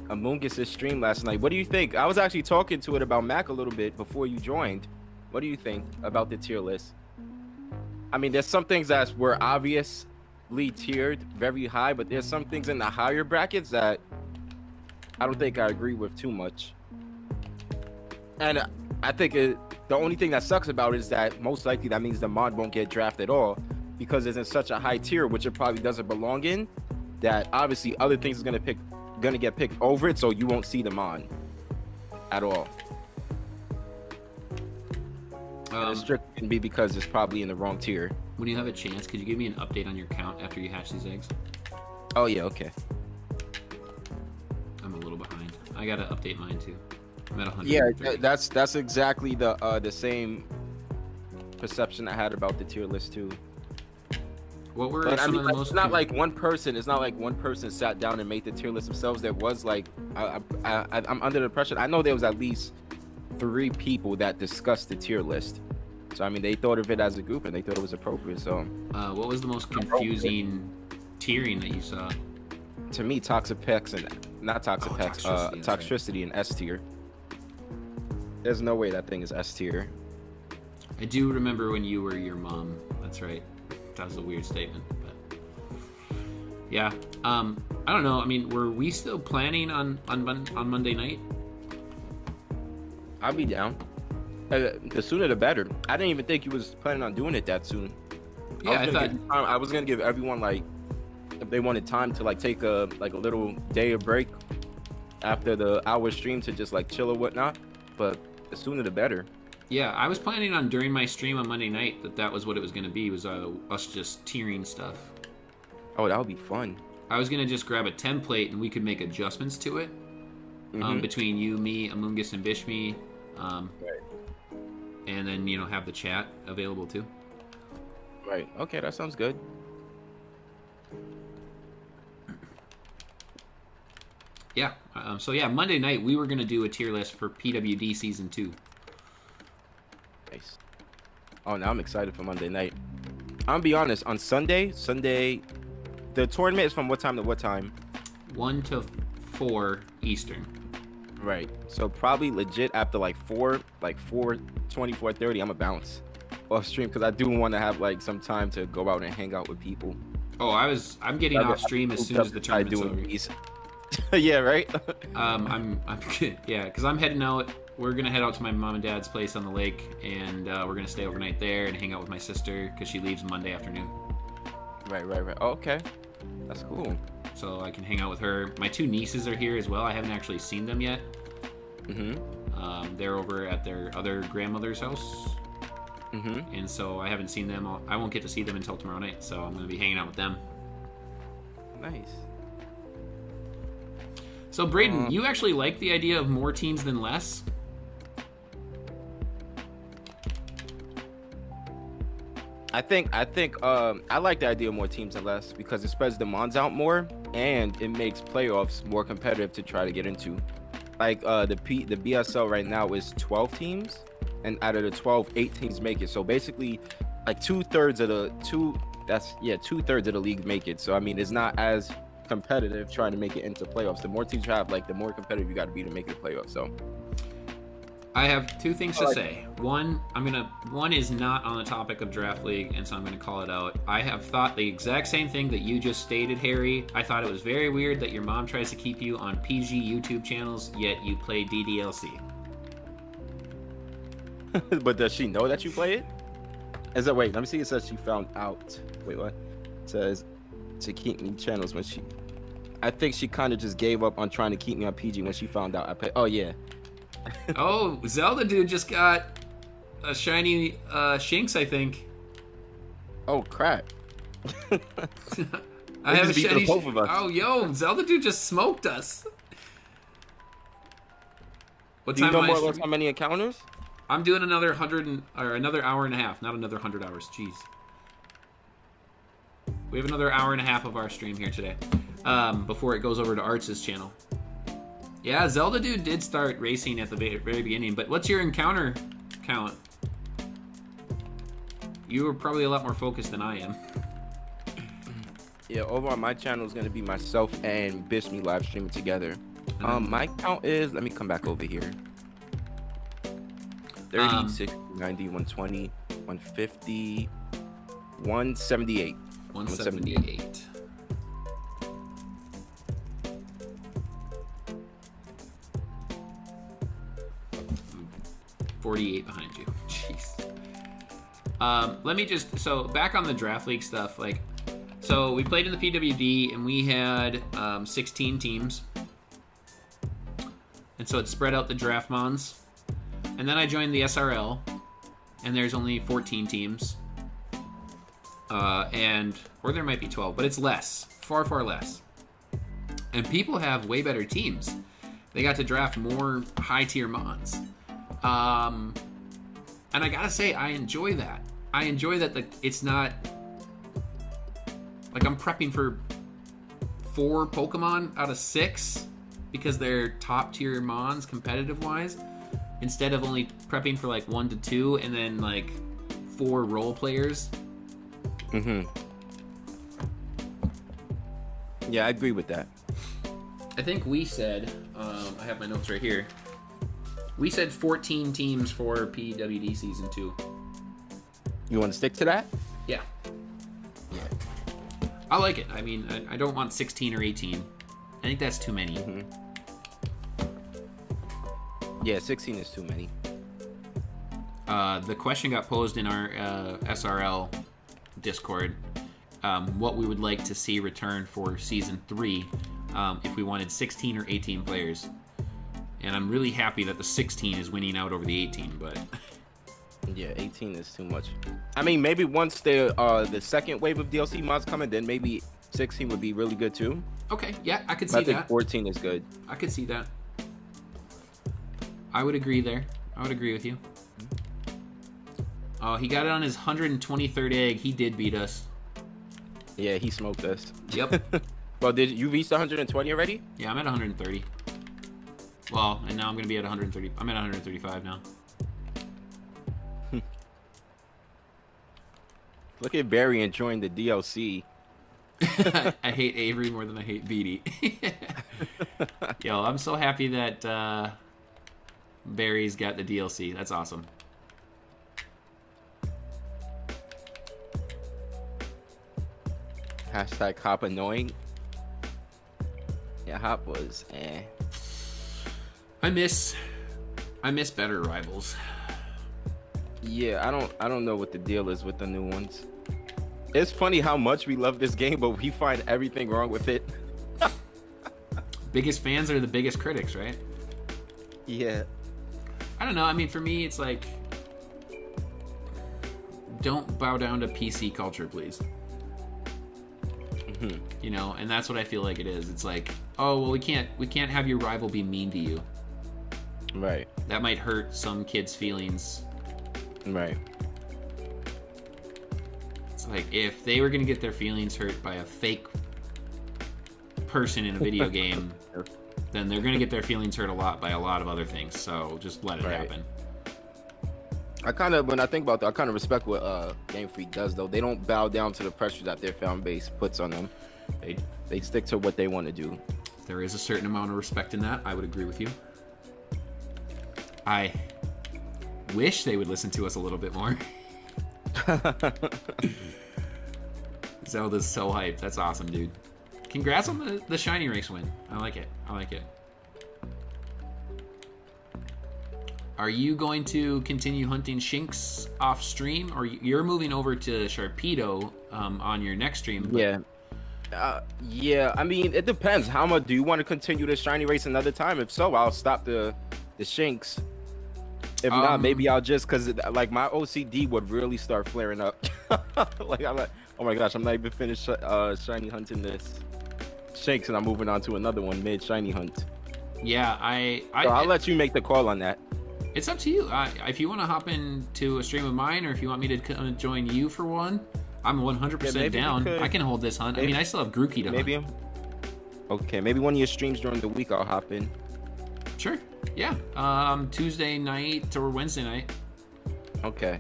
Amoonguss' stream last night. What do you think? I was actually talking to it about Mac a little bit before you joined. What do you think about the tier list? I mean, there's some things that were obviously tiered very high, but there's some things in the higher brackets that I don't think I agree with too much. And I think the only thing that sucks about it is that most likely that means the mod won't get drafted at all because it's in such a high tier, which it probably doesn't belong in, that obviously other things are gonna get picked over it, so you won't see the mod at all. It's strictly gonna be because it's probably in the wrong tier. When you have a chance, could you give me an update on your count after you hatch these eggs? Oh yeah, okay. I'm a little behind. I gotta update mine too. I'm at 100. Yeah, that's exactly the same perception I had about the tier list too. What were But, some of the most? it's not like one person. It's not like one person sat down and made the tier list themselves. There was like, I'm under the impression. I know there was at least 3 people that discussed the tier list. So I mean, they thought of it as a group and they thought it was appropriate. So, what was the most confusing tiering that you saw? to me, Toxapex and not Toxapex, Toxtricity and S tier. There's no way that thing is S tier. I do remember when you were your mom. That's right. That was a weird statement, but yeah. I don't know. I mean, were we still planning on Monday night? I'll be down. The sooner the better. I didn't even think you was planning on doing it that soon. Yeah, I was gonna give everyone, like, if they wanted time to like take a little day of break after the hour stream to just like chill or whatnot. But the sooner the better. Yeah, I was planning on during my stream on Monday night that was what it was going to be, was us just tiering stuff. Oh, that would be fun. I was going to just grab a template and we could make adjustments to it between you, me, Amoonguss and Bishmii, right. And then, have the chat available too. Right. Okay, that sounds good. Yeah. So yeah, Monday night we were going to do a tier list for PWD Season 2. Nice. Oh, now I'm excited for Monday night. I'm gonna be honest. On Sunday, the tournament is from what time to what time? 1 to 4 Eastern. Right. So probably legit after like 4:20, 4:30, I'm gonna bounce off stream because I do want to have like some time to go out and hang out with people. Oh, I'm getting off stream as soon as the tournament's over. Yeah, right. I'm yeah, because I'm heading out. We're gonna head out to my mom and dad's place on the lake, and we're gonna stay overnight there and hang out with my sister because she leaves Monday afternoon. Right. Oh, okay, that's cool. So I can hang out with her. My 2 nieces are here as well. I haven't actually seen them yet. They're over at their other grandmother's house. And so I haven't seen them. I won't get to see them until tomorrow night. So I'm gonna be hanging out with them. Nice. So Braden, you actually like the idea of more teams than less? I think I like the idea of more teams than less because it spreads the mons out more and it makes playoffs more competitive to try to get into. Like the BSL right now is 12 teams, and out of the 12, 8 teams make it. So basically, like 2/3 of the league make it. So I mean, it's not as competitive trying to make it into playoffs. The more teams you have, like the more competitive you got to be to make it playoffs. So I have 2 things to say. One is not on the topic of draft league, and so I'm gonna call it out. I have thought the exact same thing that you just stated, Harry. I thought it was very weird that your mom tries to keep you on PG YouTube channels, yet you play DDLC. But does she know that you play it? Wait, let me see. It says she found out. Wait, what? It says to keep me channels when I think she kind of just gave up on trying to keep me on PG when she found out I play. Oh yeah. Oh, Zelda dude just got a shiny Shinx, I think. Oh crap. I have a shiny both of us. Oh yo, Zelda dude just smoked us. What Do you time know am I more or less streaming? how many encounters? I'm doing another another hour and a half, not another 100 hours. Jeez. We have another hour and a half of our stream here today, before it goes over to Arrtz's channel. Yeah, Zelda Dude did start racing at the very beginning, but what's your encounter count? You were probably a lot more focused than I am. Yeah, over on my channel is gonna be myself and Bishmii live streaming together. My count is, let me come back over here. 30, 60, 90, 120, 150, 178. 178. I'm 48 behind you. Jeez. Let me just, so back on the Draft League stuff, like, so we played in the PWD and we had 16 teams. And so it spread out the draft mons. And then I joined the SRL and there's only 14 teams. Or there might be 12, but it's less, far, far less. And people have way better teams. They got to draft more high tier mons. And I gotta say, I enjoy that. I enjoy that it's not like I'm prepping for 4 Pokemon out of 6 because they're top tier mons competitive wise, instead of only prepping for like 1 to 2 and then like 4 role players. Yeah, I agree with that. I think we said, I have my notes right here. We said 14 teams for PWD Season 2. You want to stick to that? Yeah. I like it. I mean, I don't want 16 or 18. I think that's too many. Yeah, 16 is too many. The question got posed in our SRL Discord, what we would like to see return for Season 3, if we wanted 16 or 18 players. And I'm really happy that the 16 is winning out over the 18, but... Yeah, 18 is too much. I mean, maybe once the second wave of DLC mods come in, then maybe 16 would be really good too. Okay, yeah, I could see But I think that. 14 is good. I could see that. I would agree there. I would agree with you. Oh, he got it on his 123rd egg. He did beat us. Yeah, he smoked us. Yep. Well, did you reach 120 already? Yeah, I'm at 130. Well, and now I'm going to be at 130. I'm at 135 now. Look at Barry enjoying the DLC. I hate Avery more than I hate Beatty. Yo, I'm so happy that Barry's got the DLC. That's awesome. Hashtag Hop annoying. Yeah, Hop was I miss better rivals. Yeah, I don't know what the deal is with the new ones. It's funny how much we love this game, but we find everything wrong with it. Biggest fans are the biggest critics, right? Yeah. I don't know. I mean, for me, it's like, don't bow down to PC culture, please. You know, and that's what I feel like it is. It's like, oh well, we can't have your rival be mean to you. Right. That might hurt some kids' feelings. Right. It's like, if they were gonna get their feelings hurt by a fake person in a video game, then they're gonna get their feelings hurt a lot by a lot of other things. So just let it happen. When I think about that, I kind of respect what Game Freak does, though. They don't bow down to the pressure that their fan base puts on them. They stick to what they want to do. There is a certain amount of respect in that. I would agree with you. I wish they would listen to us a little bit more. Zelda's so hyped. That's awesome, dude. Congrats on the shiny race win. I like it. I like it. Are you going to continue hunting Shinx off stream, or you're moving over to Sharpedo on your next stream? Yeah. Yeah, I mean, it depends. How much do you want to continue the shiny race another time? If so, I'll stop the Shinx. If not, maybe I'll just, because like my OCD would really start flaring up. Like I'm like, oh my gosh, I'm not even finished shiny hunting this Shinx, and I'm moving on to another one mid shiny hunt. Yeah, So I'll let you make the call on that. It's up to you. If you want to hop into a stream of mine, or if you want me to join you for one, I'm 100% down. I can hold this hunt. I mean, I still have Grookey to hunt. Okay, maybe one of your streams during the week I'll hop in. Sure. Yeah. Tuesday night or Wednesday night. Okay.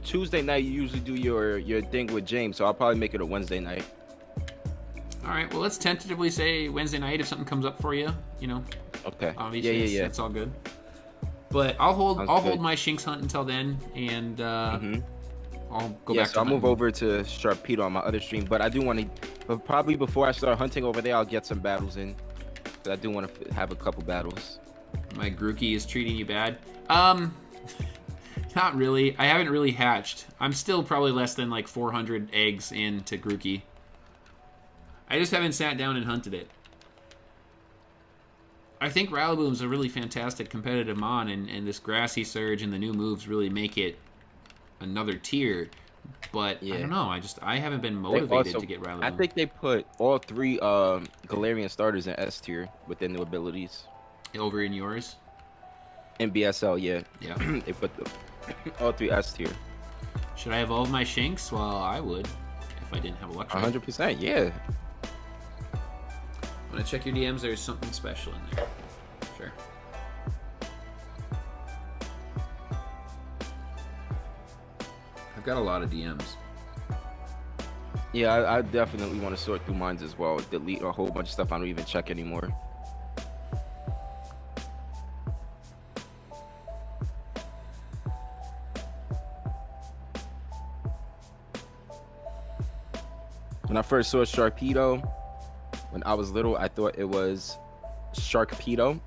Tuesday night you usually do your thing with James, so I'll probably make it a Wednesday night. All right. Well, let's tentatively say Wednesday night if something comes up for you. You know. Okay. Obviously, yeah. It's all good. But I'll hold my Shinx hunt until then, and I'll go back. So I'll move over to Sharpedo on my other stream, but I do want to. But probably before I start hunting over there, I'll get some battles in. But I do want to have a couple battles. My Grookey is treating you bad. Not really. I haven't really hatched. I'm still probably less than like 400 eggs into Grookey. I just haven't sat down and hunted it. I think Rillaboom's a really fantastic competitive mon, and this Grassy Surge and the new moves really make it another tier. But I don't know. I haven't been motivated to get Rillaboom. I think they put all 3 Galarian starters in S tier with their new abilities. Over in yours? In BSL, yeah. Yeah. They put all 3 S tier. Should I evolve my Shinx? Well, I would if I didn't have a luxury. 100%, yeah. When I check your DMs, there's something special in there. Sure. I've got a lot of DMs. Yeah, I definitely want to sort through mines as well. Delete a whole bunch of stuff I don't even check anymore. When I first saw Sharpedo, when I was little, I thought it was Sharkpedo.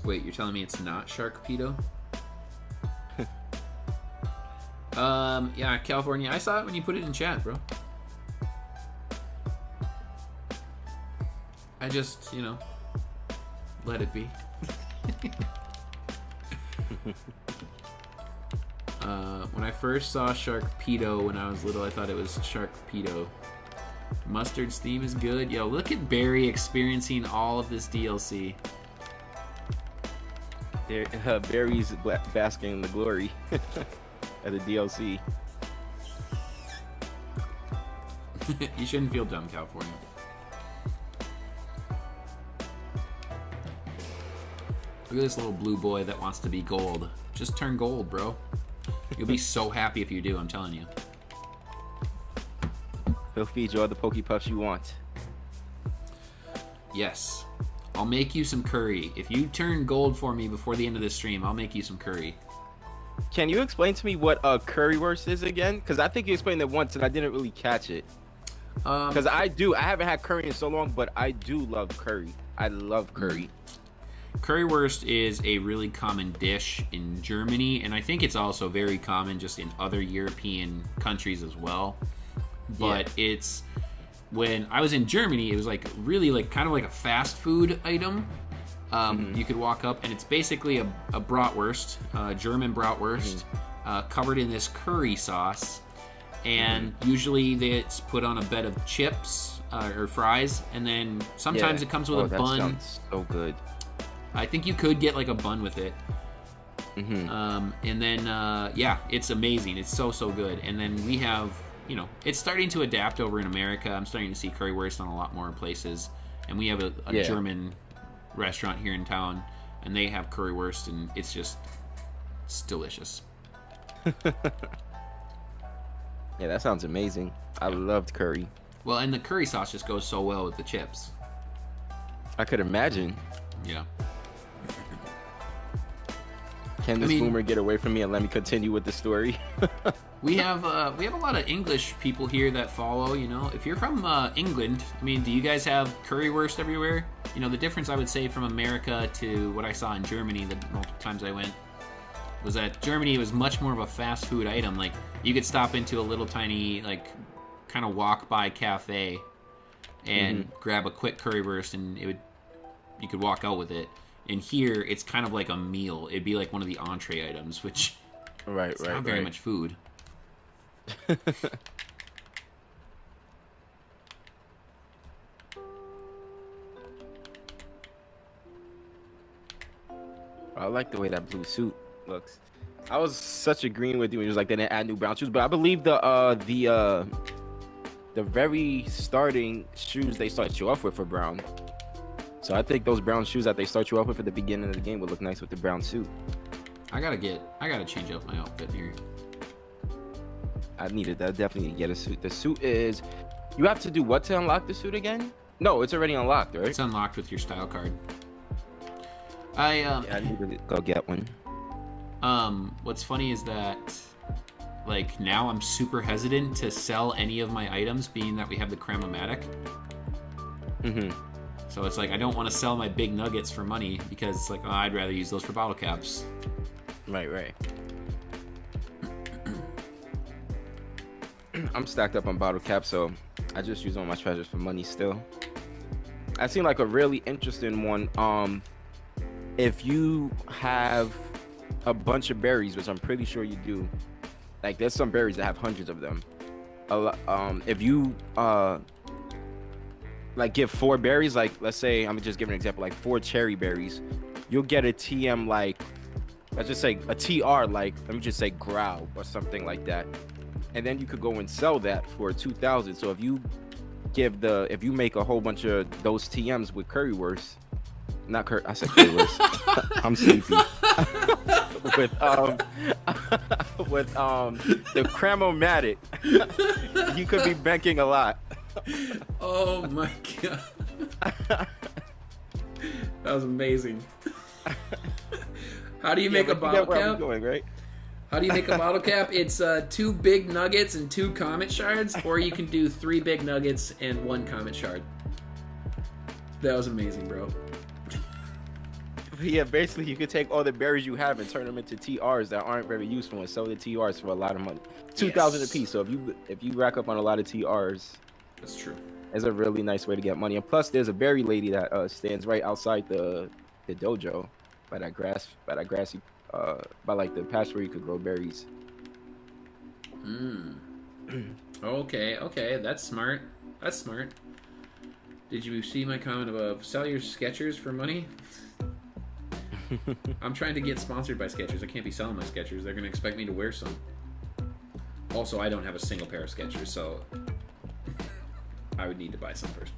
Wait, you're telling me it's not Sharkpedo? Yeah, California. I saw it when you put it in chat, bro. I just, let it be. When I first saw Sharkpedo when I was little, I thought it was Sharkpedo. Mustard's theme is good. Yo, look at Barry experiencing all of this DLC. Barry's basking in the glory of the DLC. You shouldn't feel dumb, California. Look at this little blue boy that wants to be gold. Just turn gold, bro. You'll be so happy if you do, I'm telling you. He'll feed you all the Pokepuffs you want. Yes. I'll make you some curry. If you turn gold for me before the end of this stream, I'll make you some curry. Can you explain to me what a currywurst is again? Because I think you explained it once and I didn't really catch it. Because I haven't had curry in so long, but I do love curry. I love curry. Currywurst is a really common dish in Germany, and I think it's also very common just in other European countries as well. But it's, when I was in Germany, it was like really like kind of like a fast food item. You could walk up and it's basically a bratwurst, German bratwurst, covered in this curry sauce. And usually it's put on a bed of chips or fries, and then sometimes it comes with a bun. That sounds so good. I think you could get like a bun with it. And then, it's amazing. It's so good. And then we have, it's starting to adapt over in America. I'm starting to see currywurst on a lot more places. And we have a German restaurant here in town, and they have currywurst, and it's delicious. Yeah, that sounds amazing. I loved curry. Well, and the curry sauce just goes so well with the chips. I could imagine. Yeah. Can this boomer get away from me and let me continue with the story? we have a lot of English people here that follow. If you're from England, do you guys have currywurst everywhere? The difference I would say from America to what I saw in Germany the multiple times I went was that Germany was much more of a fast food item. Like, you could stop into a little tiny, like, kind of walk by cafe and grab a quick currywurst, and you could walk out with it. And here, it's kind of like a meal. It'd be like one of the entree items, which is not very much food. I like the way that blue suit looks. I was such agreeing with you when it was like they didn't add new brown shoes, but I believe the very starting shoes they start you off with are brown. So I think those brown shoes that they start you off with at the beginning of the game would look nice with the brown suit. I gotta change up my outfit here. I definitely need to get a suit. The suit is, you have to do what to unlock the suit again? No, it's already unlocked, right? It's unlocked with your style card. Yeah, I need to go get one. What's funny is that, like, now I'm super hesitant to sell any of my items, being that we have the Cramomatic. Mm-hmm. So it's like I don't want to sell my big nuggets for money because it's like, oh, I'd rather use those for bottle caps. Right. I'm stacked up on bottle caps, so I just use all my treasures for money still. I seen like a really interesting one. If you have a bunch of berries, which I'm pretty sure you do, like there's some berries that have hundreds of them. If you like give 4 berries, like let's say I'm just giving an example, like 4 cherry berries, you'll get a TM, like let's just say a TR, like let me just say growl or something like that, and then you could go and sell that for 2,000. So if you make a whole bunch of those TMs with currywurst, I said currywurst. I'm sleepy. with the Cramomatic, you could be banking a lot. Oh my god. That was amazing. How do you make a bottle cap? Going, right? How do you make a bottle cap? It's 2 big nuggets and 2 comet shards, or you can do 3 big nuggets and 1 comet shard. That was amazing, bro. Yeah, basically you could take all the berries you have and turn them into TRs that aren't very useful and sell the TRs for a lot of money. 2,000 apiece. So if you rack up on a lot of TRs, that's true. It's a really nice way to get money. And plus, there's a berry lady that stands right outside the dojo by that grassy by like the patch where you could grow berries. Okay, that's smart. Did you see my comment above? Sell your Skechers for money? I'm trying to get sponsored by Skechers. I can't be selling my Skechers. They're gonna expect me to wear some. Also, I don't have a single pair of Skechers, so I would need to buy some first.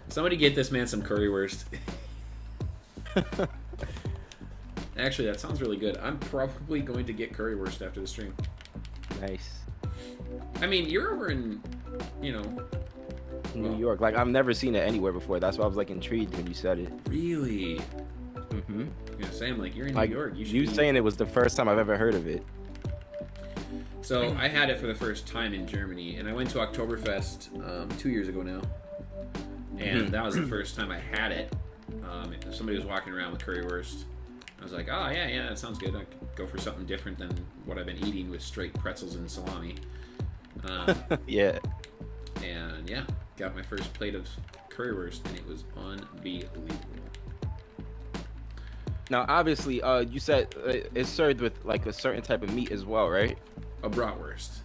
Somebody get this man some currywurst. Actually, that sounds really good. I'm probably going to get currywurst after the stream. Nice. I mean, you're over in, New York. Like, I've never seen it anywhere before. That's why I was like intrigued when you said it. Really? Mm-hmm. Yeah, Sam, like, you're in like, New York. You saying it was the first time I've ever heard of it. So I had it for the first time in Germany, and I went to Oktoberfest 2 years ago now, and that was the first time I had it. Somebody was walking around with currywurst. I was like, oh, yeah, that sounds good. I could go for something different than what I've been eating with straight pretzels and salami. Yeah. And, yeah, got my first plate of currywurst, and it was unbelievable. Now, obviously, you said it's served with, like, a certain type of meat as well, right? A bratwurst.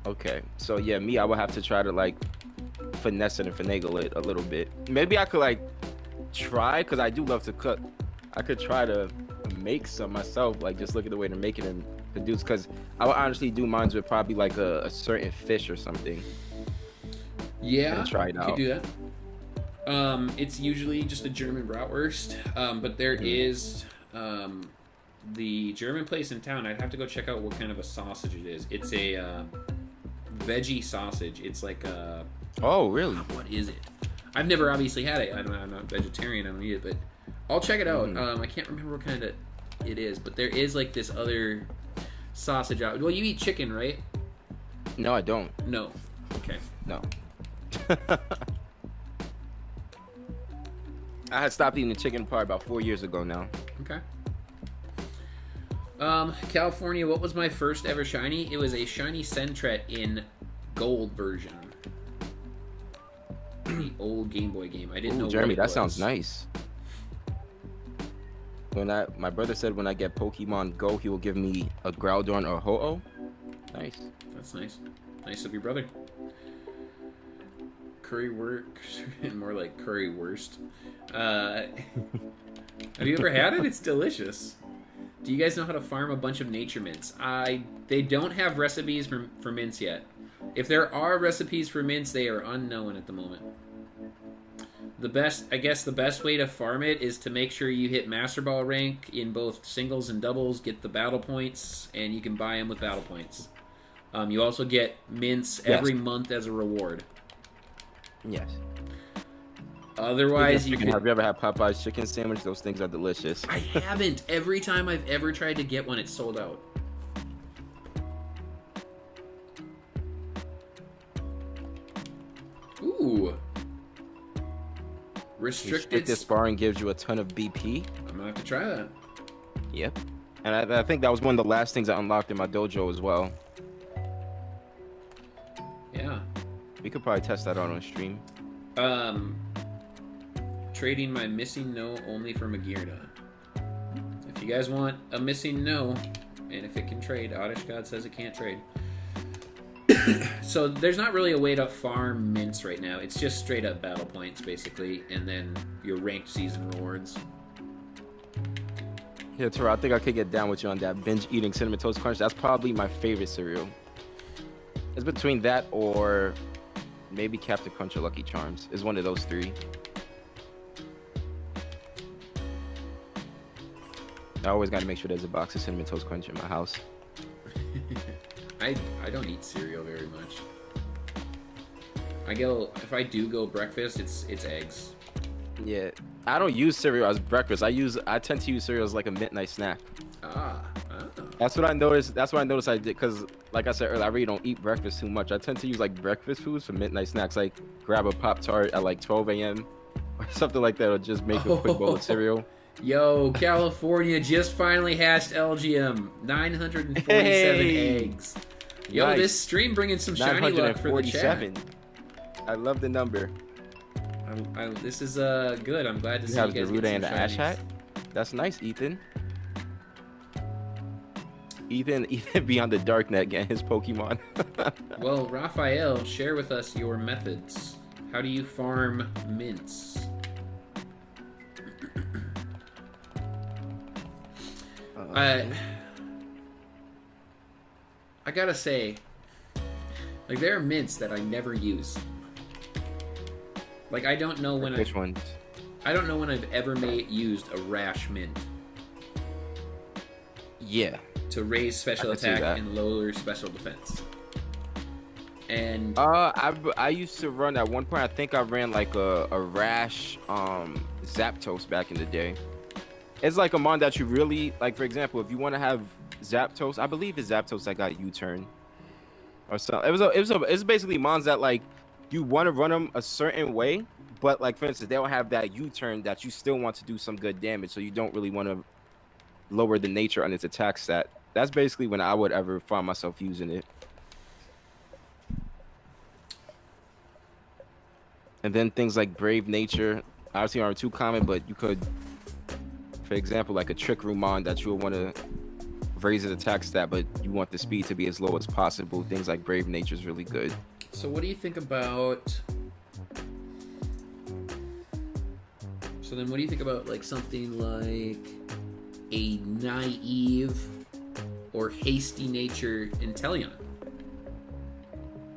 Okay. So, yeah, I would have to try to, like, finesse it and finagle it a little bit. Maybe I could, like, try, because I do love to cook. I could try to make some myself, like, just look at the way to make it and produce, because I would honestly do mine with probably, like, a certain fish or something. Yeah, and try it out. You could do that. It's usually just a German bratwurst, but there is the German place in town. I'd have to go check out what kind of a sausage it is. It's a veggie sausage. It's like a... Oh, really? What is it? I've never obviously had it. I'm not vegetarian. I don't eat it, but I'll check it out. I can't remember what kind of it is, but there is like this other sausage out. Well, you eat chicken, right? No, I don't. No. Okay. No. I had stopped eating the chicken part about 4 years ago now. Okay. California, what was my first ever shiny? It was a shiny Sentret in gold version. The old Game Boy game. I didn't know. Jeremy, what it was. That sounds nice. My brother said when I get Pokemon Go, he will give me a Groudon or a Ho-Oh. Nice. That's nice. Nice of your brother. Currywurst, more like currywurst. Have you ever had it? It's delicious. Do you guys know how to farm a bunch of nature mints? They don't have recipes for mints yet. If there are recipes for mints, they are unknown at the moment. The best way to farm it is to make sure you hit Master Ball rank in both singles and doubles, get the battle points, and you can buy them with battle points. You also get mints every month as a reward. Yes. Otherwise, have you ever had Popeye's chicken sandwich? Those things are delicious. I haven't. Every time I've ever tried to get one, it's sold out. Ooh. Restricted sparring gives you a ton of BP. I'm gonna have to try that. Yep. And I think that was one of the last things I unlocked in my dojo as well. Yeah. We could probably test that out on stream. Trading my missing no only for Magirna. If you guys want a missing no, and if it can trade, Oddish God says it can't trade. So there's not really a way to farm mints right now. It's just straight up battle points, basically, and then your ranked season rewards. Yeah, Tara, I think I could get down with you on that. Binge eating Cinnamon Toast Crunch. That's probably my favorite cereal. It's between that or maybe Captain Crunch or Lucky Charms. It's one of those three. I always got to make sure there's a box of Cinnamon Toast Crunch in my house. I don't eat cereal very much. If I do go breakfast, it's eggs. Yeah, I don't use cereal as breakfast. I tend to use cereal as like a midnight snack. That's what I noticed. I did because, like I said earlier, I really don't eat breakfast too much. I tend to use like breakfast foods for midnight snacks, like grab a Pop-Tart at like 12 a.m. or something like that, or just make a quick bowl of cereal. Yo, California just finally hatched LGM. 947 eggs. Yo, nice. This stream bringing some shiny luck for the chat. I love the number. This is good. I'm glad to see you have guys the get Ruda some and the Ash shinies. Hat. That's nice, Ethan. Ethan beyond the darknet getting his Pokemon. Well, Raphael, share with us your methods. How do you farm mints? I gotta say, like, there are mints that I never use. Like, I don't know when Which ones? I don't know when I've ever used a rash mint. Yeah. To raise special attack and lower special defense. And I used to run at one point. I think I ran like a rash Zapdos back in the day. It's like a mon that you really like. For example, if you want to have Zapdos, I believe it's Zapdos that got U-turn or so. It's basically mons that like you want to run them a certain way, but like for instance, they'll have that U-turn that you still want to do some good damage, so you don't really want to lower the nature on its attack stat. That's basically when I would ever find myself using it. And then things like Brave Nature obviously aren't too common, but you could, for example, like a Trick Room mon that you would want to raise its attack stat, but you want the speed to be as low as possible. Things like Brave Nature is really good. so what do you think about... So then what do you think about like something like a naive or hasty nature Inteleon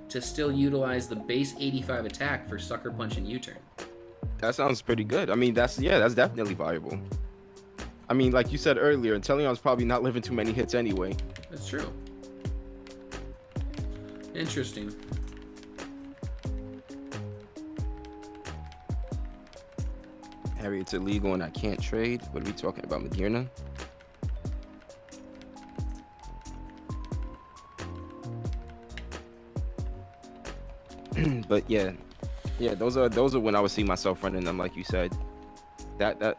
to still utilize the base 85 attack for Sucker Punch and U-turn? That sounds pretty good. I mean, that's definitely viable. I mean, like you said earlier, Inteleon's probably not living too many hits anyway. That's true. Interesting. Harry, it's illegal and I can't trade. What are we talking about, Magirna? But yeah, those are when I would see myself running them, like you said. That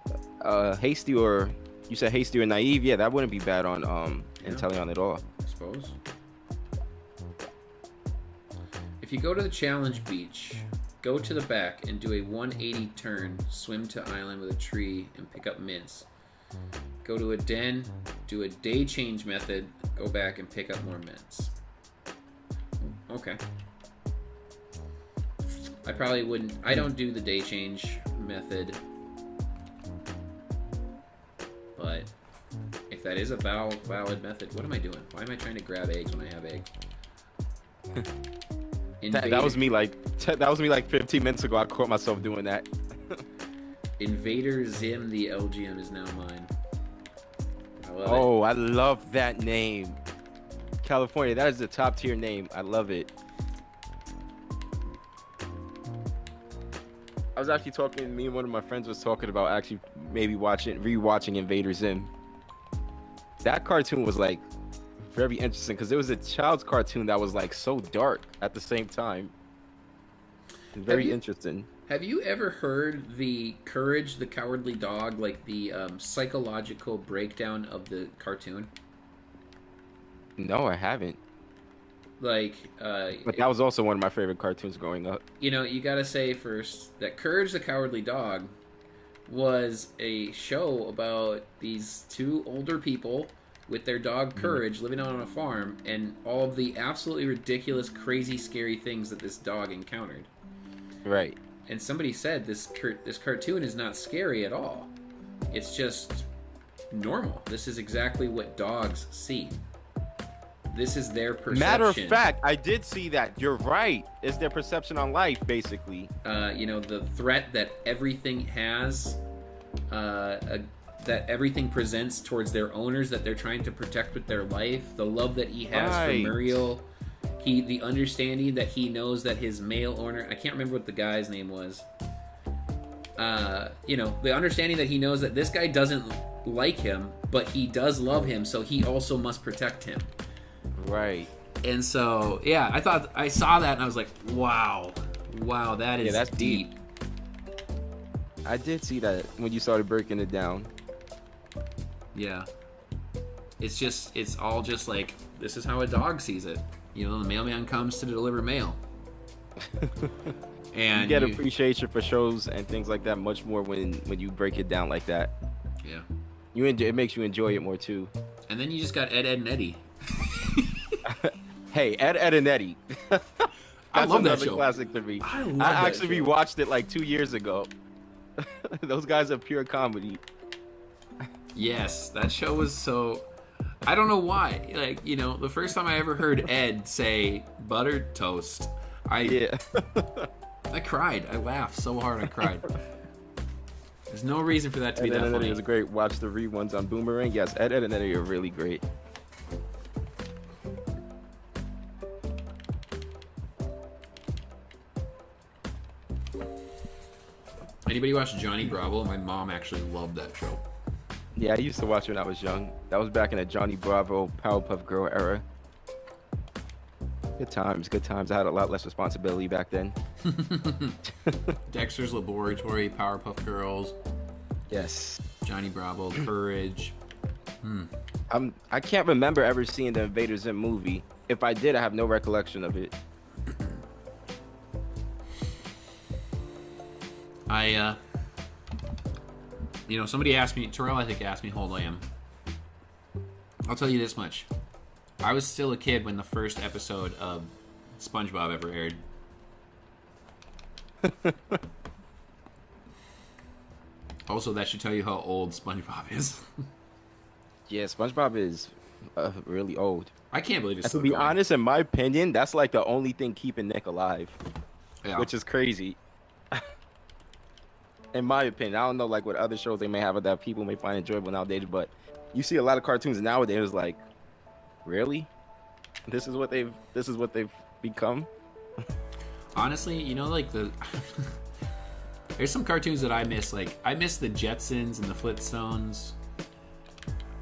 hasty, or you said hasty or naive, yeah, that wouldn't be bad on Inteleon at all. I suppose. If you go to the challenge beach, go to the back and do a 180 turn, swim to island with a tree, and pick up mints. Go to a den, do a day change method, go back and pick up more mints. Okay. I probably wouldn't. I don't do the day change method That is a valid method. What am I doing? Why am I trying to grab eggs when I have eggs? That was me like 15 minutes ago. I caught myself doing that. Invader Zim the LGM is now mine. I love that name. California, that is the top tier name. I love it. I was actually talking, me and one of my friends was talking about actually maybe rewatching Invader Zim. That cartoon was like very interesting because it was a child's cartoon that was like so dark at the same time. Very interesting. Have you ever heard the Courage the Cowardly Dog, like the psychological breakdown of the cartoon? No, I haven't. But that was also one of my favorite cartoons growing up. You know, you gotta say first that Courage the Cowardly Dog was a show about these two older people with their dog Courage living out on a farm and all of the absolutely ridiculous, crazy, scary things that this dog encountered. Right. And somebody said this cartoon is not scary at all. It's just normal. This is exactly what dogs see. This is their perception. Matter of fact, I did see that. You're right. It's their perception on life, basically. You know, the threat that everything has, that everything presents towards their owners that they're trying to protect with their life. The love that he has for Muriel. The understanding that he knows that his male owner, I can't remember what the guy's name was. You know, the understanding that he knows that this guy doesn't like him, but he does love him, so he also must protect him. Right. And so, yeah, I saw that and I was like, wow, that is that's deep. I did see that when you started breaking it down. Yeah. It's all just like, this is how a dog sees it. You know, the mailman comes to deliver mail. And you get appreciation for shows and things like that much more when you break it down like that. Yeah. It makes you enjoy it more too. And then you just got Ed, and Eddie. Hey, Ed, and Eddie. I love that show. Classic to me. I actually rewatched it like 2 years ago. Those guys are pure comedy. Yes, that show was so... I don't know why. Like, you know, the first time I ever heard Ed say buttered toast, I cried. I laughed so hard I cried. There's no reason for that to be that funny. It was great. Watch the reruns on Boomerang. Yes, Ed, and Eddie are really great. Anybody watch Johnny Bravo? My mom actually loved that show. Yeah, I used to watch it when I was young. That was back in the Johnny Bravo, Powerpuff Girl era. Good times. I had a lot less responsibility back then. Dexter's Laboratory, Powerpuff Girls. Yes. Johnny Bravo, Courage. I can't remember ever seeing the Invader Zim movie. If I did, I have no recollection of it. You know, somebody asked me, Terrell, I think, asked me how old I am. I'll tell you this much. I was still a kid when the first episode of SpongeBob ever aired. Also, that should tell you how old SpongeBob is. Yeah, SpongeBob is really old. I can't believe it's still going. To be honest, in my opinion, that's like the only thing keeping Nick alive. Yeah. Which is crazy. In my opinion, I don't know like what other shows they may have that people may find enjoyable nowadays, but you see a lot of cartoons nowadays like, really? This is what they've become? Honestly, you know, like there's some cartoons that I miss. Like I miss the Jetsons and the Flintstones.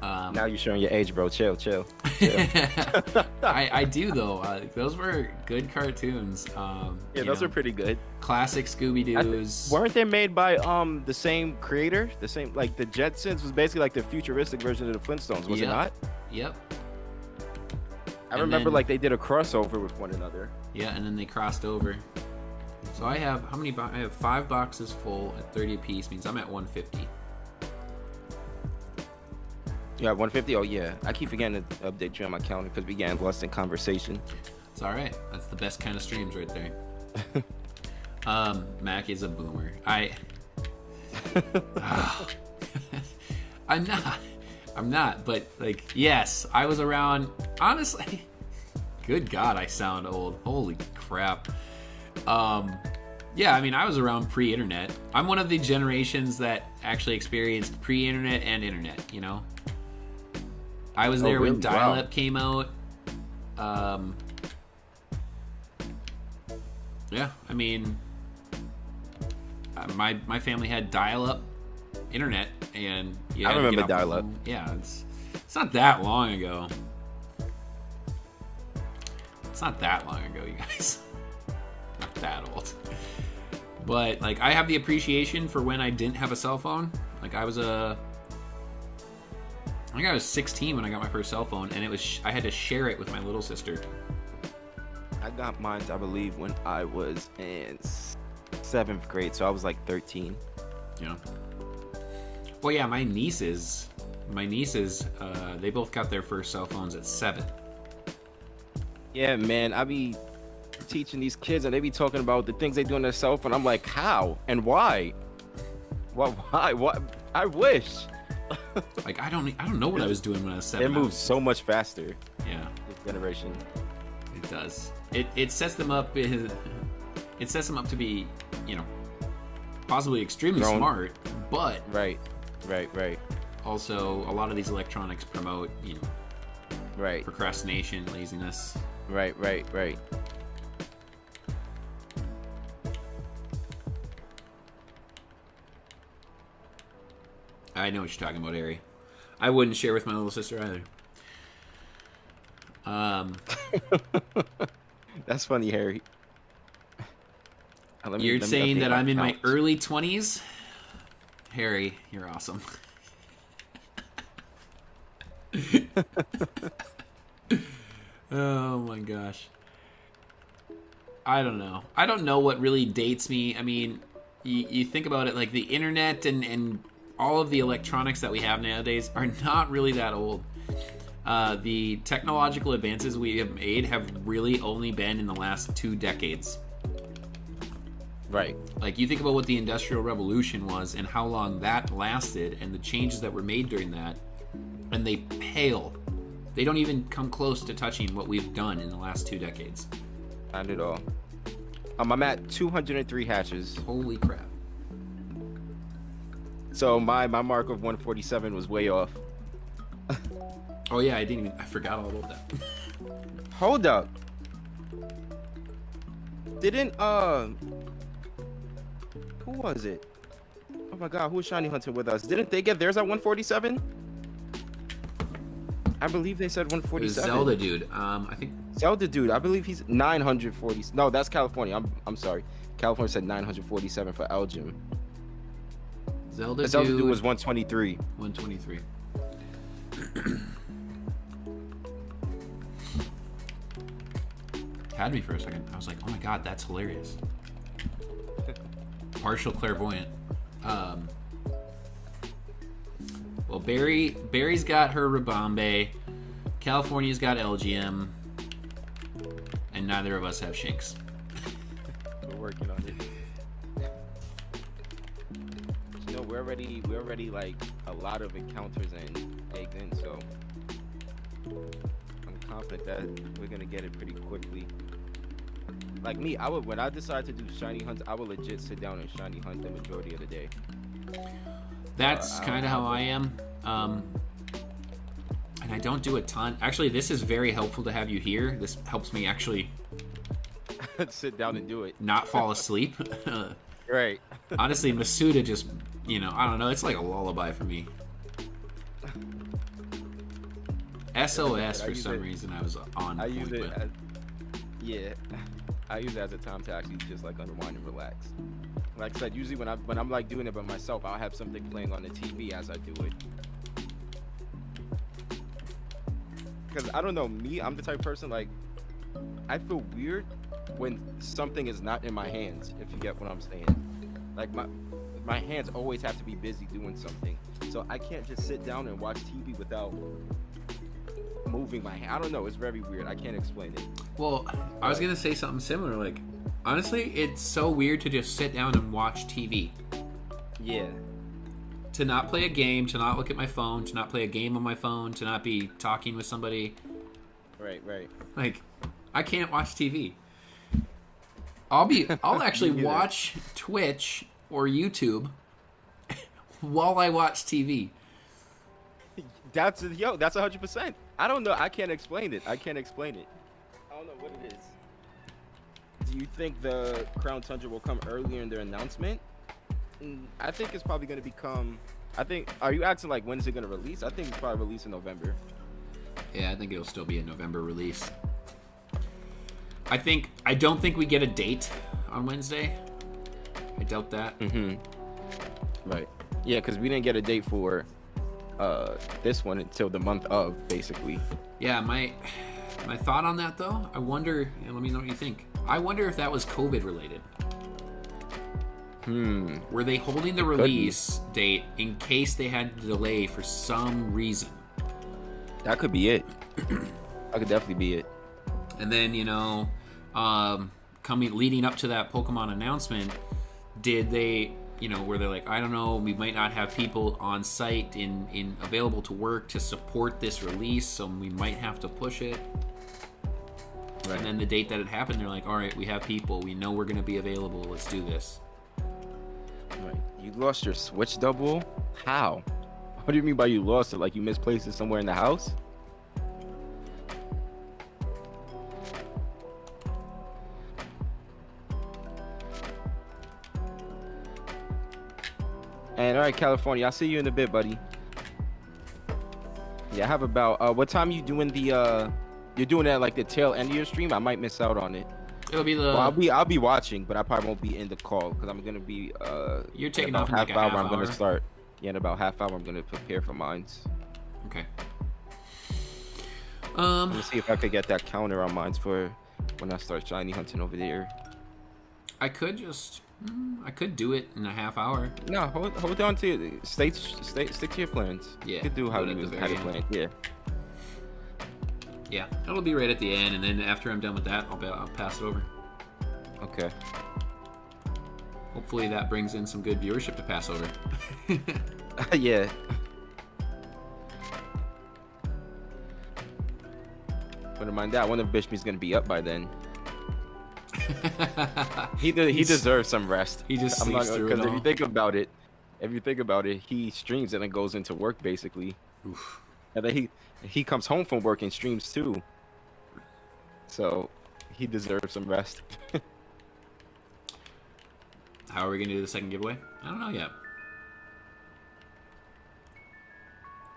Now you're showing your age, bro. Chill. I do though. Those were good cartoons. Those are pretty good. Classic Scooby-Doos. Weren't they made by the same creator? The same, like the Jetsons was basically like the futuristic version of the Flintstones, was it not? Yep. I remember like they did a crossover with one another. Yeah, and then they crossed over. So I have how many? I have 5 boxes full at 30 apiece. Means I'm at 150. Yeah, 150. Oh yeah, I keep forgetting to update you on my calendar because we getting lost in conversation. It's all right. That's the best kind of streams right there. Mac is a boomer. I'm not. I'm not, but like, yes, I was around. Honestly, good God, I sound old. Holy crap. Yeah, I mean, I was around pre-internet. I'm one of the generations that actually experienced pre-internet and internet. You know, I was there when dial-up came out. Yeah, I mean, my family had dial-up internet, and you had I remember to get off the dial-up. phone. Yeah, it's not that long ago. It's not that long ago, you guys. Not that old. But like, I have the appreciation for when I didn't have a cell phone. Like, I think I was 16 when I got my first cell phone, and it was I had to share it with my little sister. I got mine, I believe, when I was in 7th grade, so I was like 13. Yeah. Well, yeah, my nieces, they both got their first cell phones at 7. Yeah, man, I be teaching these kids, and they be talking about the things they do on their cell phone. I'm like, how and why? What? Why? What? I wish. Like, I don't know what I was doing when I was 7. It moves so much faster. Yeah, This generation. it does. It sets them up. It sets them up to be, you know, possibly extremely smart, but Right. also a lot of these electronics promote, you know, Right. procrastination, laziness. Right. I know what you're talking about, Ari. I wouldn't share with my little sister either. That's funny, Harry. You're saying update that I'm in my count. early 20s? Harry, you're awesome. Oh my gosh. I don't know. I don't know what really dates me. I mean, you think about it, like the internet and all of the electronics that we have nowadays are not really that old. The technological advances we have made have really only been in the last 2 decades. Right. Like, you think about what the Industrial Revolution was and how long that lasted and the changes that were made during that, and they pale. They don't even come close to touching what we've done in the last 2 decades. Not at all. I'm at 203 hatches. Holy crap. So my mark of 147 was way off. Oh yeah, I forgot all about that. Hold up. Didn't who was it? Oh my god, who was shiny hunting with us? Didn't they get theirs at 147? I believe they said It was 147. Zelda dude. I think Zelda dude, I believe he's 940. No, that's California. I'm sorry. California said 947 for Elgin. Zelda Zelda dude dude was 123. 123. Had me for a second. I was like, oh my god, that's hilarious. Partial clairvoyant. Well, Barry's got her Rabambe. California's got LGM. And neither of us have Shinx. We're working on it. You know, we're already like a lot of encounters and eggs in, so I'm confident that we're gonna get it pretty quickly. Like me, when I decide to do shiny hunts, I will legit sit down and shiny hunt the majority of the day. That's kind of how I am. And I don't do a ton. Actually, this is very helpful to have you here. This helps me actually Sit down and do it. not fall asleep. Right. Honestly, Masuda just, you know, I don't know. It's like a lullaby for me. SOS for some reason I was on I point use it with. as, yeah. I use it as a time to actually just like unwind and relax. Like I said, usually when I'm like doing it by myself, I'll have something playing on the TV as I do it. Because I don't know, me, I'm the type of person, like, I feel weird when something is not in my hands, if you get what I'm saying. Like, my hands always have to be busy doing something. So I can't just sit down and watch TV without moving my hand. I don't know, it's very weird. I can't explain it. Well, I was going to say something similar. Like, honestly, it's so weird to just sit down and watch TV. Yeah. to not play a game, to not look at my phone, to not play a game on my phone, to not be talking with somebody. Right. Like, I can't watch TV. I'll actually watch Twitch or YouTube while I watch TV. That's 100%. I don't know. I can't explain it. I don't know what it is. Do you think the Crown Tundra will come earlier in their announcement? I think it's probably going to become. Are you asking like when is it going to release? I think it's probably released in November. Yeah, I think it'll still be a November release. I don't think we get a date on Wednesday. I doubt that. Right. Yeah, because we didn't get a date for this one until the month of, basically. Yeah, my thought on that though, I wonder, and let me know what you think. I wonder if that was COVID related. Were they holding the release date in case they had to delay for some reason? That could be it. That could definitely be it. And then, leading up to that Pokemon announcement, did they, where they're like, I don't know, we might not have people on site in available to work to support this release, so we might have to push it. Right. And then the date that it happened, they're like, all right, we have people, we know we're going to be available, let's do this. Right. You lost your Switch double? How? What do you mean by you lost it? Like you misplaced it somewhere in the house? And all right, California, I'll see you in a bit, buddy. Yeah, I have about what time you doing the you're doing that like the tail end of your stream? I might miss out on it. It'll be the I'll be watching, but I probably won't be in the call because I'm gonna be you're taking off off in like a half hour. I'm gonna start. Yeah, in about half hour I'm gonna prepare for mines. Okay. Let me see if I could get that counter on mines for when I start shiny hunting over there. I could do it in a half hour. No, hold on to it. Stick to your plans. Yeah. You could do how you had it planned. Yeah. Yeah, it'll be right at the end, and then after I'm done with that, I'll pass it over. Okay. Hopefully that brings in some good viewership to pass over. Yeah. But mind that, one of Bishmee's gonna be up by then. He deserves some rest. He just sleeps through it all. Because if you think about it, he streams and then goes into work basically. Oof. And then he comes home from work and streams too. So he deserves some rest. How are we gonna do the second giveaway? I don't know yet.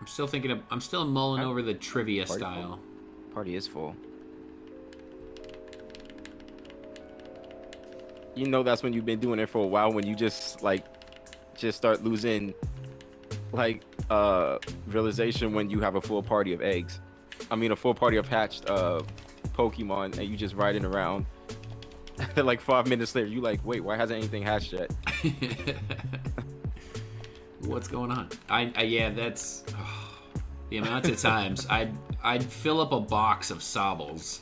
I'm still mulling over the trivia style. Party is full. You know that's when you've been doing it for a while, when you just start losing realization when you have a full party of eggs. I mean a full party of hatched Pokemon and you just riding around. Like 5 minutes later, you like, wait, why hasn't anything hatched yet? What's going on? That's the amount of times I'd fill up a box of Sobbles.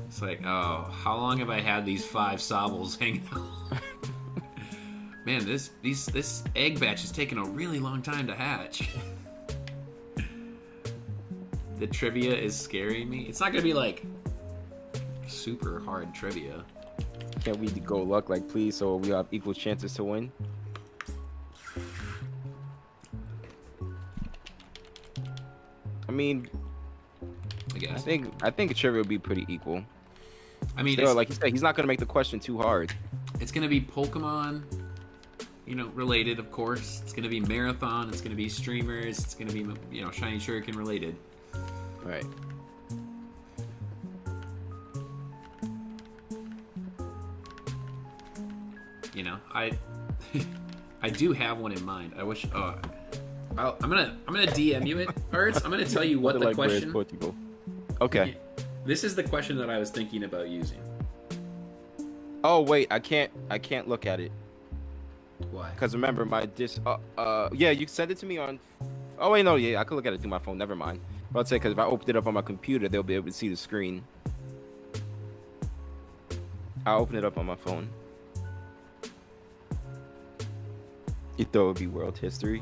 It's like, oh, how long have I had these 5 Sobbles hanging out? Man, this egg batch is taking a really long time to hatch. The trivia is scaring me. It's not gonna be like super hard trivia. Can't we go luck, like, please, so we have equal chances to win? I mean, I guess. I think a trivia will be pretty equal. I mean, still, like you said, he's not gonna make the question too hard. It's gonna be Pokemon, related, of course. It's gonna be marathon. It's gonna be streamers. It's gonna be Shiny Shuriken related. Right. I do have one in mind. I wish. I'm gonna DM you it, Arrtz. I'm gonna tell you what the question. Okay. This is the question that I was thinking about using. Oh wait, I can't look at it. Why? Because remember yeah, you sent it to me on. Oh wait, no, yeah, I could look at it through my phone. Never mind. But I'd say because if I opened it up on my computer, they'll be able to see the screen. I'll open it up on my phone. You thought it would be world history?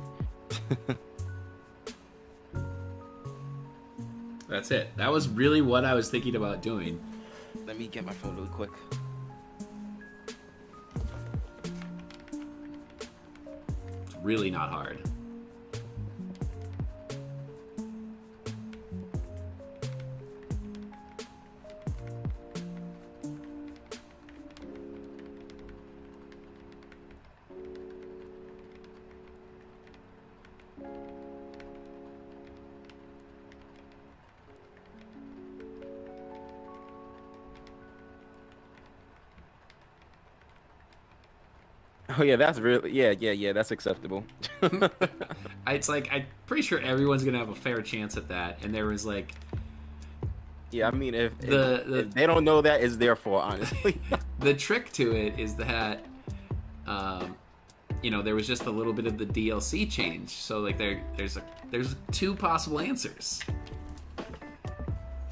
That's it. That was really what I was thinking about doing. Let me get my phone really quick. It's really not hard. Oh yeah, that's really yeah. That's acceptable. It's like I'm pretty sure everyone's gonna have a fair chance at that, and there was like Yeah, I mean, if they don't know that, it's their fault, honestly. the trick to it is that there was just a little bit of the DLC change, so like there's two possible answers.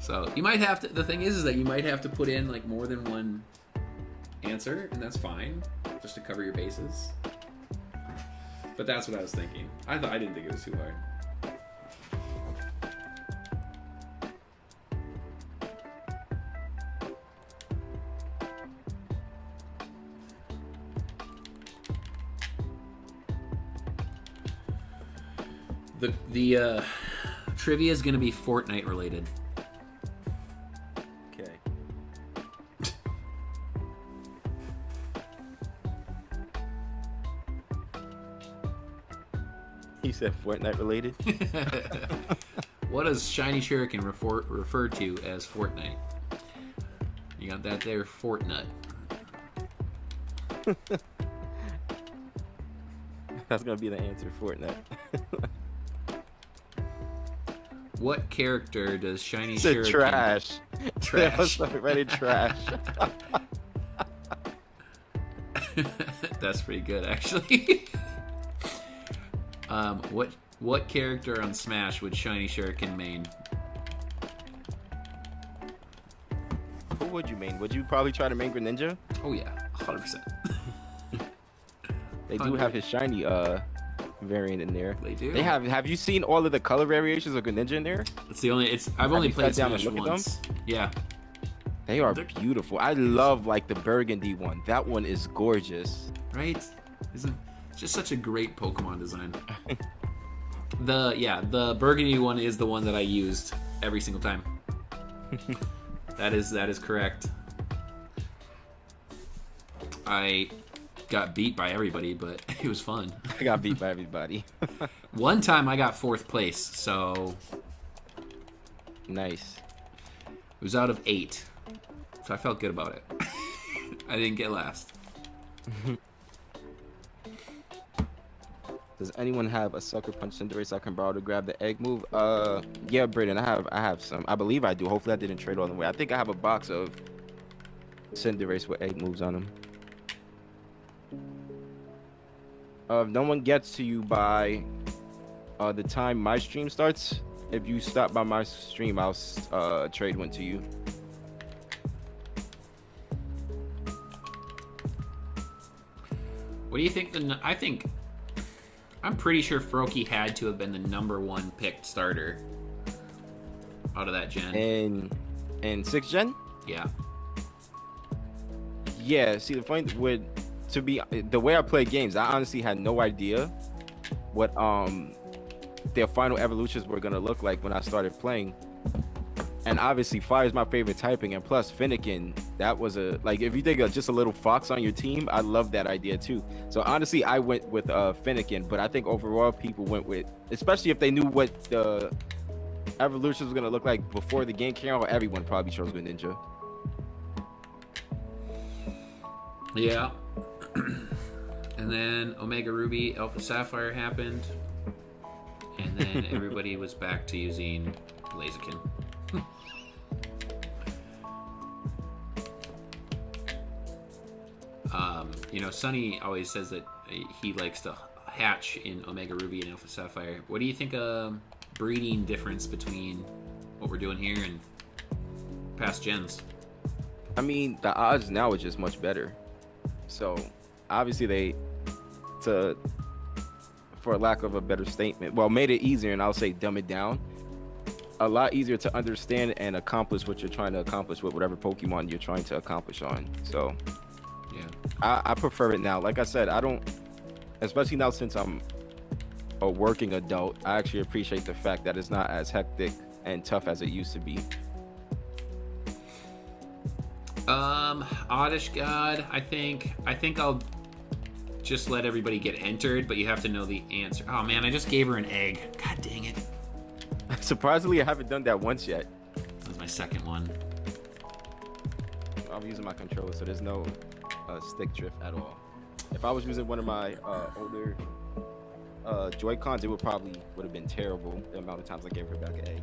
So you might have to. The thing is that you might have to put in like more than one answer, and that's fine, just to cover your bases. But that's what I was thinking. I didn't think it was too hard. The trivia is going to be Fortnite related. Okay. He said Fortnite related. What does Shiny Shuriken refer to as Fortnite? You got that there, Fortnite. That's gonna be the answer, Fortnite. What character does Shiny It's Shuriken... trash. Trash. That was already trash. That's pretty good, actually. What character on Smash would Shiny Shuriken main? Who would you main? Would you probably try to main Greninja? Oh yeah, 100%. They do have his shiny variant in there. They do. They have you seen all of the color variations of Greninja in there? I've only played sat down and Smash looked at once. Yeah. They are beautiful. I love like the burgundy one. That one is gorgeous. Right? Isn't just such a great Pokemon design. The burgundy one is the one that I used every single time. That is correct. I got beat by everybody, but it was fun. I got beat by everybody. One time I got 4th place, so Nice. it was out of 8. So I felt good about it. I didn't get last. Does anyone have a Sucker Punch Cinderace I can borrow to grab the egg move? Yeah, Brayden, I have some. I believe I do. Hopefully I didn't trade all the way. I think I have a box of Cinderace with egg moves on them. If no one gets to you by the time my stream starts, if you stop by my stream, I'll trade one to you. What do you think? I'm pretty sure Froakie had to have been the #1 picked starter out of that gen. In 6th gen? Yeah. Yeah, see, the point with the way I play games, I honestly had no idea what their final evolutions were gonna look like when I started playing. And obviously, fire is my favorite typing, and plus Finnegan, that was if you think of just a little fox on your team, I love that idea too. So honestly, I went with Finnegan, but I think overall people went with, especially if they knew what the evolutions was gonna look like before the game came out, everyone probably chose Greninja. Yeah. And then Omega Ruby, Alpha Sapphire happened, and then everybody was back to using Blaziken. Sunny always says that he likes to hatch in Omega Ruby and Alpha Sapphire. What do you think breeding difference between what we're doing here and past gens? I mean, the odds now are just much better. So obviously to for a lack of a better statement, well, made it easier, and I'll say dumb it down. A lot easier to understand and accomplish what you're trying to accomplish with whatever Pokemon you're trying to accomplish on. So, Yeah. I prefer it now. Like I said, I don't, especially now since I'm a working adult, I actually appreciate the fact that it's not as hectic and tough as it used to be. Oddish God, I think I'll just let everybody get entered, but you have to know the answer. Oh man, I just gave her an egg. God dang it. Surprisingly, I haven't done that once yet. That was my second one. I'm using my controller, so there's no stick drift at all. If I was using one of my older Joy-Cons, it would have been terrible the amount of times I gave her back an egg.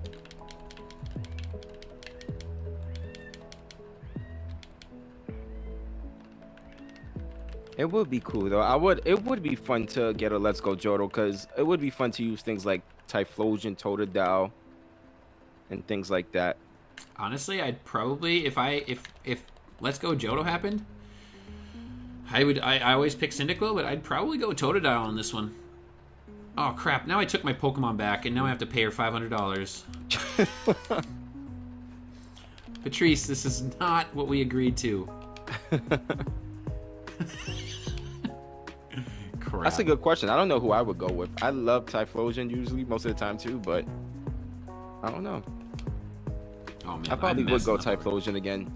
It would be cool though. It would be fun to get a Let's Go Johto, because it would be fun to use things like Typhlosion, Totodile, and things like that. Honestly, I'd probably if Let's Go Johto happened, I always pick Cyndaquil, but I'd probably go Totodile on this one. Oh crap, now I took my Pokemon back and now I have to pay her $500. Patrice, this is not what we agreed to. Crap. That's a good question. I don't know who I would go with. I love Typhlosion usually, most of the time too, but I don't know. Oh man, I probably would go messed up. Typhlosion again.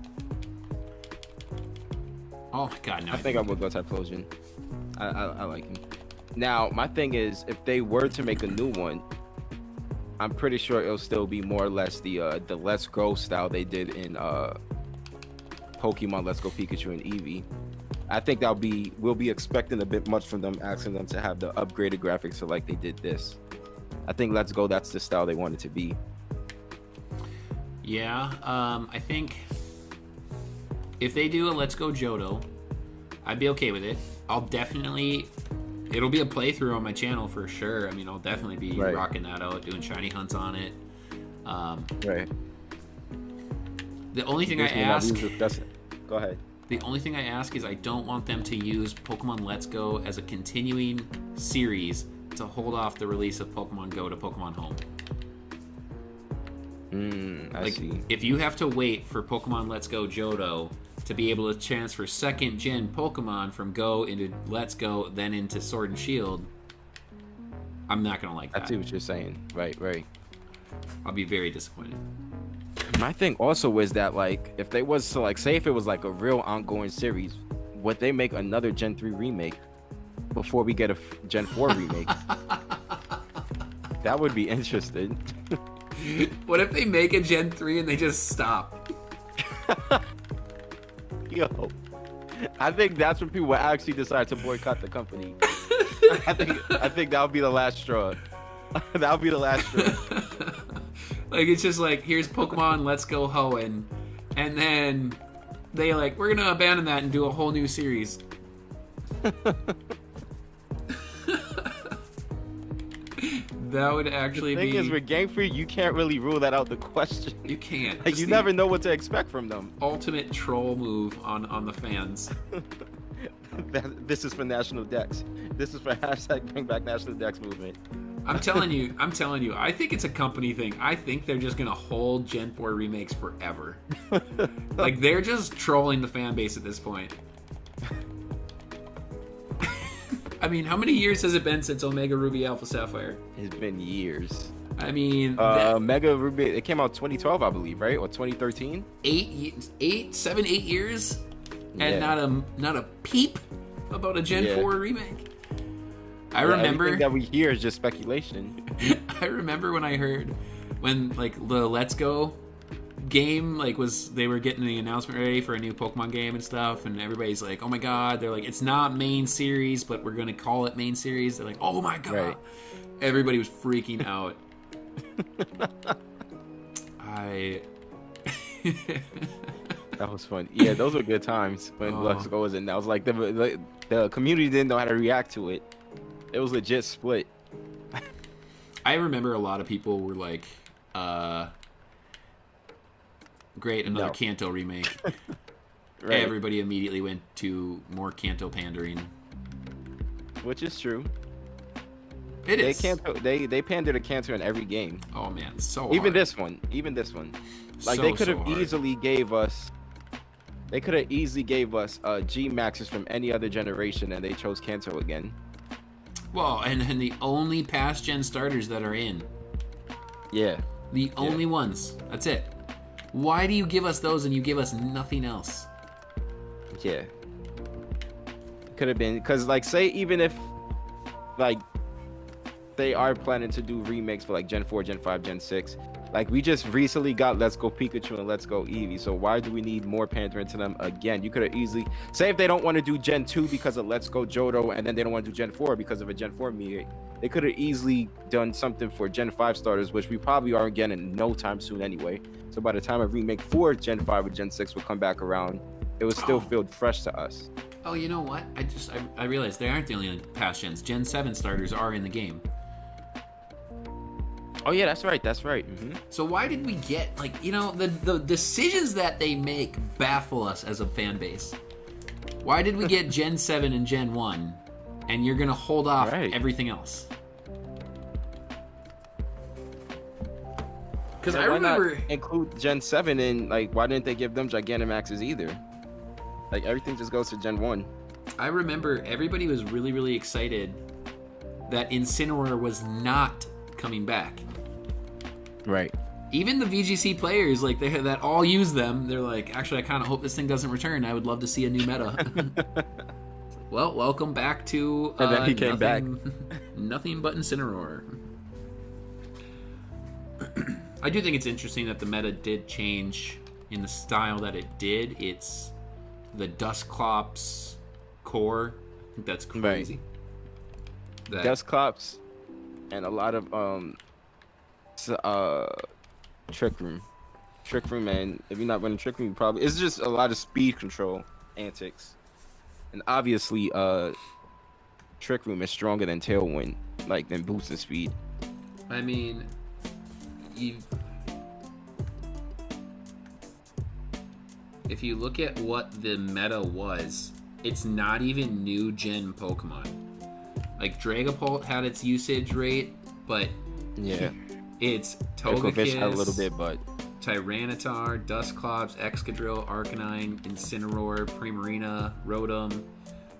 Oh my god, no. I think I would go Typhlosion. I like him. Now, my thing is, if they were to make a new one, I'm pretty sure it'll still be more or less the Let's Go style they did in Pokemon Let's Go Pikachu and Eevee. I think we'll be expecting a bit much from them, asking them to have the upgraded graphics so like they did this. I think Let's Go, that's the style they want it to be. Yeah, I think if they do a Let's Go Johto, I'd be okay with it. It'll be a playthrough on my channel for sure. I mean, I'll definitely be rocking that out, doing shiny hunts on it. Right. The only thing I ask... Go ahead. The only thing I ask is I don't want them to use Pokemon Let's Go as a continuing series to hold off the release of Pokemon Go to Pokemon Home. I see. If you have to wait for Pokemon Let's Go Johto to be able to transfer second gen Pokemon from Go into Let's Go, then into Sword and Shield, I'm not gonna like that. I see what you're saying. Right. I'll be very disappointed. My thing also is that, like, if they was to, like, say if it was like a real ongoing series, would they make another Gen 3 remake before we get a Gen 4 remake? That would be interesting. What if they make a Gen 3 and they just stop? Yo, I think that's when people will actually decide to boycott the company. I think that'll be the last straw. That'll be the last straw. Like, it's just like, here's Pokemon Let's Go Hoenn, and then they like, we're gonna abandon that and do a whole new series. That would actually be... The thing is, with Game Freak, you can't really rule that out the question. You can't. Like, you never know what to expect from them. Ultimate troll move on the fans. This is for National Dex. This is for hashtag Bring Back National Dex movement. I'm telling you, I think it's a company thing. I think they're just gonna hold Gen 4 remakes forever. Like, they're just trolling the fan base at this point. I mean, how many years has it been since Omega Ruby Alpha Sapphire? It's been years. I mean, Mega Ruby, it came out 2012, I believe, right? Or 2013? 7, 8 years, and Yeah. not a peep about a Gen 4 remake. I remember everything that we hear is just speculation. I remember when like the Let's Go game they were getting the announcement ready for a new Pokemon game and stuff, and everybody's like, oh my god, they're like, it's not main series, but we're gonna call it main series. They're like, oh my god. Right. Everybody was freaking out. That was fun. Yeah, those were good times when Let's Go was in. That was like the community didn't know how to react to it. It was legit split. I remember a lot of people were like, great, another Kanto remake. Right. Everybody immediately went to more Kanto pandering. Which is true. It is. They pander to cancer in every game. Oh man, so Even hard. this one. Like they could have easily gave us. They could have easily gave us G Maxes from any other generation, and they chose Kanto again. Well, and the only past gen starters that are in. Yeah. The only ones. That's it. Why do you give us those and you give us nothing else? Yeah. Could have been, because like, say even if like they are planning to do remakes for like Gen 4, Gen 5, Gen 6. Like we just recently got Let's Go Pikachu and Let's Go Eevee, so why do we need more pandering to them again? You could have easily, say if they don't want to do Gen 2 because of Let's Go Johto, and then they don't want to do Gen 4 because of a Gen 4 remake, they could have easily done something for Gen 5 starters, which we probably are again in no time soon anyway. So by the time a remake for Gen 5 or Gen 6 would come back around, it would still feel fresh to us. Oh, you know what? I realized they aren't the only past gens. Gen 7 starters are in the game. Oh yeah, that's right. Mm-hmm. So why did we get, like, you know, the decisions that they make baffle us as a fan base. Why did we get Gen 7 and Gen 1, and you're going to hold off everything else? Because I remember... Why not include Gen 7 in, like, why didn't they give them Gigantamaxes either? Like, everything just goes to Gen 1. I remember everybody was really, really excited that Incineroar was not coming back. Right. Even the VGC players, like that all use them, they're like, actually, I kind of hope this thing doesn't return. I would love to see a new meta. Well, welcome back to and then he came back. Nothing but Incineroar. I do think it's interesting that the meta did change in the style that it did. It's the Dusclops core. I think that's crazy. Right. Dusclops and a lot of Trick Room, and if you're not running Trick Room, probably it's just a lot of speed control antics, and obviously Trick Room is stronger than Tailwind, like than boosting speed. I mean, if you look at what the meta was, it's not even new gen Pokemon. Like Dragapult had its usage rate, but yeah. It's Togekiss, had a little bit, but Tyranitar, Dusclops, Excadrill, Arcanine, Incineroar, Primarina, Rotom.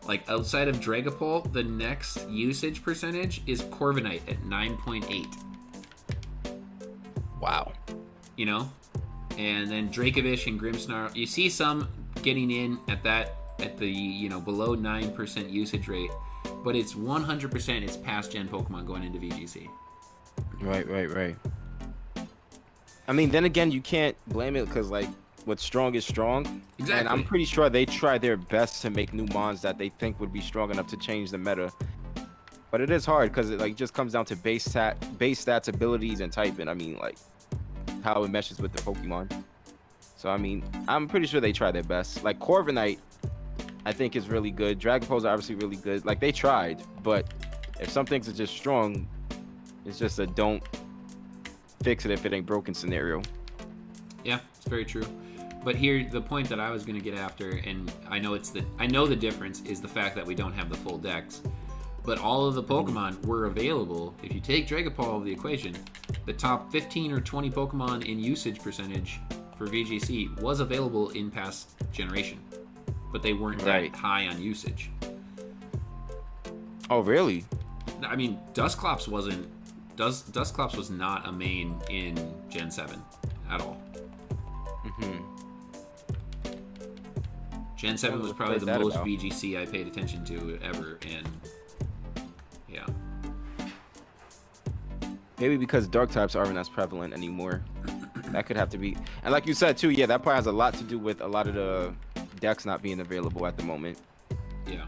Like outside of Dragapult, the next usage percentage is Corviknight at 9.8. Wow. You know, and then Dracovish and Grimmsnarl. You see some getting in at the below 9% usage rate, but it's 100% it's past gen Pokemon going into VGC. Right. I mean, then again, you can't blame it because, like, what's strong is strong. Exactly. And I'm pretty sure they try their best to make new mons that they think would be strong enough to change the meta. But it is hard because it, like, just comes down to base stats, abilities, and typing. I mean, like, how it meshes with the Pokemon. So, I mean, I'm pretty sure they try their best. Like, Corviknight, I think, is really good. Dragapult is obviously really good. Like, they tried. But if some things are just strong... It's just a don't fix it if it ain't broken scenario. Yeah, it's very true. But here, the point that I was going to get after, and I know the difference is the fact that we don't have the full decks. But all of the Pokemon were available. If you take Dragapult out of the equation, the top 15 or 20 Pokemon in usage percentage for VGC was available in past generation, but they weren't that high on usage. Oh, really? I mean, Dusclops was not a main in Gen 7 at all. Mm-hmm. Gen 7 was probably the most VGC I paid attention to ever, and yeah. Maybe because dark types aren't as prevalent anymore. That could have to be. And like you said too, yeah, that probably has a lot to do with a lot of the decks not being available at the moment. Yeah.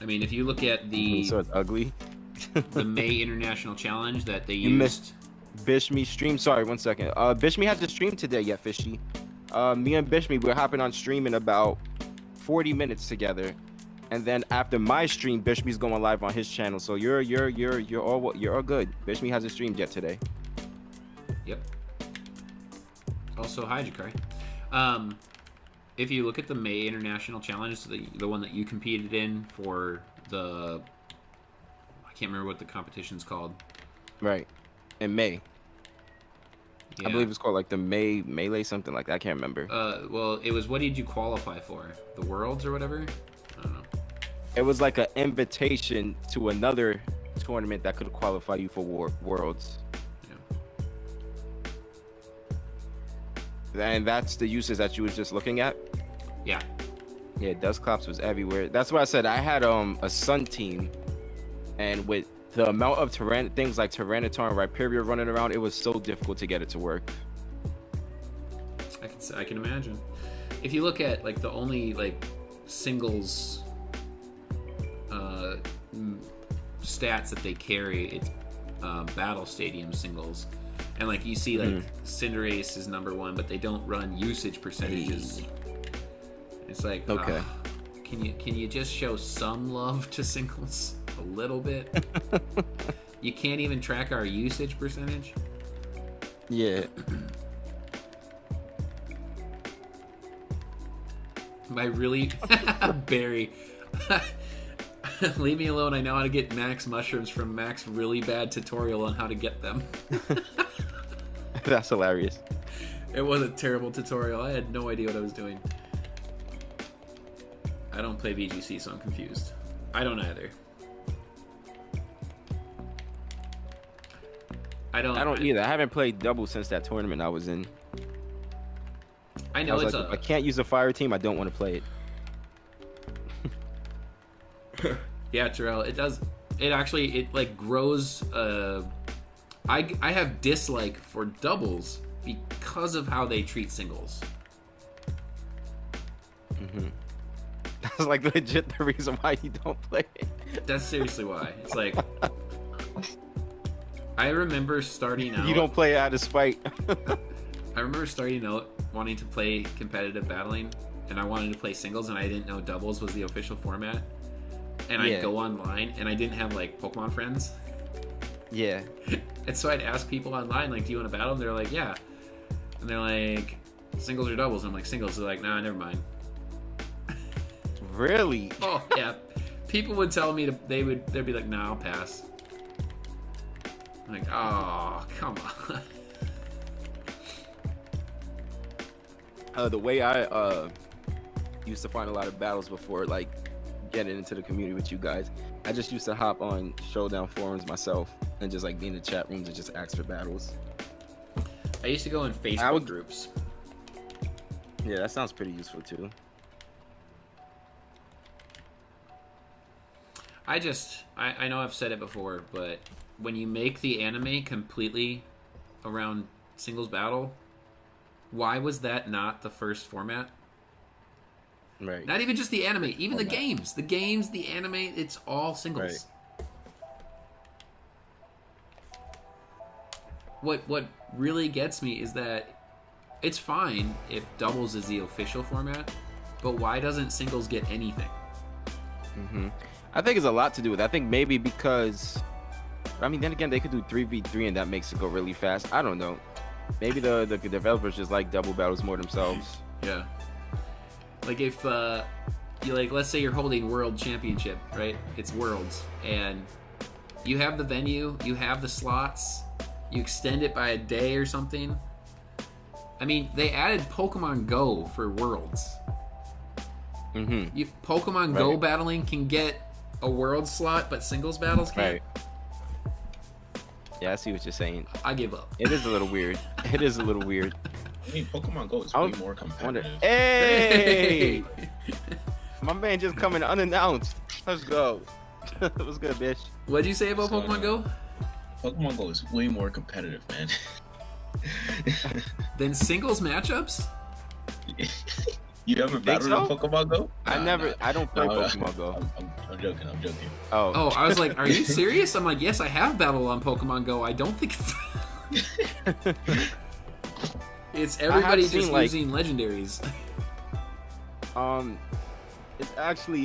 I mean, if you look at the... So it's ugly. the May International Challenge that they used... You missed Bishmii stream. Sorry, 1 second. Bishmii hasn't streamed today yet, Fishy. Me and Bishmii, we're hopping on stream in about 40 minutes together. And then after my stream, Bishmii's going live on his channel. So you're all good. Bishmii hasn't streamed yet today. Yep. Also, hi, Jakari. If you look at the May International Challenge, the one that you competed in for the I can't remember what the competition's called. Right. In May. Yeah. I believe it's called like the Melee, something like that. I can't remember. Well, it was, what did you qualify for? The Worlds or whatever? I don't know. It was like an invitation to another tournament that could qualify you for Worlds. Yeah. And that's the uses that you was just looking at? Yeah. Yeah, Dusclops was everywhere. That's what I said. I had a Sun team, and with the amount of things like Tyranitar and Rhyperior running around, it was so difficult to get it to work. I can imagine. If you look at like the only like singles stats that they carry, it's Battle Stadium singles, and like you see like Cinderace is number 1, but they don't run usage percentages. It's like, okay, can you just show some love to singles a little bit? You can't even track our usage percentage. Yeah. I really Barry. Leave me alone. I know how to get max mushrooms from Mac's really bad tutorial on how to get them. That's hilarious. It was a terrible tutorial. I had no idea what I was doing. I don't play VGC, so I'm confused. I don't either. I don't either. I haven't played double since that tournament I was in. I know it's like, if I can't use a fire team, I don't want to play it. Yeah, Terrell, it does. It actually, it like grows. I have dislike for doubles because of how they treat singles. That's like legit the reason why you don't play it. That's seriously why. It's like, I remember starting out. You don't play it out of spite. I remember starting out wanting to play competitive battling, and I wanted to play singles, and I didn't know doubles was the official format. And I'd go online, and I didn't have like Pokemon friends. Yeah. And so I'd ask people online, like, do you want to battle? And they're like, yeah. And they're like, singles or doubles? And I'm like, singles. They're like, nah, never mind. Really? Oh, yeah. People would tell me they'd be like, nah, I'll pass. I'm like, oh, come on. The way I used to find a lot of battles before, like, getting into the community with you guys, I just used to hop on Showdown forums myself and just like be in the chat rooms and just ask for battles. I used to go in Facebook groups. Yeah, that sounds pretty useful too. I know I've said it before, but when you make the anime completely around singles battle, why was that not the first format? Right. Not even just the anime, even the games. The games, the anime, it's all singles. Right. What really gets me is that it's fine if doubles is the official format, but why doesn't singles get anything? I think it's a lot to do with it. I think maybe because, I mean, then again, they could do 3v3 and that makes it go really fast. I don't know. Maybe the developers just like double battles more themselves. Yeah. Like if you like, let's say you're holding World Championship, right? It's Worlds, and you have the venue, you have the slots, you extend it by a day or something. I mean, they added Pokemon Go for Worlds. Pokemon Go battling can get a World slot, but singles battles can't. Right. Yeah, I see what you're saying. I give up. It is a little weird. It is a little weird. I mean, Pokemon Go is way more competitive. Hey! My man just coming unannounced. Let's go. What's good, bitch? What'd you say about Pokemon Go? Pokemon Go is way more competitive, man. Than singles matchups? You ever battled in Pokemon Go? I don't play Pokemon Go. I'm joking. Oh, I was like, are you serious? I'm like, yes, I have battled on Pokemon Go. I don't think it's everybody just using legendaries. It's actually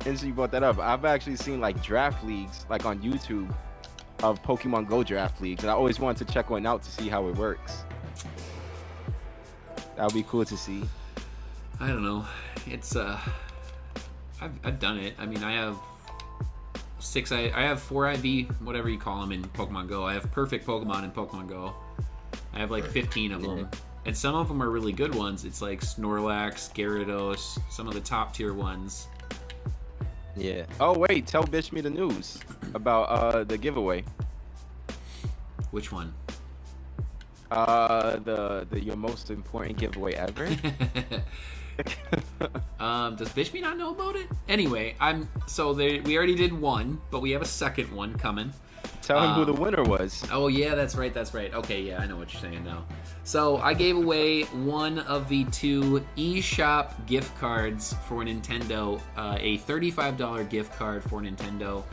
since you brought that up, I've actually seen like draft leagues like on YouTube of Pokemon Go draft leagues, and I always wanted to check one out to see how it works. That would be cool to see. I don't know. It's I've done it. I mean, I have I have 4 IV, whatever you call them in Pokemon Go. I have perfect Pokemon in Pokemon Go. I have like 15 of them. And some of them are really good ones. It's like Snorlax, Gyarados, some of the top tier ones. Yeah. Oh wait, tell Bishmii the news about the giveaway. Which one? Your most important giveaway ever. Does Bishmii not know about it? Anyway, we already did one, but we have a second one coming. Tell him who the winner was. Oh yeah, that's right. Okay, yeah, I know what you're saying now. So I gave away one of the 2 eShop gift cards for Nintendo, a $35 gift card for Nintendo.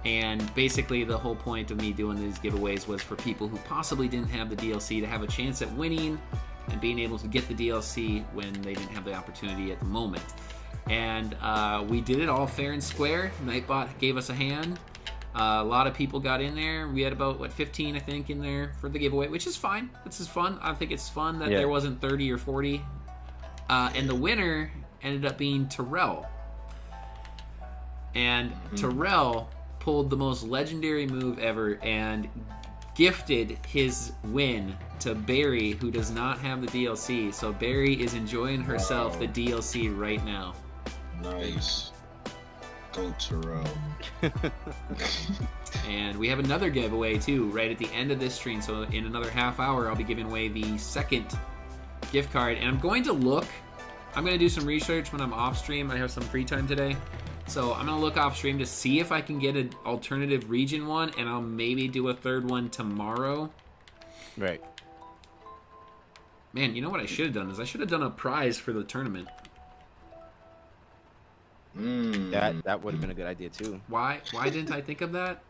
And basically the whole point of me doing these giveaways was for people who possibly didn't have the DLC to have a chance at winning and being able to get the DLC when they didn't have the opportunity at the moment. And we did it all fair and square. Nightbot gave us a hand. A lot of people got in there. We had about 15, I think, in there for the giveaway, which is fine. This is fun. I think it's fun that there wasn't 30 or 40. And the winner ended up being Terrell. And Terrell pulled the most legendary move ever and gifted his win to Barry, who does not have the DLC. So Barry is enjoying herself the DLC right now. Nice. Go Terrell. And we have another giveaway too right at the end of this stream. So in another half hour, I'll be giving away the second gift card. And I'm going to do some research when I'm off stream. I have some free time today. So I'm going to look off stream to see if I can get an alternative region one, and I'll maybe do a third one tomorrow. Right. Man, you know what I should have done is I should have done a prize for the tournament. That would have been a good idea too. Why didn't I think of that?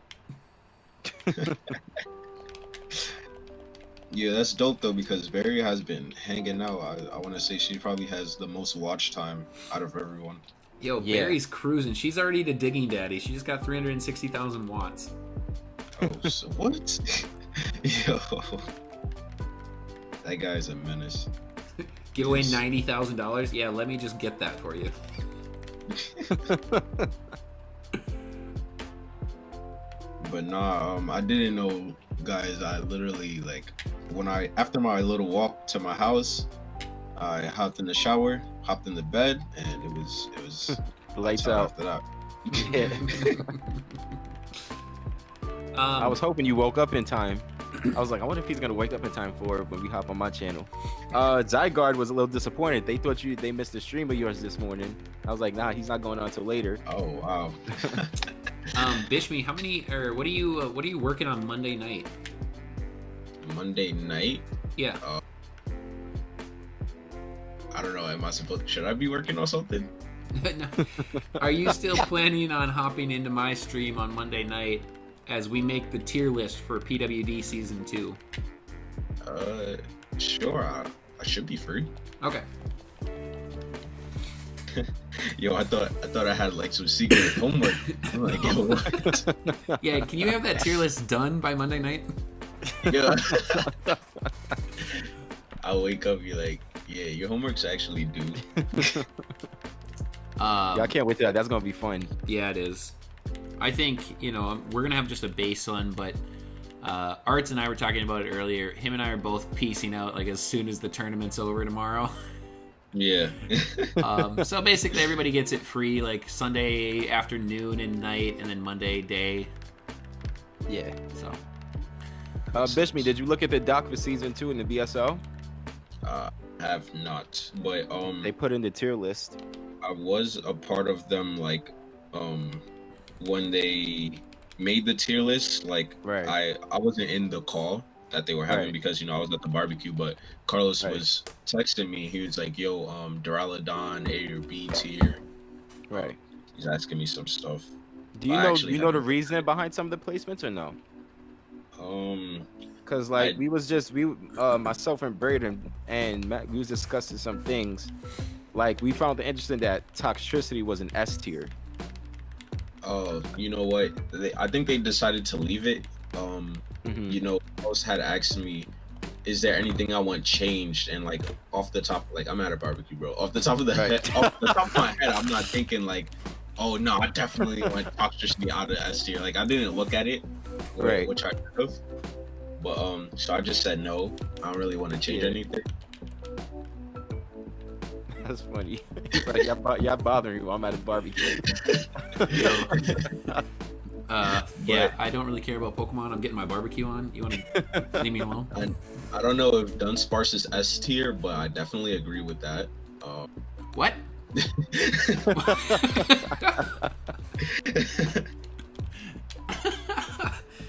Yeah, that's dope though, because Barry has been hanging out. I want to say she probably has the most watch time out of everyone. Yo, Barry's cruising. She's already the digging daddy. She just got 360,000 watts. Oh, so what? Yo, that guy's a menace. Give away $90,000? Yeah, let me just get that for you. But nah, I didn't know, guys. I literally after my little walk to my house, I hopped in the shower, hopped in the bed, and it was lights out after that. Yeah. I was hoping you woke up in time. I was like, I wonder if he's gonna wake up in time for when we hop on my channel. Zygarde was a little disappointed. They thought they missed the stream of yours this morning. I was like, nah, he's not going on until later. Oh wow. Bishmii, what are you working on Monday night? Monday night? Yeah. I don't know. Should I be working on something? No. Are you still planning on hopping into my stream on Monday night as we make the tier list for PWD Season 2? Sure. I should be free. Okay. Yo, I thought I had some secret homework. I'm like, yo, what? Yeah, can you have that tier list done by Monday night? Yeah. I'll wake up and be like, yeah, your homework's actually due. Yeah, I can't wait to that. That's gonna be fun. Yeah, it is. I think, we're gonna have just a base one, but Arrtz and I were talking about it earlier. Him and I are both piecing out as soon as the tournament's over tomorrow. Yeah. So basically everybody gets it free Sunday afternoon and night, and then Monday day. Yeah. So Bishmii, did you look at the doc for Season 2 in the BSL? Have not, but they put in the tier list. I was a part of them when they made the tier list. Right. I wasn't in the call that they were having because I was at the barbecue, but Carlos was texting me. He was like, yo, Duraludon A or B tier. Right. He's asking me some stuff. Do you know the reason behind some of the placements or no? Because myself and Braden and Matt, we was discussing some things. We found it interesting that Toxtricity was an S tier. Oh, you know what? I think they decided to leave it. Carlos had asked me, is there anything I want changed? And off the top, I'm at a barbecue, bro. Off the top of the head, off the top of my head, I'm not thinking Oh no, I definitely went Toxtricity out of S tier. Like I didn't look at it, Right. which I could have. But so I just said no. I don't really want to change anything. That's funny. It's like y'all bothering you. I'm at a barbecue. Yeah, I don't really care about Pokemon. I'm getting my barbecue on. You want to leave me alone? I don't know if Dunsparce is S tier, but I definitely agree with that. What?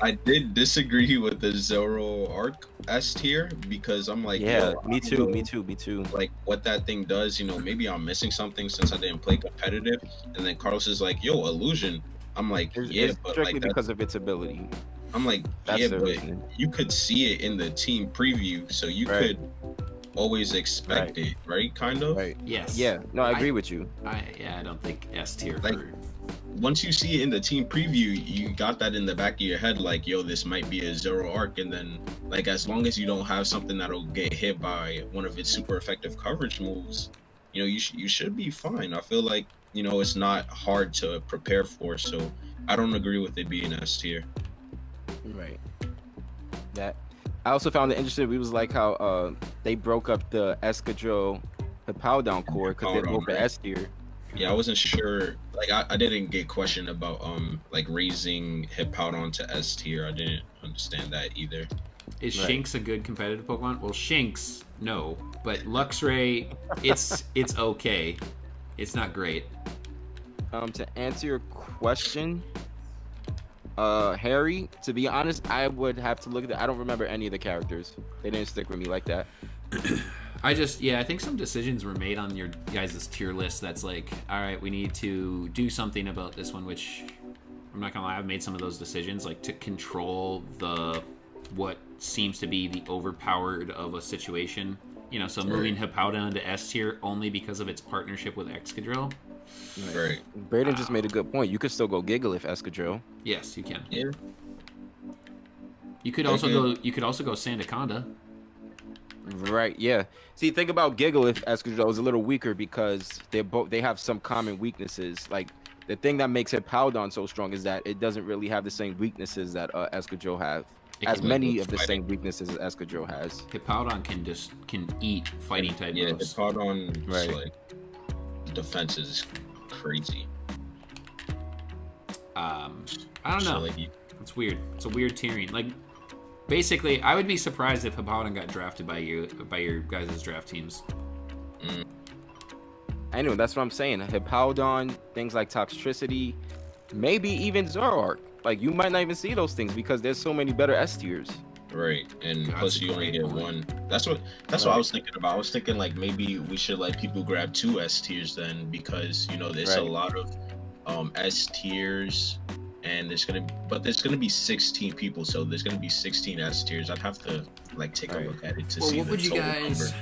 I did disagree with the Zoroark S tier because I'm like, Yeah, yo, me I too. don't know, Me too. Me too. like what that thing does, maybe I'm missing something since I didn't play competitive. And then Carlos is like, yo, illusion. I'm like, yeah, It's but strictly like because of its ability. I'm like, That's yeah, the but reason. you could see it in the team preview, so you Right. could always expect it, right? Kind of. Right. Yes. Yeah. No, I agree with you. I don't think S tier Like, for. Once you see it in the team preview, you got that in the back of your head, like, yo, this might be a Zoroark, and then like as long as you don't have something that'll get hit by one of its super effective coverage moves, you should be fine. I feel like it's not hard to prepare for, so I don't agree with it being S tier. Right. That. I also found it interesting. We was like how they broke up the Escadrille Hippowdon core because they're both the S tier. Yeah, I wasn't sure. Like, I didn't get questioned about like raising Hippowdon to S tier. I didn't understand that either. Is Right. Shinx a good competitive Pokemon? Well, Shinx, no, but Luxray, it's okay. It's not great. To answer your question, Harry, to be honest, I would have to look at it. I don't remember any of the characters. They didn't stick with me like that. I think some decisions were made on your guys' tier list that's like, all right, we need to do something about this one, which I'm not gonna lie, I've made some of those decisions, like to control what seems to be the overpowered of a situation. So moving Hippowdon to S tier only because of its partnership with Excadrill. Right. Braden just made a good point. You could still go Gigalith Escadrille. Yes, you can. Yeah. You could also go Sandaconda. Right, yeah. See, think about Gigalith Escadrille is a little weaker because they have some common weaknesses. Like the thing that makes Hippowdon so strong is that it doesn't really have the same weaknesses that Escadrille have. As many of the same weaknesses as Escadrille has. Hippowdon can eat fighting type moves. Yeah, Hippowdon, Right. like defense is crazy. I don't So, know. like, It's weird. It's a weird tiering. Like, basically, I would be surprised if Hippowdon got drafted by your guys' draft teams. I know, that's what I'm saying. Hippowdon, things like Toxtricity, maybe even Zoroark. Like, you might not even see those things because there's so many better S tiers. right, and That's plus a you only great get point. one. That's what I was thinking about. I was thinking like maybe we should let people grab 2 S tiers then, because there's a Right. lot of S tiers, and there's gonna be 16 people, so there's gonna be 16 S tiers. I'd have to like take a Right. look at it to Well, see what the would you total guys,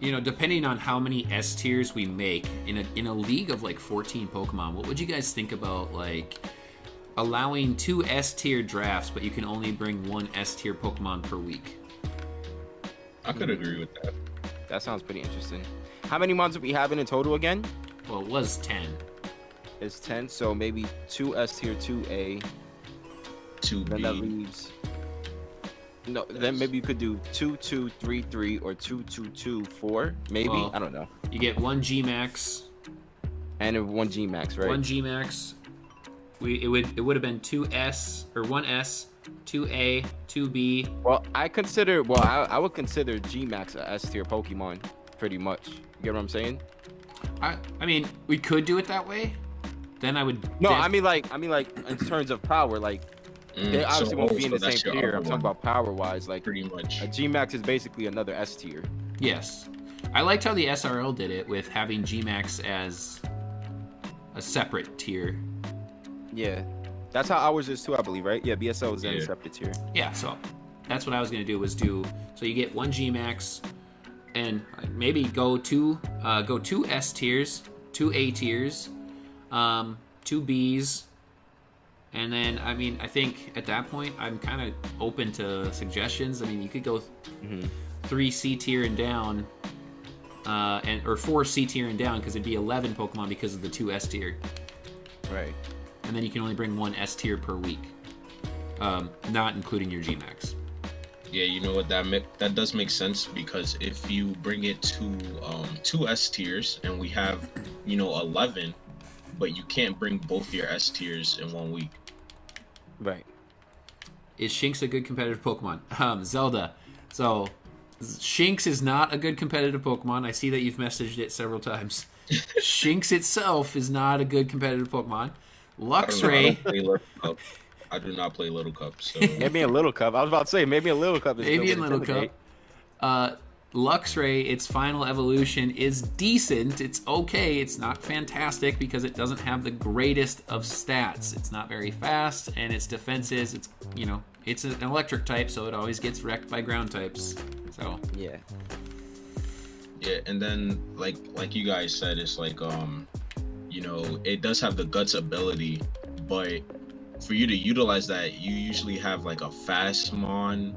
number. depending on how many S tiers we make in a league of like 14 Pokemon, what would you guys think about like allowing 2 S tier drafts, but you can only bring 1 S tier Pokemon per week? I could agree with that. That sounds pretty interesting. How many months are we having in total again? Well, it was 10. It's 10, so maybe 2 S tier, 2A. Then that 2B. leaves. No, then maybe you could do 2, 2, 3, 3, or 2, 2, 2, 4. Maybe, Well, I don't know. You get 1 G Max, And a 1 G Max, right? 1 G Max. It would have been 2 S or 1 S, 2A, 2B. Well, I would consider G Max a S tier Pokemon, pretty much. You get what I'm saying? I mean, we could do it that way. Then I would. No, I mean like in terms of power, like they obviously won't be in the same that's your tier. other I'm talking one, about power wise, like pretty much. a G Max is basically another S tier. Yes, I liked how the SRL did it with having G Max as a separate tier. Yeah, that's how ours is too, I believe, right? Yeah, BSL is in a Yeah. separate tier. Yeah, so that's what I was gonna do so you get 1 G Max, and maybe go 2 S tiers, 2 A tiers, 2 Bs, and then I think at that point I'm kind of open to suggestions. I mean, you could go 3 C tier and down, or 4 C tier and down, because it'd be 11 Pokemon because of the 2 S tier. Right. And then you can only bring one S tier per week, not including your Gmax. Yeah, you know what, that does make sense, because if you bring it to two S tiers and we have 11, but you can't bring both your S tiers in 1 week. Right. Is Shinx a good competitive Pokemon? Zelda. So Shinx is not a good competitive Pokemon. I see that you've messaged it several times. Shinx itself is not a good competitive Pokemon. Luxray. I do not play Little Cup, so Maybe a Little Cup. I was about to say maybe a Little Cup is maybe good in with Little Intimidate. Cup. Luxray, its final evolution is decent. It's okay. It's not fantastic because it doesn't have the greatest of stats. It's not very fast, and its defense is it's an electric type, so it always gets wrecked by ground types. So Yeah. yeah. And then like you guys said, it's like it does have the guts ability, but for you to utilize that, you usually have like a fast mon,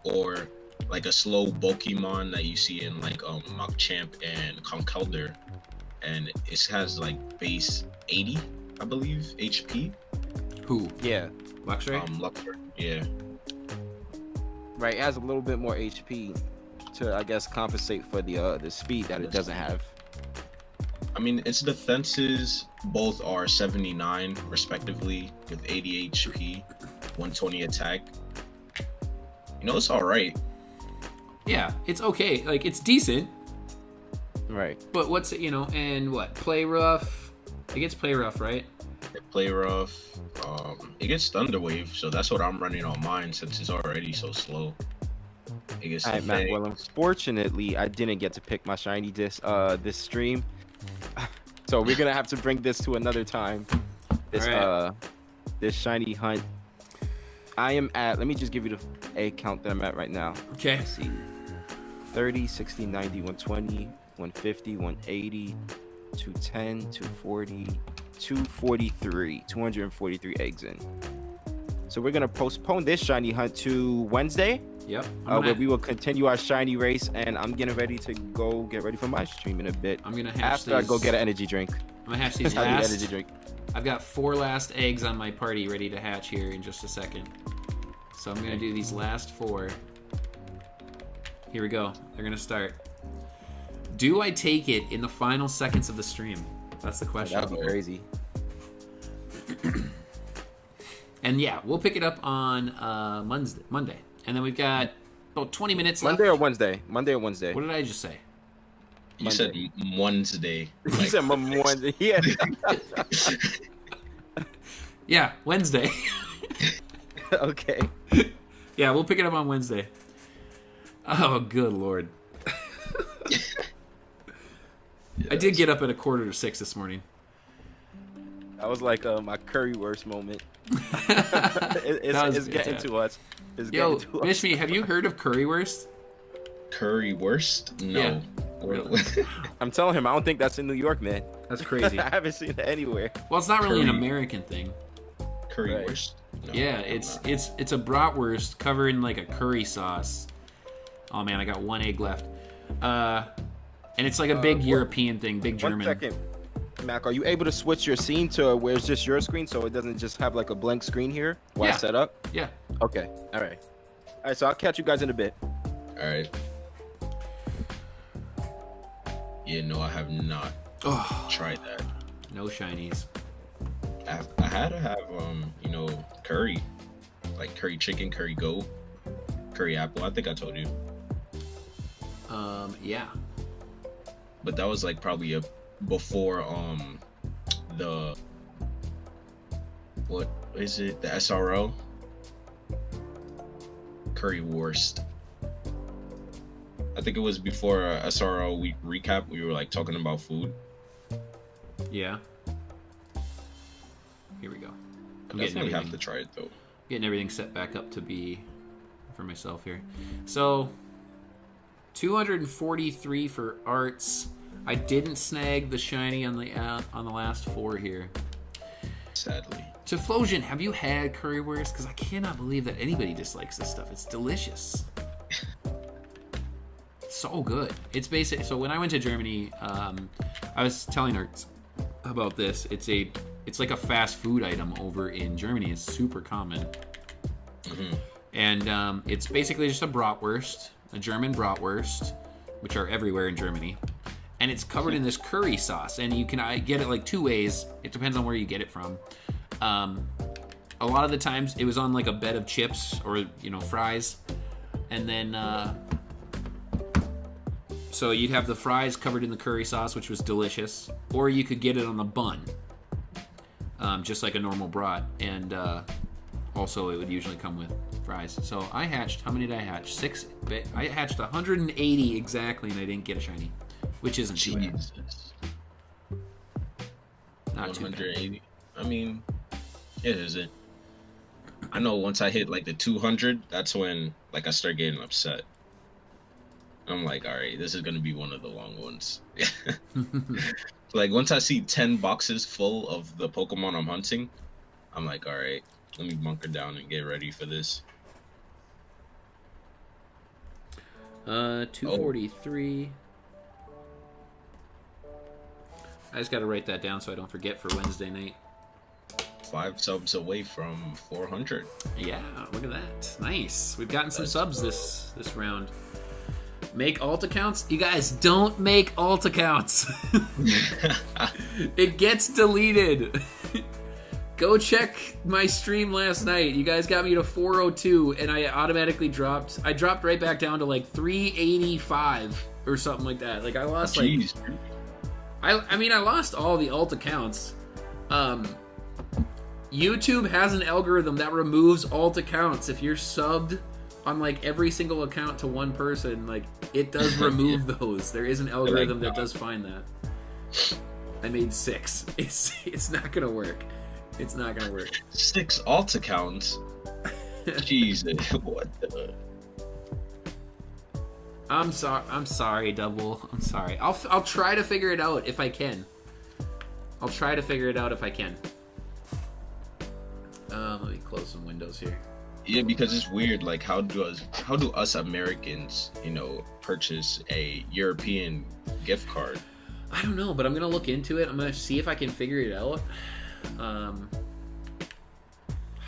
or like a slow Pokemon that you see in like Machamp and Conkeldurr, and it has like base 80, I believe, HP. who? Yeah. Luxray? Luxray, yeah. Right. It has a little bit more HP to, I guess, compensate for the speed that it doesn't have. I mean, its defenses both are 79 respectively, with 80 HP, 120 attack. It's all right. Yeah, it's okay. Like, it's decent, Right. but what's and what? Play rough? It gets play rough, right? It play rough. It gets Thunder Wave, so that's what I'm running on mine since it's already so slow. It gets All right, Matt. Well, unfortunately, I didn't get to pick my shiny this stream, so we're gonna have to bring this to another time. This All this shiny hunt. I am at. Let me just give you the A count that I'm at right now. Okay. Let's see. 30, 60, 90, 120, 150, 180, 210, 240, 243. 243 eggs in. So we're gonna postpone this shiny hunt to Wednesday. Yep. Where we will continue our shiny race, and I'm getting ready to go get ready for my stream in a bit. I'm gonna hatch After I go get an energy drink. I'm gonna hatch these I need an last. energy drink. I've got 4 last eggs on my party ready to hatch here in just a second. So I'm gonna do these last 4. Here we go. They're gonna start. Do I take it in the final seconds of the stream? That's the question. That'd be crazy. And yeah, we'll pick it up on Monday. And then we've got about 20 minutes left. Monday or Wednesday? Monday or Wednesday? What did I just say? You said Wednesday. You said Wednesday. Yeah. Yeah, Wednesday. Okay. Yeah, we'll pick it up on Wednesday. Oh, good Lord. I did get up at 5:45 this morning. That was like my currywurst moment. That was It's getting to us. It's Yo, getting to us. Bishmii, have you heard of currywurst? Currywurst? No. Yeah. Really? I'm telling him, I don't think that's in New York, man. That's crazy. I haven't seen it anywhere. Well, it's not really an Curry. American thing. Currywurst? No, Yeah, I'm it's not. a bratwurst covered in like a curry sauce. Oh man, I got 1 egg left. And it's like a big European thing, big German. 1 second. Mac, are you able to switch your scene to where it's just your screen so it doesn't just have like a blank screen here while Yeah. it's set up? Yeah. Okay. All right. All right, so I'll catch you guys in a bit. All right. Yeah, no, I have not Oh, tried that. no shinies. I had to have curry, like curry chicken, curry goat, curry apple. I think I told you, Yeah. but that was like probably before the what is it, the SRO currywurst. I think it was before SRO week recap. We were like talking about food. Yeah. Here we go. I I'm getting definitely have everything. to try it though. Getting everything set back up to be for myself here. So 243 for Arrtz. I didn't snag the shiny on the last 4 here. Sadly. Tiflosion, have you had currywurst? Because I cannot believe that anybody dislikes this stuff. It's delicious. So good. It's basic. So when I went to Germany, I was telling Arrtz about this. It's a it's like a fast food item over in Germany. It's super common. And it's basically just a bratwurst, a German bratwurst, which are everywhere in Germany. And it's covered in this curry sauce. And you can get it like 2 ways. It depends on where you get it from. A lot of the times it was on like a bed of chips or, you know, fries. And then, so you'd have the fries covered in the curry sauce, which was delicious. Or you could get it on the bun, just like a normal brat. And also it would usually come with fries. So I hatched, how many did I hatch? 6. I hatched 180 exactly, and I didn't get a shiny, which isn't too bad. Not 180. I mean, it isn't. I know once I hit like the 200, that's when like I start getting upset. I'm like, all right, this is gonna be one of the long ones. Like once I see 10 boxes full of the Pokemon I'm hunting, I'm like, all right, let me bunker down and get ready for this. 243. I just gotta write that down so I don't forget for Wednesday night. 5 subs away from 400. Yeah, look at that. Nice. We've gotten some subs this round. Make alt accounts? You guys, don't make alt accounts. It gets deleted. Go check my stream last night. You guys got me to 402, and I automatically dropped. I dropped right back down to like 385 or something like that. Like I lost like. Jeez. I mean, I lost all the alt accounts. YouTube has an algorithm that removes alt accounts. If you're subbed on like every single account to one person, like it does remove those. There is an algorithm that does find that. I made 6. It's not gonna work. It's not gonna work. 6 alt accounts. Jesus, what the? I'm sorry, Double. I'm sorry. I'll try to figure it out if I can. I'll try to figure it out if I can. Let me close some windows here. Yeah, because it's weird. Like, how do us Americans, you know, purchase a European gift card? I don't know, but I'm gonna look into it. I'm gonna see if I can figure it out. I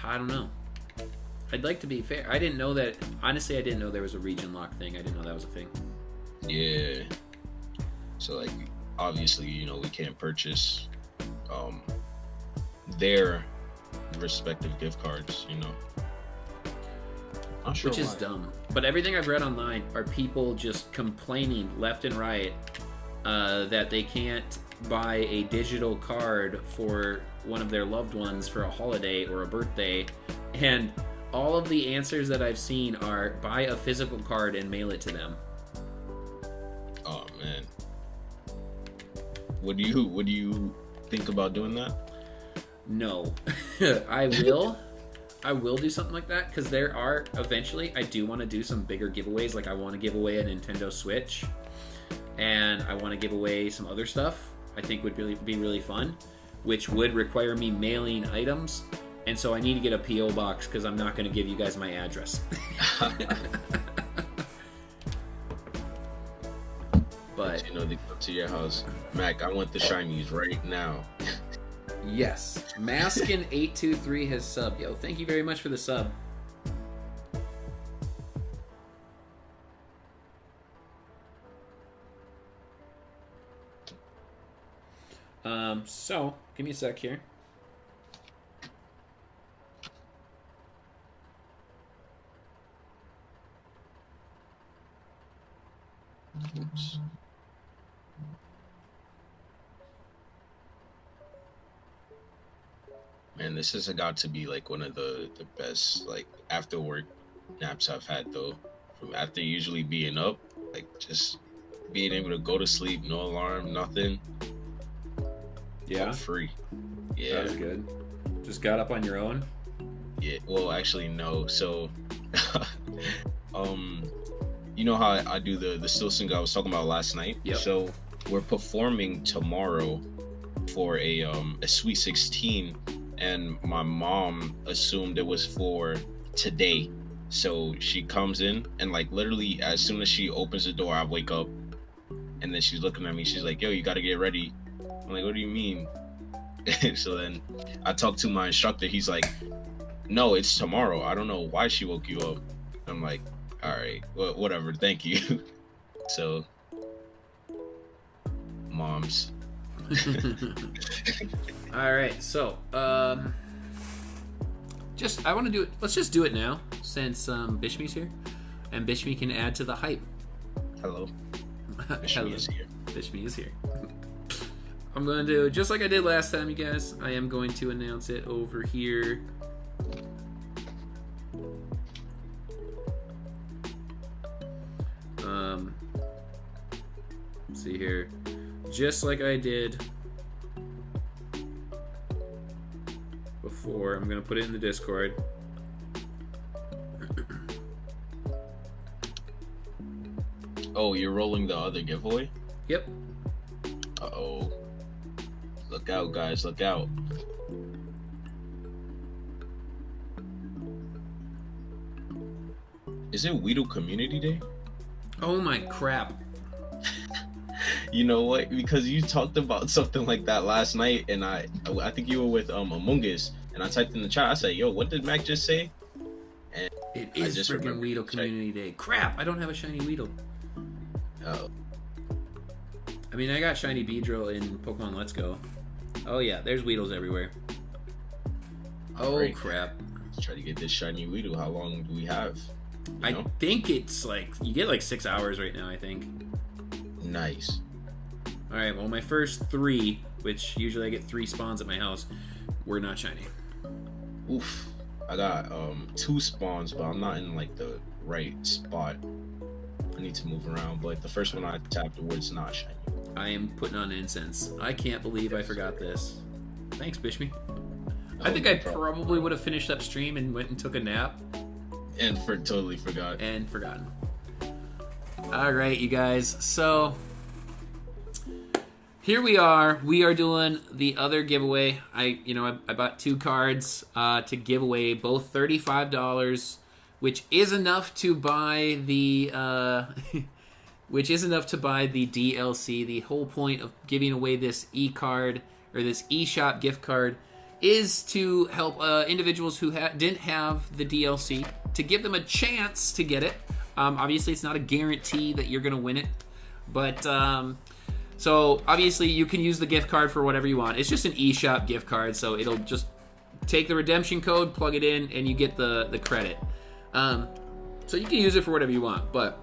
don't know. I'd like to be fair. I didn't know that. Honestly, I didn't know there was a region lock thing. I didn't know that was a thing. Yeah. So like, obviously, you know, we can't purchase their respective gift cards. You know. Not sure Which is why. dumb. But everything I've read online are people just complaining left and right that they can't buy a digital card for one of their loved ones for a holiday or a birthday. And all of the answers that I've seen are buy a physical card and mail it to them. Oh man. Would you think about doing that? No. I will do something like that because there are eventually I do want to do some bigger giveaways. Like I want to give away a Nintendo Switch and I want to give away some other stuff I think would really be really fun, which would require me mailing items. And so I need to get a P.O. box because I'm not going to give you guys my address. But you know, they come to your house. Mac, I want the shinies right now. yes, Maskin823 has subbed. Yo, thank you very much for the sub. So give me a sec here. Oops. Man, this has got to be like one of the best like after work naps I've had though. From after usually being up, like just being able to go to sleep, no alarm, nothing. Yeah, Free. Yeah, that was good. Just got up on your own. Yeah. Well, actually, no. So, you know how I do the still single I was talking about last night. Yep. So we're performing tomorrow for a Sweet 16, and my mom assumed it was for today. So she comes in and like literally as soon as she opens the door, I wake up, and then she's looking at me. She's like, "Yo, you gotta get ready." I'm like, "What do you mean?" So then I talked to my instructor. He's like, no, it's tomorrow. I don't know why she woke you up. I'm like, all right, whatever. Thank you. So, moms. All right, so I want to do it. Let's just do it now, since Bishmii's here, and Bishmii can add to the hype. Hello. Bishmii is here. Bishmii is here. I'm going to do just like I did last time, you guys. I am going to announce it over here. Let's see here. Just like I did before, I'm going to put it in the Discord. Oh, you're rolling the other giveaway? Yep. Uh-oh. Look out, guys. Look out. Is it Weedle Community Day? Oh my crap. You know what? Because you talked about something like that last night, and I think you were with Amoonguss, and I typed in the chat. I said, "Yo, what did Mac just say?" And it is freaking Weedle Community Day. Crap! I don't have a shiny Weedle. Oh. I mean, I got shiny Beedrill in Pokemon Let's Go. Oh yeah, there's Weedles everywhere. Oh Right. crap! Let's try to get this shiny Weedle. How long do we have? You know? I think it's like you get like 6 hours right now. I think. Nice. All right. Well, my first 3, which usually I get 3 spawns at my house, were not shiny. Oof. I got 2 spawns, but I'm not in like the right spot. I need to move around, but like the first one I tapped, the word's not shiny. I am putting on incense. I can't believe I forgot this. Thanks, Bishmii. I think I probably would have finished up stream and went and took a nap. And totally forgot. And forgotten. All right, you guys. So here we are. We are doing the other giveaway. I bought 2 cards to give away, both $35, which is enough to buy the DLC. The whole point of giving away this e-card or this eShop gift card is to help individuals who didn't have the DLC, to give them a chance to get it. Obviously, it's not a guarantee that you're going to win it, but so obviously you can use the gift card for whatever you want. It's just an eShop gift card, so it'll just take the redemption code, plug it in, and you get the credit. So you can use it for whatever you want, but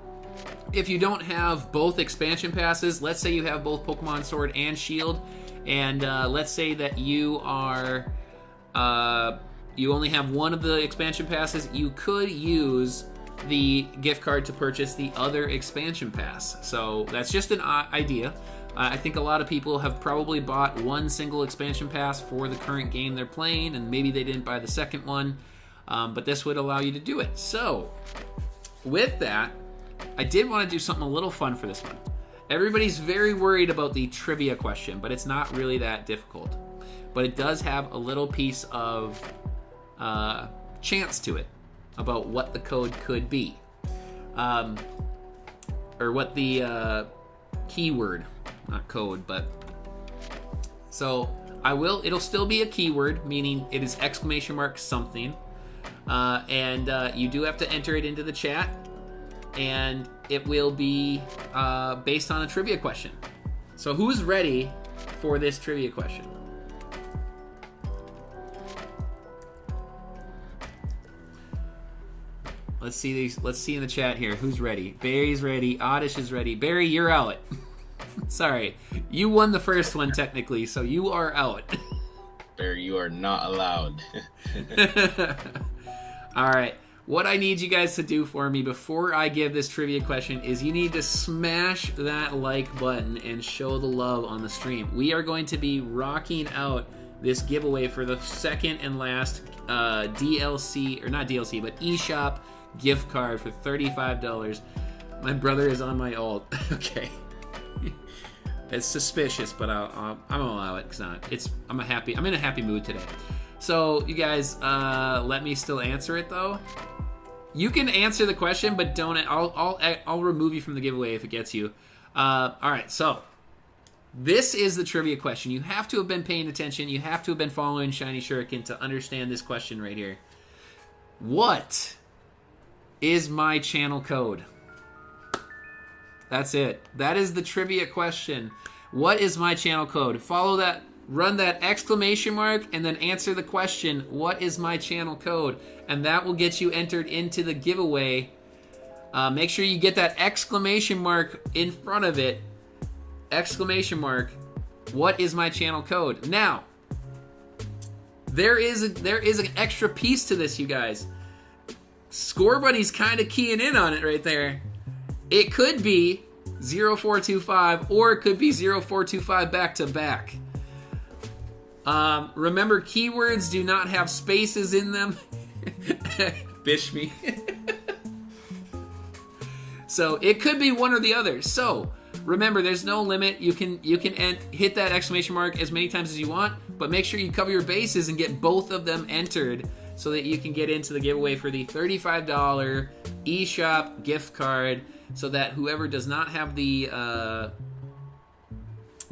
if you don't have both expansion passes, let's say you have both Pokemon Sword and Shield, and let's say that you are you only have one of the expansion passes, you could use the gift card to purchase the other expansion pass. So that's just an idea. I think a lot of people have probably bought one single expansion pass for the current game they're playing, and maybe they didn't buy the second one, but this would allow you to do it. So with that, I did want to do something a little fun for this one. Everybody's very worried about the trivia question, but it's not really that difficult. But it does have a little piece of chance to it about what the code could be. Or what the keyword, not code, but... So, it'll still be a keyword, meaning it is exclamation mark something. And you do have to enter it into the chat. And it will be based on a trivia question. So who's ready for this trivia question? Let's see in the chat here. Who's ready? Barry's ready. Oddish is ready. Barry, you're out. Sorry. You won the first one technically, so you are out. Barry, you are not allowed. All right. What I need you guys to do for me before I give this trivia question is you need to smash that like button and show the love on the stream. We are going to be rocking out this giveaway for the second and last DLC, or not DLC, but eShop gift card for $35. My brother is on my ult. Okay. It's suspicious, but I'm gonna allow it because I'm in a happy mood today. So you guys, let me still answer it though. You can answer the question, but don't. I'll remove you from the giveaway if it gets you. All right. So This is the trivia question. You have to have been paying attention. You have to have been following Shiny Shuriken to understand this question right here. What is my channel code? That's it. That is the trivia question. What is my channel code? Follow that, run that exclamation mark, and then answer the question, what is my channel code? And that will get you entered into the giveaway. Make sure you get that exclamation mark in front of it. Exclamation mark, what is my channel code? Now, there is an extra piece to this, you guys. Score Buddy's kind of keying in on it right there. It could be 0425 or it could be 0425 back to back. Remember, keywords do not have spaces in them. Bishmii. So it could be one or the other. So remember, there's no limit. You can hit that exclamation mark as many times as you want, but make sure you cover your bases and get both of them entered so that you can get into the giveaway for the $35 eShop gift card, so that whoever does not have the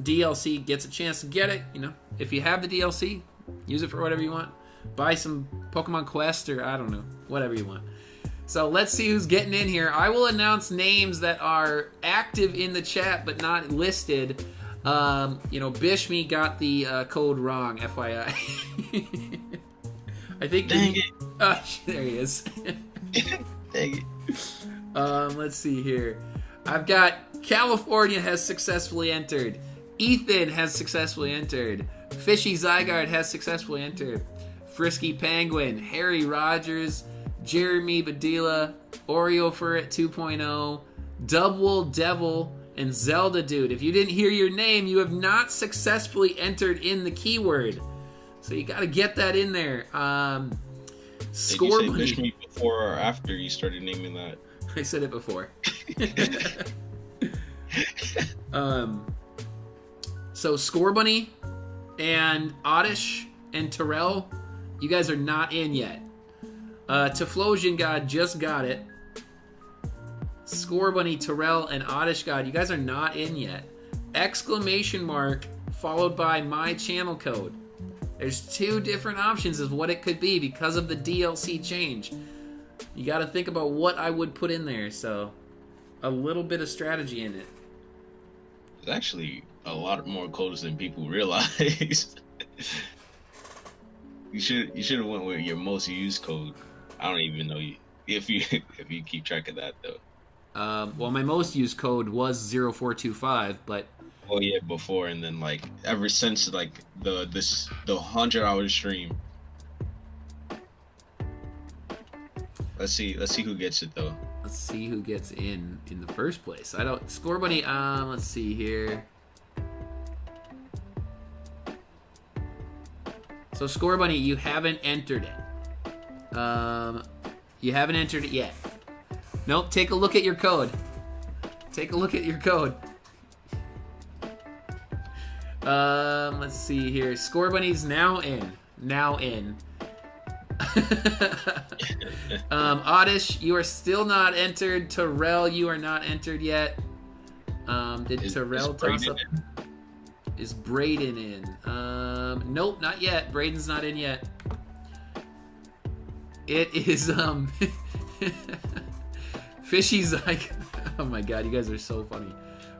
DLC gets a chance to get it. You know, if you have the DLC, use it for whatever you want. Buy some Pokemon Quest or I don't know, whatever you want. So let's see who's getting in here. I will announce names that are active in the chat but not listed. Bishmii got the code wrong, FYI. I think. Dang it. Oh, there he is. Dang it. Let's see here. I've got California has successfully entered. Ethan has successfully entered. Fishy Zygarde has successfully entered. Frisky Penguin, Harry Rogers, Jeremy Badila, Oreo Furret 2.0, Dubwool Devil, and Zelda Dude. If you didn't hear your name, you have not successfully entered in the keyword. So you got to get that in there. Score Did you say Bunny. Bishmii before or after you started naming that? I said it before. So Score Bunny and Oddish and Terrell, you guys are not in yet. Teflosian God just got it. Score Bunny, Terrell, and Oddish God, you guys are not in yet. Exclamation mark followed by my channel code. There's two different options of what it could be because of the DLC change. You got to think about what I would put in there, so a little bit of strategy in it. There's actually a lot more codes than people realize. You should have went with your most used code. I don't even know if you keep track of that though. Well, my most used code was 0425, but Oh yeah, before, and then like ever since like the 100-hour stream. Let's see who gets it though. let's see who gets in the first place. I don't Score Bunny. Let's see here. So Score Bunny, you haven't entered it. You haven't entered it yet. Nope. Take a look at your code. Take a look at your code. Let's see here. Score Bunny's now in. Now in. Oddish, you are still not entered. Terrell, you are not entered yet. Did Terrell toss up? Is Brayden in? Nope, not yet. Brayden's not in yet. It is Fishy's like, oh my god, you guys are so funny.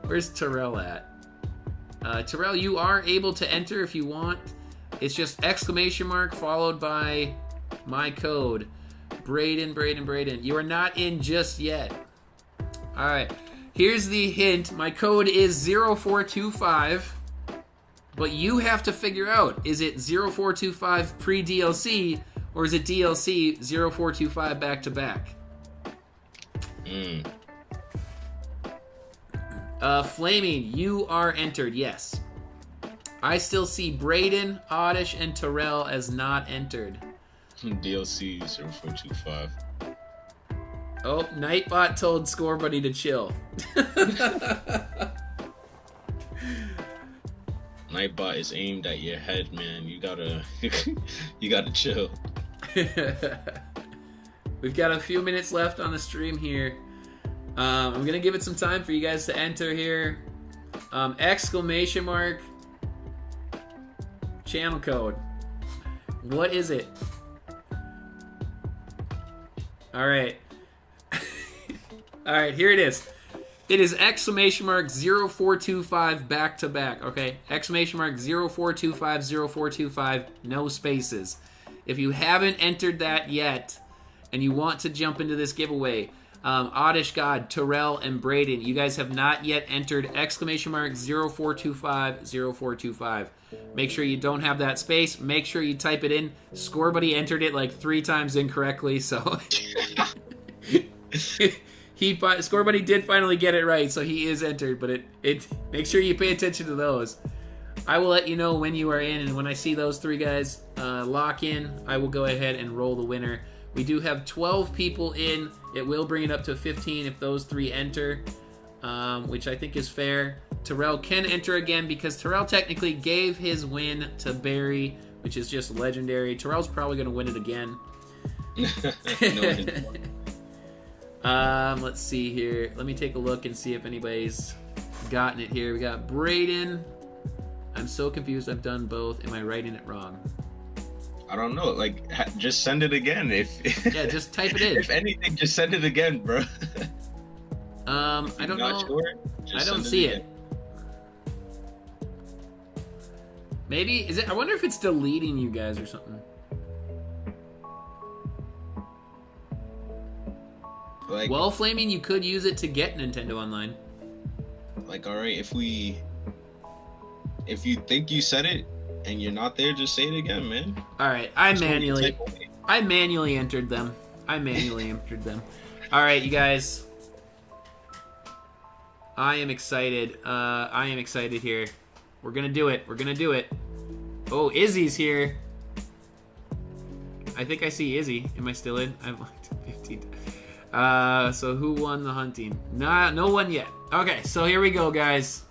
Where's Terrell at? Terrell, you are able to enter if you want. It's just exclamation mark followed by my code. Brayden. You are not in just yet. Alright. Here's the hint. My code is 0425. But you have to figure out, is it 0425 pre-DLC or is it DLC 0425 back to back? Flaming, you are entered, yes. I still see Brayden, Oddish, and Terrell as not entered. DLC 0425. Oh, Nightbot told Score Buddy to chill. Nightbot is aimed at your head, man. You gotta chill. We've got a few minutes left on the stream here. I'm gonna give it some time for you guys to enter here. Exclamation mark. Channel code. What is it? All right. All right, here it is. It is exclamation mark 0425 back to back, okay? Exclamation mark 0425 0425, no spaces. If you haven't entered that yet and you want to jump into this giveaway, Oddish God, Terrell, and Braden, you guys have not yet entered exclamation mark 0425 0425. Make sure you don't have that space. Make sure you type it in. Scorebuddy entered it like 3 times incorrectly, so... Scorebuddy did finally get it right, so he is entered, but it make sure you pay attention to those. I will let you know when you are in, and when I see those 3 guys lock in, I will go ahead and roll the winner. We do have 12 people in. It will bring it up to 15 if those 3 enter, which I think is fair. Terrell can enter again because Terrell technically gave his win to Barry, which is just legendary. Terrell's probably going to win it again. Let's see here. Let me take a look and see if anybody's gotten it here. We got Braden. I'm so confused. I've done both. Am I writing it wrong? I don't know. Like, just send it again. Yeah, just type it in. If anything, just send it again, bro. I don't know. Sure, I don't see it. Maybe is it? I wonder if it's deleting you guys or something. Like, well, Flaming, you could use it to get Nintendo Online. Like, all right, if you think you said it and you're not there, just say it again, man. All right, I manually entered them. All right, you guys. I am excited. I am excited here. We're gonna do it. Oh, Izzy's here. I think I see Izzy. Am I still in? I've looked 15. So who won the hunting? Nah, no one yet. Okay, so here we go, guys.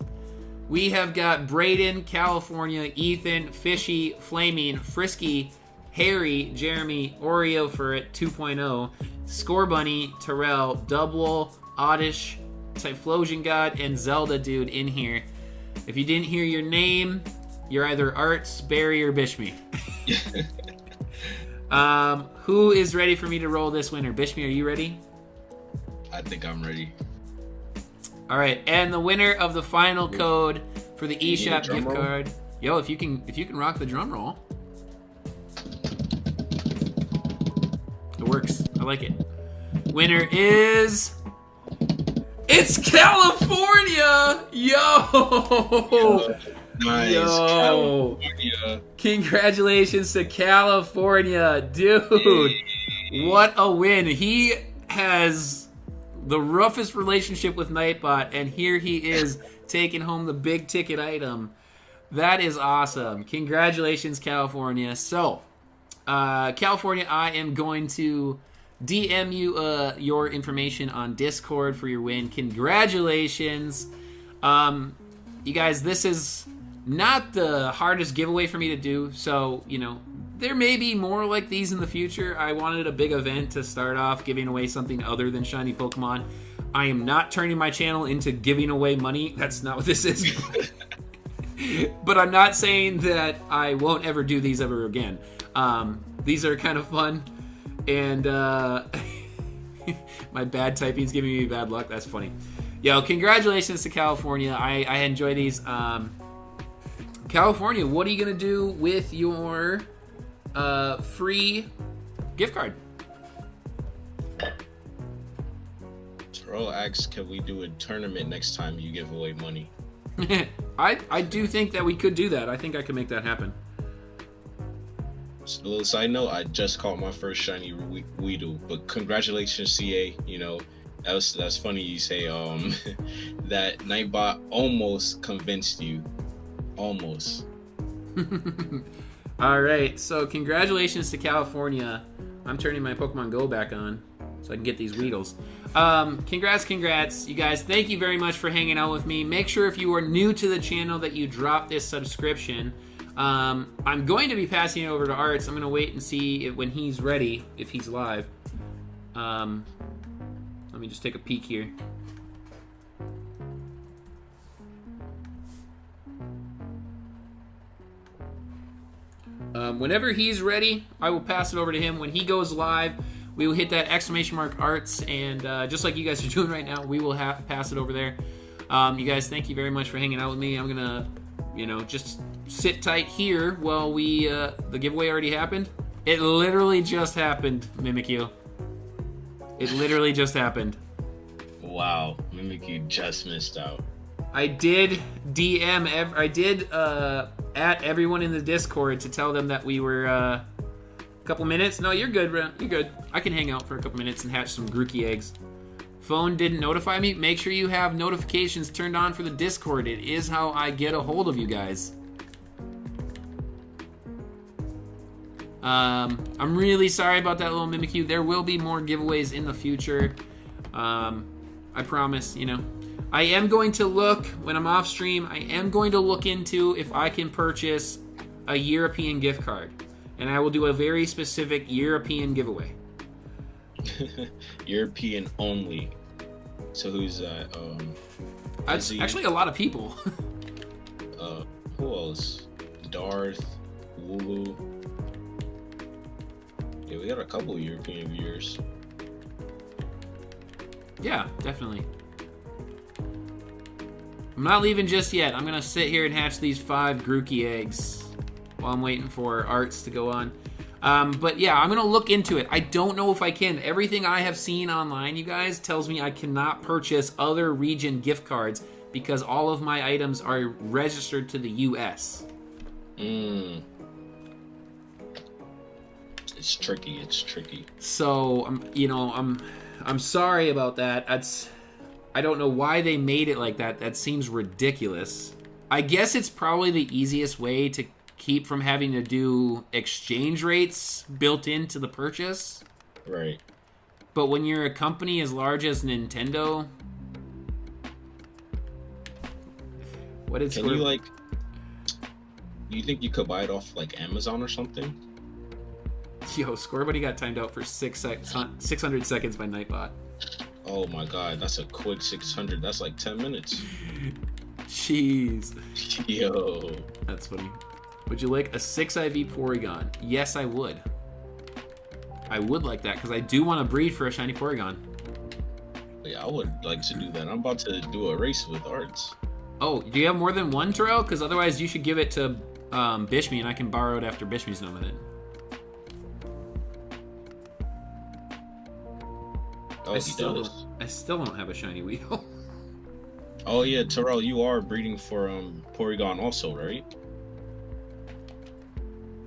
We have got Braden, California, Ethan, Fishy, Flaming, Frisky, Harry, Jeremy, Oreo for it 2.0, Score Bunny, Terrell, Double, Oddish, Typhlosion God, and Zelda Dude in here. If you didn't hear your name, you're either Arrtz, Barry, or Bishmii. Who is ready for me to roll this winner? Bishmii, are you ready? I think I'm ready. All right, and the winner of the final code for the eShop gift card. Yo, if you can rock the drum roll. It works. I like it. Winner is... It's California! Yo! Nice. Yo! California. Congratulations to California. Dude, what a win. He has the roughest relationship with Nightbot, and here he is taking home the big ticket item. That is awesome. Congratulations, California. So, California, I am going to DM you your information on Discord for your win. Congratulations. You guys, this is not the hardest giveaway for me to do, so, you know, there may be more like these in the future. I wanted a big event to start off giving away something other than shiny Pokemon. I am not turning my channel into giving away money. That's not what this is. But I'm not saying that I won't ever do these ever again. These are kind of fun, and my bad typing's giving me bad luck. That's funny. Yo, congratulations to California. I enjoy these. California, what are you going to do with your free gift card? Terrell asks, can we do a tournament next time you give away money? I do think that we could do that. I think I could make that happen. Just a little side note, I just caught my first shiny Weedle, but congratulations, CA. You know, that's funny you say that Nightbot almost convinced you. Almost. All right, so congratulations to California. I'm turning my Pokemon Go back on so I can get these Weedles. Congrats, you guys. Thank you very much for hanging out with me. Make sure if you are new to the channel that you drop this subscription. I'm going to be passing it over to Arrtz. I'm going to wait and see when he's ready, if he's live. Let me just take a peek here. Whenever he's ready, I will pass it over to him. When he goes live, we will hit that exclamation mark Arrtz, and just like you guys are doing right now, we will pass it over there. You guys, thank you very much for hanging out with me. I'm gonna, just sit tight here while the giveaway already happened. It literally just happened, Mimikyu. It literally just happened. Wow, Mimikyu just missed out. I did at everyone in the Discord to tell them that we were a couple minutes. No, you're good, bro. You're good. I can hang out for a couple minutes and hatch some Grookey eggs. Phone didn't notify me. Make sure you have notifications turned on for the Discord. It is how I get a hold of you guys. I'm really sorry about that little Mimikyu. There will be more giveaways in the future. I promise, I am going to look, when I'm off stream, I am going to look into if I can purchase a European gift card. And I will do a very specific European giveaway. European only. So who's that? Actually a lot of people. Who else? Darth, Wooloo. Yeah, we got a couple of European viewers. Yeah, definitely. I'm not leaving just yet. I'm gonna sit here and hatch these 5 Grookey eggs while I'm waiting for Arrtz to go on. But yeah, I'm gonna look into it. I don't know if I can. Everything I have seen online, you guys, tells me I cannot purchase other region gift cards because all of my items are registered to the US. It's tricky. It's tricky. So I'm sorry about that. I don't know why they made it like that. That seems ridiculous. I guess it's probably the easiest way to keep from having to do exchange rates built into the purchase. Right. But when you're a company as large as Nintendo, what is? Can you you think you could buy it off Amazon or something? Yo, Scorebuddy got timed out for 600 seconds by Nightbot. Oh my god, that's a quick 600. That's 10 minutes. Jeez. Yo. That's funny. Would you like a 6 IV Porygon? Yes, I would. I would like that because I do want to breed for a shiny Porygon. Yeah, I would like to do that. I'm about to do a race with Arrtz. Oh, do you have more than one, Terrell? Because otherwise you should give it to Bishmii and I can borrow it after Bishmii's done with it. Oh, I still don't have a shiny wheel. Oh yeah, Terrell, you are breeding for Porygon also, right?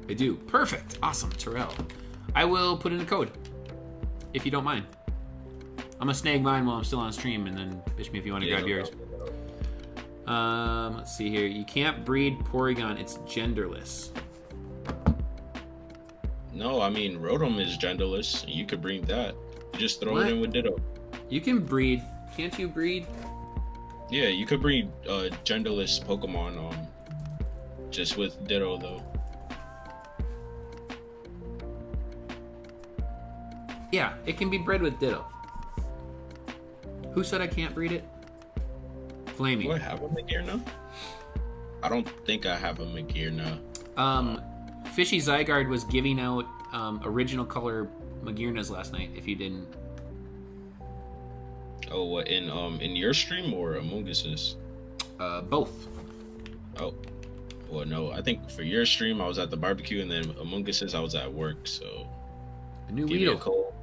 I do. Perfect. Awesome, Terrell. I will put in a code, if you don't mind. I'm gonna snag mine while I'm still on stream, and then Bishmii, if you want to grab yours. Let's see here. You can't breed Porygon. It's genderless. No, I mean Rotom is genderless. You could breed that. You just throw it in with Ditto. You can breed. Can't you breed? Yeah, you could breed genderless Pokemon just with Ditto though. Yeah, it can be bred with Ditto. Who said I can't breed it? Flamey. Do I have a Magearna? I don't think I have a Magearna. Fishy Zygarde was giving out original color Magearnas last night, if you didn't. Oh, what, in your stream or Amoonguss's? Both. Oh. Well, no, I think for your stream I was at the barbecue, and then Amoonguss's I was at work, so... A new Weedle.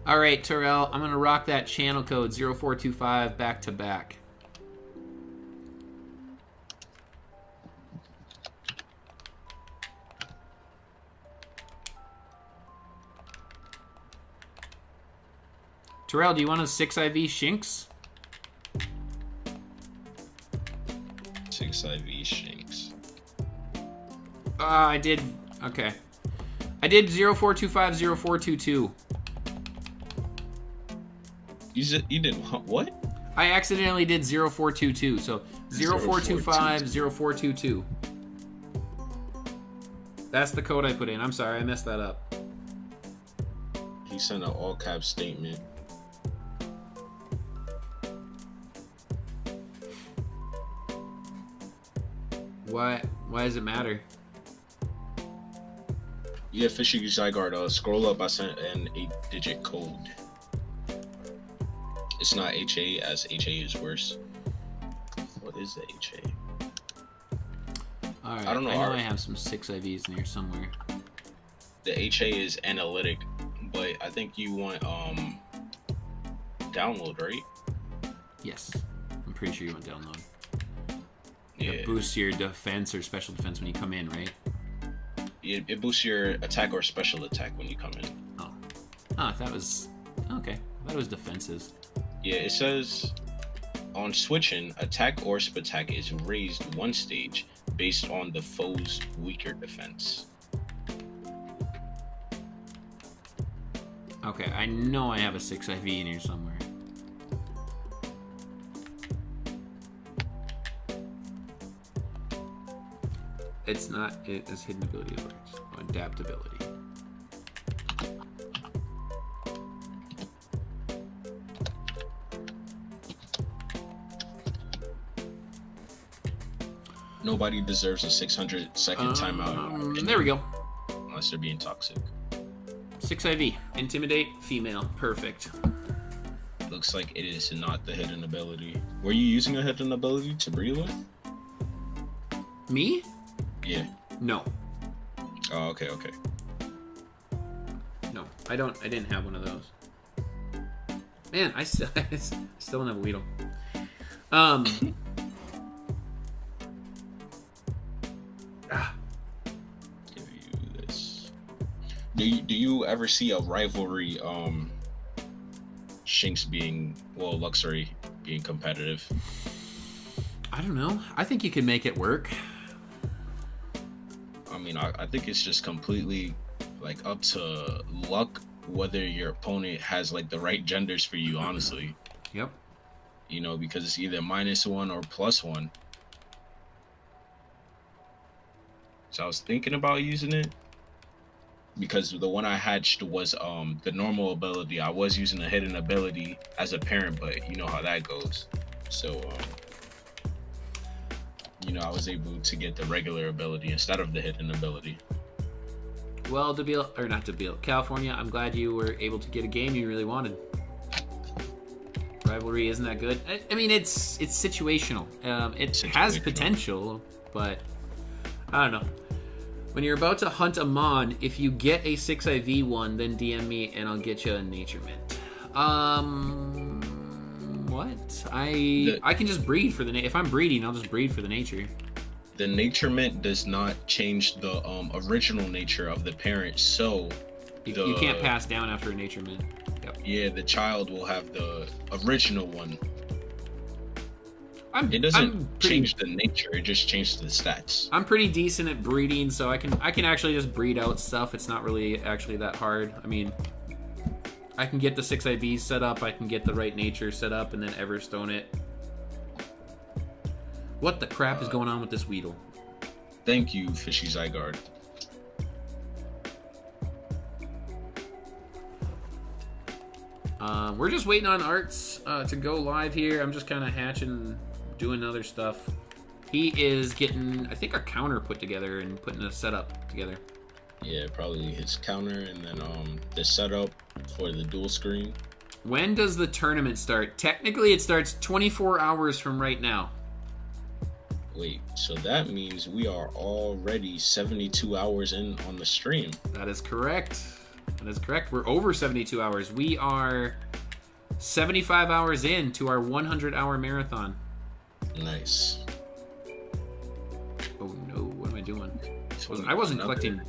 All right, Terrell, I'm going to rock that channel code 0425 back to back. Terrell, do you want a 6 IV Shinx? 6 IV Shinx. I did... Okay. I did 0425, 0422. You did what? I accidentally did 0422, so 0425, 0422. That's the code I put in. I'm sorry, I messed that up. He sent an all-cap statement. Why does it matter? Yeah, Fishy Zygarde, scroll up. I sent an 8-digit code. It's not HA, as HA is worse. What is the HA? Alright, I don't know. I have some 6 IVs in here somewhere. The HA is analytic, but I think you want download, right? Yes. I'm pretty sure you want download. Yeah. It boosts your defense or special defense when you come in, right? It boosts your attack or special attack when you come in. Oh. Oh, that was... Okay. I thought it was defenses. Yeah, it says on switching, attack or attack is raised 1 stage based on the foe's weaker defense. Okay, I know I have a 6 IV in here somewhere. It's not... It's hidden ability alerts. Oh, adaptability. Nobody deserves a 600-second timeout. There we go. Unless they're being toxic. 6 IV. Intimidate, female. Perfect. Looks like it is not the hidden ability. Were you using a hidden ability to breed with? Me? Yeah. No. Oh, okay, okay. No, I didn't have one of those. Man, I still don't have a Weedle. Give you this. Do you ever see a rivalry Shinx being, well, Luxury being competitive? I don't know. I think you can make it work. I mean, I think it's just completely like up to luck whether your opponent has like the right genders for you, honestly. Yep. You know, because it's either -1 or +1. So I was thinking about using it because the one I hatched was the normal ability. I was using a hidden ability as a parent, but you know how that goes. So you know, I was able to get the regular ability instead of the hidden ability. Well, California, I'm glad you were able to get a game you really wanted. Rivalry isn't that good. I mean, it's situational. It has potential, but I don't know. When you're about to hunt a Mon, if you get a 6 IV one, then DM me and I'll get you a Nature Mint. What? I can just breed for the if I'm breeding, I'll just breed for the nature. The Nature Mint does not change the original nature of the parent, so you can't pass down after a Nature Mint. Yep. Yeah, the child will have the original one. It doesn't change the nature; it just changes the stats. I'm pretty decent at breeding, so I can actually just breed out stuff. It's not really actually that hard. I mean, I can get the 6 IVs set up, I can get the right nature set up, and then Everstone it. What the crap is going on with this Weedle? Thank you, Fishy Zygarde. We're just waiting on Arrtz to go live here. I'm just kind of hatching, doing other stuff. He is getting, I think, a counter put together and putting a setup together. Yeah, probably his counter and then the setup for the dual screen. When does the tournament start? Technically, it starts 24 hours from right now. Wait, so that means we are already 72 hours in on the stream. That is correct. That is correct. We're over 72 hours. We are 75 hours in to our 100-hour marathon. Nice. Oh no, what am I doing? I wasn't collecting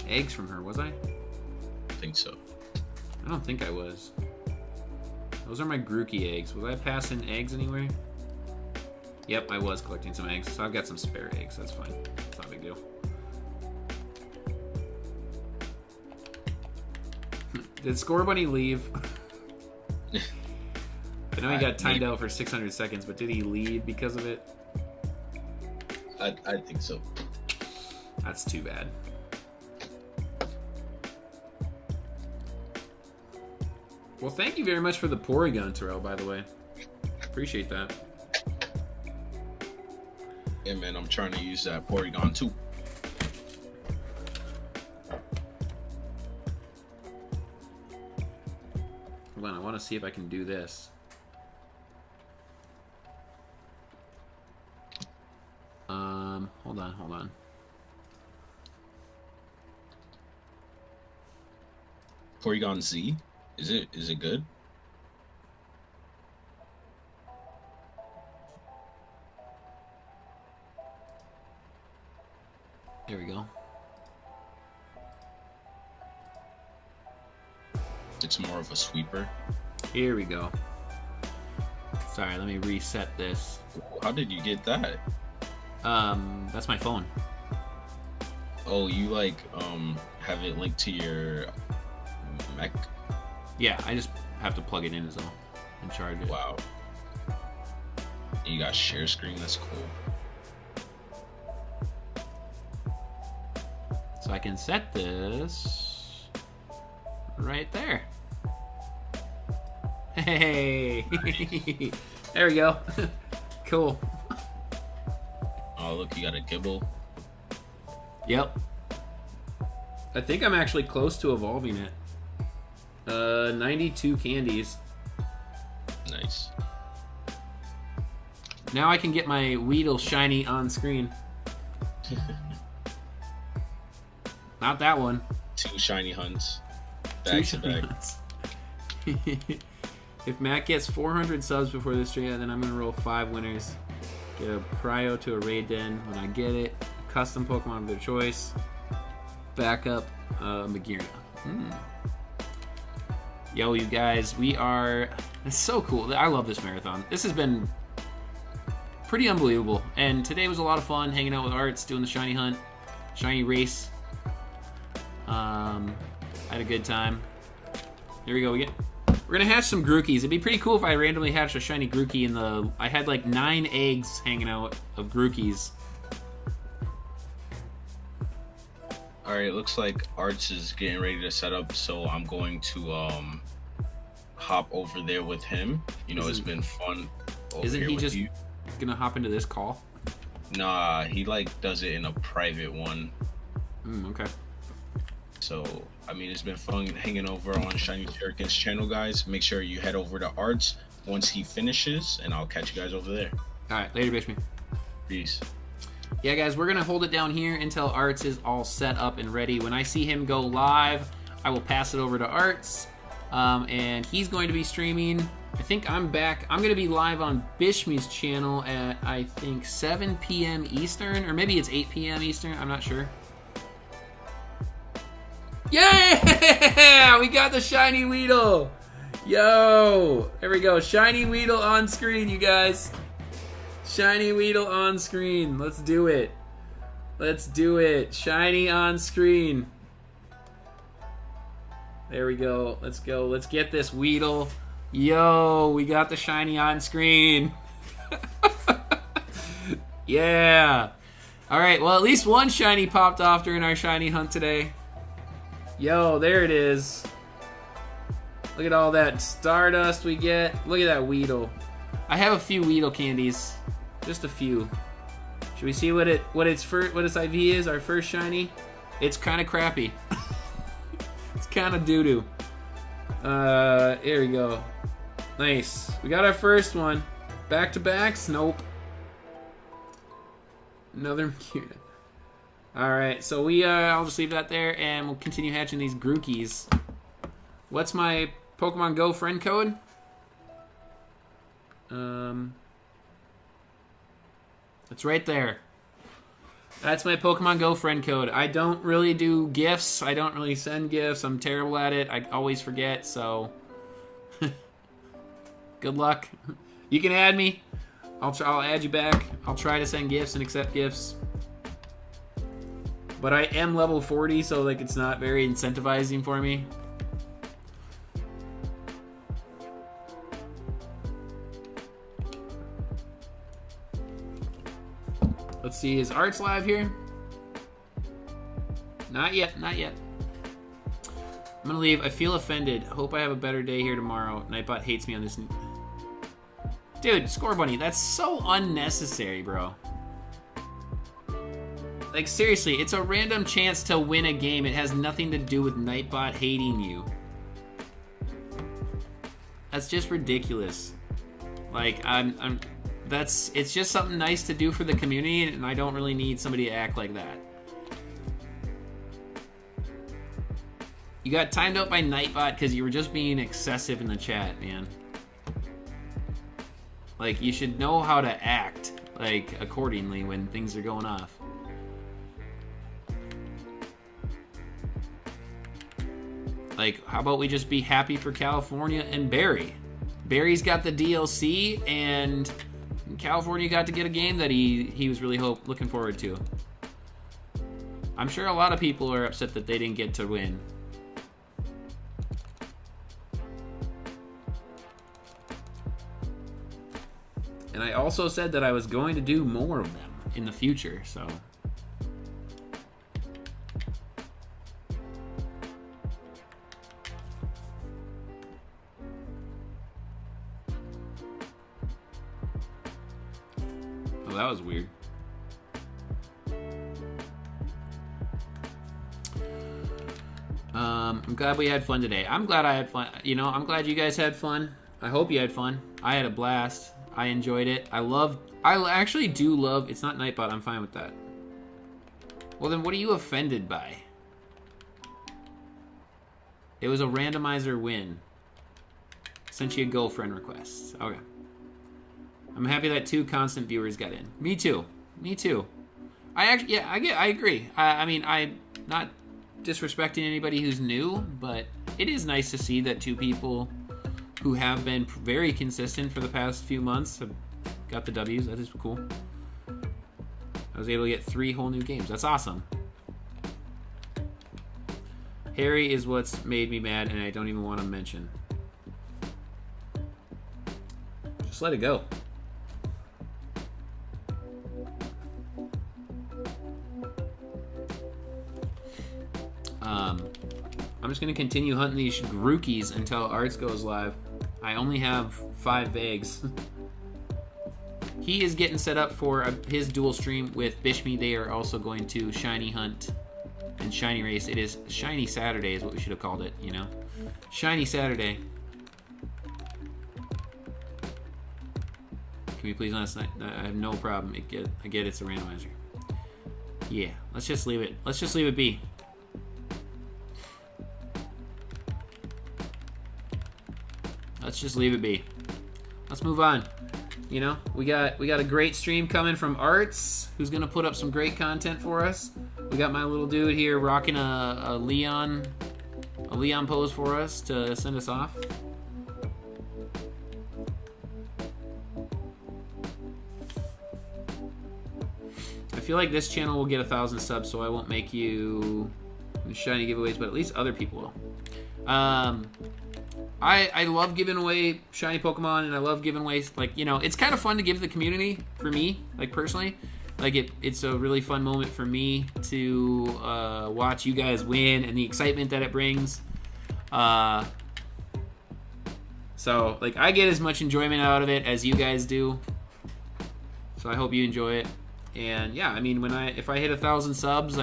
eggs from her, was I? I think so. I don't think I was. Those are my Grookey eggs. Was I passing eggs anywhere? Yep, I was collecting some eggs, so I've got some spare eggs. That's fine. It's not a big deal. Did Score Bunny leave? I know he got timed out for 600 seconds, but did he leave because of it? I think so. That's too bad. Well, thank you very much for the Porygon, Terrell, by the way. Appreciate that. Yeah, man, I'm trying to use that Porygon too. want to see if I can do this. Hold on. Porygon Z, is it good? There we go. It's more of a sweeper. Here we go. Sorry, let me reset this. How did you get that? That's my phone. Oh, you like have it linked to your Mac? Yeah, I just have to plug it in as well and charge it. Wow. You got share screen. That's cool. So I can set this right there. Hey, there we go. Cool. Oh, look, you got a Gibble. Yep. I think I'm actually close to evolving it. 92 candies. Nice. Now I can get my Weedle shiny on screen. Not that one. 2 shiny hunts. Two Back to shiny back. ones. If Matt gets 400 subs before this stream, then I'm gonna roll 5 winners. Get a Prio to a raid den when I get it. A custom Pokemon of their choice. Backup Magearna. Yo, you guys, we are. It's so cool. I love this marathon. This has been pretty unbelievable. And today was a lot of fun hanging out with Arrtz, doing the shiny hunt, shiny race. I had a good time. Here we go. We're gonna hatch some Grookies. It'd be pretty cool if I randomly hatched a shiny Grookey in the. I had like 9 eggs hanging out of Grookies. All right, it looks like Arrtz is getting ready to set up, so I'm going to hop over there with him. You know, it's been fun. Isn't he just gonna hop into this call? Nah, he like does it in a private one. Okay. So, I mean, it's been fun hanging over on Shiny Shuriken's channel, guys. Make sure you head over to Arrtz once he finishes, and I'll catch you guys over there. All right, later, Bishmii. Peace. Yeah, guys, we're going to hold it down here until Arrtz is all set up and ready. When I see him go live, I will pass it over to Arrtz, and he's going to be streaming. I think I'm back. I'm going to be live on Bishmii's channel at, I think, 7 p.m. Eastern, or maybe it's 8 p.m. Eastern. I'm not sure. Yeah! We got the shiny Weedle! Yo! There we go. Shiny Weedle on screen, you guys. Shiny Weedle on screen. Let's do it. Let's do it. Shiny on screen. There we go. Let's go. Let's get this Weedle. Yo, we got the shiny on screen. Yeah. All right. Well, at least one shiny popped off during our shiny hunt today. Yo, there it is. Look at all that Stardust we get. Look at that Weedle. I have a few Weedle candies. Just a few. Should we see what its IV is? Our first shiny. It's kind of crappy. It's kind of doo-doo. Here we go. Nice. We got our first one. Back-to-backs? Nope. Another Magearna. Alright, so I'll just leave that there, and we'll continue hatching these Grookies. What's my Pokemon Go friend code? It's right there. That's my Pokemon Go friend code. I don't really do gifts. I don't really send gifts. I'm terrible at it. I always forget, so... Good luck. You can add me. I'll add you back. I'll try to send gifts and accept gifts. But I am level 40, so like it's not very incentivizing for me. Let's see, is Arrtz live here? Not yet, not yet. I'm gonna leave. I feel offended. Hope I have a better day here tomorrow. Nightbot hates me on this. Dude, Score Bunny, that's so unnecessary, bro. Like, seriously, it's a random chance to win a game. It has nothing to do with Nightbot hating you. That's just ridiculous. Like, it's just something nice to do for the community, and I don't really need somebody to act like that. You got timed out by Nightbot because you were just being excessive in the chat, man. Like, you should know how to act, like, accordingly when things are going off. Like, how about we just be happy for California and Barry? Barry's got the DLC, and California got to get a game that he was really looking forward to. I'm sure a lot of people are upset that they didn't get to win. And I also said that I was going to do more of them in the future, so... Oh, that was weird. I'm glad we had fun today. I'm glad I had fun. You know, I'm glad you guys had fun. I hope you had fun. I had a blast. I enjoyed it. I actually do love... It's not Nightbot. I'm fine with that. Well, then what are you offended by? It was a randomizer win. Sent you a girlfriend request. Okay. I'm happy that 2 constant viewers got in. Me too. Me too. I agree. I mean, I'm not disrespecting anybody who's new, but it is nice to see that 2 people who have been very consistent for the past few months have got the W's. That is cool. I was able to get 3 whole new games. That's awesome. Harry is what's made me mad, and I don't even want to mention. Just let it go. I'm just going to continue hunting these Grookies until Arrtz goes live. I only have 5 eggs. He is getting set up for his dual stream with Bishmii. They are also going to shiny hunt and shiny race. It is Shiny Saturday is what we should have called it, you know? Shiny Saturday. Can we please not... I have no problem. I get it's a randomizer. Yeah, let's just leave it. Let's just leave it be. Let's just leave it be. Let's move on. You know, we got a great stream coming from Arrtz, who's gonna put up some great content for us. We got my little dude here rocking a Leon pose for us to send us off. I feel like this channel will get 1,000 subs, so I won't make you shiny giveaways, but at least other people will. I love giving away shiny Pokemon, and I love giving away, like, you know, it's kind of fun to give the community, for me, like, personally. Like, it's a really fun moment for me to watch you guys win and the excitement that it brings. So, like, I get as much enjoyment out of it as you guys do. So I hope you enjoy it. And, yeah, I mean, if I hit 1,000 subs,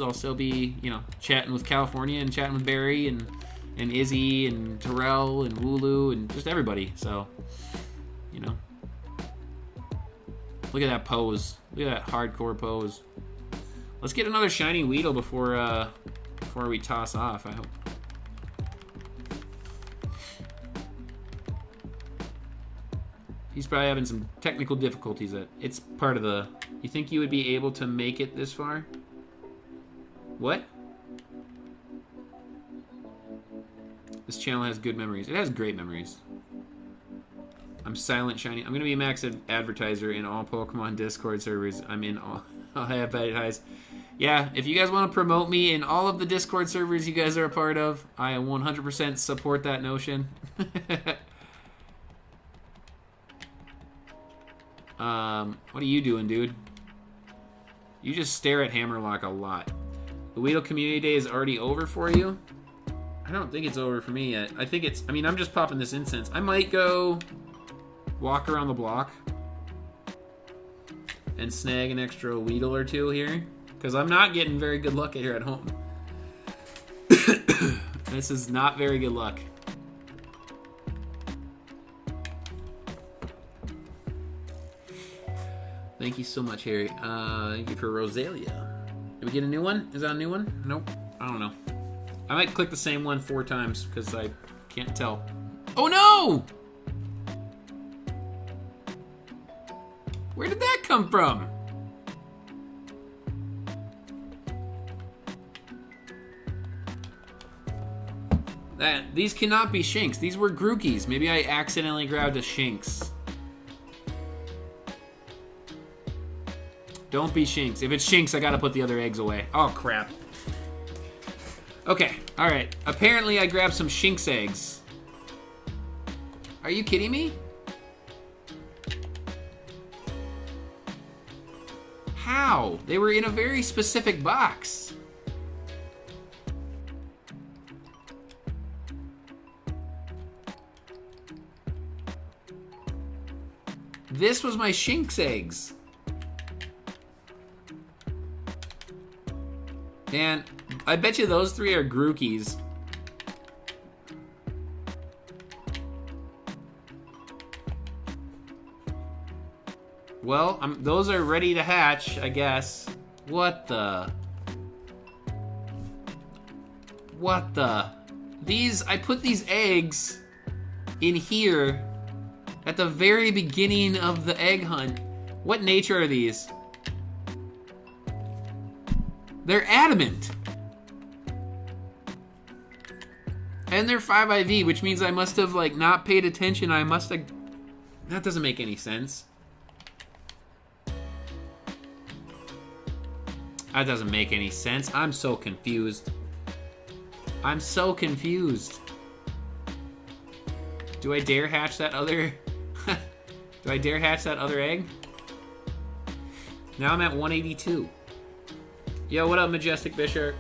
I'll still be, you know, chatting with California and chatting with Barry and Izzy and Terrell and Wooloo and just everybody. So, you know. Look at that pose. Look at that hardcore pose. Let's get another shiny Weedle before we toss off, I hope. He's probably having some technical difficulties. It's part of the... You think you would be able to make it this far? What? This channel has good memories. It has great memories. I'm silent shiny. I'm going to be a max advertiser in all Pokemon Discord servers. I'm in all. I'll have advertise. Yeah, if you guys want to promote me in all of the Discord servers you guys are a part of, I 100% support that notion. What are you doing, dude? You just stare at Hammerlock a lot. The Weedle Community Day is already over for you? I don't think it's over for me yet. I think it's... I mean, I'm just popping this incense. I might go walk around the block and snag an extra Weedle or 2 here, because I'm not getting very good luck here at home. This is not very good luck. Thank you so much, Harry. Thank you for Rosalia. Did we get a new one? Is that a new one? Nope. I don't know. I might click the same one 4 times because I can't tell. Oh no! Where did that come from? These cannot be Shinx. These were Grookies. Maybe I accidentally grabbed a Shinx. Don't be Shinx. If it's Shinx, I gotta put the other eggs away. Oh, crap. Okay, alright. Apparently I grabbed some Shinx eggs. Are you kidding me? How? They were in a very specific box. This was my Shinx eggs. And I bet you those 3 are Grookies. Well, those are ready to hatch, I guess. What the? What the? I put these eggs in here at the very beginning of the egg hunt. What nature are these? They're adamant. And they're 5 IV, which means I must have, like, not paid attention. I must have... That doesn't make any sense. That doesn't make any sense. I'm so confused. I'm so confused. Do I dare hatch that other... Do I dare hatch that other egg? Now I'm at 182. Yo, what up, Majestic Bishop?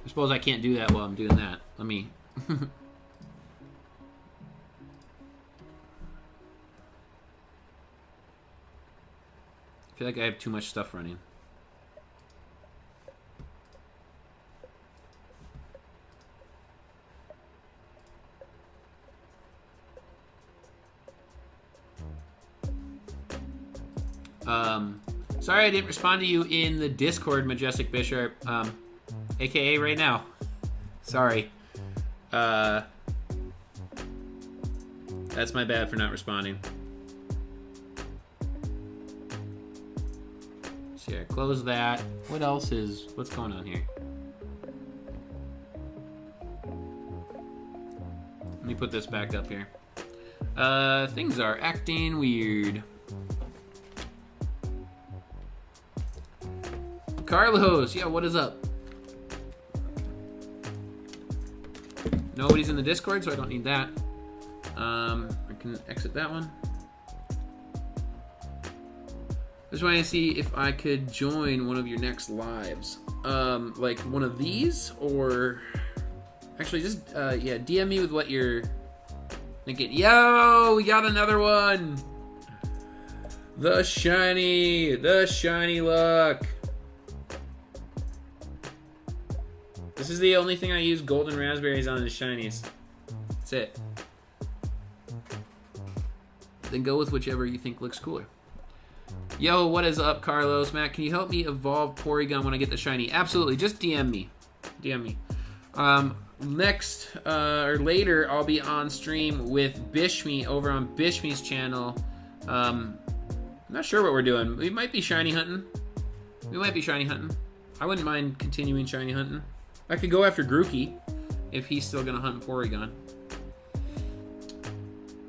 I suppose I can't do that while I'm doing that. Let me... I feel like I have too much stuff running. Sorry I didn't respond to you in the Discord, Majestic Bishop. AKA right now. Sorry. That's my bad for not responding. So yeah, close that. What's going on here? Let me put this back up here. Things are acting weird. Carlos, yeah, what is up? Nobody's in the Discord, so I don't need that. I can exit that one. Just wanted to see if I could join one of your next lives. Like one of these, or... Actually, just, yeah, DM me with what you're thinking. Yo, we got another one! The shiny luck. This is the only thing I use golden raspberries on is shinies. That's it. Then go with whichever you think looks cooler. Yo, what is up, Carlos? Matt, can you help me evolve Porygon when I get the shiny? Absolutely, just DM me. DM me. Next, or later, I'll be on stream with Bishmii over on Bishmii's channel. I'm not sure what we're doing. We might be shiny hunting. I wouldn't mind continuing shiny hunting. I could go after Grookey if he's still gonna hunt Porygon.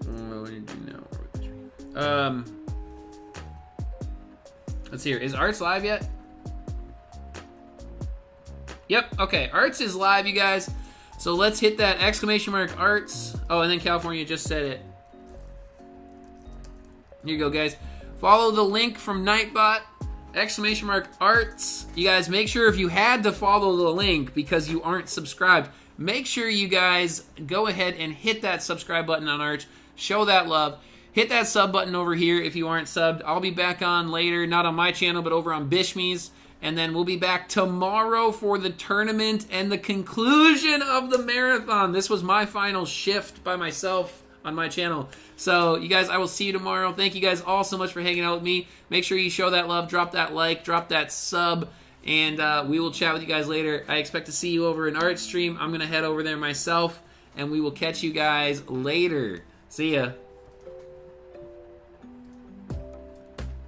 What do you do now? Let's see here. Is Arrtz live yet? Yep. Okay. Arrtz is live, you guys. So let's hit that exclamation mark Arrtz. Oh, and then California just said it. Here you go, guys. Follow the link from Nightbot. Exclamation mark Arrtz. You guys, make sure if you had to follow the link because you aren't subscribed, make sure you guys go ahead and hit that subscribe button on Arrtz. Show that love. Hit that sub button over here if you aren't subbed. I'll be back on later, not on my channel, but over on Bishmii's. And then we'll be back tomorrow for the tournament and the conclusion of the marathon. This was my final shift by myself on my channel. So, you guys, I will see you tomorrow. Thank you guys all so much for hanging out with me. Make sure you show that love, drop that like, drop that sub, and we will chat with you guys later. I expect to see you over in Arrtz stream. I'm going to head over there myself, and we will catch you guys later. See ya.